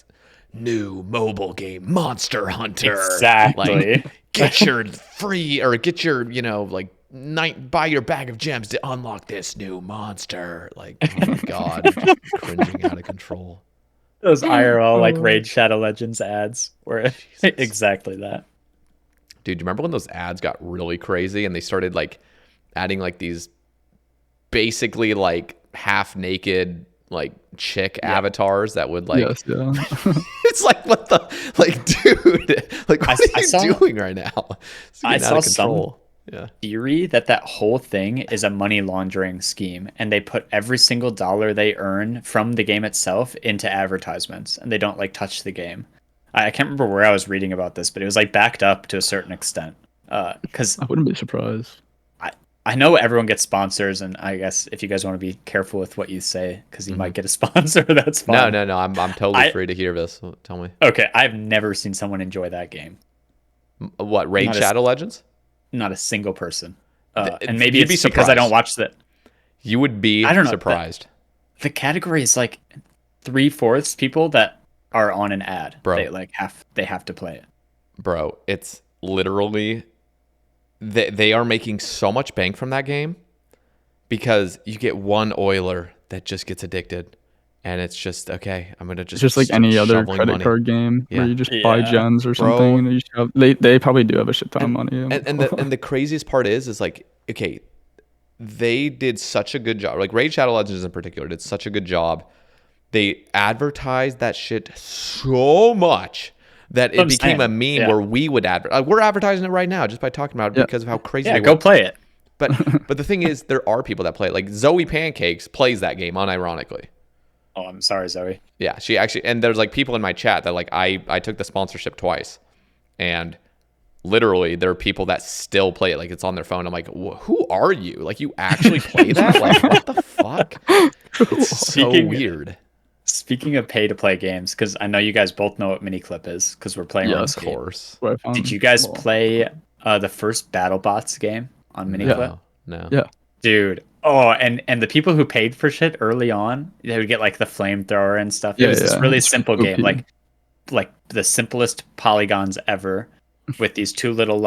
new mobile game Monster Hunter. Exactly. Like, get your free or get your, like buy your bag of gems to unlock this new monster. Like, oh my god, cringing out of control. Those IRL like Raid Shadow Legends ads were exactly that. Dude, do you remember when those ads got really crazy and they started like adding like these basically like half naked like chick avatars that would like Yes, yeah. it's like what the like dude like what I are you saw- doing right now? It's I getting out of saw some- control. Yeah. Theory that whole thing is a money laundering scheme, and they put every single dollar they earn from the game itself into advertisements, and they don't like touch the game. I can't remember where I was reading about this, but it was like backed up to a certain extent. Because I wouldn't be surprised. I know everyone gets sponsors, and I guess if you guys want to be careful with what you say, because you might get a sponsor, that's fine. No. I'm totally free to hear this. Tell me. Okay, I've never seen someone enjoy that game. What, Raid Shadow Legends? Not a single person. And maybe it's be because I don't watch that. You would be I don't know, surprised. The category is like 3/4 people that are on an ad. Bro. They have to play it. Bro, it's literally they are making so much bank from that game because you get one oiler that just gets addicted, and it's just okay. I'm gonna just It's just like any other shoveling credit money. card game where you just buy Yeah. gems or Bro. something, and you just have, they probably do have a shit ton of money. And the craziest part is like, okay, they did such a good job. Like Raid Shadow Legends in particular did such a good job. They advertised that shit so much that it became a meme where we would advertise. We're advertising it right now just by talking about it because of how crazy they go were. play it. But the thing is, there are people that play it. Like Zoe Pancakes plays that game unironically. Oh, I'm sorry, Zoe. Yeah, she actually, and there's like people in my chat that like I took the sponsorship twice, and literally there are people that still play it. Like it's on their phone. I'm like, who are you? Like you actually play that? Like what the fuck? It's so weird. Speaking of pay to play games, because I know you guys both know what Miniclip is, because we're playing RuneScape. Of course. Did you guys play the first BattleBots game on Miniclip? No. Yeah. Dude. Oh, and the people who paid for shit early on, they would get like the flamethrower and stuff. It was this really simple game, like the simplest polygons ever, with these two little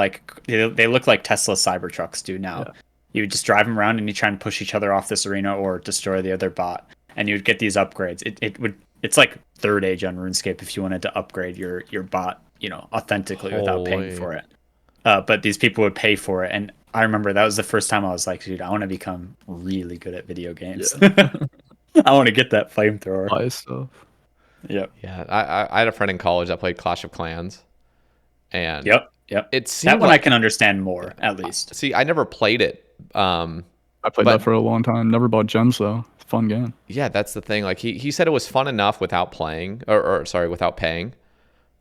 they look like Tesla Cybertrucks do now. Yeah. You would just drive them around and you try and push each other off this arena or destroy the other bot, and you would get these upgrades. It's like third age on RuneScape if you wanted to upgrade your bot, authentically without paying for it. But these people would pay for it, and I remember that was the first time I was like, dude, I want to become really good at video games. Yeah. I want to get that flamethrower. Buy stuff. Yep. Yeah, I had a friend in college that played Clash of Clans, and yep. It seemed that one I can understand more, at least. See, I never played it. I played that for a long time. Never bought gems though. It's a fun game. Yeah, that's the thing. Like he said it was fun enough without playing, without paying.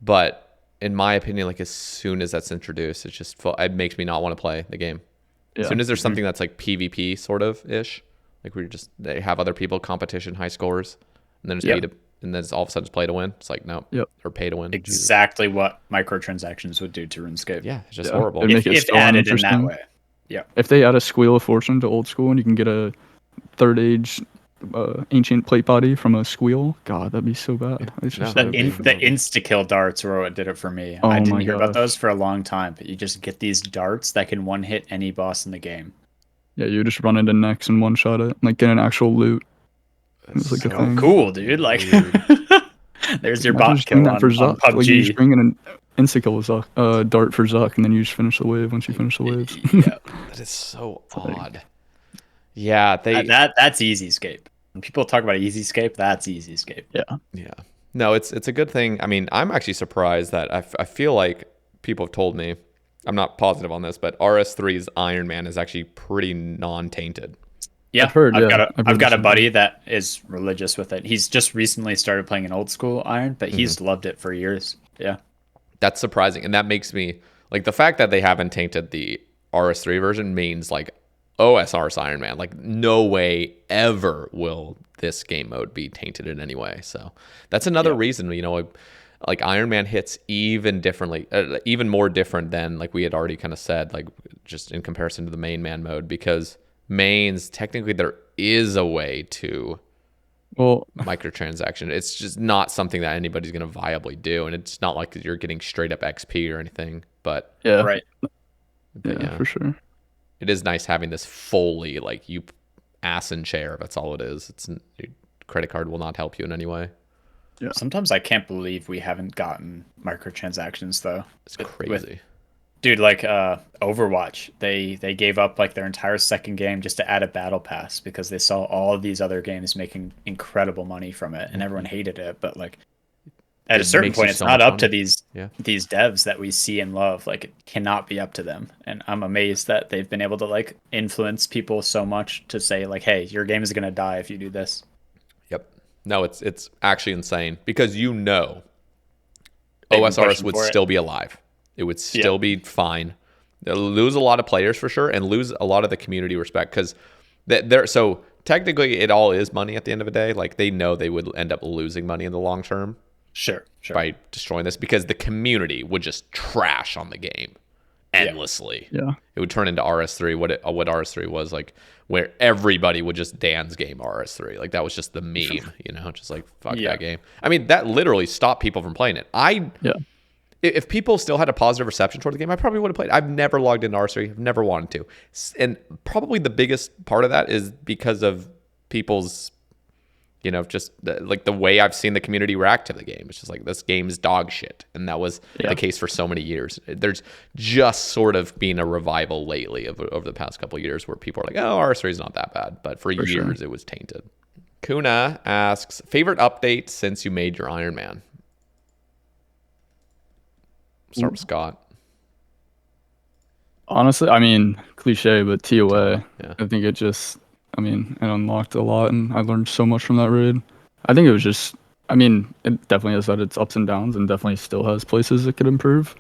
But in my opinion, like as soon as that's introduced, it's just it makes me not want to play the game. Yeah. As soon as there's something that's like PvP sort of ish, like they have other people competition high scores, and then it's and then all of a sudden it's play to win. It's like no, or pay to win. Exactly what microtransactions would do to RuneScape. Yeah, it's just horrible. If added in that way. Yeah. If they add a Squeal of Fortune to old school and you can get a third age ancient plate body from a Squeal, God, that'd be so bad. The insta-kill darts were what did it for me. I didn't hear about those for a long time, but you just get these darts that can one-hit any boss in the game. Yeah, you just run into necks and one-shot it, like get an actual loot. It's like so a thing. Cool, dude. Like, there's your bot kill on Zuck. PUBG. Like you just bring in an insta-kill Zuck, dart for Zuck, and then you just finish the wave once you finish the waves. Yeah. That is so odd. Yeah, that's Easyscape. When people talk about Easyscape, that's Easyscape. Yeah. No, it's a good thing. I mean, I'm actually surprised that I feel like people have told me, I'm not positive on this, but RS3's Ironman is actually pretty non-tainted. Yeah, I've got a buddy that is religious with it. He's just recently started playing an old school Iron, but he's loved it for years. Yeah. That's surprising. And that makes me, like, the fact that they haven't tainted the RS3 version means, like, OSRS Ironman. Like, no way ever will this game mode be tainted in any way. So that's another reason, like Ironman hits even differently, even more different than, like, we had already kind of said, like, just in comparison to the main man mode, because mains, technically there is a way to microtransaction. It's just not something that anybody's going to viably do, and it's not like you're getting straight up XP or anything. But right, for sure. It is nice having this fully like you ass and chair. That's all it is. Your credit card will not help you in any way. Yeah. Sometimes I can't believe we haven't gotten microtransactions though. It's crazy. Dude, like Overwatch, they gave up like their entire second game just to add a battle pass because they saw all of these other games making incredible money from it, and everyone hated it. But like at a certain point, it's not up to these devs that we see and love. Like it cannot be up to them, and I'm amazed that they've been able to like influence people so much to say like, hey, your game is gonna die if you do this. Yep. No, it's actually insane because OSRS would still be alive. It would still be fine. They'll lose a lot of players for sure, and lose a lot of the community respect because they're so technically it all is money at the end of the day. Like they know they would end up losing money in the long term. Sure. By destroying this because the community would just trash on the game endlessly. Yeah. It would turn into RS3, what RS3 was like, where everybody would just dance game RS3. Like that was just the meme, just like fuck that game. I mean, that literally stopped people from playing it. If people still had a positive reception toward the game, I probably would have played. I've never logged into RS3. I've never wanted to. And probably the biggest part of that is because of people's just like the way I've seen the community react to the game. It's just like, this game's dog shit. And that was the case for so many years. There's just sort of been a revival lately over the past couple of years where people are like, oh, RS3 is not that bad. But for years, it was tainted. Kuna asks, favorite update since you made your Iron Man? Start with Scott. Honestly, I mean, cliche, but TOA. Yeah. I think it unlocked a lot, and I learned so much from that raid. I think it was just, it definitely has had its ups and downs, and definitely still has places it could improve.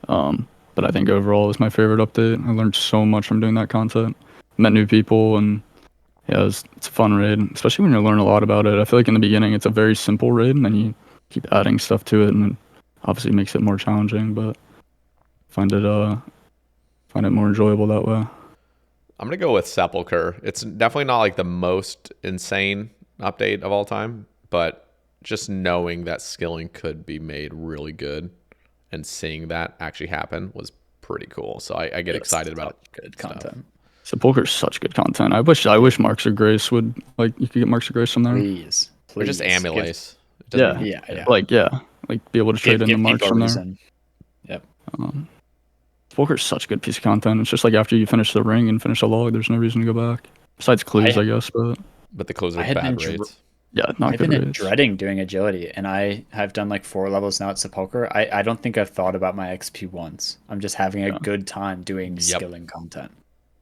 But I think overall it was my favorite update. I learned so much from doing that content. Met new people, and it's a fun raid, especially when you learn a lot about it. I feel like in the beginning it's a very simple raid, and then you keep adding stuff to it, and it obviously makes it more challenging, but find it more enjoyable that way. I'm going to go with Sepulcher. It's definitely not like the most insane update of all time, but just knowing that skilling could be made really good and seeing that actually happen was pretty cool. So I get excited about good content. Sepulcher's such good content. I wish Marks of Grace would, like, you could get Marks of Grace from there. Please. Or just Amulase. Yeah. Like be able to trade in the Marks from there. Yep. Sepulcher's such a good piece of content. It's just like after you finish the ring and finish a log, there's no reason to go back. Besides clues, I guess, but the clues are bad rates. Not good rates. I've been dreading doing agility, and I have done like 4 levels now at Sepulcher. I don't think I've thought about my XP once. I'm just having a good time doing skilling content.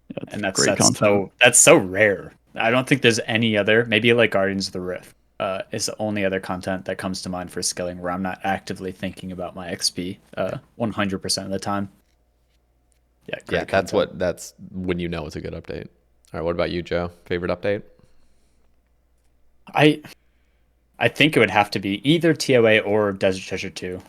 Yeah, and that's so rare. I don't think there's any other, maybe like Guardians of the Rift is the only other content that comes to mind for skilling where I'm not actively thinking about my XP 100% of the time. That's when you know it's a good update. All right, what about you, Joe? Favorite update? I think it would have to be either TOA or Desert Treasure 2.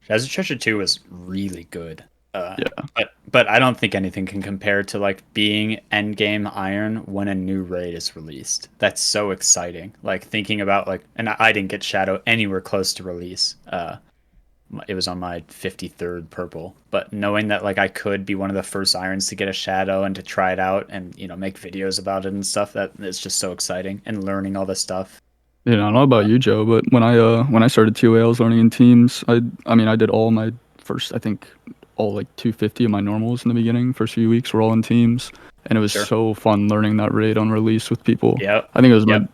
Desert Treasure 2 was really good. But I don't think anything can compare to like being endgame iron when a new raid is released. That's so exciting. Like thinking about and I didn't get Shadow anywhere close to release. It was on my 53rd purple, but knowing that like I could be one of the first irons to get a Shadow and to try it out and make videos about it and stuff, that is just so exciting, and learning all this stuff. I don't know about you, Joe, but when I started TOA, I was learning in teams. I did all my first, I think all like 250 of my normals in the beginning. First few weeks were all in teams, and it was so fun learning that raid on release with people. Yeah, I think it was my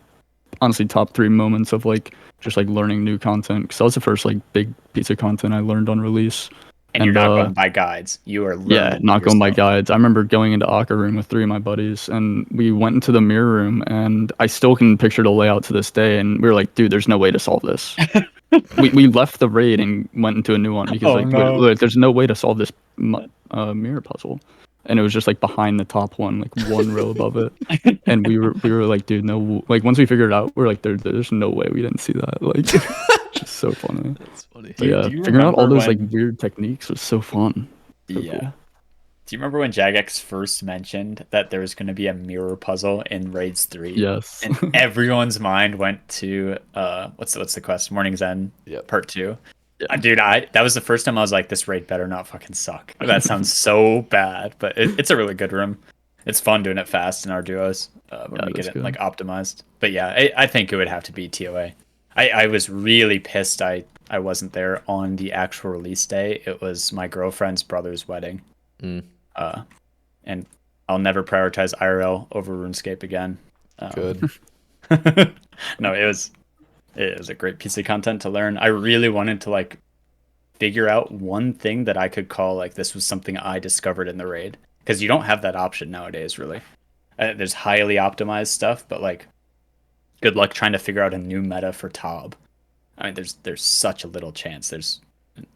honestly top 3 moments of like just like learning new content, because that was the first like big piece of content I learned on release. And you're not going by guides. You are learning not going by guides. I remember going into Akka room with 3 of my buddies, and we went into the mirror room, and I still can picture the layout to this day, and we were like, dude, there's no way to solve this. we left the raid and went into a new one because look, there's no way to solve this mirror puzzle. And it was just like behind the top one, like 1 row above it. And we were like, dude, no. Like once we figured it out, we're like, there's no way we didn't see that. Like, just so funny. That's funny. But, figuring out all those like weird techniques was so fun. So cool. Do you remember when Jagex first mentioned that there was going to be a mirror puzzle in Raids 3? Yes. And everyone's mind went to what's the quest? Morning's End, part 2. Yeah. Dude, that was the first time I was like, this raid better not fucking suck. That sounds so bad, but it's a really good room. It's fun doing it fast in our duos when we get it like optimized. But yeah, I think it would have to be TOA. I was really pissed I wasn't there on the actual release day. It was my girlfriend's brother's wedding. And I'll never prioritize IRL over RuneScape again. Good. No, it was a great piece of content to learn. I really wanted to like figure out one thing that I could call like this was something I discovered in the raid, because you don't have that option nowadays, really. There's highly optimized stuff, but like good luck trying to figure out a new meta for Tob. I mean, there's such a little chance.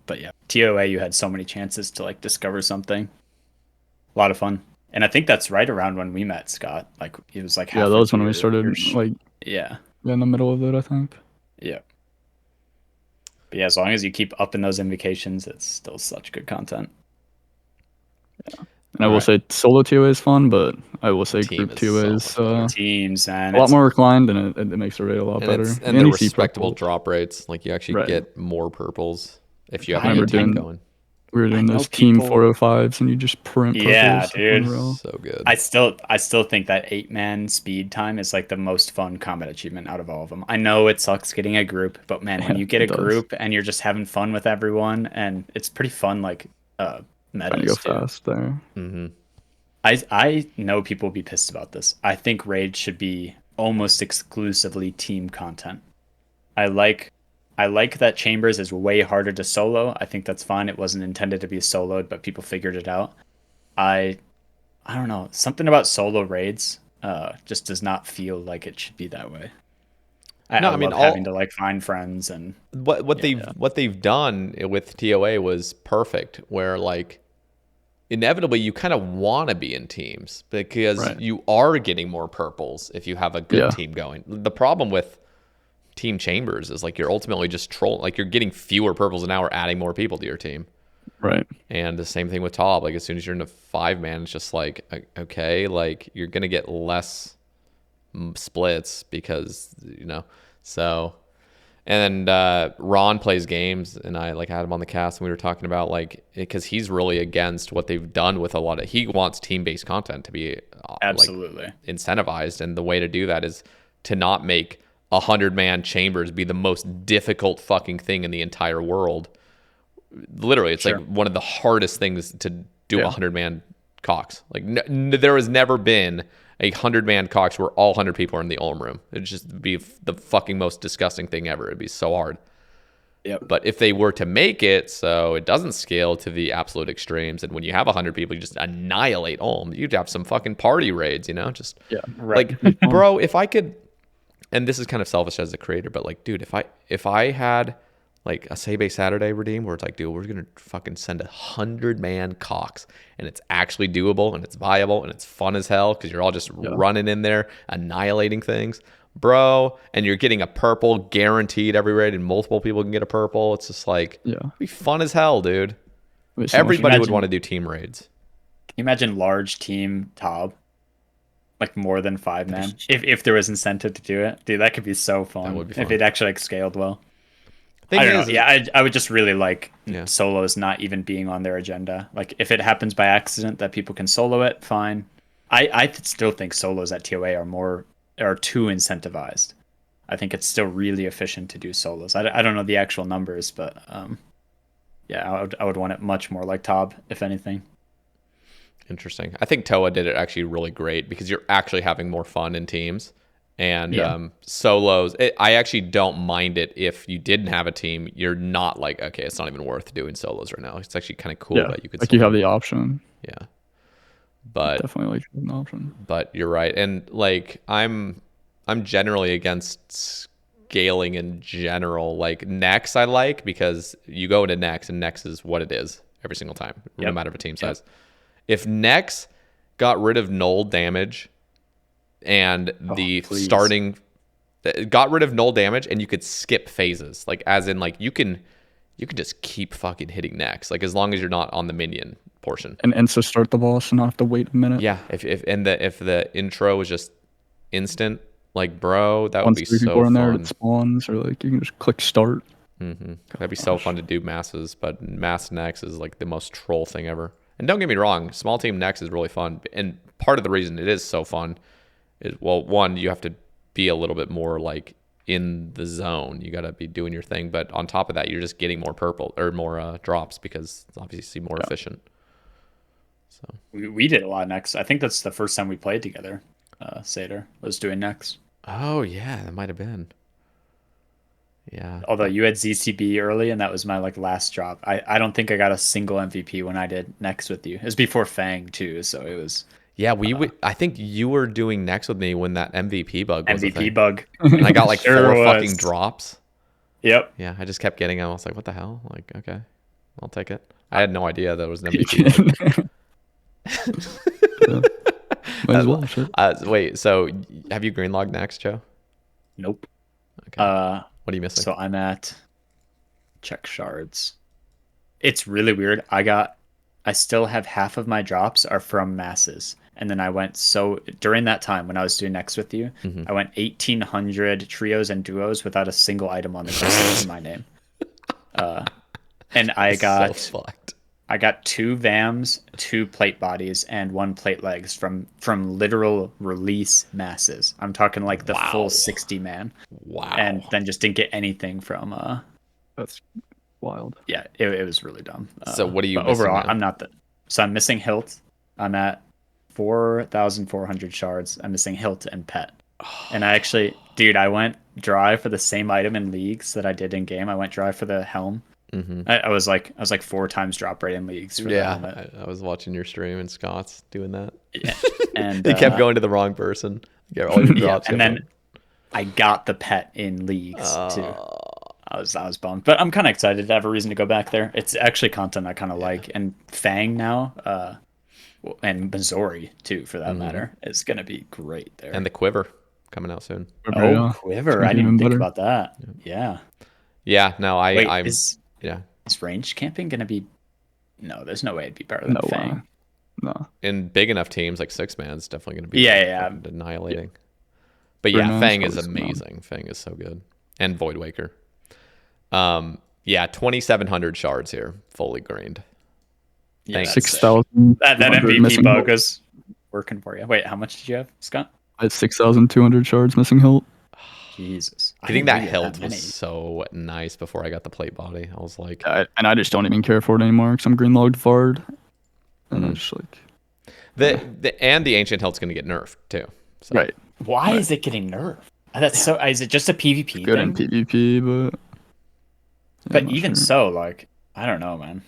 But yeah, TOA, you had so many chances to like discover something. A lot of fun. And I think that's right around when we met, Scott. Like it was like Yeah, that was when we started like yeah. in the middle of it, I think. Yeah. But yeah, as long as you keep upping those invocations, it's still such good content. Yeah. And I will say solo TOA is fun, but I will say Team group is TOA so is teams, and a lot more reclined, and it makes the raid a lot better. And the you see respectable purples. drop rates. Like you actually get more purples if you have a good team going. We were doing those team 405s, and you just print purples. Yeah, dude. So good. I still think that 8-man speed time is like the most fun combat achievement out of all of them. I know it sucks getting a group, but man, when you get a group and you're just having fun with everyone, and it's pretty fun, like metas to go fast there. Mm-hmm. I know people will be pissed about this. I think raid should be almost exclusively team content. I like that Chambers is way harder to solo. I think that's fine. It wasn't intended to be soloed, but people figured it out. I don't know. Something about solo raids just does not feel like it should be that way. I love having to like find friends and what they've done with TOA was perfect. Where like inevitably you kind of want to be in teams because you are getting more purples if you have a good team going. The problem with team Chambers is like you're ultimately just trolling. Like you're getting fewer purples an hour, adding more people to your team. Right. And the same thing with Tob. Like as soon as you're in a 5-man, it's just like, okay, like you're going to get less splits because, so. And Ron plays games, and I like had him on the cast, and we were talking about like, because he's really against what they've done with a lot of, he wants team-based content to be absolutely like, incentivized. And the way to do that is to not make 100-man Chambers be the most difficult fucking thing in the entire world. Literally, it's like one of the hardest things to do 100-man Cox. Like there has never been a 100-man Cox where all 100 people are in the Olm room. It'd just be the fucking most disgusting thing ever. It'd be so hard. Yep. But if they were to make it so it doesn't scale to the absolute extremes, and when you have 100 people, you just annihilate Olm. You'd have some fucking party raids, just like, bro, if I could. And this is kind of selfish as a creator, but like, dude, if I had like a Sae Bae Saturday redeem where it's like, dude, we're gonna fucking send 100-man Cox, and it's actually doable, and it's viable, and it's fun as hell because you're all just running in there, annihilating things, bro, and you're getting a purple guaranteed every raid, and multiple people can get a purple. It's just like, it'd be fun as hell, dude. Everybody would want to do team raids. Can you imagine large team Tob? Like more than 5-man, if there was incentive to do it, dude, that could be so fun. That would be fun. If it actually like scaled well. I don't know. Yeah, I would just really like solos not even being on their agenda. Like if it happens by accident that people can solo it, fine. I still think solos at TOA are too incentivized. I think it's still really efficient to do solos. I don't know the actual numbers, but I would want it much more like Tob, if anything. Interesting. I think Toa did it actually really great because you're actually having more fun in teams. And solos, I actually don't mind it if you didn't have a team. You're not like, okay, it's not even worth doing solos right now. It's actually kind of cool that you could. Like you have the option. Yeah, but definitely like an option. But you're right, and like I'm generally against scaling in general. Like Nex, I like because you go into Nex, and Nex is what it is every single time, no matter the team size. If Nex got rid of null damage and got rid of null damage and you could skip phases, like as in like you can just keep fucking hitting Nex, like as long as you're not on the minion portion. And so start the boss and not have to wait a minute. Yeah, if the intro was just instant, like bro, that would be so fun. In there, it spawns, or like you can just click start. That'd be so fun to do masses, but mass Nex is like the most troll thing ever. And don't get me wrong, small team Nex is really fun. And part of the reason it is so fun is, well, one, you have to be a little bit more like in the zone. You got to be doing your thing. But on top of that, you're just getting more purple or more drops because it's obviously more efficient. So we did a lot of Nex. I think that's the first time we played together. Sater was doing Nex. Oh, yeah, that might have been. Yeah. Although you had ZCB early, and that was my like last drop. I don't think I got a single MVP when I did Nex with you. It was before Fang too, so it was. Yeah, I think you were doing Nex with me when that MVP bug was MVP bug. And I got like 4 fucking drops. Yep. Yeah, I just kept getting them. I was like, what the hell? Like, okay, I'll take it. I had no idea that it was an MVP. Yeah. Might as well. Shit. Wait, so have you greenlogged next, Joe? Nope. Okay. What are you missing? So I'm at check shards. It's really weird. I still have half of my drops are from masses. And then I went, so during that time when I was doing next with you, I went 1,800 trios and duos without a single item on the ground in my name. And I got so fucked. I got 2 VAMs, 2 plate bodies, and 1 plate legs from literal release masses. I'm talking like the full 60 man. Wow. And then just didn't get anything from That's wild. yeah, it was really dumb. So what are you but missing overall, now? I'm not so I'm missing hilt. I'm at 4,400 shards. I'm missing hilt and pet. And I actually, dude, I went dry for the same item in leagues that I did in game. I went dry for the helm. I was like 4 times drop rate in leagues for the helmet. I was watching your stream and Scott's doing that. Yeah. And you kept going to the wrong person. You got all your drops. and then I got the pet in leagues too. I was bummed, but I'm kind of excited to have a reason to go back there. It's actually content I kind of like, and Fang now, and Missouri too, for that matter, is gonna be great there. And the quiver coming out soon. Quiver! I didn't even think about that. Yeah. Yeah. No, Wait, I'm. is range camping gonna be? No, there's no way it'd be better than Fang. No. In big enough teams like 6-man, it's definitely going to be annihilating. But yeah, Fang is amazing. Fang is so good. And Void Waker. Yeah, 2,700 shards here, fully greened. Yeah, 6,000. That MVP bug was working for you. Wait, how much did you have, Scott? I had 6,200 shards missing hilt. Jesus. Getting that hilt was so nice before I got the plate body. I was like... and I just don't even care for it anymore because I'm greenlogged Vard. And I'm just like... And the Ancient Hilt's going to get nerfed, too. So. Right. Why is it getting nerfed? That's so... Is it just a PvP good thing? in PvP, but... But even so, like... I don't know, man.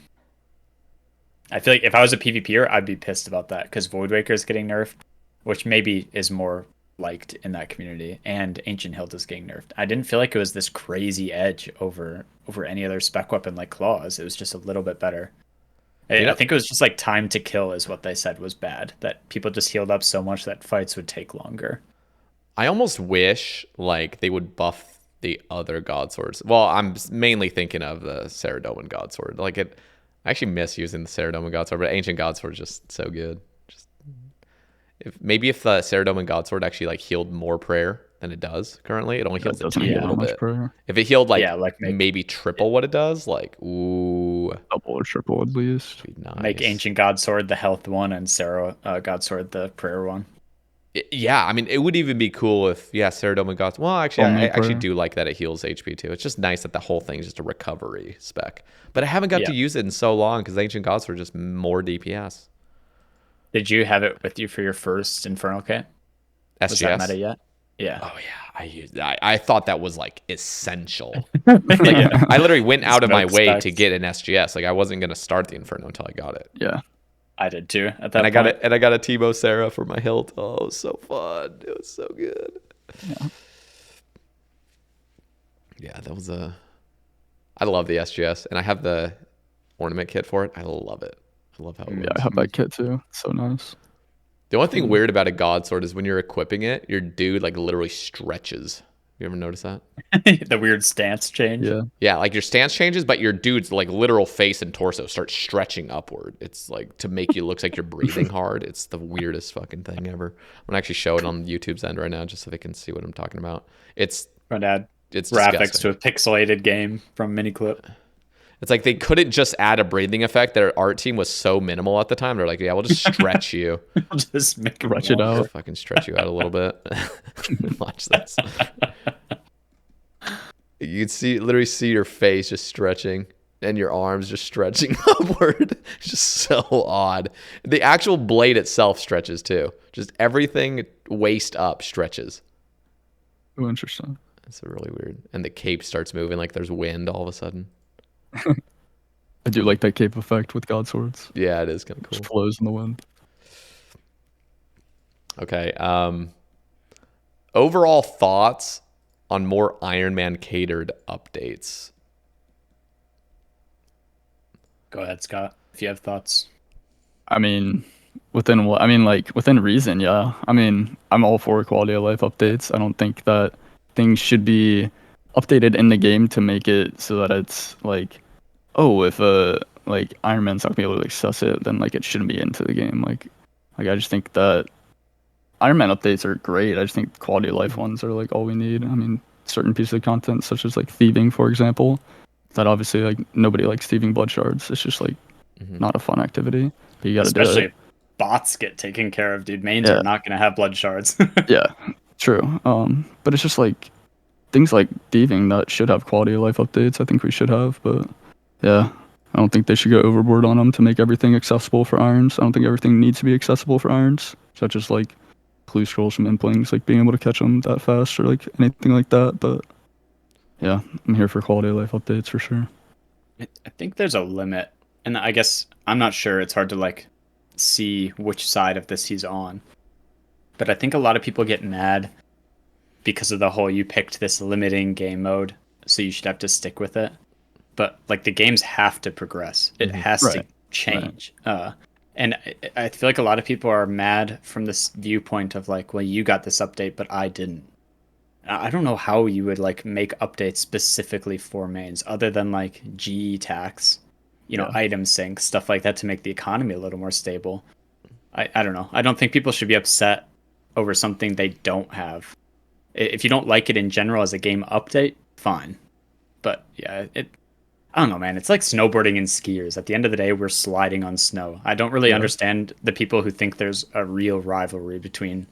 I feel like if I was a PvPer, I'd be pissed about that because Void Waker is getting nerfed, which maybe is more liked in that community, and Ancient Hilt is getting nerfed. I didn't feel like it was this crazy edge over any other spec weapon like Claws. It was just a little bit better. I think it was just like time to kill is what they said was bad. That people just healed up so much that fights would take longer. I almost wish like they would buff the other god swords. Well, I'm mainly thinking of the Saradomin god sword. Like I actually miss using the Saradomin god sword, but Ancient god sword is just so good. If the Saradomin god sword actually like healed more prayer than it does currently, it only heals a little bit. Prayer. If it healed like maybe triple what it does, like ooh, double or triple at least. Nice. Make Ancient god sword the health one and Sarah god sword the prayer one. Yeah, I mean it would even be cool if Saradomin god. Well, actually, I actually do like that it heals HP too. It's just nice that the whole thing is just a recovery spec. But I haven't got to use it in so long because Ancient gods were just more DPS. Did you have it with you for your first Inferno Cape? SGS? Was that meta yet? Yeah. Oh yeah, I thought that was like essential. I literally went out of my way to get an SGS. Like I wasn't gonna start the Inferno until I got it. Yeah, I did too. At that and point. I got a Tebow Sarah for my hilt. Oh, it was so fun. It was so good. Yeah, that was I love the SGS, and I have the ornament kit for it. I love it. I love how it looks. I have that kit too. It's so nice. The only thing weird about a god sword is when you're equipping it, your dude like literally stretches. You ever notice that? The weird stance change. Yeah, like your stance changes, but your dude's like literal face and torso starts stretching upward. It's like to make you look like you're breathing hard. It's the weirdest fucking thing ever. I'm gonna actually show it on YouTube's end right now just so they can see what I'm talking about. It's add it's graphics disgusting. to a pixelated game from Miniclip. It's like they couldn't just add a breathing effect. Their art team was so minimal at the time. They're like, yeah, we'll just stretch you. We'll just make stretch it out. Fucking stretch you out a little bit. Watch this. You can literally see your face just stretching and your arms just stretching upward. It's just so odd. The actual blade itself stretches too. Just everything waist up stretches. Oh, interesting. It's really weird. And the cape starts moving like there's wind all of a sudden. I do like that cape effect with god swords. Yeah, it is kind of cool. Just flows in the wind. Okay. Overall thoughts on more Ironman catered updates. Go ahead, Scott, if you have thoughts. I mean, Within what? I mean, like within reason, yeah. I mean, I'm all for quality of life updates. I don't think that things should be updated in the game to make it so that it's like, oh, if like Iron Man's not gonna be able to like suss it, then like it shouldn't be into the game. Like I just think that Iron Man updates are great. I just think quality of life ones are like all we need. I mean, certain pieces of content such as like thieving, for example, that obviously like nobody likes thieving blood shards. It's just like not a fun activity. But you got to do Especially it. if bots get taken care of, dude. Mains Yeah. are not going to have blood shards. Yeah, true. But it's just like things like thieving that should have quality of life updates. I think we should have, but yeah, I don't think they should go overboard on them to make everything accessible for irons. I don't think everything needs to be accessible for irons, such as like clue scrolls from Implings, like being able to catch them that fast or like anything like that. But yeah, I'm here for quality of life updates for sure. I think there's a limit, and I guess I'm not sure. It's hard to like see which side of this he's on, but I think a lot of people get mad because of the whole you picked this limiting game mode, so you should have to stick with it. But like the games have to progress; it has to Right. change. And I feel like a lot of people are mad from this viewpoint of like, well, you got this update, but I didn't. I don't know how you would like make updates specifically for mains other than like GE tax, item sync, stuff like that to make the economy a little more stable. I don't know. I don't think people should be upset over something they don't have. If you don't like it in general as a game update, fine. But yeah, I don't know, man. It's like snowboarding and skiers. At the end of the day, we're sliding on snow. I don't really understand the people who think there's a real rivalry between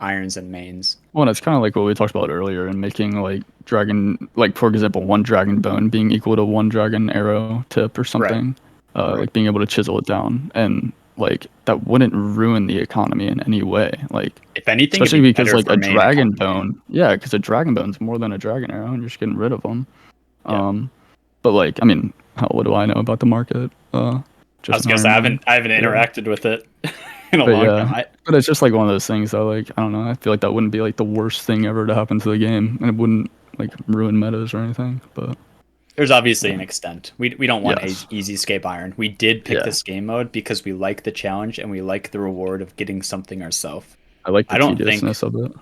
irons and mains. Well, and it's kind of like what we talked about earlier in making like dragon, like for example, one dragon bone being equal to one dragon arrow tip or something, Right. like being able to chisel it down, and like that wouldn't ruin the economy in any way. Like If anything, especially it'd be because better like for a main dragon economy. bone, yeah, because a dragon bone's more than a dragon arrow, and you're just getting rid of them. But like, I mean, hell, what do I know about the market? I Just was an gonna say Iron Man. I haven't interacted with it in a But long yeah, time. but it's just like one of those things that like I don't know. I feel like that wouldn't be like the worst thing ever to happen to the game, and it wouldn't like ruin metas or anything. But There's obviously an extent. We don't want yes, easy escape iron. We did pick yeah, this game mode because we like the challenge and we like the reward of getting something ourselves. I like the I don't think tediousness of it.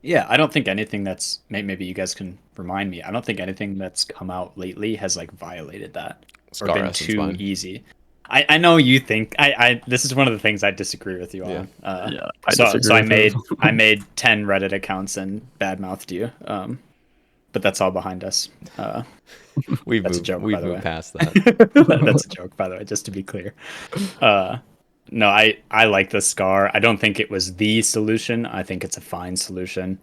Yeah, I don't think anything that's maybe you guys can remind me. I don't think anything that's come out lately has like violated that or Scar been Essence too fine. easy. I know you think I this is one of the things I disagree with you on. Yeah, I So disagree I with it. made 10 Reddit accounts and badmouthed you. But that's all behind us. We've That's a moved, joke, we've by the moved way. past that. That's a joke, by the way, just to be clear. No, I like the Scar. I don't think it was the solution. I think it's a fine solution.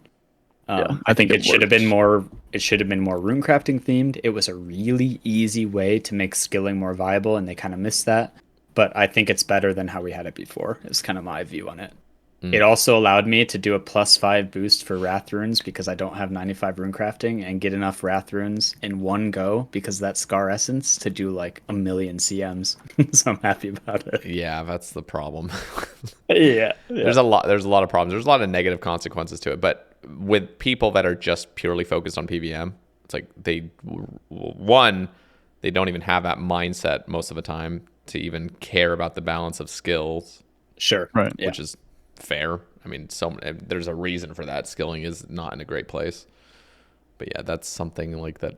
Yeah, I think it should have been works. more. It should have been more rune crafting themed. It was a really easy way to make skilling more viable, and they kind of missed that. But I think it's better than how we had it before. Is kind of my view on it. It also allowed me to do a +5 boost for Wrath runes because I don't have 95 rune crafting and get enough Wrath runes in one go because of that Scar Essence to do like a million CMs. So I'm happy about it. Yeah, that's the problem. Yeah. There's a lot of problems. There's a lot of negative consequences to it, but with people that are just purely focused on PVM, it's like they don't even have that mindset most of the time to even care about the balance of skills, Sure. Right. Yeah. which is fair. I mean, there's a reason for that. Skilling is not in a great place. But yeah, that's something like that.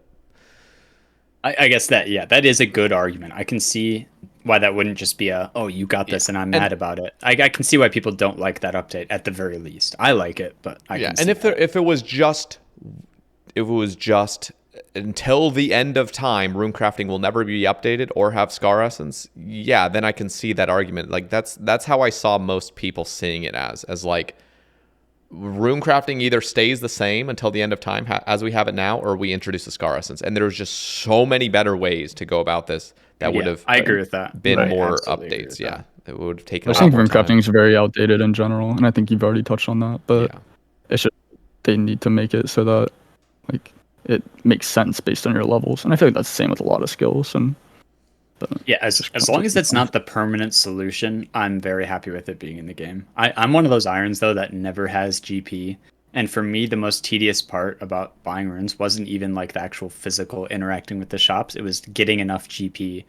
I guess that is a good argument. I can see why that wouldn't just be oh, you got this and I'm mad about it. I can see why people don't like that update at the very least. I like it, but I can see and if it was just until the end of time, rune crafting will never be updated or have Scar Essence, yeah, then I can see that argument. Like that's how I saw most people seeing it as like rune crafting either stays the same until the end of time as we have it now, or we introduce the Scar Essence. And there's just so many better ways to go about this that would have I agree with that. been I more absolutely agree updates. with Yeah, that. it would have taken I a just lot think more rune crafting time. is very outdated in general, and I think you've already touched on that. But Yeah. it's just they need to make it so that like it makes sense based on your levels, and I feel like that's the same with a lot of skills. And Yeah, as long as it's not the permanent solution, I'm very happy with it being in the game. I'm one of those irons though that never has GP. And for me, the most tedious part about buying runes wasn't even like the actual physical interacting with the shops. It was getting enough GP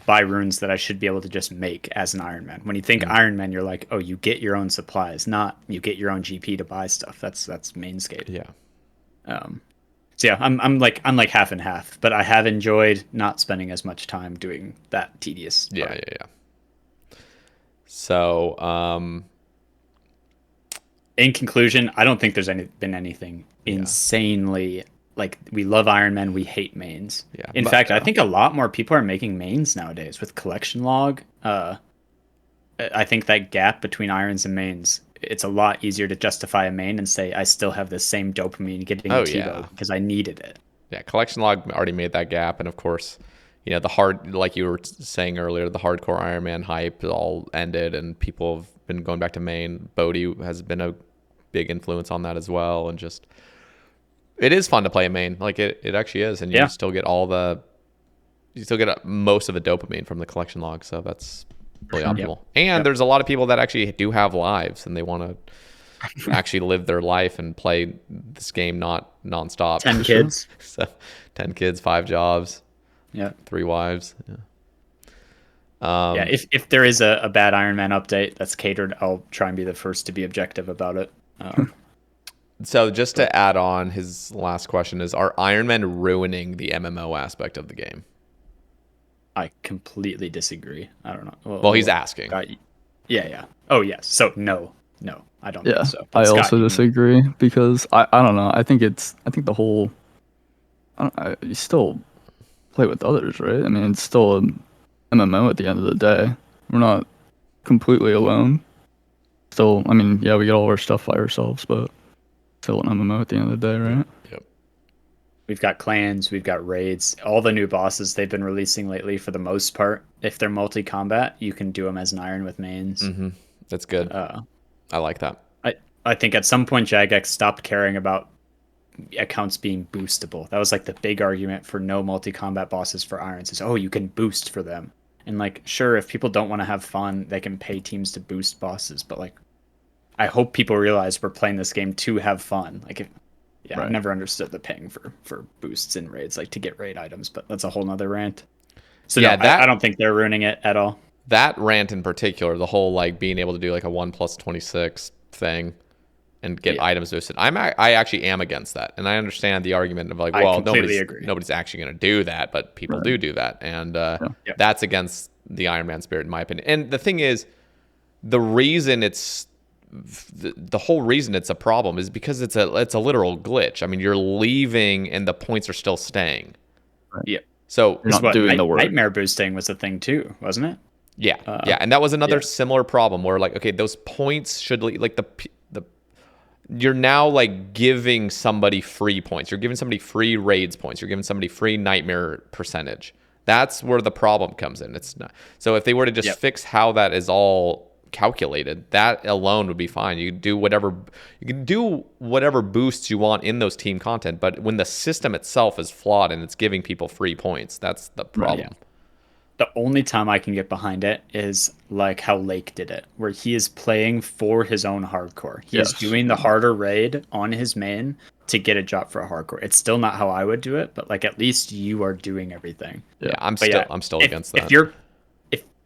buy runes that I should be able to just make as an Ironman. When you think Ironman, you're like, oh, you get your own supplies, not you get your own GP to buy stuff. That's Mainscape. Yeah. So yeah, I'm like half and half, but I have enjoyed not spending as much time doing that tedious part. Yeah. So, in conclusion, I don't think there's been anything insanely like we love Iron Man, we hate mains. Yeah. In fact, I think a lot more people are making mains nowadays with collection log. I think that gap between irons and mains, it's a lot easier to justify a main and say I still have the same dopamine getting T-Bow because I needed it. Yeah, collection log already made that gap, and of course, you know, the hard, like you were saying earlier, the hardcore Iron Man hype all ended, and people have been going back to main. Bodhi has been a big influence on that as well, and just it is fun to play a main, like it actually is, and you still get most of the dopamine from the collection log, so that's really optimal. And there's a lot of people that actually do have lives, and they want to actually live their life and play this game not nonstop. 10 kids. So 10 kids, 5 jobs. Yeah. 3 wives. Yeah. If there is a bad Iron Man update that's catered, I'll try and be the first to be objective about it. So just to add on, his last question is, are Iron Men ruining the MMO aspect of the game? I completely disagree. I don't know. Well, he's asking. Yeah. Oh, yes. So no, I don't think so. But I Scott, also disagree because I don't know. I think the whole, you still play with others, right? I mean, it's still an MMO at the end of the day. We're not completely alone. Still, I mean, yeah, we get all our stuff by ourselves, but still an MMO at the end of the day, right? Yep. We've got clans, we've got raids. All the new bosses they've been releasing lately, for the most part, if they're multi-combat, you can do them as an iron with mains. Mm-hmm. That's good. I like that. I think at some point Jagex stopped caring about accounts being boostable. That was like the big argument for no multi-combat bosses for irons is, oh, you can boost for them. And like, sure, if people don't want to have fun, they can pay teams to boost bosses. But like, I hope people realize we're playing this game to have fun. Like, I've never understood the paying for boosts in raids, like to get raid items, but that's a whole nother rant. So yeah, I don't think they're ruining it at all. That rant in particular, the whole like being able to do like a 1+26 thing and get items boosted. I actually am against that, and I understand the argument of like, well, nobody's actually going to do that, but people do that, and that's against the Iron Man spirit in my opinion. And the thing is, the reason it's the whole reason it's a problem is because it's a literal glitch. I mean, you're leaving and the points are still staying. Yeah. So you're not doing the work. Nightmare boosting was a thing too, wasn't it? Yeah. And that was another similar problem where like, okay, those points should like the you're now like giving somebody free points. You're giving somebody free raids points. You're giving somebody free nightmare percentage. That's where the problem comes in. It's not. So if they were to just fix how that is all calculated, that alone would be fine. You can do whatever boosts you want in those team content, but when the system itself is flawed and it's giving people free points, that's the problem. Right, yeah. The only time I can get behind it is like how Lake did it, where he is playing for his own hardcore. He is doing the harder raid on his main to get a job for a hardcore. It's still not how I would do it, but like at least you are doing everything. Yeah, I'm still against that.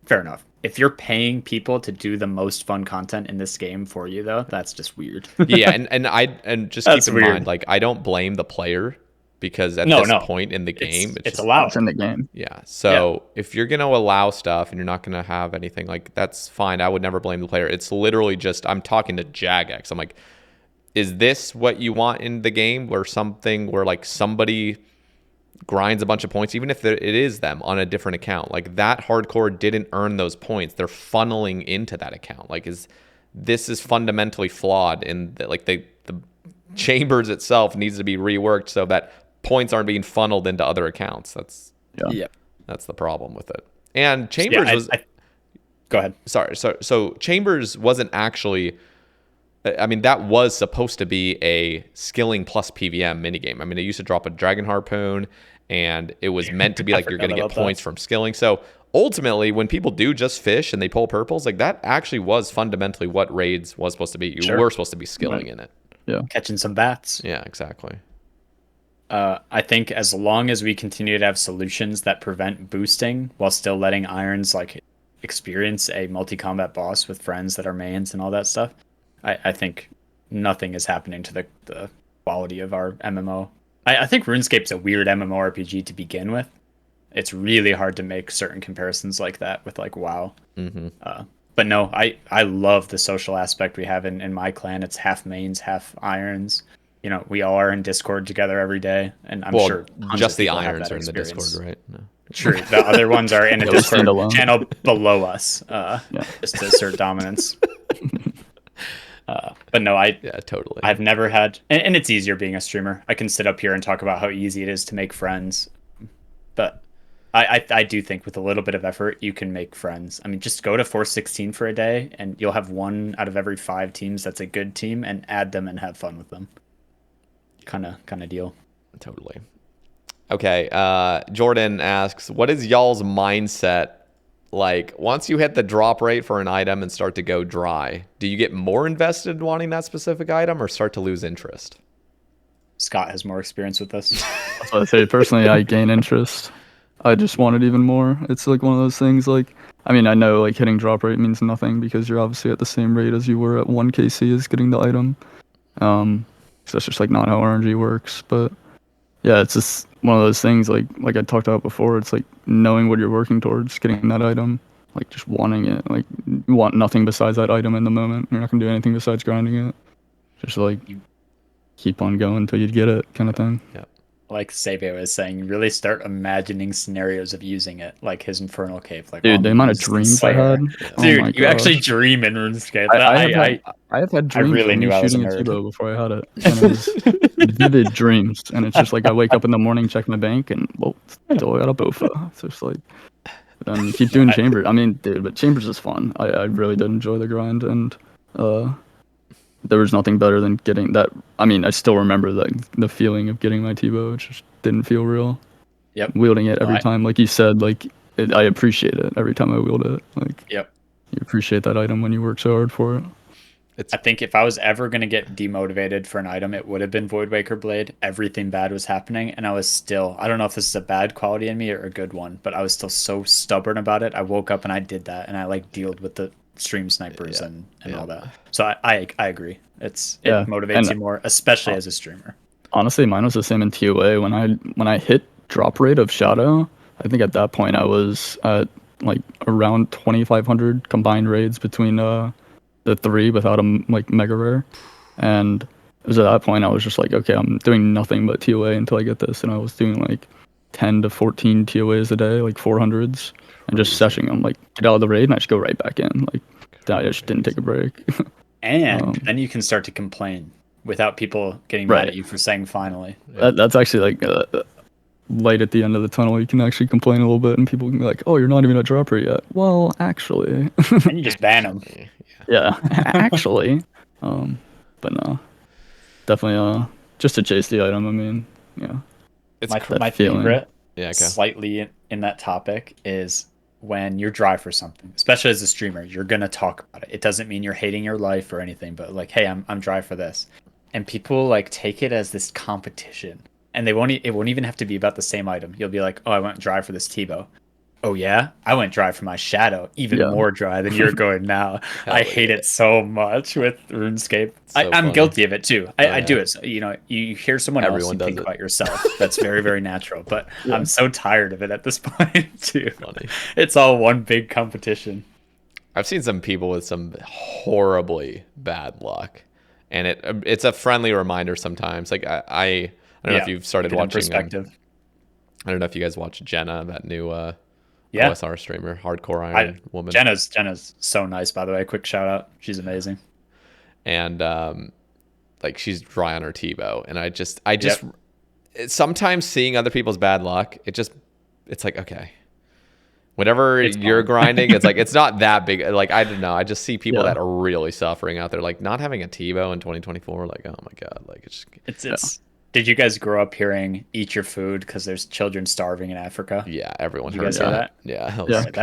Fair enough. If you're paying people to do the most fun content in this game for you, though, that's just weird. Yeah, and just keep in mind, like I don't blame the player because at this point in the game, it's allowed. It's in the game. Yeah. So if you're gonna allow stuff and you're not gonna have anything, like that's fine. I would never blame the player. It's literally just I'm talking to Jagex. I'm like, is this what you want in the game, where like somebody grinds a bunch of points, even if it is them on a different account, like that hardcore didn't earn those points, they're funneling into that account. Like this is fundamentally flawed in the chambers itself needs to be reworked so that points aren't being funneled into other accounts. That's the problem with it. And Chambers go ahead. Sorry. So Chambers wasn't actually, I mean, that was supposed to be a skilling plus PVM minigame. I mean, it used to drop a dragon harpoon, and it was meant to be like you're going to get points from skilling. So ultimately, when people do just fish and they pull purples, like that actually was fundamentally what raids was supposed to be. You were supposed to be skilling in it. Yeah, catching some bats. Yeah, exactly. I think as long as we continue to have solutions that prevent boosting while still letting Irons like experience a multi-combat boss with friends that are mains and all that stuff, I think nothing is happening to the quality of our MMO. I think RuneScape's a weird MMORPG to begin with. It's really hard to make certain comparisons like that with like WoW. But no, I love the social aspect we have in my clan. It's half mains, half Irons. You know, we all are in Discord together every day, and I'm sure just the Irons are in the Discord, right? No. True, the other ones are in a Discord channel below us, just to assert dominance. But no, totally. I've never had, and it's easier being a streamer. I can sit up here and talk about how easy it is to make friends, but I do think with a little bit of effort you can make friends. I mean, just go to 416 for a day, and you'll have 1 out of every 5 teams that's a good team, and add them and have fun with them. Kind of deal. Totally. Okay. Jordan asks, what is y'all's mindset like once you hit the drop rate for an item and start to go dry? Do you get more invested in wanting that specific item or start to lose interest? Scott has more experience with this. That's what I say. Personally, I gain interest. I just want it even more. It's like one of those things like, I mean, I know like hitting drop rate means nothing because you're obviously at the same rate as you were at 1 KC as getting the item. So that's just like not how RNG works. But yeah, it's just one of those things like I talked about before. It's like knowing what you're working towards, getting that item, like just wanting it. Like you want nothing besides that item in the moment. You're not gonna do anything besides grinding it. Just like keep on going until you get it, kind of thing. Yeah. Like Sae Bae was saying, really start imagining scenarios of using it, like his Infernal Cape. Like, dude, the amount of dreams I had. Dude, you actually dream in RuneScape. I have had dreams really knew I was shooting a T-bow before I had it. And it was vivid dreams. And it's just like I wake up in the morning, check my bank, and well, still got a Bofa. It's just like, then keep doing Chambers. I mean, dude, but Chambers is fun. I really did enjoy the grind, and there was nothing better than getting that. I mean, I still remember the feeling of getting my T-bow. It just didn't feel real. Yep. Wielding it every time, like you said, like I appreciate it every time I wield it. Like, yep. You appreciate that item when you work so hard for it. I think if I was ever going to get demotivated for an item, it would have been Voidwaker Blade. Everything bad was happening, and I was still, I don't know if this is a bad quality in me or a good one, but I was still so stubborn about it. I woke up and I did that, and I like dealed with the stream snipers and all that. So I agree. It motivates you more, especially as a streamer. Honestly, mine was the same in TOA. When I hit drop rate of Shadow, I think at that point I was at like around 2,500 combined raids between the 3 without a like mega rare, and it was at that point I was just like, okay, I'm doing nothing but TOA until I get this, and I was doing like 10 to 14 TOAs a day, like 400s, and just seshing them, like get out of the raid and I just go right back in, like I just didn't take a break. And then you can start to complain without people getting mad at you for saying finally. That's actually like light at the end of the tunnel. You can actually complain a little bit and people can be like, oh, you're not even at drop rate yet. Well, actually. And you just ban them. Yeah, actually. But no, definitely just to chase the item. I mean, yeah. It's my favorite, slightly in that topic, is when you're dry for something, especially as a streamer. You're gonna talk about it. It doesn't mean you're hating your life or anything, but like, hey, I'm dry for this, and people like take it as this competition, and it won't even have to be about the same item. You'll be like, oh, I went dry for this T-bow. Oh yeah, I went dry for my Shadow, even more dry than you're going now. I hate it so much with RuneScape. I'm guilty of it too. I do it. So, you hear someone else and think about yourself. That's very, very natural. But I'm so tired of it at this point too. Funny. It's all one big competition. I've seen some people with some horribly bad luck, and it's a friendly reminder sometimes. Like I don't know if you've started watching. Perspective. I don't know if you guys watch Jenna, that new OSR streamer, hardcore Iron woman. Jenna's so nice, by the way. Quick shout out. She's amazing. And like she's dry on her T-bow, and I just sometimes seeing other people's bad luck, it's like, okay, whenever you're grinding, it's like it's not that big. Like I don't know, I just see people that are really suffering out there, like not having a T-bow in 2024. Like, oh my god, like it's. Did you guys grow up hearing "eat your food" because there's children starving in Africa? Yeah, everyone heard that. Yeah,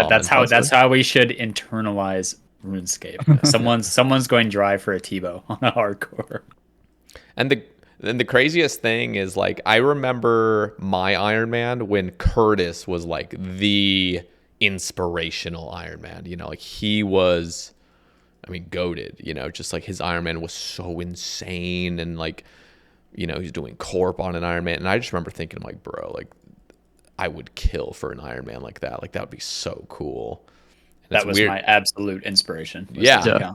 that's how we should internalize RuneScape. Someone's going dry for a T-bow on a hardcore. And And the craziest thing is, like, I remember my Iron Man when Curtis was like the inspirational Iron Man. You know, like he was, I mean, goated. You know, just like his Iron Man was so insane, and like, you know, he's doing Corp on an Iron Man, and I just remember thinking, like, bro, like, I would kill for an Iron Man like that. Like, that would be so cool. And that was weird. My absolute inspiration. Yeah.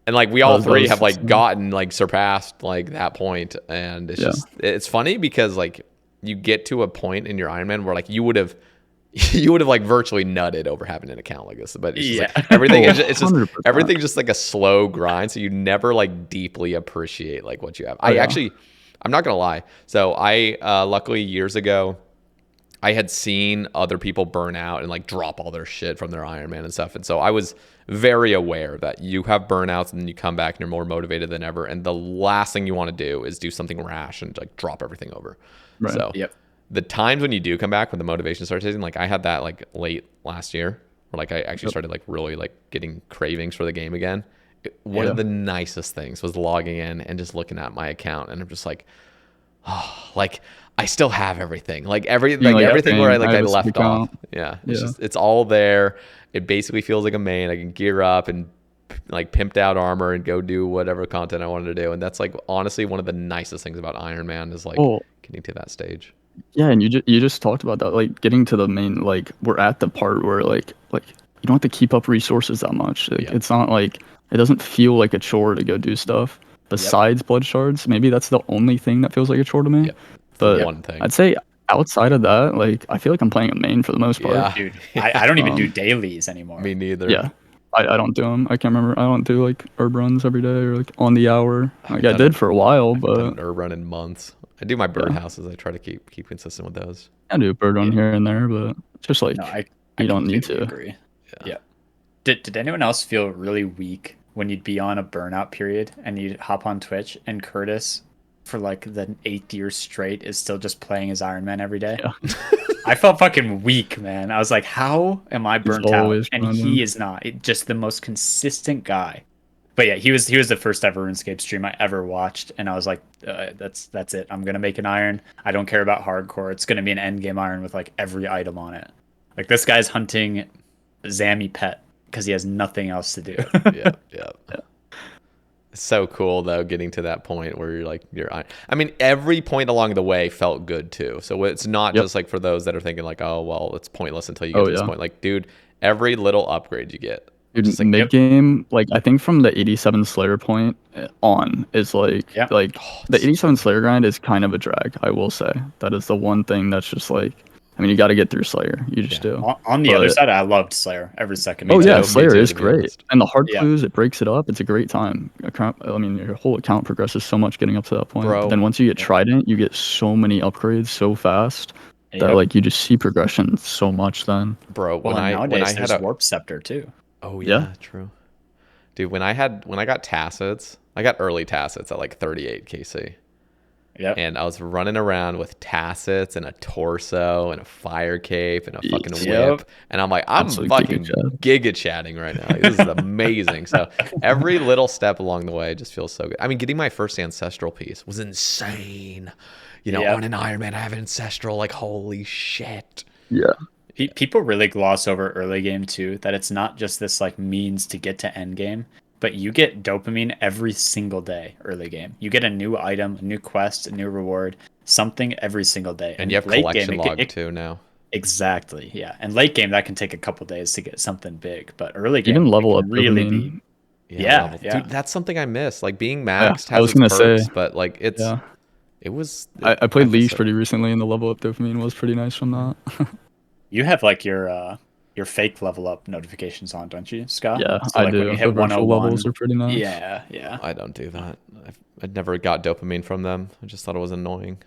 And like we all three have like gotten like surpassed like that point, and it's just it's funny because like you get to a point in your Iron Man where like you would have like virtually nutted over having an account like this, but it's just like everything is it's just everything's just like a slow grind, so you never like deeply appreciate like what you have. I'm not gonna lie. So I luckily years ago I had seen other people burn out and like drop all their shit from their Iron Man and stuff, and so I was very aware that you have burnouts and then you come back and you're more motivated than ever, and the last thing you want to do is do something rash and like drop everything over. Right. So the times when you do come back when the motivation starts hitting, like I had that like late last year where like I actually started like really like getting cravings for the game again. One of the nicest things was logging in and just looking at my account, and I'm just like, oh, like I still have everything, like everything where I left off. Yeah, it's just it's all there. It basically feels like a main. I can gear up and like pimped out armor and go do whatever content I wanted to do. And that's like honestly one of the nicest things about Iron Man is like getting to that stage. Yeah, and you just talked about that, like getting to the main. Like we're at the part where like you don't have to keep up resources that much. Like, it's not like it doesn't feel like a chore to go do stuff. Besides blood shards, maybe that's the only thing that feels like a chore to me. But one thing. I'd say outside of that, like I feel like I'm playing a main for the most part. Yeah, dude, I don't even do dailies anymore. Me neither. Yeah, I don't do them. I can't remember. I don't do like herb runs every day or like on the hour. Like I did for a while, but an herb run in months. I do my bird houses. I try to keep consistent with those. I do a bird run here and there, but it's just like you don't need to. Agree. Yeah. Did anyone else feel really weak when you'd be on a burnout period and you'd hop on Twitch and Curtis for like the 8th year straight is still just playing his Iron Man every day? Yeah. I felt fucking weak, man. I was like, how am I burnt out? And he is not. Just the most consistent guy. But yeah, he was the first ever RuneScape stream I ever watched, and I was like, that's it. I'm gonna make an Iron. I don't care about hardcore. It's gonna be an endgame Iron with like every item on it. Like this guy's hunting Zammy Pet because he has nothing else to do. Yeah. It's so cool though, getting to that point where I mean, every point along the way felt good too. So it's not just like for those that are thinking like, oh well, it's pointless until you get to this point. Like, dude, every little upgrade you get. Dude, like, mid game, like I think from the 87 Slayer point on is like the 87 Slayer grind is kind of a drag. I will say that is the one thing that's just like, I mean, you got to get through Slayer. You just do. On the other side, I loved Slayer every second. Slayer is great. And the hard clues, it breaks it up. It's a great time. I mean, your whole account progresses so much getting up to that point. Bro. Then once you get Trident, you get so many upgrades so fast that like you just see progression so much then. Bro, nowadays there's Warp Scepter too. Oh yeah, true. Dude, when I got Tacits, I got early Tacits at like 38 KC. Yep. And I was running around with Tacits and a torso and a fire cape and a fucking whip. And I'm like, I'm fucking giga chatting right now. Like, this is amazing. So every little step along the way just feels so good. I mean, getting my first ancestral piece was insane. You know, on an Iron Man, I have an ancestral, like, holy shit. Yeah. People really gloss over early game too, that it's not just this like means to get to end game. But you get dopamine every single day early game. You get a new item, a new quest, a new reward, something every single day. And you have collection log too now. Exactly, yeah. And late game, that can take a couple days to get something big. But early game, even level up really be. Yeah. Dude, that's something I miss. Like being maxed has its perks, but like it was. I played Leash pretty recently, and the level up dopamine was pretty nice from that. You have like your fake level up notifications on, don't you, Scott? Yeah, so, like, I do. When you hit the virtual levels are pretty nice. Yeah. I don't do that. I never got dopamine from them. I just thought it was annoying.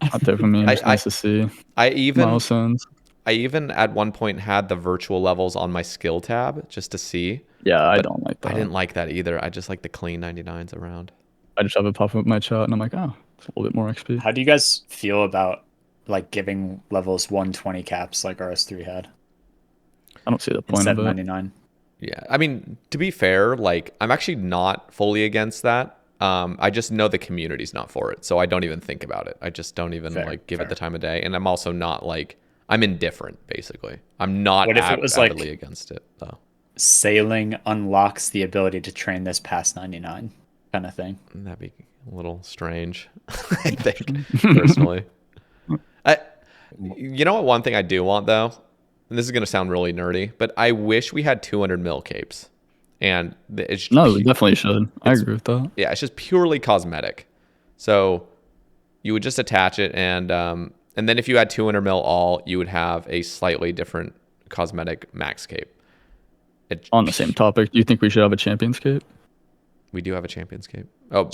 Dopamine is nice to see. Milestones. I even at one point had the virtual levels on my skill tab just to see. Yeah, I don't like that. I didn't like that either. I just like the clean 99s around. I just have it pop up in my chat, and I'm like, oh, it's a little bit more XP. How do you guys feel about like giving levels 120 caps like RS3 had? I don't see the point instead of it. 99. Yeah, I mean, to be fair, like I'm actually not fully against that. I just know the community's not for it, so I don't even think about it. I just don't even give it the time of day, and I'm also not I'm indifferent basically. I'm not What if it was avidly against it though. Sailing unlocks the ability to train this past 99 kind of thing. That'd be a little strange, I think, personally. You know what? One thing I do want though, and this is gonna sound really nerdy, but I wish we had 200 mil capes, and it's we definitely should. I agree with that. Yeah, it's just purely cosmetic. So you would just attach it, and then if you had 200 mil all, you would have a slightly different cosmetic max cape. On the same topic, do you think we should have a Champion's Cape? We do have a Champion's Cape. Oh,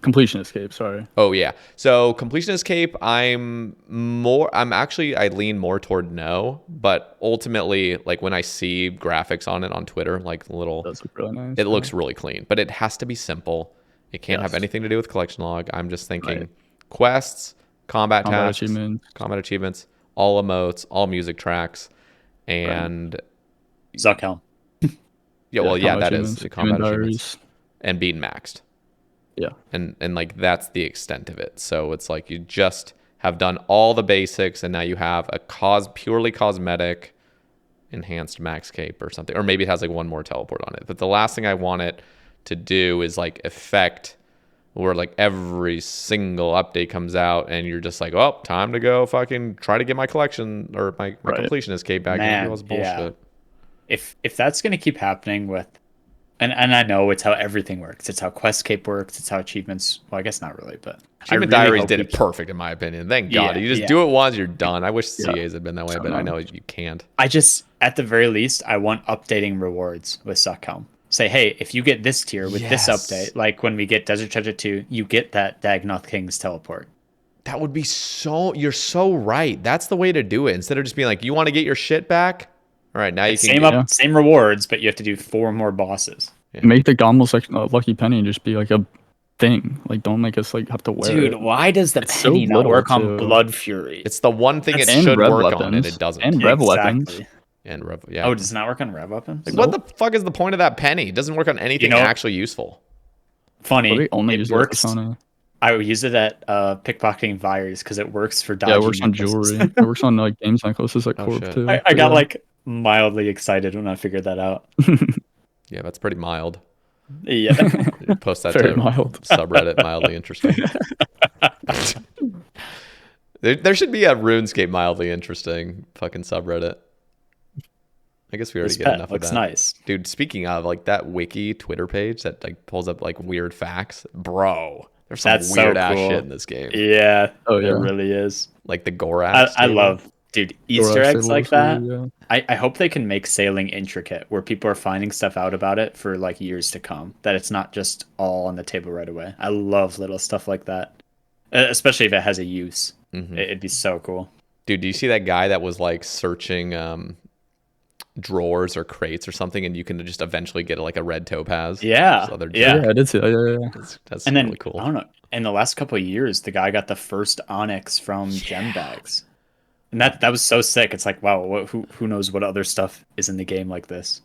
Completionist Cape. Sorry. Oh yeah. So Completionist Cape, I lean more toward no, but ultimately, when I see graphics on it on Twitter, it looks really nice. It looks really clean, but it has to be simple. It can't have anything to do with collection log. I'm just thinking quests, combat tasks, combat achievements, all emotes, all music tracks, and Zuckhelm. That is the combat achievements. Diaries. And being maxed. Yeah. And that's the extent of it. So it's you just have done all the basics, and now you have a purely cosmetic enhanced max cape or something. Or maybe it has one more teleport on it. But the last thing I want it to do is effect where every single update comes out and you're just time to go fucking try to get my collection or my completionist cape back. Man, it was bullshit. Yeah. If that's gonna keep happening with and I know it's how everything works. It's how Quest Cape works. It's how achievements. Well, I guess not really, but Achievement Diaries did it perfect in my opinion. Thank God. You just do it once, you're done. I wish CAs had been that way, but I know you can't. At the very least, I want updating rewards with Zuckhelm. Say, hey, if you get this tier with this update, when we get Desert Treasure 2, you get that Dagnoth King's teleport. That would be you're so right. That's the way to do it. Instead of just being you want to get your shit back? All right, now you can same rewards, but you have to do 4 more bosses. Yeah. Make the Gommel Lucky Penny just be a thing. Don't make us have to wear it. Dude, why does the penny not work on Blood Fury? It's the one thing it should work on, and it doesn't. And Rev weapons. And Rev, Oh, does it not work on Rev weapons? What the fuck is the point of that penny? It doesn't work on anything actually useful. Funny, it works. I would use it at pickpocketing Vires because it works for dodging. Yeah, it works on jewelry. It works on games necklaces like Corp too. I got mildly excited when I figured that out. Yeah, that's pretty mild. Yeah. Post that to mild. Subreddit, mildly interesting. There should be a RuneScape mildly interesting fucking subreddit. I guess we already get enough of that. Looks nice. Dude, speaking of that wiki Twitter page that pulls up weird facts, bro. There's some weird ass shit in this game. Yeah. Oh yeah. It really is. The Gorax. I love Easter eggs like that. Yeah. I hope they can make sailing intricate where people are finding stuff out about it for years to come. That it's not just all on the table right away. I love little stuff like that. Especially if it has a use. Mm-hmm. It'd be so cool. Dude, do you see that guy that was searching drawers or crates or something, and you can just eventually get a red topaz? Yeah. I did see that. Yeah. That's and really then, cool. I don't know. In the last couple of years, the guy got the first onyx from gem bags. And that was so sick. It's wow, who knows what other stuff is in the game like this?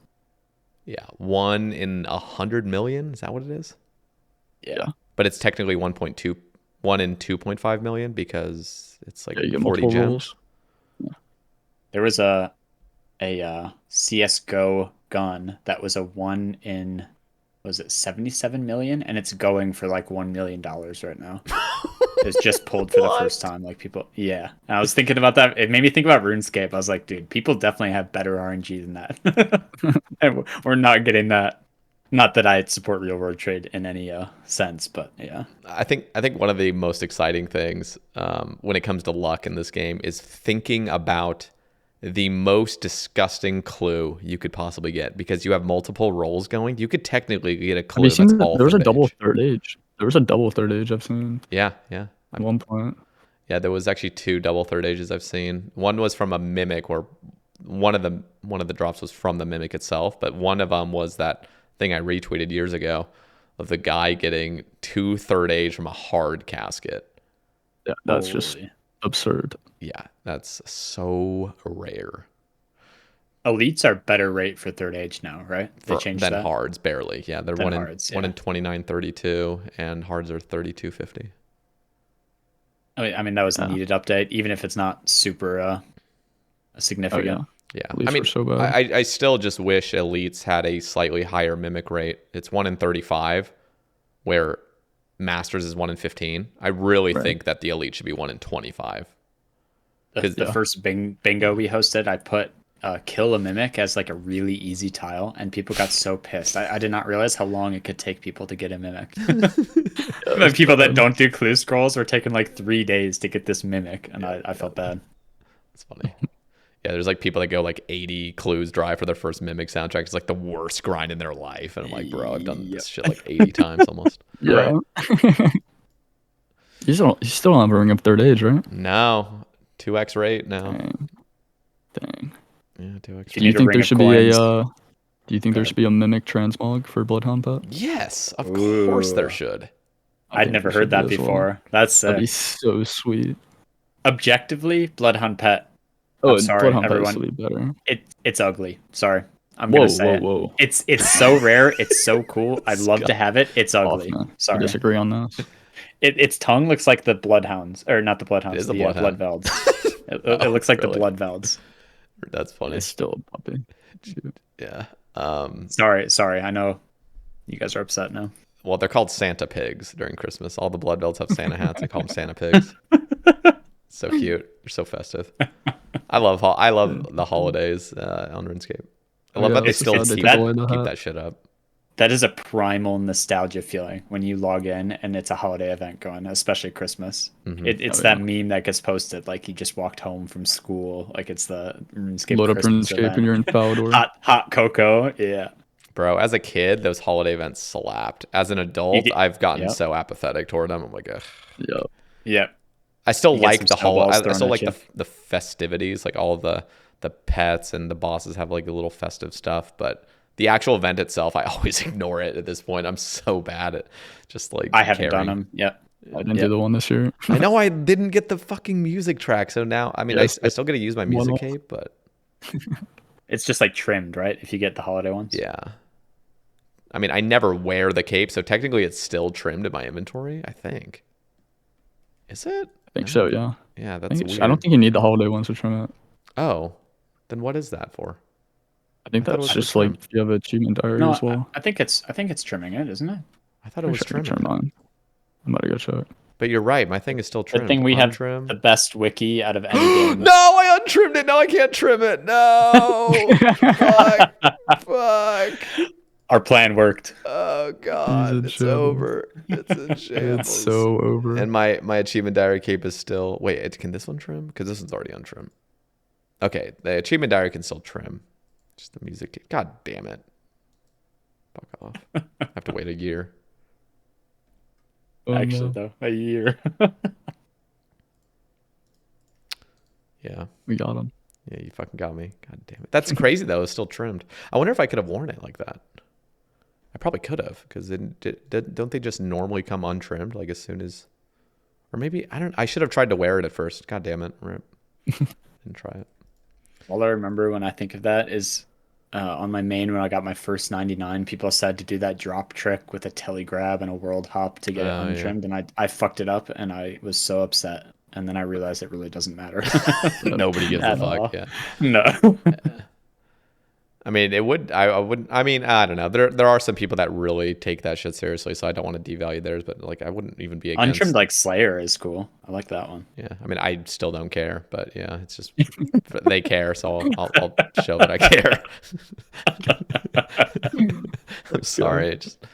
Yeah, 1 in 100 million. Is that what it is? Yeah, but it's technically 1 in 2.5 million because it's 40 gems. Yeah. There was a CS:GO gun that was a 1 in 77 million, and it's going for $1 million right now. It's just pulled for the first time. People, yeah. And I was thinking about that. It made me think about RuneScape. I was like, dude, people definitely have better RNG than that. And we're not getting that. Not that I support real world trade in any sense, but yeah. I think one of the most exciting things when it comes to luck in this game is thinking about the most disgusting clue you could possibly get, because you have multiple rolls going. You could technically get a clue that's all. There was a double third age. There was a double third age I've seen. Yeah. At one point. Yeah, there was actually 2 double third ages I've seen. One was from a mimic, where one of the drops was from the mimic itself, but one of them was that thing I retweeted years ago of the guy getting 2 third age from a hard casket. Yeah, that's just absurd. Yeah, that's so rare. Elites are better rate for third age now, right? They changed than that. hards, barely. Yeah, they're Than one hards, in yeah. 2932, and hards are 3250. I mean that was a needed update, even if it's not super significant. Yeah, Elites I mean, were so bad. I still just wish elites had a slightly higher mimic rate. It's 1 in 35, where masters is 1 in 15. I really think that the elite should be 1 in 25. The first bingo we hosted, I put kill a mimic as like a really easy tile, and people got so pissed. I did not realize how long it could take people to get a mimic. Like people that don't do clue scrolls were taking like 3 days to get this mimic, and I felt bad. It's funny. Yeah, there's like people that go like 80 clues dry for their first mimic soundtrack. It's like the worst grind in their life. And I'm like, bro, I've done this shit like 80 times almost. Yeah. You still don't have a ring of third age, right? No. 2x rate now. Dang. Yeah, 2x. Do you think there should be do you think there should be a mimic transmog for Bloodhound Pet? Yes, of course there should. I'd never heard that before. That'd be so sweet. Objectively, Bloodhound Pet. Oh, I'm sorry, Bloodhound everyone. Pet is better. It's ugly. Sorry. I'm gonna say it. It's so rare. It's so cool. I'd love to have it. It's ugly. Sorry. I disagree on this. Its tongue looks like the Bloodhounds, or not the Bloodhounds. It is the Bloodhound. Bloodvelds. It looks like the Bloodvelds. That's funny. It's still a puppy. Shoot. Yeah. Sorry. I know you guys are upset now. Well, they're called Santa pigs during Christmas. All the Bloodvelds have Santa hats. I call them Santa pigs. So cute. They're so festive. I love the holidays on RuneScape. I love that they still keep that shit up. That is a primal nostalgia feeling when you log in and it's a holiday event going, especially Christmas. Mm-hmm. It's that meme that gets posted, like you just walked home from school, like it's the RuneScape. Load up RuneScape and you're in Falador. Hot cocoa, yeah. Bro, as a kid, those holiday events slapped. As an adult, I've gotten so apathetic toward them. I'm like, ugh. Yeah. I still like the holiday. I still like the festivities, like all of the pets and the bosses have like a little festive stuff, but the actual event itself, I always ignore it at this point. I'm so bad at just like I haven't done them. Yeah. I didn't do the one this year. I know I didn't get the fucking music track, so now I mean I still get to use my music cape, but it's just like trimmed, right? If you get the holiday ones. Yeah. I mean, I never wear the cape, so technically it's still trimmed in my inventory, I think. Is it? I think so, yeah. Yeah, that's weird. I don't think you need the holiday ones to trim it. Oh. Then what is that for? I think that's just like if you have achievement diary as well. I think it's trimming it, isn't it? I thought it was trimming. Mine. I'm about to go check. But you're right, my thing is still trimmed. I think we have the best wiki out of any game. No, I untrimmed it. Now I can't trim it. No. Fuck. Our plan worked. Oh god, it's over. It's in shambles. It's so over. And my achievement diary cape is still. Wait, can this one trim? Because this one's already untrimmed. Okay, the achievement diary can still trim. Just the music cape. God damn it. Fuck off. I have to wait a year. Actually, though, a year. Yeah. We got him. Yeah, you fucking got me. God damn it. That's crazy though. It's still trimmed. I wonder if I could have worn it like that. I probably could have, because don't they just normally come untrimmed like as soon as, or maybe I should have tried to wear it at first. God damn it. Rip. Didn't try it. All I remember when I think of that is on my main when I got my first 99, people said to do that drop trick with a telegrab and a world hop to get it untrimmed, and I fucked it up and I was so upset. And then I realized it really doesn't matter. Nobody gives a fuck. Yeah. No. I mean, it would. I wouldn't. I mean, I don't know. There are some people that really take that shit seriously, so I don't want to devalue theirs. But like, I wouldn't even be against. Untrimmed like Slayer is cool. I like that one. Yeah. I mean, I still don't care, but yeah, it's just they care, so I'll show that I care. I'm sorry. I just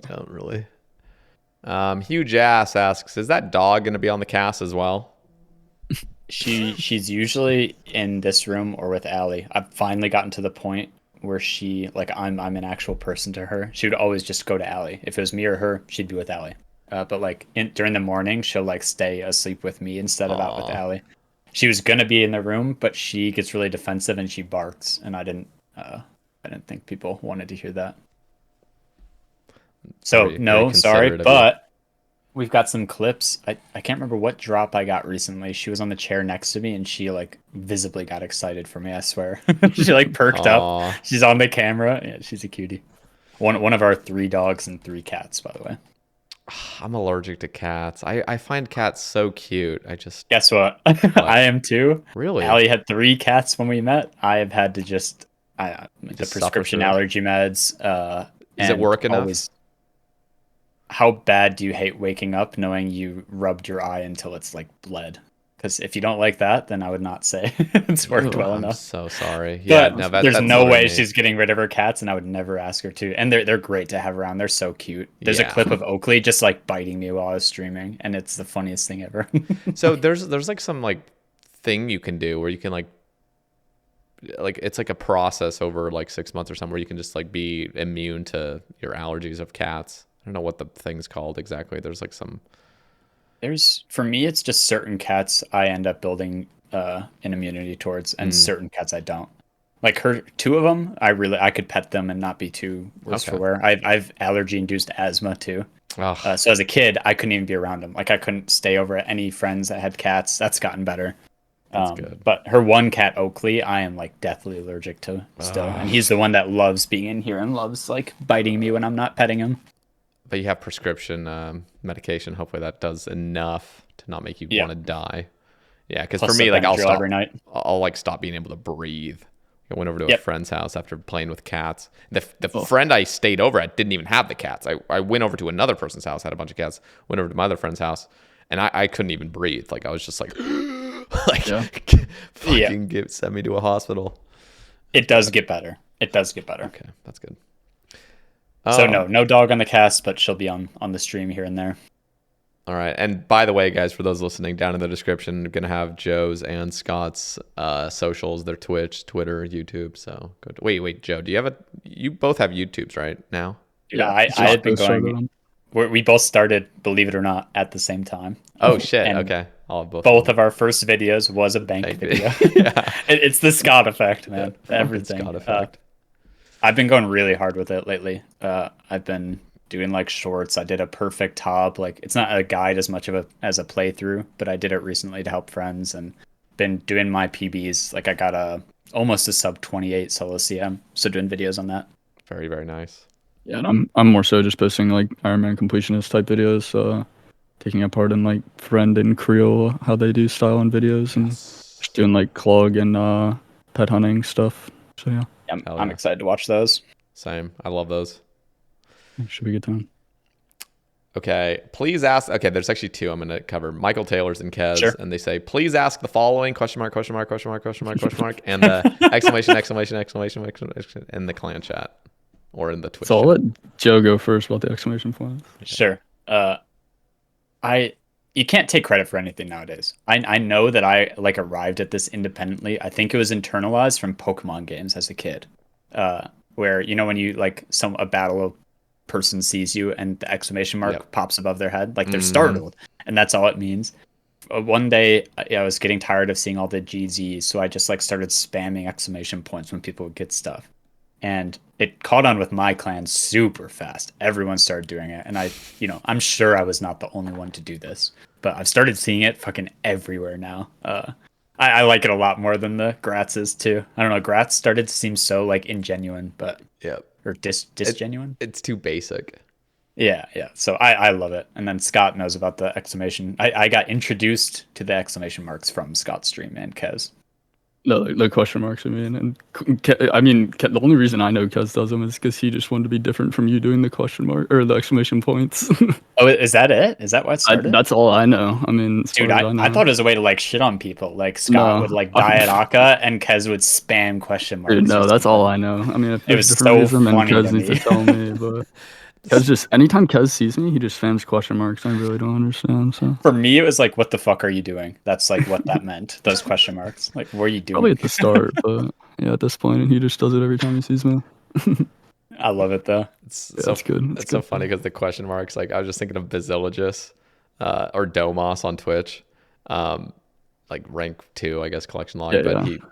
don't really. Huge Ass asks, is that dog going to be on the cast as well? She's usually in this room or with Allie. I've finally gotten to the point where I'm an actual person to her. She would always just go to Allie. If it was me or her, she'd be with Allie. But like during the morning, she'll like stay asleep with me instead of out with Allie. She was gonna be in the room, but she gets really defensive and she barks, and I didn't think people wanted to hear that. So no, sorry, but We've got some clips. I can't remember what drop I got recently. She was on the chair next to me and she like visibly got excited for me, I swear. She like perked up. Aw. She's on the camera. Yeah, she's a cutie. One of our 3 dogs and 3 cats, by the way. I'm allergic to cats. I find cats so cute. I just Guess what? I am too. really Allie had 3 cats when we met. I have had to the Just suffer prescription through it. allergy meds. Is it And work enough? always, how bad do you hate waking up knowing you rubbed your eye until it's like bled? Because if you don't like that, then I would not say it's worked well I'm enough. so sorry. Yeah, But no, there's that's no way literally me. she's getting rid of her cats, and I would never ask her to. And they're great to have around. They're so cute. There's a Yeah. clip of Oakley just like biting me while I was streaming, and it's the funniest thing ever. So there's like some like thing you can do where you can like it's like a process over like 6 months or something where you can just like be immune to your allergies of cats. I don't know what the thing's called exactly. There's like some For me, it's just certain cats I end up building an immunity towards, and certain cats I don't. Like her, 2 of them, I could pet them and not be too worse for Okay. wear. I've allergy induced asthma too. oh, So as a kid, I couldn't even be around them. Like I couldn't stay over at any friends that had cats. That's gotten better. That's good. But her one cat, Oakley, I am like deathly allergic to still, and he's the one that loves being in here and loves like biting me when I'm not petting him. but you have prescription medication. Hopefully that does enough to not make you Yeah. want to die. Yeah, because Plus for me, the like Benadryl every night. I'll like stop being able to breathe. I went over to a Yep. friend's house after playing with cats. The friend I stayed over at didn't even have the cats. I went over to another person's house, had a bunch of cats. Went over to my other friend's house, and I couldn't even breathe. Like I was just like, like Yeah. fucking send me to a hospital. It does get better. It does get better. Okay, that's good. So no dog on the cast, but she'll be on the stream here and there. All right. And by the way, guys, for those listening, down in the description, I'm going to have Joe's and Scott's socials, their Twitch, Twitter, YouTube. So go to, wait, Joe, you both have YouTubes right now? Dude, I had been going. We both started, believe it or not, at the same time. Oh, shit. And Okay. I'll have both of our first videos was a bank video. Yeah. It's the Scott effect, man. Yeah, Everything. Scott effect. I've been going really hard with it lately. I've been doing like shorts. I did a perfect top. Like it's not a guide as much as a playthrough, but I did it recently to help friends and been doing my PBs. Like I got almost a sub 28 solo CM, so doing videos on that. Very, very nice. Yeah, and I'm more so just posting like Ironman completionist type videos, taking apart in like Friend and Creel how they do style and videos, and just doing like clog and pet hunting stuff. So yeah, I'm excited to watch those. Same. I love those. it should be a good time. Okay, please ask. Okay, there's actually 2 I'm going to cover. Michael Taylor's and Kez, Sure. and they say, please ask the following, question mark, question mark, question mark, question mark, question mark, and the exclamation, exclamation, exclamation, exclamation, in the clan chat or in the Twitch So I'll chat. let Joe go first about the exclamation points. Sure. You can't take credit for anything nowadays. I know that I like arrived at this independently. I think it was internalized from Pokemon games as a kid, where when you like a battle person sees you and the exclamation mark pops above their head, like they're startled, and that's all it means. One day I was getting tired of seeing all the GZs, so I just like started spamming exclamation points when people would get stuff. And it caught on with my clan super fast. Everyone started doing it. And I'm sure I was not the only one to do this, but I've started seeing it fucking everywhere now. I like it a lot more than the Gratzes too. I don't know. Gratz started to seem so like ingenuine, but or disgenuine. It's too basic. Yeah. So I love it. And then Scott knows about the exclamation. I got introduced to the exclamation marks from Scott's stream and Kez. No, the question marks, I mean. And the only reason I know Kez does them is because he just wanted to be different from you doing the question mark or the exclamation points. Oh, is that it? Is that why it started? That's all I know. I mean, dude, I thought it was a way to like shit on people. Like Scott would like die at Akka and Kez would spam question marks. Dude, no, that's all I know. I mean, if it was different so reason, then funny Kez to needs me. to tell me, but Kez just anytime Kez sees me, he just spams question marks. I really don't understand. So for me, it was like, "What the fuck are you doing?" That's like what that meant. Those question marks. Like, what are you doing? probably at the start, but yeah, at this point, he just does it every time he sees me. I love it though. That's good. It's so funny because the question marks. Like I was just thinking of Basiligus, or Domos on Twitch, like rank 2, I guess, collection log.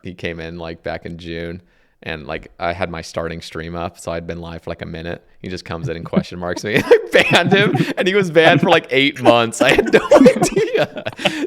He came in like back in June. And like I had my starting stream up, so I'd been live for like a minute. He just comes in and question marks me. I banned him, and he was banned for like 8 months. I had no idea.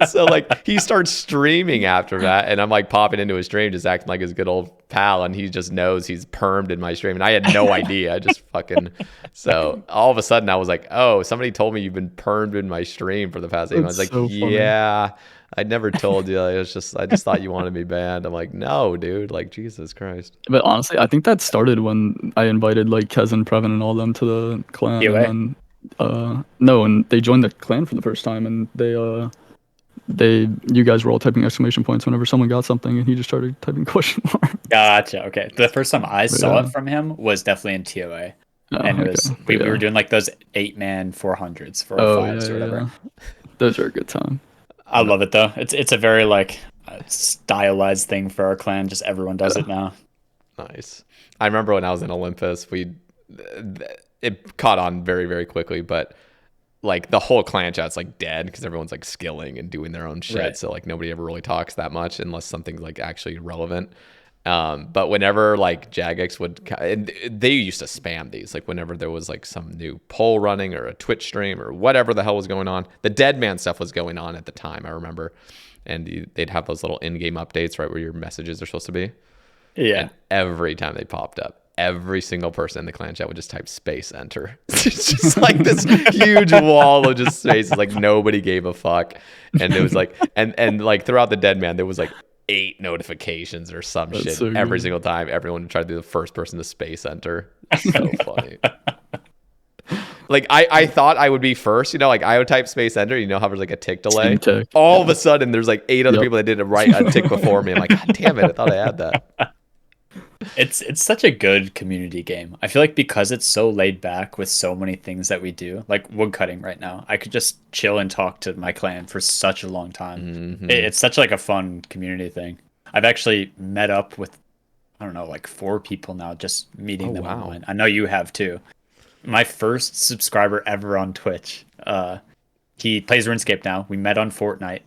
So like he starts streaming after that, and I'm like popping into his stream, just acting like his good old pal, and he just knows he's permed in my stream, and I had no idea. I just fucking so all of a sudden I was like, oh, somebody told me you've been permed in my stream for the past 8 months. Like, so funny. yeah. I never told you. Like, I just thought you wanted me banned. I'm like, no, dude. Like, Jesus Christ. But honestly, I think that started when I invited like Kez and Previn and all them to the clan. TOA? And then, no, and they joined the clan for the first time, and you guys were all typing exclamation points whenever someone got something, and he just started typing question mark. Gotcha. Okay. The first time I saw it from him was definitely in TOA. And it was we were doing like those 8-man 400s, 405s or whatever. Yeah. Those are a good time. I love it though. It's a very like stylized thing for our clan. Just everyone does it now. Nice. I remember when I was in Olympus, it caught on very, very quickly, but like the whole clan chat's like dead because everyone's like skilling and doing their own shit. Right. So like nobody ever really talks that much unless something's like actually relevant. But whenever like Jagex and they used to spam these, like whenever there was like some new poll running or a Twitch stream or whatever the hell was going on, the Dead Man stuff was going on at the time, I remember. And they'd have those little in-game updates, right, where your messages are supposed to be. Yeah. And every time they popped up, every single person in the clan chat would just type space enter. It's just like this huge wall of just spaces, like nobody gave a fuck. And it was like, and like throughout the Dead Man, there was like 8 notifications or some shit so every good. single time. Everyone would try to be the first person to space enter. So funny. Like I thought I would be first, you know, like I would type space enter, you know how there's like a tick delay. Tick. All of a sudden there's like 8 other people that did a tick before me. I'm like, God damn it, I thought I had that. It's such a good community game. I feel like because it's so laid back with so many things that we do, like woodcutting right now, I could just chill and talk to my clan for such a long time. Mm-hmm. It's such like a fun community thing. I've actually met up with, I don't know, like 4 people now, just meeting them online. I know you have too. My first subscriber ever on Twitch, he plays RuneScape now. We met on Fortnite.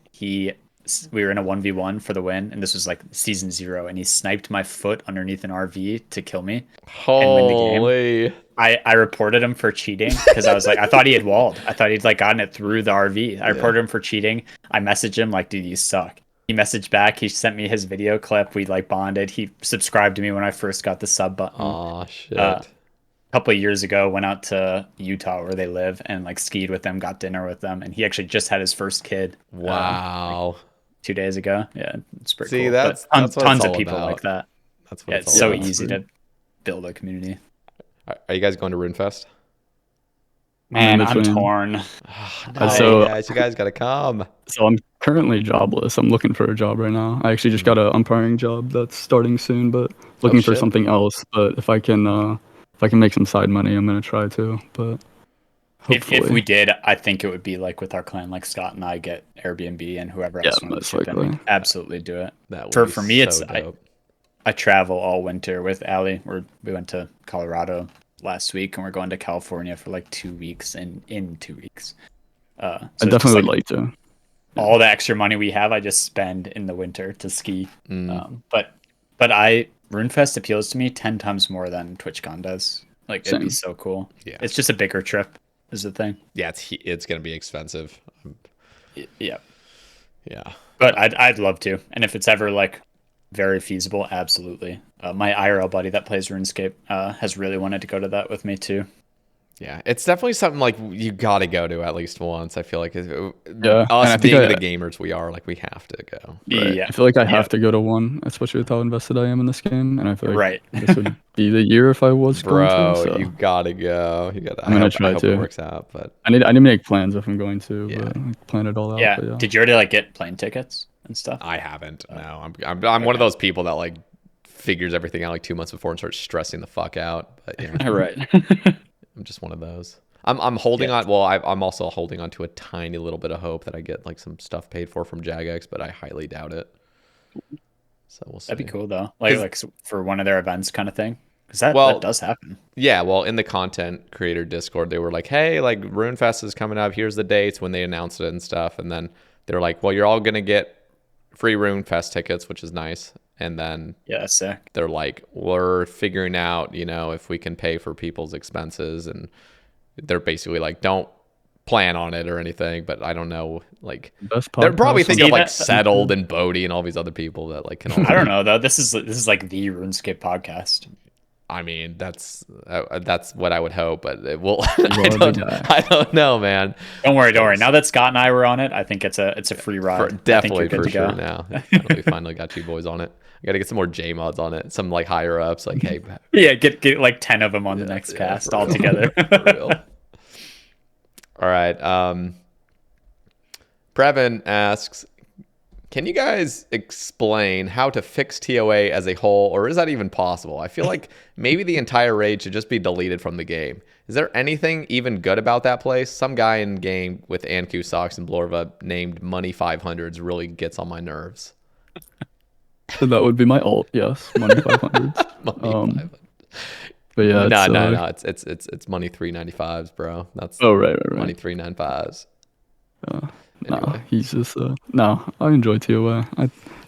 We were in a 1v1 for the win, and this was like season 0, and he sniped my foot underneath an RV to kill me and win the game. I reported him for cheating because I was like, I thought he had walled. I thought he'd like gotten it through the RV. I reported him for cheating. I messaged him like, dude, you suck. He messaged back. He sent me his video clip. We like bonded. He subscribed to me when I first got the sub button. Oh shit. A couple of years ago, went out to Utah where they live and like skied with them, got dinner with them, and he actually just had his first kid. Wow. Like 2 days ago. Yeah, it's pretty See, cool. that's Tons what of people about. like that. That's what It's so easy to build a community. Are you guys going to RuneFest? Man, I'm torn. So guys, you guys gotta come. So I'm currently jobless. I'm looking for a job right now. I actually just got an umpiring job that's starting soon, but looking for something else. But if I can make some side money, I'm gonna try to. But if we did, I think it would be like with our clan, like Scott and I get Airbnb and whoever else wants to chip in, we'd absolutely do it. For me, it's I travel all winter with Allie. We went to Colorado last week, and we're going to California for like 2 weeks in 2 weeks. So I definitely would like to. All the extra money we have, I just spend in the winter to ski. But RuneFest appeals to me 10 times more than TwitchCon does. Like it'd be so cool. Yeah, it's just a bigger trip, is the thing. Yeah, it's gonna be expensive. Yeah. Yeah. But I'd love to, and if it's ever like very feasible, absolutely. My IRL buddy that plays RuneScape has really wanted to go to that with me too. Yeah, it's definitely something like you got to go to at least once. I feel like us being the gamers we are, like we have to go. Right? Yeah, I feel like I have to go to one, especially with how invested I am in this game, and I feel like this would be the year if I was going to. So. You gotta go. You gotta. I'm gonna try to. It works out, but I need to make plans if I'm going to. Yeah. But plan it all out. Yeah. But yeah. Did you already like get plane tickets and stuff? I haven't. No, I'm one of those people that like figures everything out like 2 months before and starts stressing the fuck out. But yeah. Right. I'm just one of those. I'm holding on. Well, I'm also holding on to a tiny little bit of hope that I get like some stuff paid for from Jagex, but I highly doubt it. So we'll see. That'd be cool though, like for one of their events kind of thing, because that does happen. Yeah, well, in the content creator Discord, they were like, "Hey, like RuneFest is coming up. Here's the dates," when they announced it and stuff, and then they were like, "Well, you're all gonna get free RuneFest tickets," which is nice. And then Yeah, that's sick. they're like, we're figuring out, you know, if we can pay for people's expenses. And they're basically like, don't plan on it or anything. But I don't know, like, Best they're probably podcast thinking on of like that- Settled and Bodhi and all these other people that like can all. I don't know though. This is like the RuneScape podcast. I mean, that's what I would hope, but it will. are the guy. I don't know, man. Don't worry. Now that Scott and I were on it, I think it's a free ride. Definitely I think you're for good to sure go. now. We finally got you boys on it. I got to get some more J mods on it. Some like higher ups, like, hey, Yeah, get like 10 of them on the next cast for all real. together. For real. All right. Previn asks, can you guys explain how to fix TOA as a whole, or is that even possible? I feel like maybe the entire raid should just be deleted from the game. Is there anything even good about that place? Some guy in game with Anku socks and Blorva named Money 500s really gets on my nerves. So that would be my alt, yes. Money 500s. Money 500. But yeah, No. It's Money 395s, bro. That's right. Money 395s. No, Anyway. he's just no. I enjoy TOA.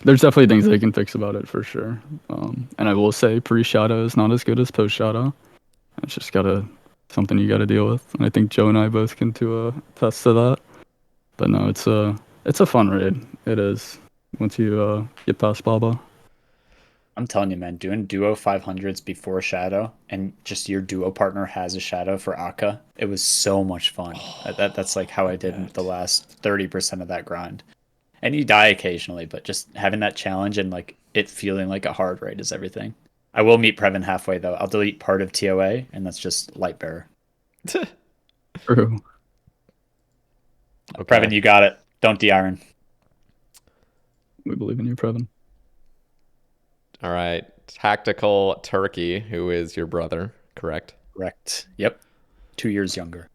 There's definitely things they can fix about it for sure. And I will say pre-shadow is not as good as post-shadow. It's just something you gotta deal with. And I think Joe and I both can attest to that. But no, it's a fun raid. It is once you get past Baba. I'm telling you, man, doing duo 500s before shadow and just your duo partner has a shadow for Akka, it was so much fun. That's like how I did the last 30% of that grind. And you die occasionally, but just having that challenge and like it feeling like a hard raid is everything. I will meet Previn halfway though. I'll delete part of TOA and that's just Lightbearer. True. Okay. Previn, you got it. Don't de-iron. We believe in you, Previn. All right. Tactical Turkey, who is your brother, correct? Correct. Yep. 2 years younger.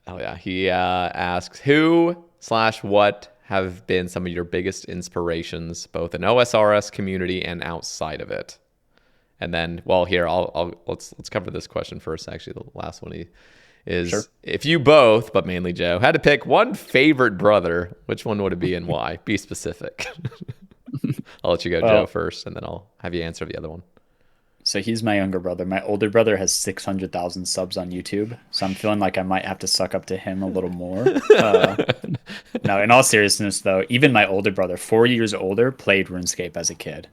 Oh, yeah. He asks, who/what have been some of your biggest inspirations, both in OSRS community and outside of it? And then, well, here, let's cover this question first. Actually, the last one is, Sure. If you both, but mainly Joe, had to pick one favorite brother, which one would it be and why? Be specific. I'll let you go, Joe, first, and then I'll have you answer the other one. So he's my younger brother. My older brother has 600,000 subs on YouTube. So I'm feeling like I might have to suck up to him a little more. No, in all seriousness, though, even my older brother, 4 years older, played RuneScape as a kid.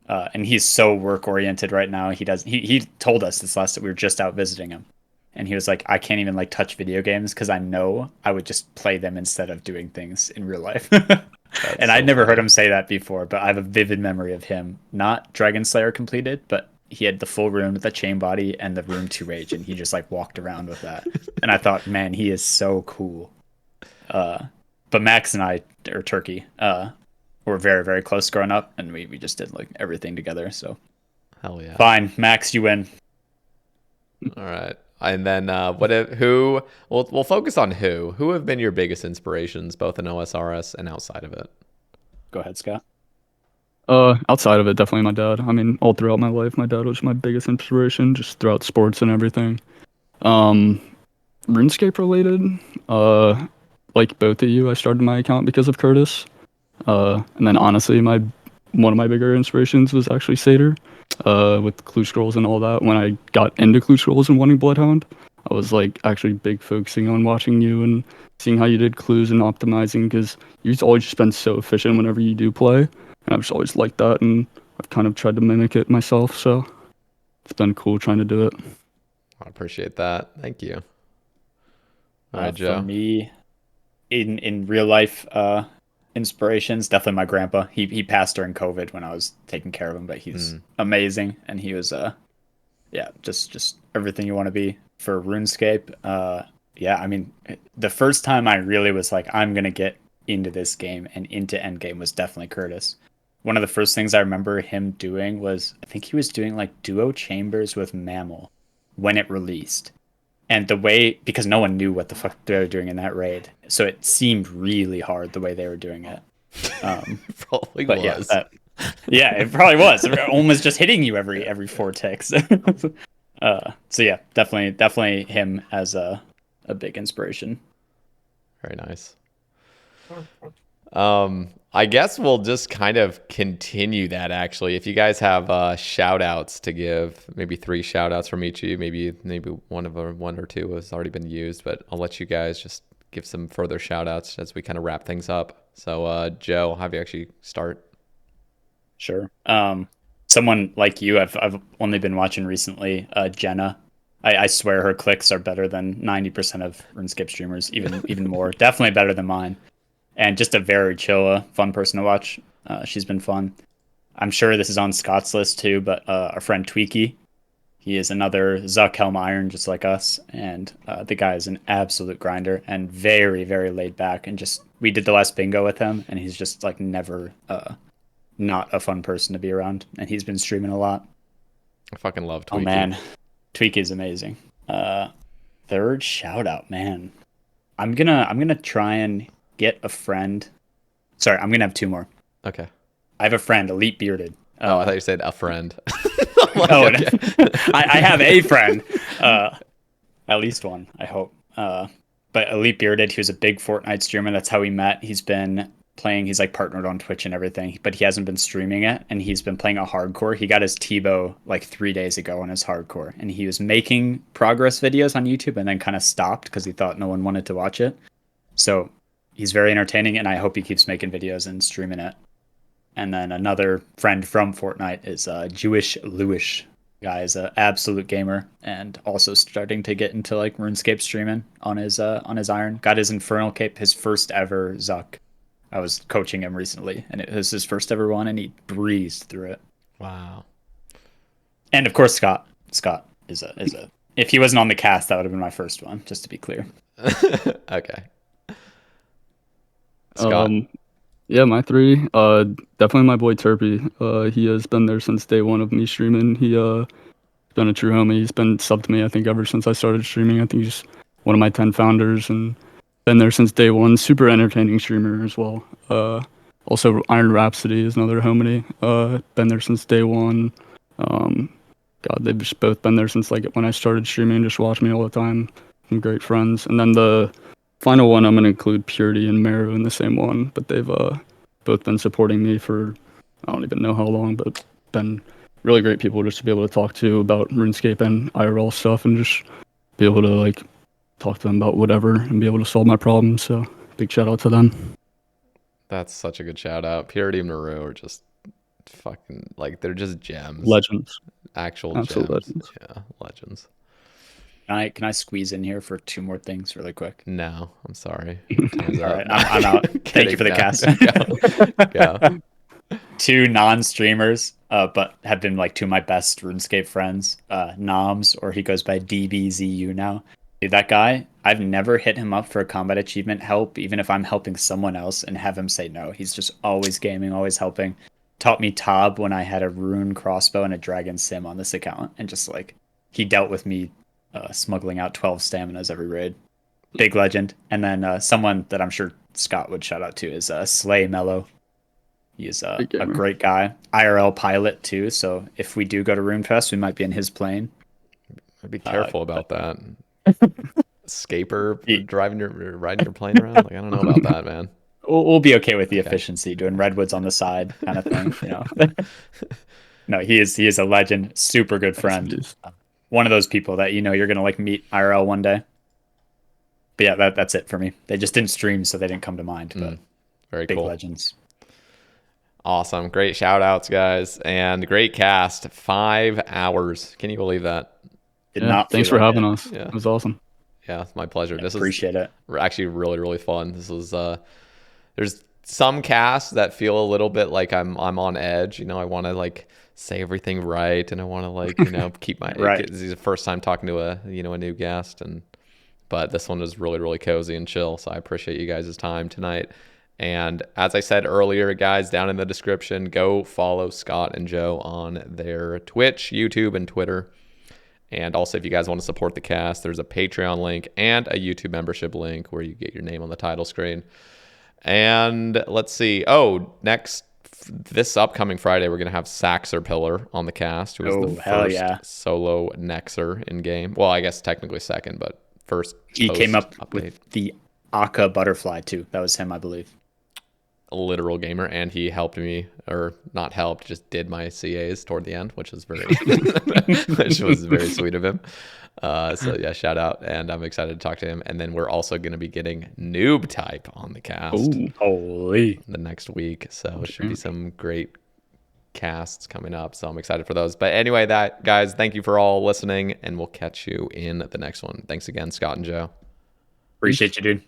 And he's so work oriented right now. He told us this last, we were just out visiting him. And he was like, I can't even like touch video games because I know I would just play them instead of doing things in real life. And I'd never heard him say that before, but I have a vivid memory of him, not Dragon Slayer completed, but he had the full rune with the chain body and the rune 2 rage, and he just like walked around with that. And I thought, man, he is so cool. But Max and I, or Turkey, were very, very close growing up, and we just did like everything together. So Hell yeah. fine, Max, you win. All right. And then we'll focus on who have been your biggest inspirations, both in OSRS and outside of it. Go ahead, Scott. Outside of it, definitely my dad. I mean, all throughout my life, my dad was my biggest inspiration, just throughout sports and everything. RuneScape related, like both of you, I started my account because of Curtis. And then honestly, one of my bigger inspirations was actually Satyr, with Clue Scrolls and all that. When I got into Clue Scrolls and wanting Bloodhound, I was like actually big focusing on watching you and seeing how you did clues and optimizing, because you've always just been so efficient whenever you do play. And I've just always liked that, and I've kind of tried to mimic it myself, so it's been cool trying to do it. I appreciate that. Thank you. All right, Joe. For me, in real life inspirations, definitely my grandpa. He passed during COVID when I was taking care of him, but he's amazing, and he was just everything you want to be for RuneScape. Yeah, I mean, the first time I really was like, I'm gonna get into this game and into endgame was definitely Curtis. One of the first things I remember him doing was, I think he was doing like duo chambers with Mammal when it released. And the way, because no one knew what the fuck they were doing in that raid, so it seemed really hard the way they were doing it. Probably But was. yeah, it probably was. Almost just hitting you every 4 ticks. So yeah, definitely him as a big inspiration. Very nice. I guess we'll just kind of continue that, actually. If you guys have shout outs to give, maybe 3 shout outs from each of you, maybe one or two has already been used, but I'll let you guys just give some further shout outs as we kind of wrap things up. So Joe, I'll have you actually start. Sure. Someone like you, I've only been watching recently, Jenna. I swear her clicks are better than 90% of RuneScape streamers, even more. Definitely better than mine. And just a very chill, fun person to watch. She's been fun. I'm sure this is on Scott's list too, but our friend Tweaky, he is another Zuck Helm Iron just like us, and the guy is an absolute grinder and very, very laid back. And just we did the last bingo with him, and he's just like never not a fun person to be around. And he's been streaming a lot. I fucking love Tweaky. Oh man, Tweaky is amazing. Third shout out, man. I'm gonna try and get a friend. Sorry, I'm gonna have 2 more. Okay. I have a friend, Elite Bearded. I thought you said a friend. Like, oh, okay. I have a friend. At least one, I hope. But Elite Bearded, he was a big Fortnite streamer. That's how we met. He's been playing. He's like partnered on Twitch and everything, but he hasn't been streaming it. And he's been playing a hardcore. He got his Tebow like 3 days ago on his hardcore, and he was making progress videos on YouTube and then kind of stopped because he thought no one wanted to watch it. So he's very entertaining, and I hope he keeps making videos and streaming it. And then another friend from Fortnite is Jewish Lewis. Guy is an absolute gamer and also starting to get into like RuneScape streaming on his Iron. Got his Infernal Cape, his first ever Zuck. I was coaching him recently, and it was his first ever one, and he breezed through it. Wow. And of course, Scott. Scott is a. If he wasn't on the cast, that would have been my first one. Just to be clear. Okay. Scott. Yeah, my 3. Definitely my boy Turpy. He has been there since day 1 of me streaming. He been a true homie. He's been sub to me, I think, ever since I started streaming. I think he's one of my 10 founders and been there since day 1. Super entertaining streamer as well. Also Iron Rhapsody is another homie. Been there since day 1. God, they've just both been there since like when I started streaming, just watch me all the time. Some great friends. And then the final one, I'm going to include Purity and Meru in the same one, but they've both been supporting me for, I don't even know how long, but been really great people just to be able to talk to about RuneScape and IRL stuff and just be able to like talk to them about whatever and be able to solve my problems. So big shout out to them. That's such a good shout out. Purity and Meru are just fucking, like, they're just gems. Legends. Actual Absolute gems. legends. Yeah, legends. Can I squeeze in here for 2 more things really quick? No, I'm sorry. All right, I'm out. Thank you for the cast. Yeah. 2 non-streamers, but have been like 2 of my best RuneScape friends. Noms, or he goes by DBZU now. Dude, that guy, I've never hit him up for a combat achievement help, even if I'm helping someone else, and have him say no. He's just always gaming, always helping. Taught me Tob when I had a rune crossbow and a dragon sim on this account, and just like he dealt with me smuggling out 12 staminas every raid. Big legend. And then someone that I'm sure Scott would shout out to is Slay Mellow. He is a great guy. IRL pilot too, so if we do go to RuneFest, we might be in his plane. I'd be careful about that. Scaper riding your plane around? Like, I don't know about that, man. We'll be okay with the efficiency, doing redwoods on the side kind of thing, you know. No, he is a legend, super good friend. One of those people that you know you're gonna like meet IRL one day. But yeah, that's it for me. They just didn't stream, so they didn't come to mind. But very big cool. Legends. Awesome, great shout outs, guys, and great cast. 5 hours. Can you believe that? Thanks for having us. Yeah. It was awesome. Yeah, it's my pleasure. Appreciate it. Actually really, really fun. This was there's some casts that feel a little bit like I'm on edge. You know, I want to like say everything right, and I want to like, you know, keep my right. This is the first time talking to a new guest, but this one was really, really cozy and chill. So I appreciate you guys' time tonight. And as I said earlier, guys, down in the description, go follow Scott and Joe on their Twitch, YouTube, and Twitter. And also, if you guys want to support the cast, there's a Patreon link and a YouTube membership link where you get your name on the title screen. And let's see. This upcoming Friday, we're going to have Saxer Pillar on the cast, who was the first solo Nexer in game. Well, I guess technically second, but first. He came up with the Aka butterfly too. That was him, I believe. a literal gamer, and he helped me, or not helped, just did my CAs toward the end, which was very sweet of him. So yeah, shout out, and I'm excited to talk to him. And then we're also going to be getting Noob Type on the cast Holy. the next week, so it should be some great casts coming up, so I'm excited for those. But anyway, that guys, thank you for all listening, and we'll catch you in the next one. Thanks again, Scott and Joe. Appreciate you, dude.